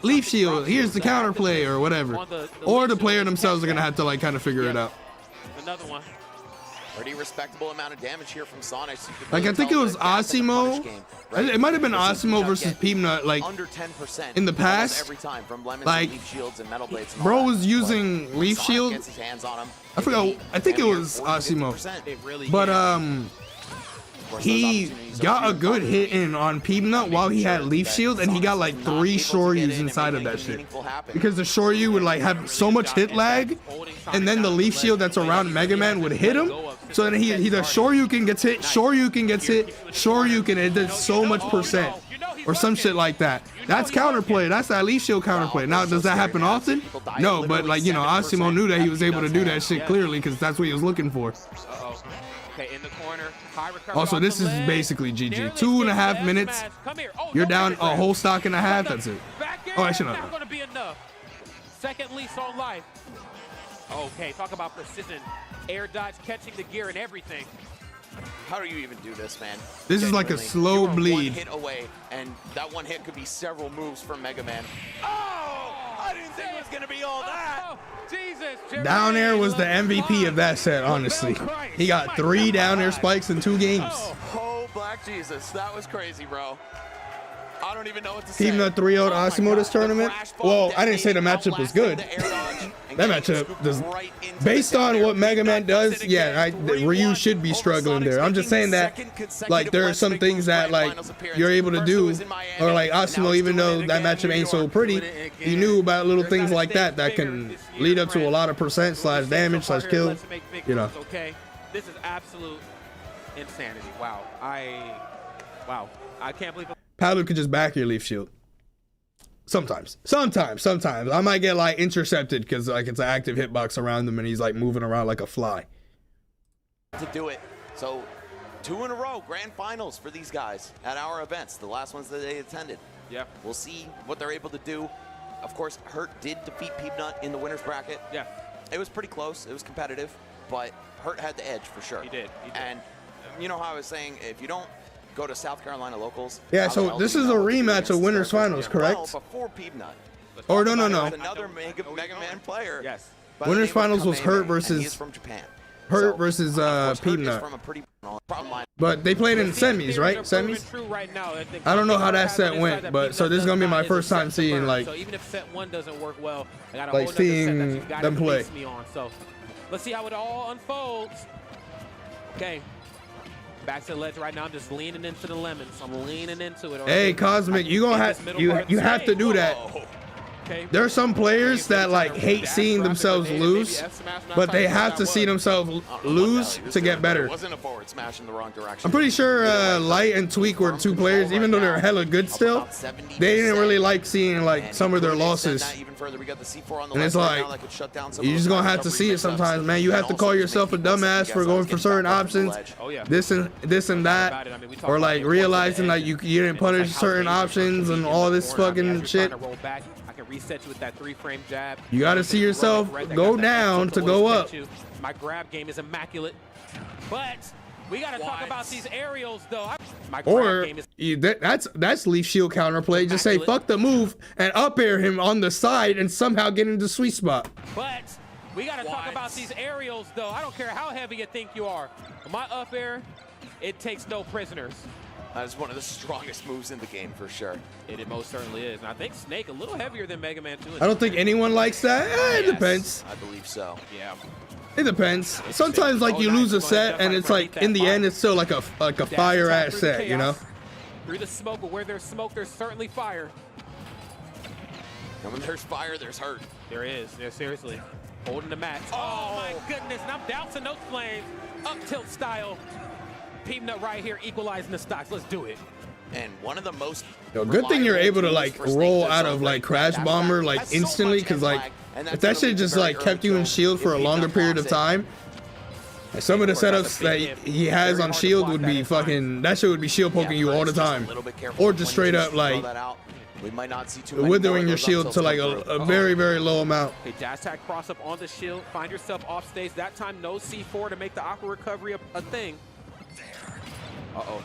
Leaf Shield. Here's the counterplay or whatever. Or the player themselves are gonna have to like kind of figure it out. Another one. Pretty respectable amount of damage here from Sonic. Like I think it was Asimo. It might have been Asimo versus Peanut. Like under 10% in the past, every time from lemons, like leaf shields and metal blades. And bro was using Leaf Shield. Gets his hands on him. I forgot. I think it was Asimo. But he got a good hit in on Peanut while he had Leaf Shield, and he got like 3 Shoryus inside of that shit. Because the Shoryu would like have so much hit lag, and then the Leaf Shield that's around Mega Man would hit him. So then he the Shoryuken gets hit, Shoryuken gets hit, Shoryuken, it did so much percent. Or some shit like that. That's counterplay. That's that Leaf Shield counterplay. Now, does that happen often? No, but like, you know, Asimo knew that he was able to do that shit clearly because that's what he was looking for. Okay, in the corner. Also, this is basically GG. 2.5 minutes. You're down a whole stock and a half. That's it. Oh, I should not going to be enough. Second lease on life. Okay, talk about precision. Air dodge, catching the gear and everything. How do you even do this, man? This is like a slow bleed. 1 hit away, and that 1 hit could be several moves from Mega Man. Oh! I didn't think it was going to be all that. Oh, Jesus. Down air was the MVP of that set, honestly. He got 3 down air spikes in 2 games. Oh, Black Jesus. That was crazy, bro. I don't even know what to say. Peanut 3-0'd Asimo this tournament. Well, I didn't say the matchup was good. That matchup does, based on what Mega Man does, yeah, Ryu should be struggling there. I'm just saying that, like, there are some things that, like, you're able to do, or like Asimo, even though that matchup ain't so pretty, you knew about little things like that that can lead up to a lot of percent / damage / kill, you know. Okay, this is absolute insanity. Wow, Wow. I can't believe it. Palu could just back your leaf shield. Sometimes. I might get like intercepted because like it's an active hitbox around him and he's like moving around like a fly. To do it. So 2 in a row grand finals for these guys at our events, the last ones that they attended. Yeah. We'll see what they're able to do. Of course, Hurt did defeat Peanut in the winner's bracket. Yeah. It was pretty close. It was competitive, but Hurt had the edge for sure. He did. And you know how I was saying, if you don't go to South Carolina locals. Yeah, so this is a rematch of winners finals, correct? Well, before Peanut. Or no. Another Mega Man player. Yes. Winners finals was Hurt versus. He's from Japan. Hurt versus Peanut. But they played in semis, right? Semis? I don't know how that set went, but so this is gonna be my first time seeing like. So even if set 1 doesn't work well, I got a like whole seeing them play. Me on. So let's see how it all unfolds. Okay. Back to the ledge right now. I'm just leaning into the lemons. I'm leaning into it. Hey, Cosmic, you gonna have you have to do that. There are some players that like hate seeing themselves lose, but they have to see themselves lose to get better. Wasn't a forward smash in the wrong direction. I'm pretty sure Light and Tweak were 2 players, even though they're hella good still. They didn't really like seeing like some of their losses. And it's like, you're just gonna have to see it sometimes, man. You have to call yourself a dumbass for going for certain options, this and that, or like realizing like you didn't punish certain options and all this fucking shit. Reset you with that 3-frame jab. You got to see yourself go down to go up. My grab game is immaculate, but we got to talk about these aerials though. My grab game is that's leaf shield counterplay. Just say fuck the move and up air him on the side and somehow get into the sweet spot. But we got to talk about these aerials though. I don't care how heavy you think you are. My up air, it takes no prisoners. That is one of the strongest moves in the game for sure. It most certainly is. And I think Snake a little heavier than Mega Man 2. I don't think anyone likes that. It depends. I believe so. Yeah. It depends. Sometimes like you lose a set and it's like in the end it's still like a fire ass set, you know? Through the smoke, but where there's smoke, there's certainly fire. And when there's fire, there's Hurt. There is. There seriously. Holding the match. Oh my goodness. And I'm dousing those flames. Up tilt style. Peanut right here equalizing the stocks. Let's do it. And one of the most good thing you're able to like roll out of like Crash Bomber like instantly, because like if that shit just like kept you in shield for a longer period of time, some of the setups that he has on shield would be fucking, that shit would be shield poking you all the time, or just straight up like we might not see too many withering your shield to like a very low amount. Okay, dash tag cross up on the shield, find yourself off stage. That time no C4 to make the aqua recovery a thing. Uh-oh.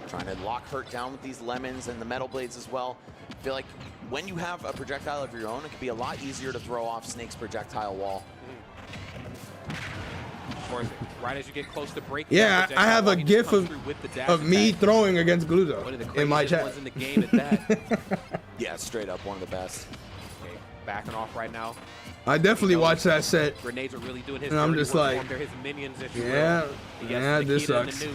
Trying to lock Hurt down with these lemons and the metal blades as well. I feel like when you have a projectile of your own, it can be a lot easier to throw off Snake's projectile wall. Right as you get close to breaking. Yeah, I have a gif of me throwing against Gluto in my chat. In the game at that. Yeah, straight up one of the best. Okay, backing off right now. I definitely watched that set. Grenades are really doing his. And I'm just like, they're his minions, if you yeah, will. yeah, this sucks.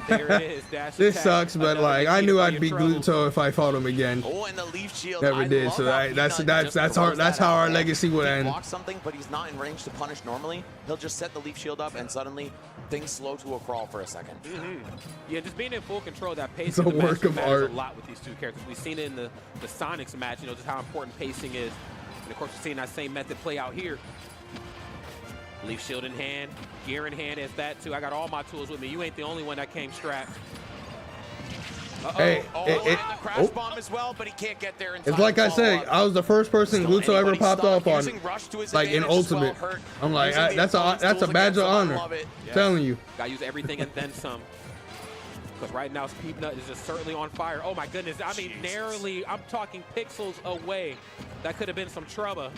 There it is. Dash this attack. sucks, but like I knew I'd beat Gluto if I fought him again. Oh, and the leaf shield. Never did. So that's how our legacy would end. He blocks something, but he's not in range to punish normally. He'll just set the leaf shield up, and suddenly things slow to a crawl for a second. Yeah, just being in full control, that pace It's a work of art. A lot with these two characters. We've seen it in the Sonics match, you know, just how important pacing is. And of course, we're seeing that same method play out here. Leaf shield in hand, gear in hand as that too. I got all my tools with me. You ain't the only one that came strapped. Hey, the crash bomb as well, but he can't get there in time. It's like I said, I was the first person Gluto ever popped off on, like in Ultimate. I'm like, that's a badge of honor. I'm telling you. Gotta use everything and then some. Because right now, Peanut is just certainly on fire. Oh my goodness, I mean, narrowly, I'm talking pixels away. That could have been some trouble.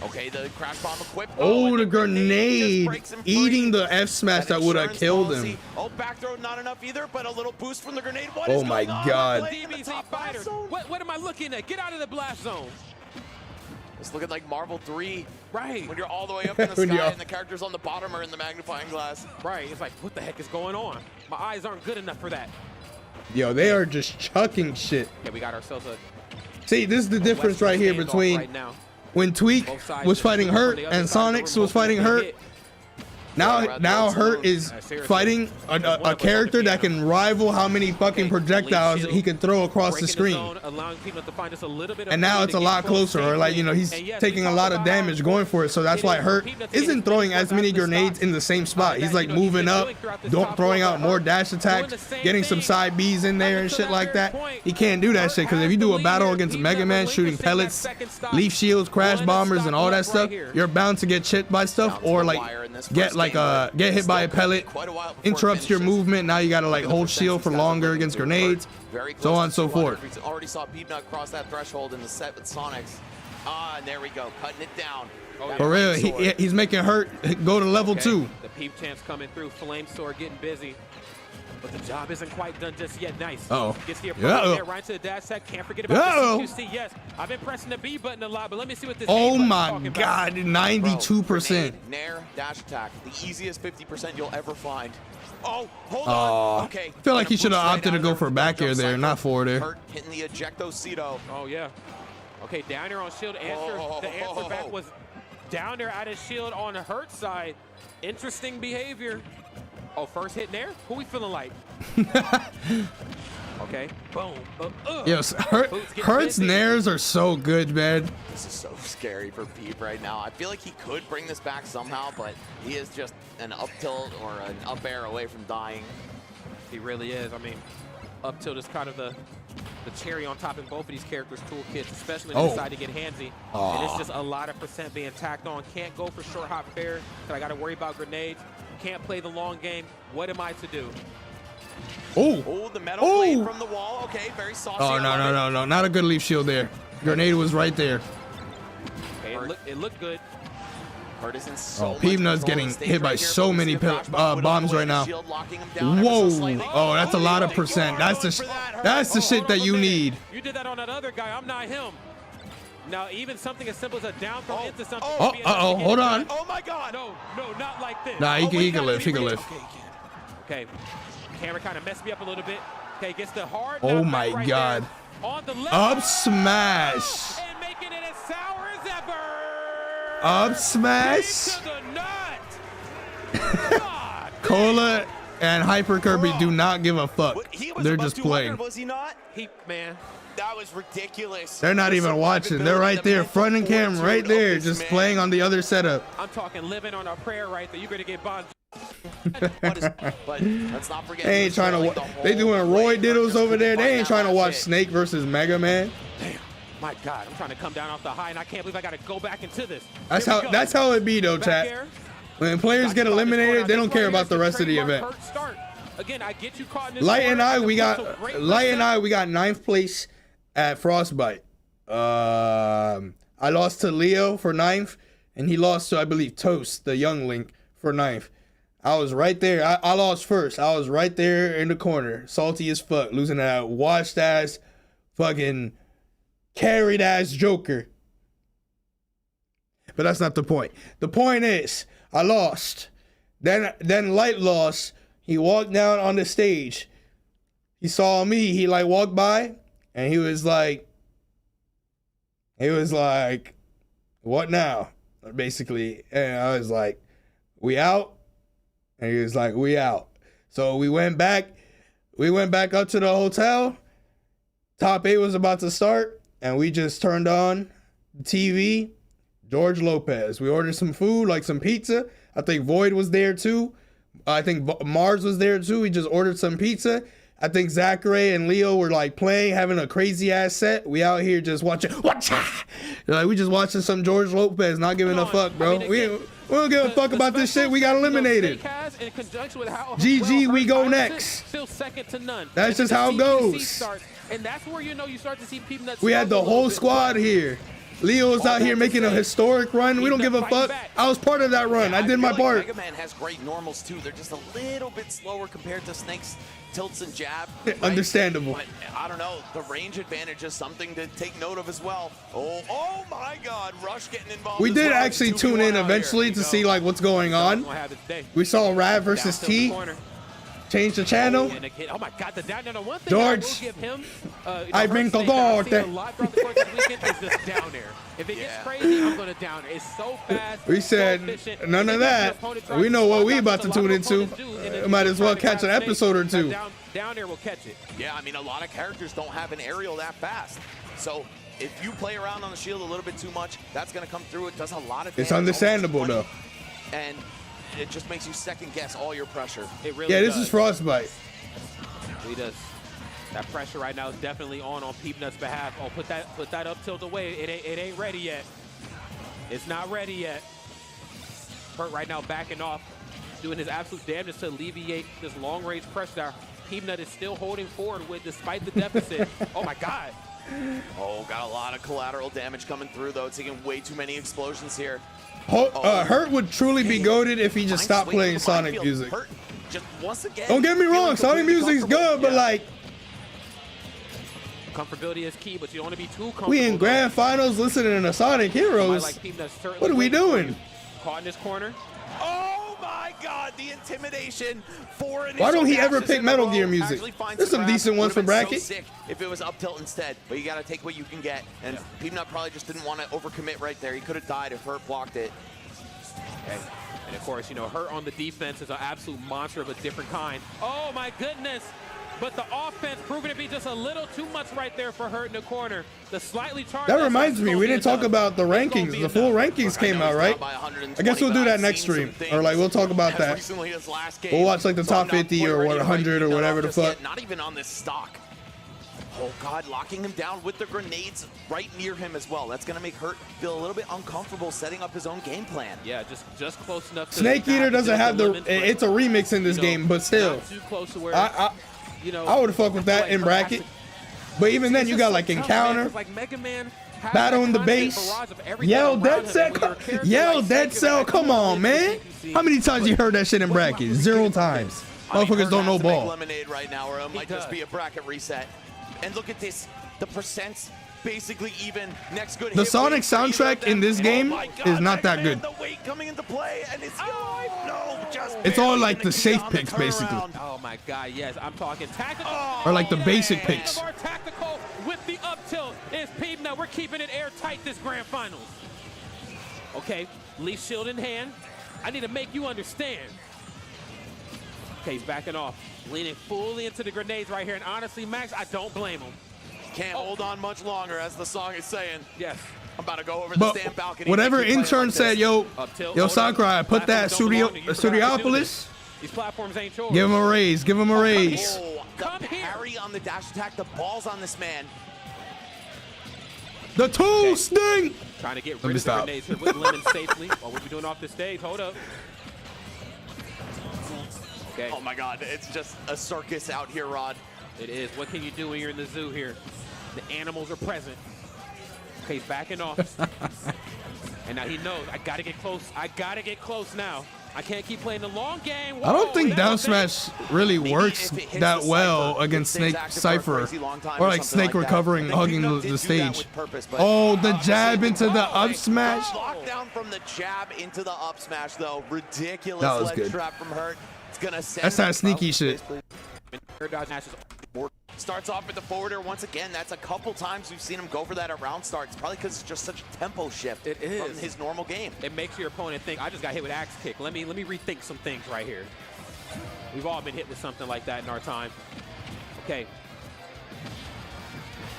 Okay, the crash bomb equipped. Oh, the grenade eating the F smash that would have killed him. Oh, back throw not enough either, but a little boost from the grenade. Oh my God. DBZ fighter. What am I looking at? Get out of the blast zone. It's looking like Marvel 3. Right. When you're all the way up in the sky and the characters on the bottom are in the magnifying glass. Right. It's like, what the heck is going on? My eyes aren't good enough for that. Yo, they are just chucking shit. Yeah, we got ourselves a... See, this is the difference right here between when Tweak was fighting Hurt and Sonics was fighting Hurt. Now Hurt is fighting a character that can rival how many fucking projectiles he can throw across the screen. And now it's a lot closer, or like, you know, he's taking a lot of damage going for it. So that's why Hurt isn't throwing as many grenades in the same spot. He's like moving up, throwing out more dash attacks, getting some side Bs in there and shit like that. He can't do that shit, because if you do a battle against Mega Man shooting pellets, leaf shields, crash bombers, and all that stuff, you're bound to get chipped by stuff, or like get hit by a pellet, interrupts your movement. Now you gotta like hold shield for longer against grenades, so on and so forth. We already saw Peanut cross that threshold in the set with Sonics. And there we go, cutting it down. For real, he's making Hurt go to level 2. The peep chance coming through, Flame Sword getting busy. But the job isn't quite done just yet. Nice. Gets the approach there, right to the dash tech. Can't forget about the CQC. Yes, I've been pressing the B button a lot, but let me see what this Oh my God, 92%. Nair dash attack, the easiest 50% you'll ever find. Oh, hold on. Okay. I feel like he should have opted to go for back air there, not forward air. Hurt hitting the ejecto-cito. Oh yeah. Okay, down there on shield answer. The answer back was down there at his shield on the Hurt side. Interesting behavior. Oh, first hit there? Who we feeling like? Okay, boom. Yes, Hurt's nairs are so good, man. This is so scary for Peep right now. I feel like he could bring this back somehow, but he is just an up tilt or an up air away from dying. He really is. I mean, up tilt is kind of the cherry on top in both of these characters' toolkits, especially when they decide to get handsy. And it's just a lot of percent being tacked on. Can't go for short hop fair, because I got to worry about grenades. Can't play the long game. What am I to do? Oh, the metal blade from the wall. Okay, very saucy. Oh, no. Not a good leaf shield there. Grenade was right there. Okay, it looked good. Hurt is in so Peanut's getting hit by so many bombs right now. Whoa. Oh, that's a lot of percent. That's the shit that you need. You did that on that other guy. I'm not him. Now, even something as simple as a down throw into something. Hold on. Oh my God. No, not like this. Nah, he can lift. He can lift. Okay. Camera kind of messed me up a little bit. Okay, gets the hard. Oh my God. On the left. Up smash. And making it as sour as ever. Up smash. To the nut. Cola and Hyper Kirby do not give a fuck. They're just playing. Was he not? Man. That was ridiculous. They're not even watching. They're right there, front and camera, right there, just playing on the other setup. I'm talking living on a prayer right there. You better get bond. But let's not forget. They ain't trying to. They doing Roy diddles over there. They ain't trying to watch Snake versus Mega Man. Damn. My God, I'm trying to come down off the high, and I can't believe I got to go back into this. That's how it be though, chat. When players get eliminated, they don't care about the rest of the event. Again, I get you caught in this. Light and I, we got 9th place at Frostbite. I lost to Leo for 9th, and he lost to, I believe, Toast, the young Link, for 9th. I was right there. I lost first. I was right there in the corner, salty as fuck, losing to that washed ass, fucking carried ass Joker. But that's not the point. The point is, I lost. Then Light lost. He walked down on the stage. He saw me. He like walked by, and he was like, what now? Basically. And I was like, we out? And he was like, we out. So we went back up to the hotel. Top 8 was about to start, and we just turned on the TV. George Lopez. We ordered some food, like some pizza. I think Void was there too. I think Mars was there too. We just ordered some pizza. I think Zachary and Leo were like playing, having a crazy ass set. We out here just watching. Like, we just watching some George Lopez, not giving a fuck, bro. We don't give a fuck about this shit. We got eliminated. GG, we go next. Still second to none. That's just how it goes. And that's where you start to see people that we had the whole squad here. Leo's out here making a historic run. We don't give a fuck. I was part of that run. I did my part. Mega Man has great normals too. They're just a little bit slower compared to Snake's tilts and jab. Right? Understandable. But I don't know. The range advantage is something to take note of as well. Oh my God. Rush getting involved. We did actually tune in eventually to see like what's going on. We saw Rad versus T. Change the channel. And again, oh my God, the down air. One thing George, I will give him, I bring the God. God. A lot throughout the course of the weekend is this down air. If it gets crazy, I'm gonna down air. It's so fast. We said none of that. We know what we about to tune into. Might as well catch an episode or two. Down air will catch it. Yeah, I mean, a lot of characters don't have an aerial that fast. So if you play around on the shield a little bit too much, that's going to come through. It does a lot of damage. It's understandable, though. And it just makes you second guess all your pressure. It really does. This is Frostbite. He does. That pressure right now is definitely on Peanut's behalf. Oh, put that up tilt away. It ain't ready yet. It's not ready yet. Hurt right now backing off, doing his absolute damage to alleviate this long-range pressure there. Peanut is still holding forward with, despite the deficit. Oh my God. Oh, got a lot of collateral damage coming through, though. Taking way too many explosions here. Hurt would truly be goated if he just stopped playing Sonic music. Hurt just once again. Don't get me wrong, Sonic music's good, but like, comfortability is key, but you don't want to be too comfortable. We in grand finals listening to Sonic Heroes. What are we doing? Caught in this corner. Oh my God, the intimidation for Why don't he ever pick Metal Gear music? There's some decent ones for bracket. So sick if it was up tilt instead, but you got to take what you can get. And Peanut probably just didn't want to overcommit right there. He could have died if Hurt blocked it. Okay. And of course, you know, Hurt on the defense is an absolute monster of a different kind. Oh my goodness. But the offense proving to be just a little too much right there for Hurt in the corner. The slightly charged. That reminds me, we didn't talk about the rankings. The full rankings came out, right? I guess we'll do that next stream. Or like, we'll talk about that. We'll watch like the top 50 or 100 or whatever the fuck. Not even on this stock. Oh God, locking him down with the grenades right near him as well. That's gonna make Hurt feel a little bit uncomfortable setting up his own game plan. Yeah, just close enough to Snake Eater doesn't have the, it's a remix in this game, but still. Too close to where, you know, I would have fucked with that in bracket. But even then, you got like Encounter, Battle in the Base, Yell Dead Cell, come on, man. How many times you heard that shit in bracket? 0 times. Motherfuckers don't know ball. Lemonade right now, or it might just be a bracket reset. And look at this, the percents basically even. Next good. The Sonic soundtrack in this game is not that good. The weight coming into play, and it's it's all like the safe picks, basically. Oh my God, yes, I'm talking tactical. Or like the basic picks. More tactical with the up tilt is Peanut. We're keeping it airtight this grand finals. Okay, Leaf Shield in hand. I need to make you understand. Okay, he's backing off, leaning fully into the grenades right here. And honestly, Max, I don't blame him. Can't hold on much longer, as the song is saying. Yes. I'm about to go over the stand balcony. Whatever intern said, yo, Sakurai, put that Studiopolis. These platforms ain't yours. Give him a raise. Give him a raise. Oh, the parry on the dash attack. The balls on this man. The tool sting. Trying to get rid of the grenades here with Lemon safely. What are we doing off the stage? Hold up. Okay. Oh my God, it's just a circus out here, Rod. It is. What can you do when you're in the zoo here? The animals are present. Okay, he's backing off. And now he knows, I gotta get close. I gotta get close now. I can't keep playing the long game. Whoa, I don't think down smash really works that well against Snake Cypher. Or like Snake recovering, hugging the stage. Oh, the jab into the up smash. Lockdown from the jab into the up smash, though. Ridiculous that was leg good. trap from Hurt. It's gonna send That's that sneaky shit. Starts off with the forwarder once again. That's a couple times we've seen him go for that at round start. It's probably because it's just such a tempo shift from his normal game. It makes your opponent think, I just got hit with axe kick. Let me rethink some things right here. We've all been hit with something like that in our time. Okay.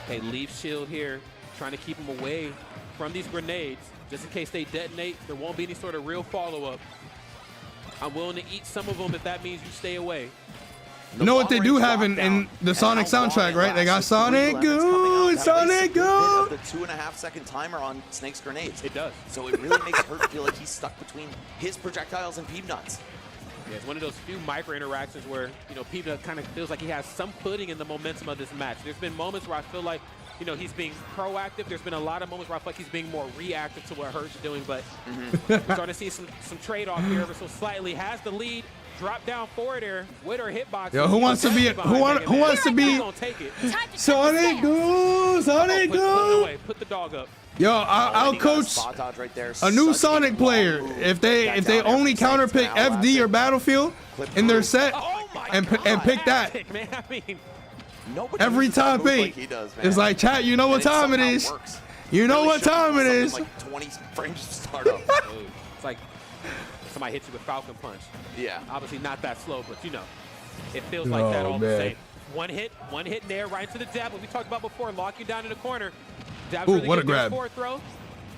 Okay, Leaf Shield here, trying to keep him away from these grenades. Just in case they detonate, there won't be any sort of real follow-up. I'm willing to eat some of them if that means you stay away. You know what they do have in the Sonic soundtrack, right? They got Sonic Goon, Sonic Goon. The 2.5-second timer on Snake's grenades. It does. So it really makes Hurt feel like he's stuck between his projectiles and Peanuts. Yeah, it's one of those few micro interactions where, you know, Peanut kind of feels like he has some footing in the momentum of this match. There's been moments where I feel like, you know, he's being proactive. There's been a lot of moments where I feel like he's being more reactive to what Hurt's doing, but we're starting to see some trade-off here ever so slightly. Has the lead, drop down forward air with her hitbox. Yo, who wants to be Sonic Goon, Sonic Goon? Put the dog up. Yo, I'll coach a new Sonic player. If they only counterpick FD or Battlefield in their set, and pick that. Man, I mean, Nobody Every uses that time move pick. like he does, man. It's like, chat, you know what And time it somehow is. works. You know Really what should time it be is. something like 20 frames to start up. It's like somebody hits you with Falcon Punch. Yeah. Obviously not that slow, but you know, it feels like that all the man. same. One hit there, right into the jab. What we talked about before, lock you down in the corner. Jab's Ooh, really what a good there, grab. forward throw.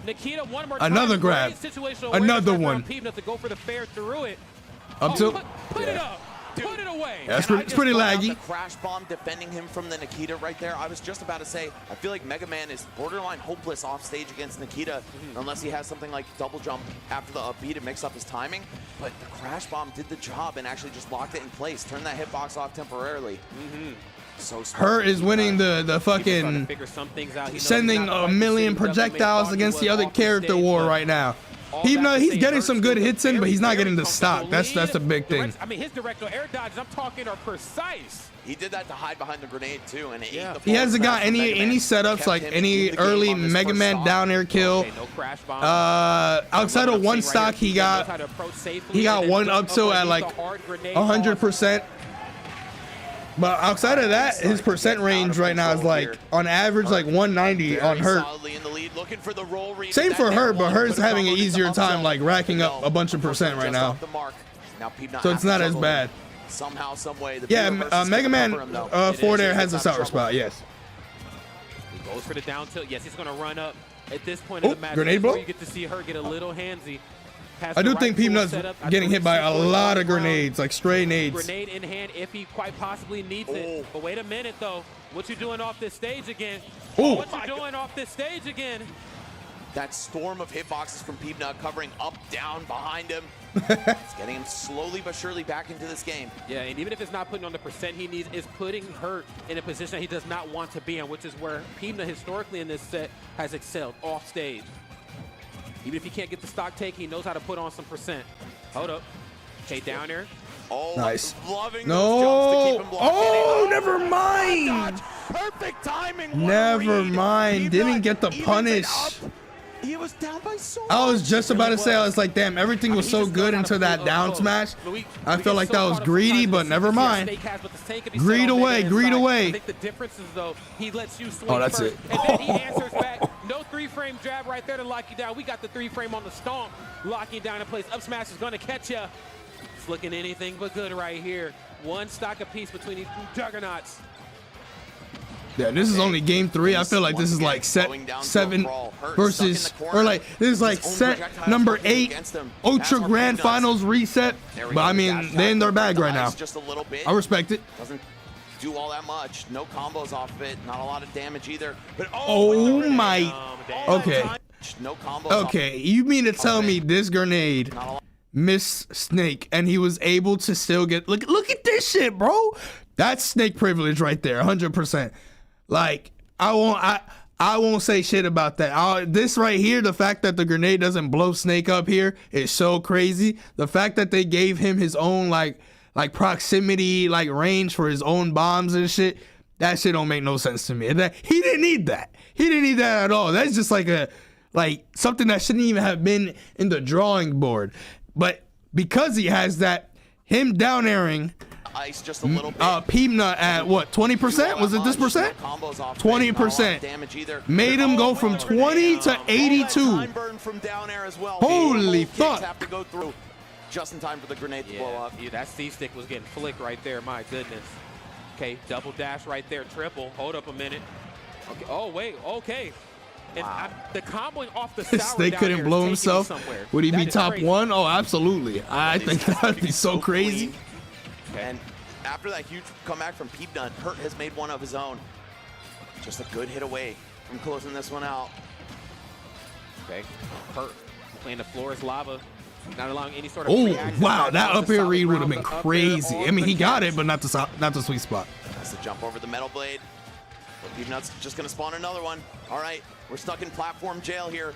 Nikita, one more time. Another grab. Great situational Another awareness right one. there on Peanut to go for the fair through it. Up to. Put it up. Put it away. That's And I it's just pretty brought out laggy. The crash bomb defending him from the Nikita right there. I was just about to say, I feel like Mega Man is borderline hopeless off stage against Nikita unless he has something like double jump after the up B to mix up his timing. But the crash bomb did the job and actually just locked it in place, turned that hitbox off temporarily. So smart. Hurt is winning the Trying to fucking figure some things out. He knows sending he's not a quite million the same projectiles Dutchman against the he other thought he was character off the war stage, right now. all Even that though to he's say, getting Hurt's some good still hits in, but very, he's not very getting the stock. comfortable That's a lead. big thing. I mean, his directional air dodges, I'm talking, are precise. He did that to hide behind the grenade too, and it ate the He hasn't got forward smash from any Mega Man. setups Kept like him any in the game early on this Mega first Man stock. down air kill. Okay, no crash bomb. Outside of one stock, he got one up to at like 100%. But outside of that, his percent range right now is like on average like 190 on Hurt. Same for her, but Hurt's having an easier time like racking up a bunch of percent right now. So it's not as bad. Somehow, some way. Yeah, Mega Man forward air has a sour spot. Yes. He goes for the down tilt. Yes, he's going to run up at this point Oh, in the match. grenade Before blow? you get to see her get a little handsy. I do think Peanut's getting hit by a lot of grenades, like stray nades. Grenade in hand if he quite possibly needs it. But wait a minute, though. What you doing off this stage again? Ooh. What you doing off this stage again? That storm of hitboxes from Peanut covering up, down, behind him. It's getting him slowly but surely back into this game. Yeah, and even if it's not putting on the percent he needs, it's putting Hurt in a position that he does not want to be in, which is where Peanut historically in this set has excelled off stage. Even if he can't get the stock take, he knows how to put on some percent. Hold up. Okay, down there. Oh, nice. Loving no. those jumps to keep him blocking. Oh, never mind. Perfect timing. Never mind. Didn't get the punish. He was down by so much. I was just about to say, I was like, damn, everything was so good until that down smash. I felt like that was greedy, but never mind. Greed away, greed away. I think the difference is, though, he lets you swing Oh, that's first, it. and then he answers back. No three-frame jab right there to lock you down. We got the three-frame on the stomp, locking you down in place. Up smash is going to catch you. It's looking anything but good right here. One stock apiece between these two juggernauts. Yeah, this is only game 3. I feel like this is like set 7 versus, or like this is like set number 8 Ultra Grand Finals reset. But I mean, they're in their bag right now. Just a little bit. I respect it. Doesn't do all that much. No combos off of it. Not a lot of damage either. But Oh my. Okay. No combos. Okay. You mean to tell me this grenade missed Snake and he was able to still get look at this shit, bro. That's Snake privilege right there, 100%. Like I won't say shit about that. This right here, the fact that the grenade doesn't blow Snake up here is so crazy. The fact that they gave him his own like proximity, like range for his own bombs and shit, that shit don't make no sense to me. That he didn't need that. He didn't need that at all. That's just like something that shouldn't even have been in the drawing board. But because he has that, him down airing Ice just a little bit. Peanut at what, 20%? Was it this percent? 20%. Made him go from 20 to 82. Holy fuck. Have to go through just in time for the grenade to blow up. Yeah, that C-stick was getting flicked right there. My goodness. Okay, double dash right there, triple. Hold up a minute. Okay. Oh, wait. Okay. And the comboing off the sour Snake down couldn't here blow is taking me himself. somewhere. Would he That be is top crazy. 1? Oh, absolutely. I think that would be so crazy. And after that huge comeback from Peanut, Hurt has made one of his own. Just a good hit away from closing this one out. Okay, Hurt playing the floor is lava, not allowing any sort of. Oh, wow, that up air read would have been crazy. I mean, he got it, but not the sweet spot. That's the jump over the metal blade. But Peanut's just gonna spawn another one. All right, we're stuck in platform jail here.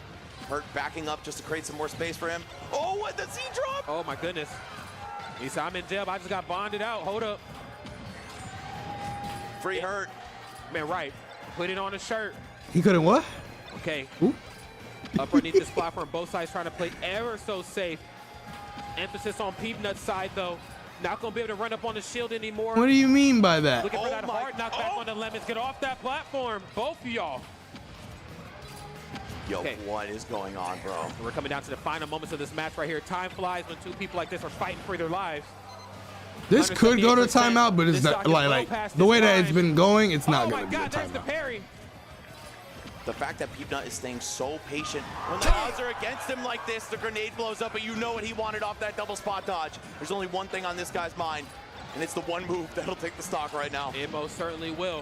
Hurt backing up just to create some more space for him. Oh, what the Z drop? Oh my goodness. He said, I'm in jail, but I just got bonded out. Hold up. Free Hurt. Man, right. Put it on his shirt. He couldn't what? Okay. Ooh. Up underneath this platform, both sides trying to play ever so safe. Emphasis on Peanut's side, though. Not going to be able to run up on the shield anymore. What do you mean by that? Looking for that hard knockback on the Lemons. Get off that platform, both of y'all. Yo, what is going on, bro? We're coming down to the final moments of this match right here. Time flies when two people like this are fighting for their lives. This could go to timeout, but it's not like the way that it's been going. It's not going to be a timeout. The fact that Peanut is staying so patient. When the odds are against him like this, the grenade blows up, but you know what he wanted off that double spot dodge. There's only one thing on this guy's mind, and it's the one move that'll take the stock right now. It most certainly will.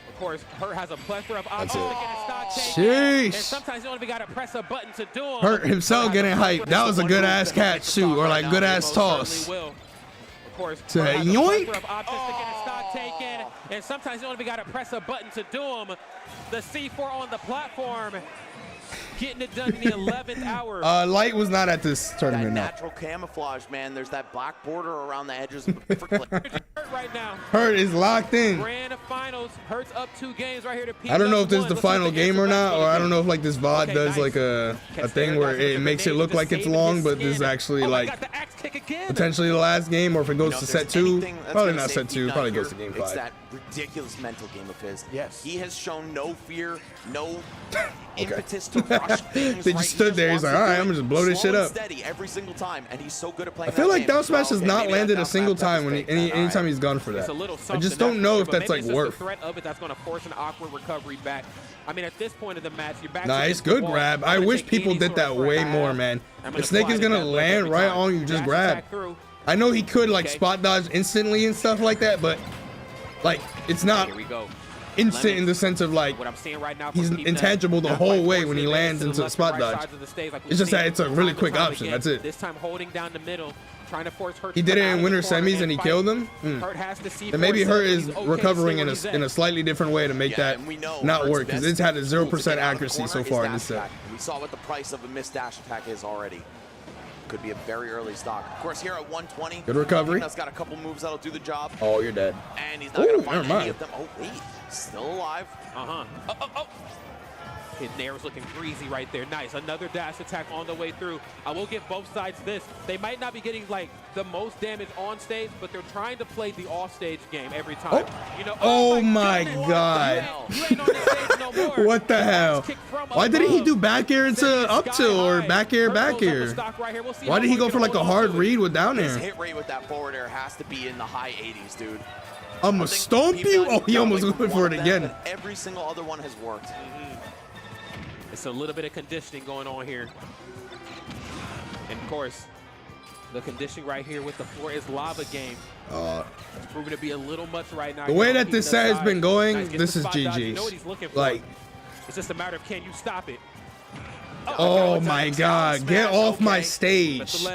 Of course, Hurt has a plethora of options to get a stock taken. Sheesh. And sometimes you don't even got to press a button to do them. Hurt himself getting hyped. That was a good ass catch shoot, or like good ass toss. Of course, to yoink. Of options to get a stock taken, and sometimes you don't even got to press a button to do them. The C4 on the platform, getting it done in the 11th hour. Light was not at this tournament. That natural camouflage, man. There's that black border around the edges. Hurt right now. Hurt is locked in. Grand finals. Hurt's up 2 games right here to P. I don't know if this is the final game or not, or I don't know if like this VOD does like a thing where it makes it look like it's long, but this is actually like potentially the last game, or if it goes to set 2. Probably not set 2. Probably goes to game 5. It's that ridiculous mental game of his. Yes. He has shown no fear, no impetus to rush things. They just stood there. He's like, all right, I'm gonna just blow this shit up. Steady every single time, and he's so good at playing. I feel like down smash has not landed a single time when anytime he's gone for that. I just don't know if that's like worth. The threat of it that's going to force an awkward recovery back. I mean, at this point of the match, you're back. Nice, good grab. I wish people did that way more, man. If Snake is gonna land right on you, just grab. I know he could like spot dodge instantly and stuff like that, but like it's not instant in the sense of like he's intangible the whole way when he lands into the spot dodge. It's just that it's a really quick option. That's it. This time holding down the middle, trying to force Hurt. He did it in winter semis and he killed him. Then maybe Hurt is recovering in a slightly different way to make that not work, because it's had a 0% accuracy so far in this set. We saw what the price of a missed dash attack is already. Could be a very early stock. Of course, here at 120. Good recovery. He's got a couple moves that'll do the job. Oh, you're dead. And he's not going to find any of them. Oh, wait. Still alive. His Nairo's looking greasy right there. Nice. Another dash attack on the way through. I will give both sides this. They might not be getting like the most damage on stage, but they're trying to play the off-stage game every time. You know, oh my God. You ain't on the stage no more. What the hell? Why didn't he do back air into up tilt or back air, back air? Why did he go for like a hard read with down air? His hit rate with that forward air has to be in the high 80s, dude. I'm gonna stomp you. Oh, he almost went for it again. Every single other one has worked. It's a little bit of conditioning going on here. And of course, the conditioning right here with the floor is lava game. It's proven to be a little much right now. The way that this set has been going, this is GG's. You know what he's looking for. Like, it's just a matter of can you stop it? Oh my God, get off my stage.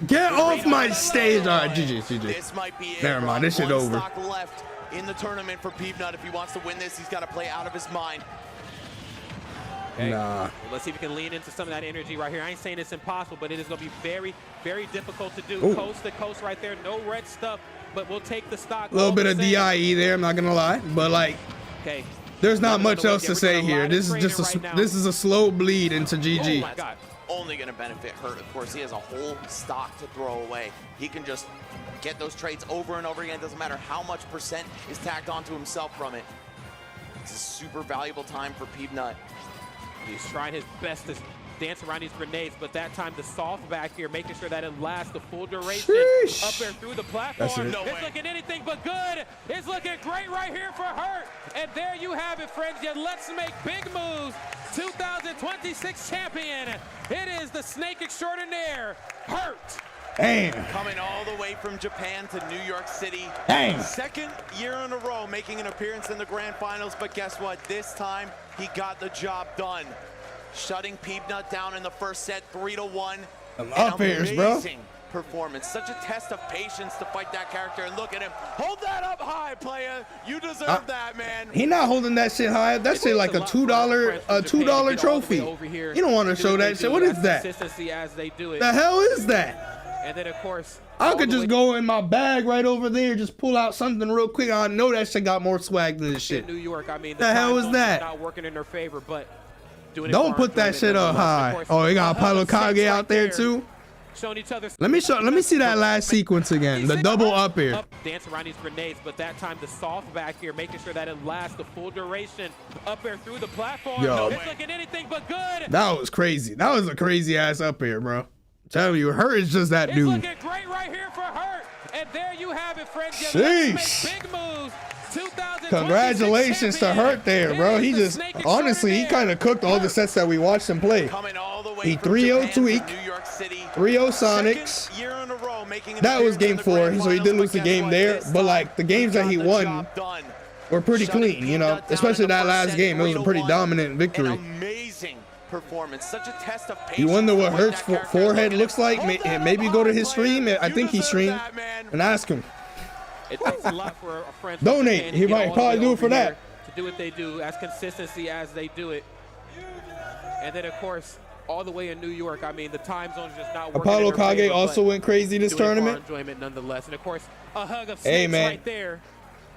Get off my stage. All right, GG. This might be it. Never mind, this shit over. Stock left in the tournament for Peanut. If he wants to win this, he's got to play out of his mind. Okay. Nah. Let's see if we can lean into some of that energy right here. I ain't saying it's impossible, but it is going to be very, very difficult to do. Ooh. Coast to coast right there. No red stuff, but we'll take the stock. A little bit of DIE there, I'm not going to lie. But, like, there's not much else to say here. This is just a slow bleed into GG. Oh my God. Only going to benefit Hurt. Of course, he has a whole stock to throw away. He can just get those trades over and over again. It doesn't matter how much percent is tacked onto himself from it. It's a super valuable time for Peanut. He's trying his best to dance around these grenades, but that time the soft back here, making sure that it lasts the full duration. Up there through the platform. It's looking anything but good. It's looking great right here for Hurt. And there you have it, friends. Your Let's Make Big Moves 2026 champion. It is the Snake Extraordinaire, Hurt. Damn. Coming all the way from Japan to New York City. Damn. Second year in a row making an appearance in the grand finals, but guess what? This time he got the job done. Shutting Peanut down in the first set 3-1. Up airs, bro. Amazing performance. Such a test of patience to fight that character, and look at him. Hold that up high, player. You deserve that, man. He not holding that shit high. That shit like a $2 trophy. You don't want to show that shit. What is that? The hell is that? And then, of course, I could just go in my bag right over there, just pull out something real quick. I know that shit got more swag than this shit. New York, I mean, the hell is that? Not working in their favor, but don't put that shit up high. Oh, they got Apollo Kage out there too. showing each other. Let me see that last sequence again. The double up air. Dance around these grenades, but that time the soft back here, making sure that it lasts the full duration. Up air through the platform. Yo. It's looking anything but good. That was crazy. That was a crazy ass up air, bro. Tell you, Hurt is just that dude. It's looking great right here for Hurt. And there you have it, friends. Sheesh. Big moves. Congratulations to Hurt there, bro. He just, honestly, he kind of cooked all the sets that we watched him play. He 3-0 Tweak, 3-0 Sonics. That was game 4, so he did lose the game there. But, like, the games that he won were pretty clean, you know, especially that last game. It was a pretty dominant victory. Amazing performance, such a test of patience. You wonder what Hurt's forehead looks like? Maybe go to his stream. I think he streamed, and ask him. It takes a lot for a friend. Donate. He might probably do it for that. To do what they do, as consistency as they do it. And then, of course, all the way in New York, I mean, the time zone's just not working. Apollo Kage also went crazy this tournament. Enjoyment nonetheless. And, of course, a hug of Hey, man. right there.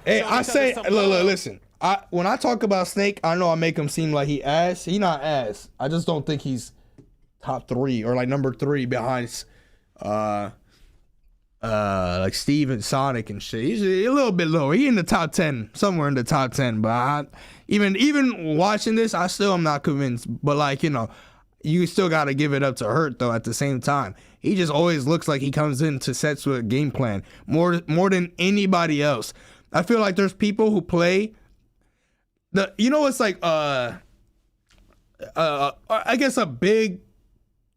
Hey, I say, look, listen. When I talk about Snake, I know I make him seem like he ass. He not ass. I just don't think he's top 3 or like number 3 behind like Steve and Sonic and shit. He's a little bit lower. He in the top 10, somewhere in the top 10. But even watching this, I still am not convinced. But like, you know, you still got to give it up to Hurt though. At the same time, he just always looks like he comes into sets with a game plan more than anybody else. I feel like there's people who play it's like I guess a big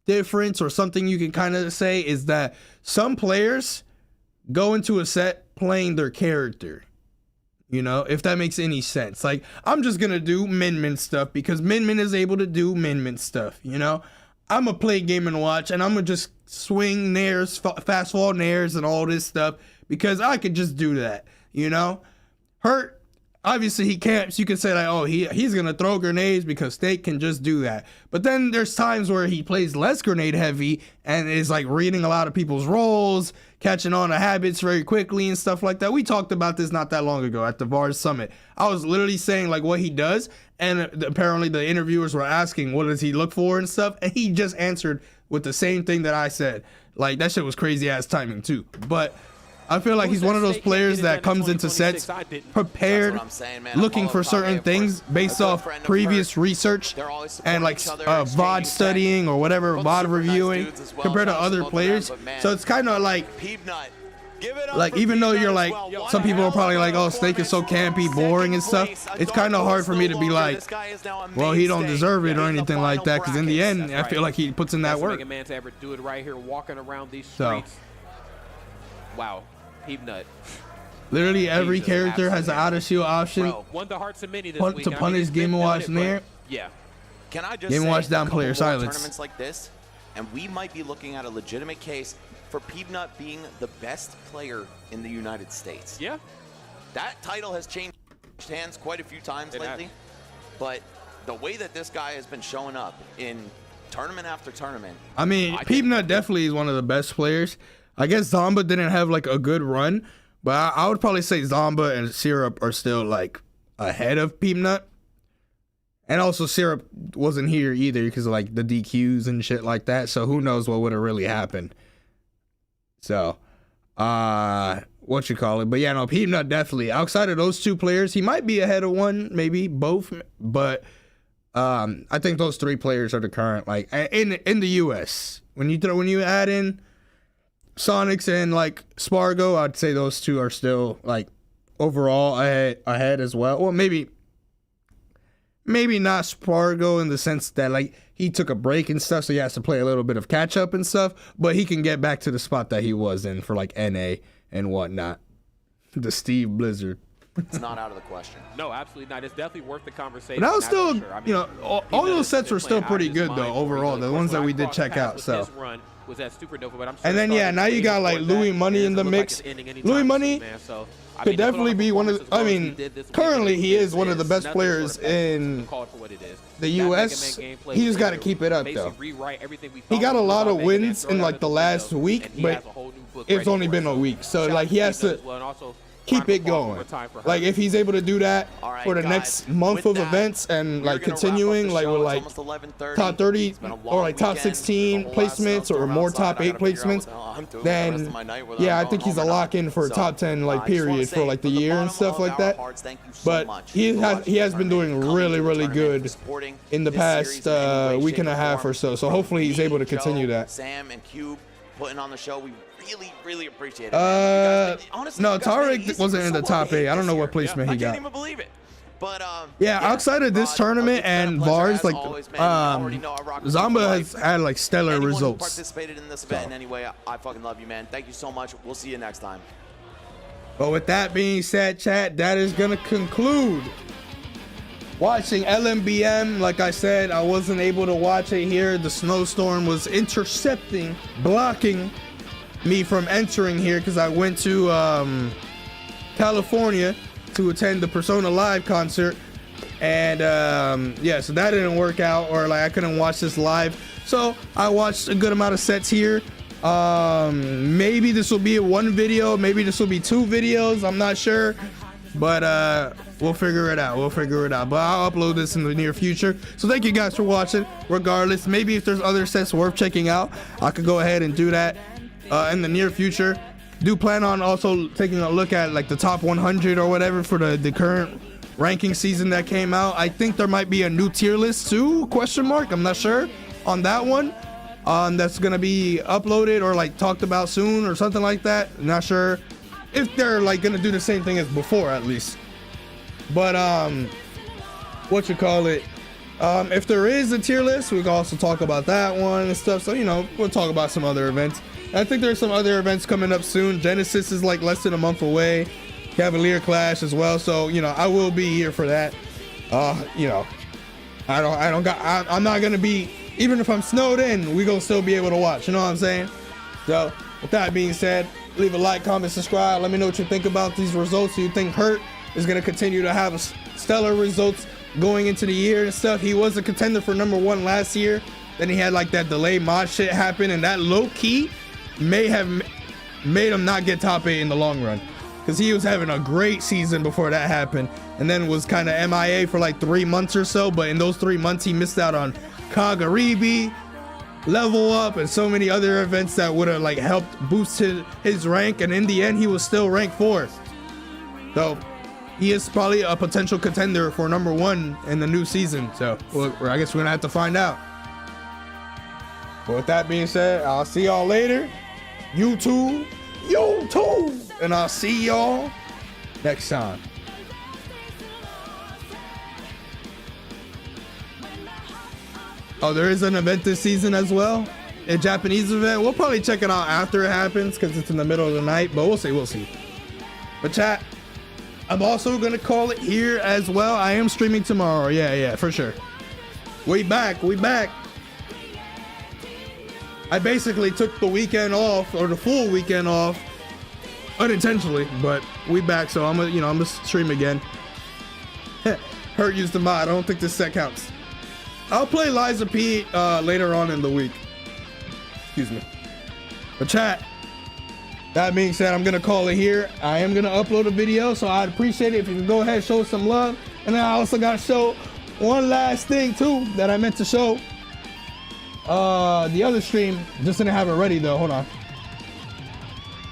difference or something you can kind of say is that some players go into a set playing their character, you know, if that makes any sense. Like, I'm just gonna do Min stuff because Min is able to do Min stuff, you know. I'm gonna play Game & Watch and I'm gonna just swing nairs, fast fall nairs and all this stuff because I could just do that, you know. Hurt, obviously he camps. You could say like, oh, he's gonna throw grenades because Snake can just do that. But then there's times where he plays less grenade heavy and is like reading a lot of people's roles, catching on to habits very quickly and stuff like that. We talked about this not that long ago at the VARS Summit. I was literally saying like what he does, and apparently the interviewers were asking what does he look for and stuff, and he just answered with the same thing that I said. Like, that shit was crazy ass timing too. But I feel like he's one of those players that comes into sets prepared, looking for certain things based off previous research and like VOD studying or whatever, VOD reviewing compared to other players. So it's kind of like even though you're like, some people are probably like, oh, Snake is so campy, boring and stuff. It's kind of hard for me to be like, well, he don't deserve it or anything like that. Because in the end, I feel like he puts in that work. A man to ever do it right here, walking around these streets. Wow. Peanut. Literally every character has an out of shield option to punish Game & Watch Nair. Yeah. Can I just Game & Watch down player silence. Tournaments like this, and we might be looking at a legitimate case for Peanut being the best player in the United States. Yeah. That title has changed hands quite a few times lately, but the way that this guy has been showing up in tournament after tournament. I mean, Peanut definitely is one of the best players. I guess Zomba didn't have like a good run, but I would probably say Zomba and Syrup are still like ahead of Peanut. And also Syrup wasn't here either because of like the DQs and shit like that. So who knows what would have really happened. So, what you call it? But yeah, no, Peanut definitely. Outside of those two players, he might be ahead of one, maybe both. But I think those 3 players are the current, like in the US. When you add in Sonics and like Spargo, I'd say those 2 are still like overall ahead as well. Well, maybe not Spargo in the sense that like he took a break and stuff, so he has to play a little bit of catch up and stuff, but he can get back to the spot that he was in for like NA and whatnot. The Steve Blizzard. It's not out of the question. No, absolutely not. It's definitely worth the conversation. But that was still, you know, all those sets were still pretty good though overall. The ones that we did check out. So. Was that Supernova, but I'm and then yeah, now you got like Louis Money in the mix. Louis Money could definitely be one of the, I mean, currently he is one of the best players in the US. He just got to keep it up though. He got a lot of wins in like the last week, but it's only been a week, so like he has to keep it going. Like if he's able to do that for the next month of events and like continuing like with like top 30 or like top 16 placements or more top 8 placements, then yeah, I think he's a lock in for a top 10 like period for like the year and stuff like that. But he has been doing really good in the past week and a half or so. So hopefully he's able to continue that. Sam and Cube putting on the show. We really appreciate it. No, Tarek wasn't in the top 8. I don't know what placement he got. I can't even believe it. But yeah, outside of this tournament and VARs, like Zamba has had like stellar results. Participated in this event in any way, I fucking love you, man. Thank you so much. We'll see you next time. But with that being said, chat, that is gonna conclude watching LMBM. Like I said, I wasn't able to watch it here. The snowstorm was blocking me from entering here because I went to California to attend the Persona Live concert, and yeah, so that didn't work out, or like I couldn't watch this live. So I watched a good amount of sets here. Maybe this will be one video, maybe this will be 2 videos, I'm not sure, but we'll figure it out. But I'll upload this in the near future. So thank you guys for watching. Regardless, maybe if there's other sets worth checking out, I could go ahead and do that in the near future. Do plan on also taking a look at like the top 100 or whatever for the current ranking season that came out. I think there might be a new tier list too, question mark, I'm not sure on that one. That's gonna be uploaded or like talked about soon or something like that. Not sure if they're like gonna do the same thing as before, at least. But what you call it, if there is a tier list, we can also talk about that one and stuff. So you know, we'll talk about some other events. I think there's some other events coming up soon. Genesis is like less than a month away. Cavalier Clash as well. So you know, I will be here for that. You know, I'm not gonna be, even if I'm snowed in, we gonna still be able to watch. You know what I'm saying? So with that being said, leave a like, comment, subscribe. Let me know what you think about these results. Do you think Hurt is gonna continue to have stellar results going into the year and stuff? He was a contender for #1 last year. Then he had like that delay mod shit happen, and that low key may have made him not get top 8 in the long run, because he was having a great season before that happened, and then was kind of MIA for like 3 months or so. But in those 3 months, he missed out on Kagaribi, Level Up, and so many other events that would have like helped boost his rank, and in the end he was still ranked 4th. So he is probably a potential contender for #1 in the new season. So I guess we're gonna have to find out. But with that being said, I'll see y'all later. YouTube, and I'll see y'all next time. Oh, there is an event this season as well, a Japanese event. We'll probably check it out after it happens because it's in the middle of the night, but we'll see. But chat, I'm also gonna call it here as well. I am streaming tomorrow. Yeah, for sure. We back. I basically took the weekend off, or the full weekend off, unintentionally, but we back. So I'm gonna stream again. Hurt used the mod. I don't think this set counts. I'll play Liza P later on in the week. Excuse me. But chat, that being said, I'm gonna call it here. I am gonna upload a video, so I'd appreciate it if you can go ahead and show some love. And then I also gotta show one last thing too that I meant to show. The other stream just didn't have it ready though. Hold on.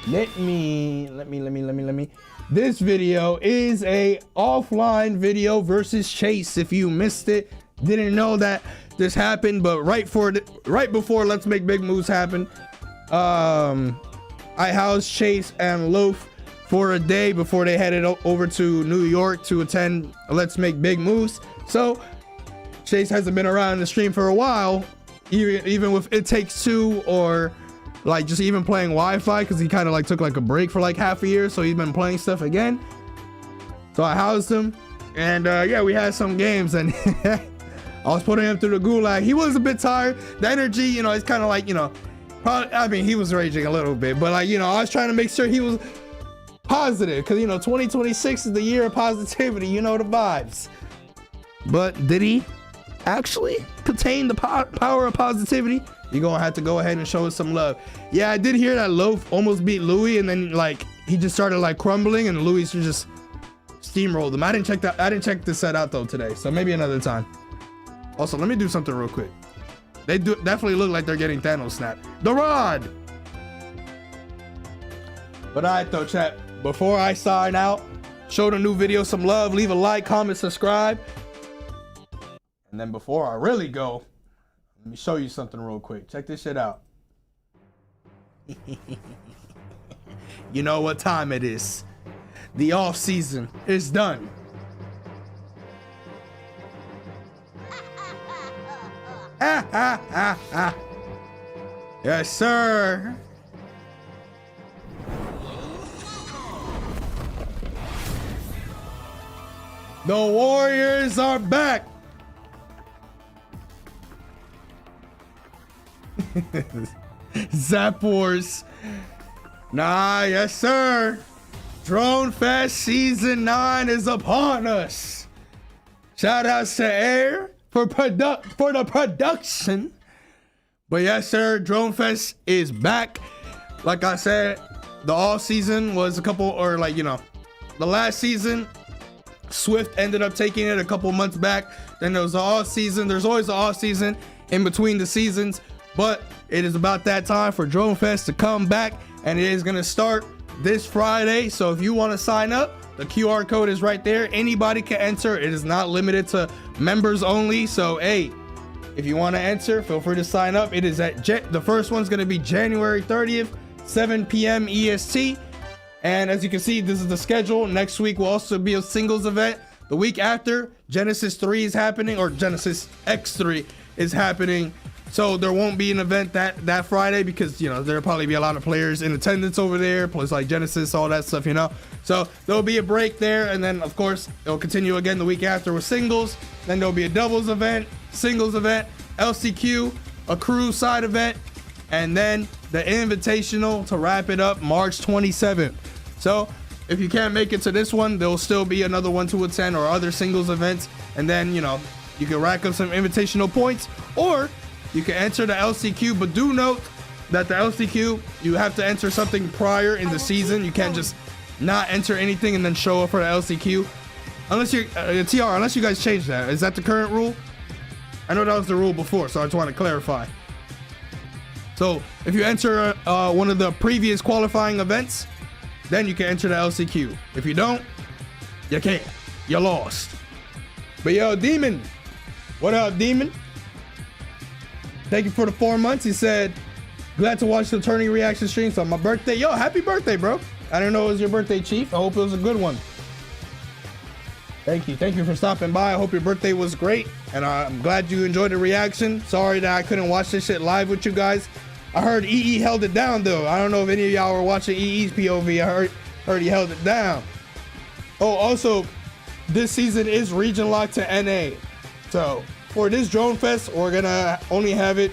Let me. This video is a offline video versus Chase. If you missed it, didn't know that this happened, but right before Let's Make Big Moves happen, I housed Chase and Loaf for a day before they headed over to New York to attend Let's Make Big Moves. So Chase hasn't been around the stream for a while, even with It Takes Two, or like just even playing Wi-Fi, because he kind of like took like a break for like half a year, so he's been playing stuff again. So I housed him, and yeah, we had some games, and I was putting him through the gulag. He was a bit tired. The energy, you know, it's kind of like, you know, probably, I mean, he was raging a little bit, but like, you know, I was trying to make sure he was positive, because, you know, 2026 is the year of positivity, you know the vibes. But did he actually contain the power of positivity? You're gonna have to go ahead and show us some love. Yeah, I did hear that Loaf almost beat Louis, and then like he just started like crumbling, and Louis just steamrolled him. I didn't check the set out though today, so maybe another time. Also, let me do something real quick. They definitely look like they're getting Thanos snapped. The rod. But all right though, chat. Before I sign out, show the new video some love, leave a like, comment, subscribe. And then before I really go, let me show you something real quick. Check this shit out. You know what time it is. The off season is done. Yes, sir. The Warriors are back. Zap Wars. Nah, yes, sir. Drone Fest Season 9 is upon us. Shout outs to Air for the production. But yes, sir, Drone Fest is back. Like I said, the all season was a couple, or like, you know, the last season, Swift ended up taking it a couple months back. Then there was the off season. There's always the off season in between the seasons, but it is about that time for Drone Fest to come back, and it is going to start this Friday. So if you want to sign up, the QR code is right there. Anybody can enter. It is not limited to members only. So hey, if you want to enter, feel free to sign up. It is at the first one's going to be January 30th, 7 p.m. EST. And as you can see, this is the schedule. Next week will also be a singles event. The week after, Genesis 3 is happening, or Genesis X3 is happening. So there won't be an event that Friday because, you know, there'll probably be a lot of players in attendance over there, plus like Genesis, all that stuff, you know. So there'll be a break there, and then of course it'll continue again the week after with singles. Then there'll be a doubles event, singles event, LCQ, a crew side event, and then the invitational to wrap it up March 27th. So if you can't make it to this one, there'll still be another one to attend or other singles events, and then, you know, you can rack up some invitational points, or you can enter the LCQ. But do note that the LCQ, you have to enter something prior in the season. You can't just not enter anything and then show up for the LCQ, unless you're TR, unless you guys change that. Is that the current rule? I know that was the rule before, so I just want to clarify. So if you enter one of the previous qualifying events, then you can enter the LCQ. If you don't, you can't. You're lost. But yo, Demon, what up, Demon? Thank you for the 4 months. He said, glad to watch the turning reaction streams on my birthday. Yo, happy birthday, bro. I didn't know it was your birthday, Chief. I hope it was a good one. Thank you. Thank you for stopping by. I hope your birthday was great, and I'm glad you enjoyed the reaction. Sorry that I couldn't watch this shit live with you guys. I heard EE held it down, though. I don't know if any of y'all were watching EE's POV. I heard he held it down. Oh, also, this season is region locked to NA. So for this Drone Fest, we're gonna only have it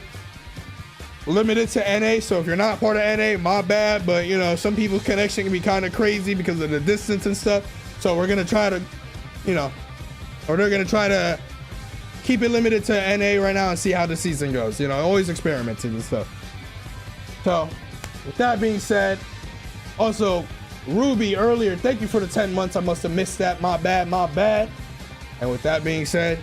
limited to NA. So if you're not part of NA, my bad. But you know, some people's connection can be kind of crazy because of the distance and stuff. So we're gonna try to, you know, or they're gonna try to keep it limited to NA right now and see how the season goes. You know, always experimenting and stuff. So with that being said, also Ruby earlier, thank you for the 10 months. I must have missed that. My bad, my bad. And with that being said,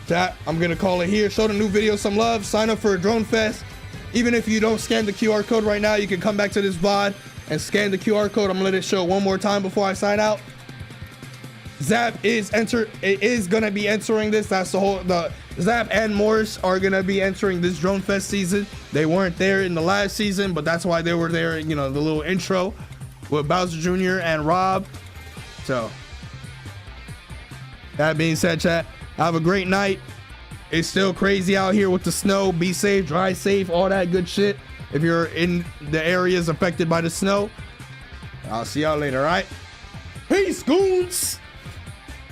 chat, I'm gonna call it here. Show the new video some love. Sign up for a Drone Fest. Even if you don't scan the QR code right now, you can come back to this VOD and scan the QR code. I'm gonna let it show one more time before I sign out. Zap is gonna be entering this. That's the Zap and Morris are gonna be entering this Drone Fest season. They weren't there in the last season, but that's why they were there. You know, the little intro with Bowser Jr. and Rob. So that being said, chat, have a great night. It's still crazy out here with the snow. Be safe, drive safe, all that good shit. If you're in the areas affected by the snow, I'll see y'all later. All right, peace, goons.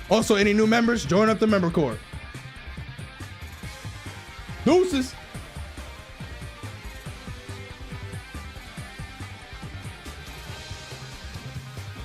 Also, any new members, join up the member corps. Deuces.